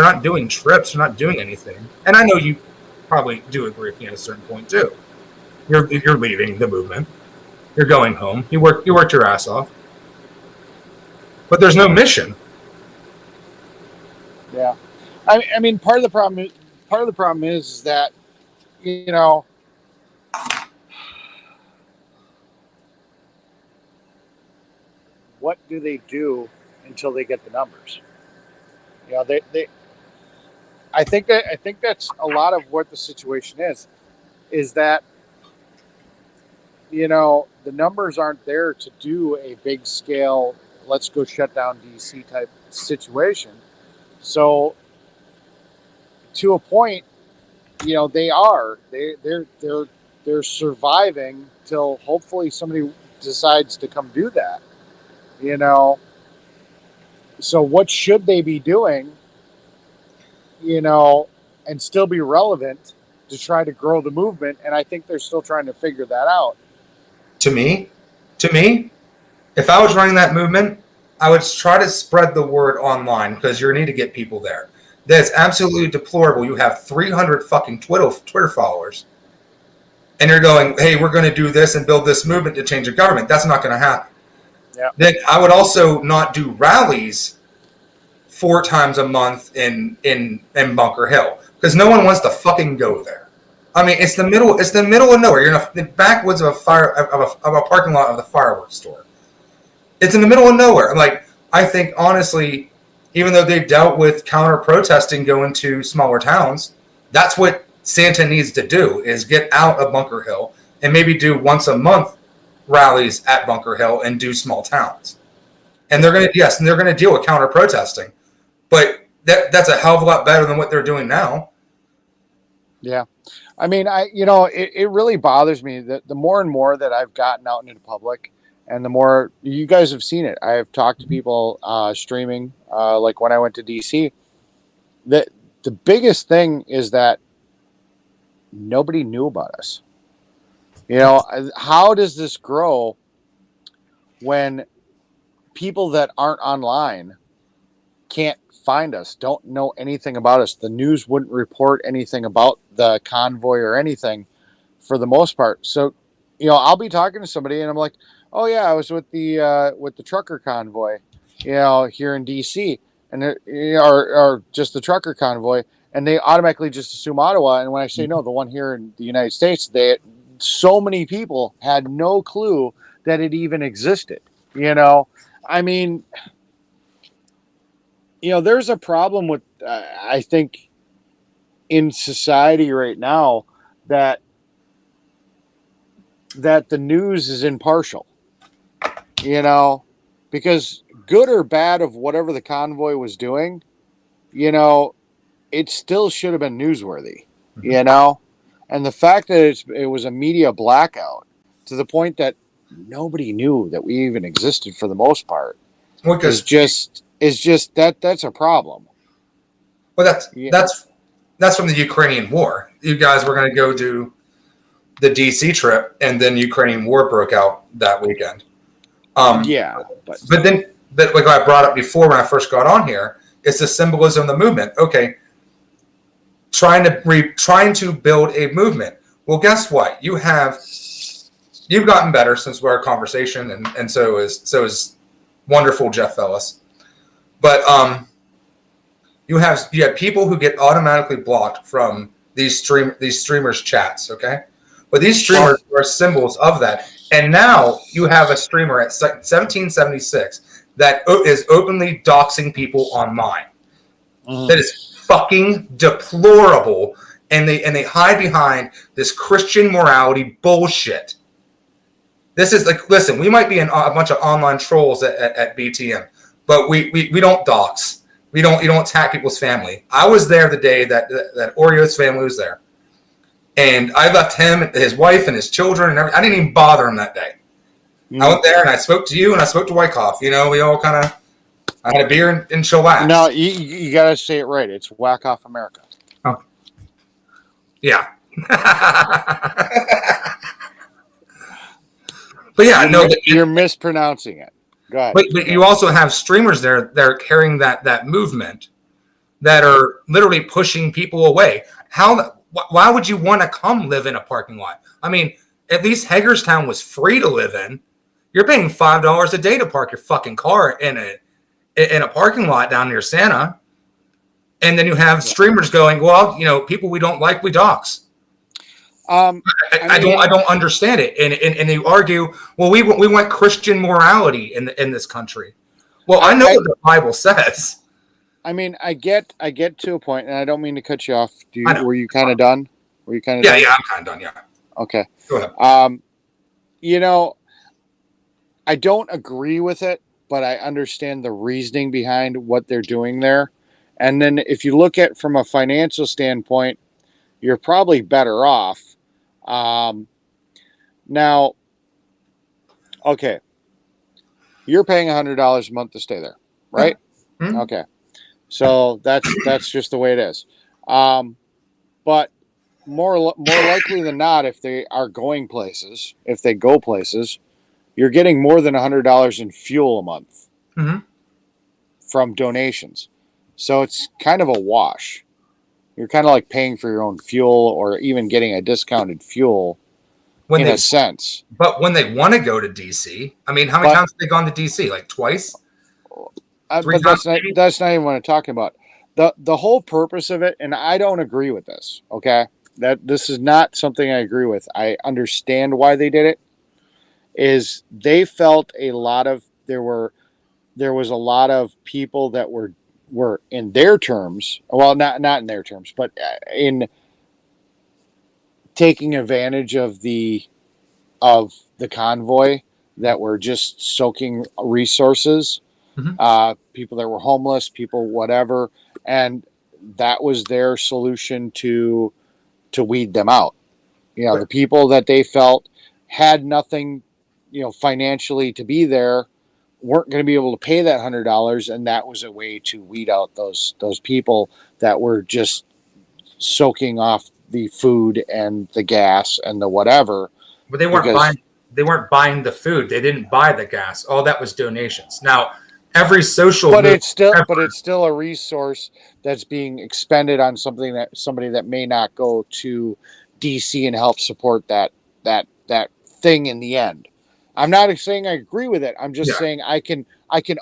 trips. They're not doing anything. And I know you probably do agree with me at a certain point too. You're leaving the movement. You're going home. You worked your ass off. But there's no mission. Yeah, I mean, part of the problem is that, you know, what do they do until they get the numbers? You know, I think that's a lot of what the situation is that, you know, the numbers aren't there to do a big scale, let's go shut down DC type situation. So to a point, they're surviving till hopefully somebody decides to come do that. So what should they be doing? And still be relevant to try to grow the movement. And I think they're still trying to figure that out. To me, if I was running that movement, I would try to spread the word online because you need to get people there. That's absolutely deplorable. You have 300 fucking Twitter followers, and you're going, hey, we're going to do this and build this movement to change the government. That's not going to happen. Yeah. Then I would also not do rallies 4 times a month in Bunker Hill because no one wants to fucking go there. I mean, it's the middle of nowhere. You're in the backwoods of a parking lot of the fireworks store. It's in the middle of nowhere. Like, I think honestly, even though they've dealt with counter protesting going to smaller towns, that's what Santa needs to do is get out of Bunker Hill and maybe do once a month rallies at Bunker Hill and do small towns. And they're going to deal with counter protesting, but that's a hell of a lot better than what they're doing now. Yeah. I mean, it really bothers me that the more and more that I've gotten out into the public and the more you guys have seen it, I've talked to people streaming, like when I went to DC, that the biggest thing is that nobody knew about us. How does this grow when people that aren't online can't find us, don't know anything about us? The news wouldn't report anything about the convoy or anything for the most part. So, I'll be talking to somebody and I'm like, oh yeah, I was with the trucker convoy, here in DC, and or just the trucker convoy, and they automatically just assume Ottawa. And when I say no, the one here in the United States, so many people had no clue that it even existed. I mean, there's a problem with, I think, in society right now that the news is impartial, because good or bad of whatever the convoy was doing, it still should have been newsworthy, and the fact that it was a media blackout to the point that nobody knew that we even existed for the most part is just that's a problem. Well, that's from the Ukrainian war. You guys were going to go do the DC trip, and then Ukrainian war broke out that weekend. But like I brought up before when I first got on here, it's the symbolism of the movement. Okay, trying to build a movement. Well, guess what? You've gotten better since our conversation, and so is wonderful Jeff Ellis. But you have people who get automatically blocked from these streamers' chats. Okay, but these streamers are symbols of that. And now you have a streamer at 1776 that is openly doxing people online. That is fucking deplorable, and they hide behind this Christian morality bullshit. This is like, listen, we might be a bunch of online trolls at BTM, but we don't dox. You don't attack people's family. I was there the day that Oreo's family was there, and I left him, his wife, and his children, and everything. I didn't even bother him that day. I went there and I spoke to you and I spoke to Wyckoff. We all kind of, I had a beer and chillaxed. No, you got to say it right. It's Wyckoff America. Oh, yeah. But yeah, you're mispronouncing it. Go ahead. But you also have streamers there that are carrying that movement, that are literally pushing people away. Why would you want to come live in a parking lot? I mean, at least Hagerstown was free to live in. You're paying $5 a day to park your fucking car in a parking lot down near Santa. And then you have streamers going, well, people we don't like, we dox. I don't understand it. And they argue, well, we want Christian morality in this country. Well, I know what the Bible says. I mean, I get to a point, and I don't mean to cut you off. Were you kind of done? Yeah, I'm kind of done. Yeah. Okay. Go ahead. I don't agree with it, but I understand the reasoning behind what they're doing there. And then if you look at from a financial standpoint, you're probably better off. Now, okay, you're paying $100 a month to stay there, right? Mm-hmm. Okay, so that's just the way it is. But more likely than not, if they are going places, if they go places, you're getting more than $100 in fuel a month from donations. So it's kind of a wash. You're kind of like paying for your own fuel or even getting a discounted fuel in a sense. But when they want to go to DC, I mean, how many times have they gone to DC? Like twice? But that's not even what I'm talking about. The whole purpose of it, and I don't agree with this, okay? That this is not something I agree with. I understand why they did it. Is they felt there was a lot of people that were in their terms, well, not in their terms, but in taking advantage of the convoy that were just soaking resources, people that were homeless, people whatever, and that was their solution to weed them out. The people that they felt had nothing, financially to be there, weren't going to be able to pay that $100, and that was a way to weed out those people that were just soaking off the food and the gas and the whatever. But they weren't buying the food. They didn't buy the gas. All that was donations. Now, every social it's still a resource that's being expended on somebody that may not go to DC and help support that thing in the end. I'm not saying I agree with it. I'm just saying I can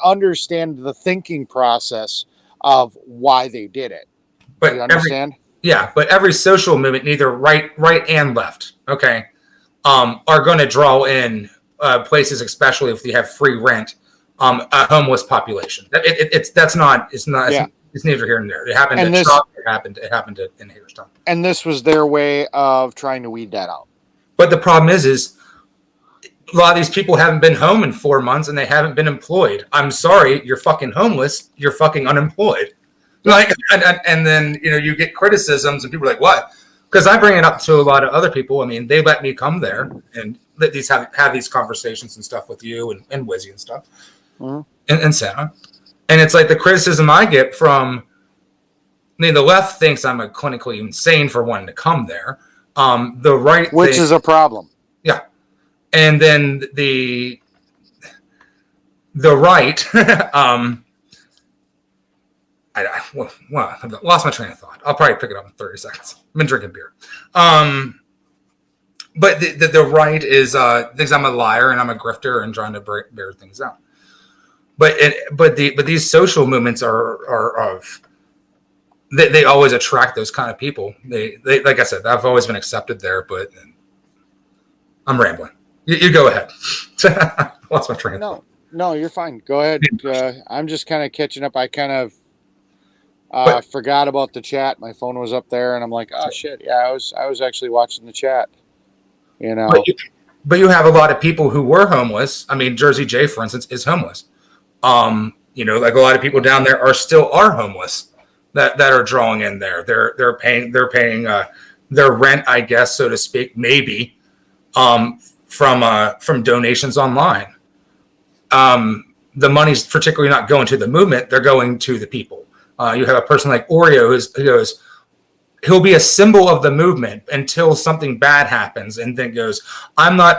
understand the thinking process of why they did it. But you understand? But every social movement, neither right and left, okay, are going to draw in places, especially if you have free rent, a homeless population. It's neither here nor there. It happened at Trump. It happened in Hagerstown. And this was their way of trying to weed that out. But the problem is a lot of these people haven't been home in 4 months and they haven't been employed. I'm sorry, you're fucking homeless. You're fucking unemployed. Like, and then, you get criticisms and people are like, what? Because I bring it up to a lot of other people. I mean, they let me come there and let these have these conversations and stuff with you and Wizzy and stuff and Santa. And it's like the criticism I get from, the left thinks I'm a clinically insane for wanting to come there. The right, which is a problem. Yeah. And then the right, I've lost my train of thought. I'll probably pick it up in 30 seconds. I've been drinking beer. But the right is thinks I'm a liar and I'm a grifter and trying to bear things out. But these social movements are they always attract those kind of people. They like I said, I've always been accepted there, but I'm rambling. You go ahead. Lost my train of thought. No, you're fine. Go ahead. I'm just kind of catching up. I kind of forgot about the chat. My phone was up there, and I'm like, oh shit, yeah, I was actually watching the chat. But you have a lot of people who were homeless. I mean, Jersey J, for instance, is homeless. Like a lot of people down there are homeless that are drawing in there. They're paying their rent, I guess, so to speak, maybe from donations online. The money's particularly not going to the movement; they're going to the people. You have a person like Oreo who goes, he'll be a symbol of the movement until something bad happens, and then goes, "I'm not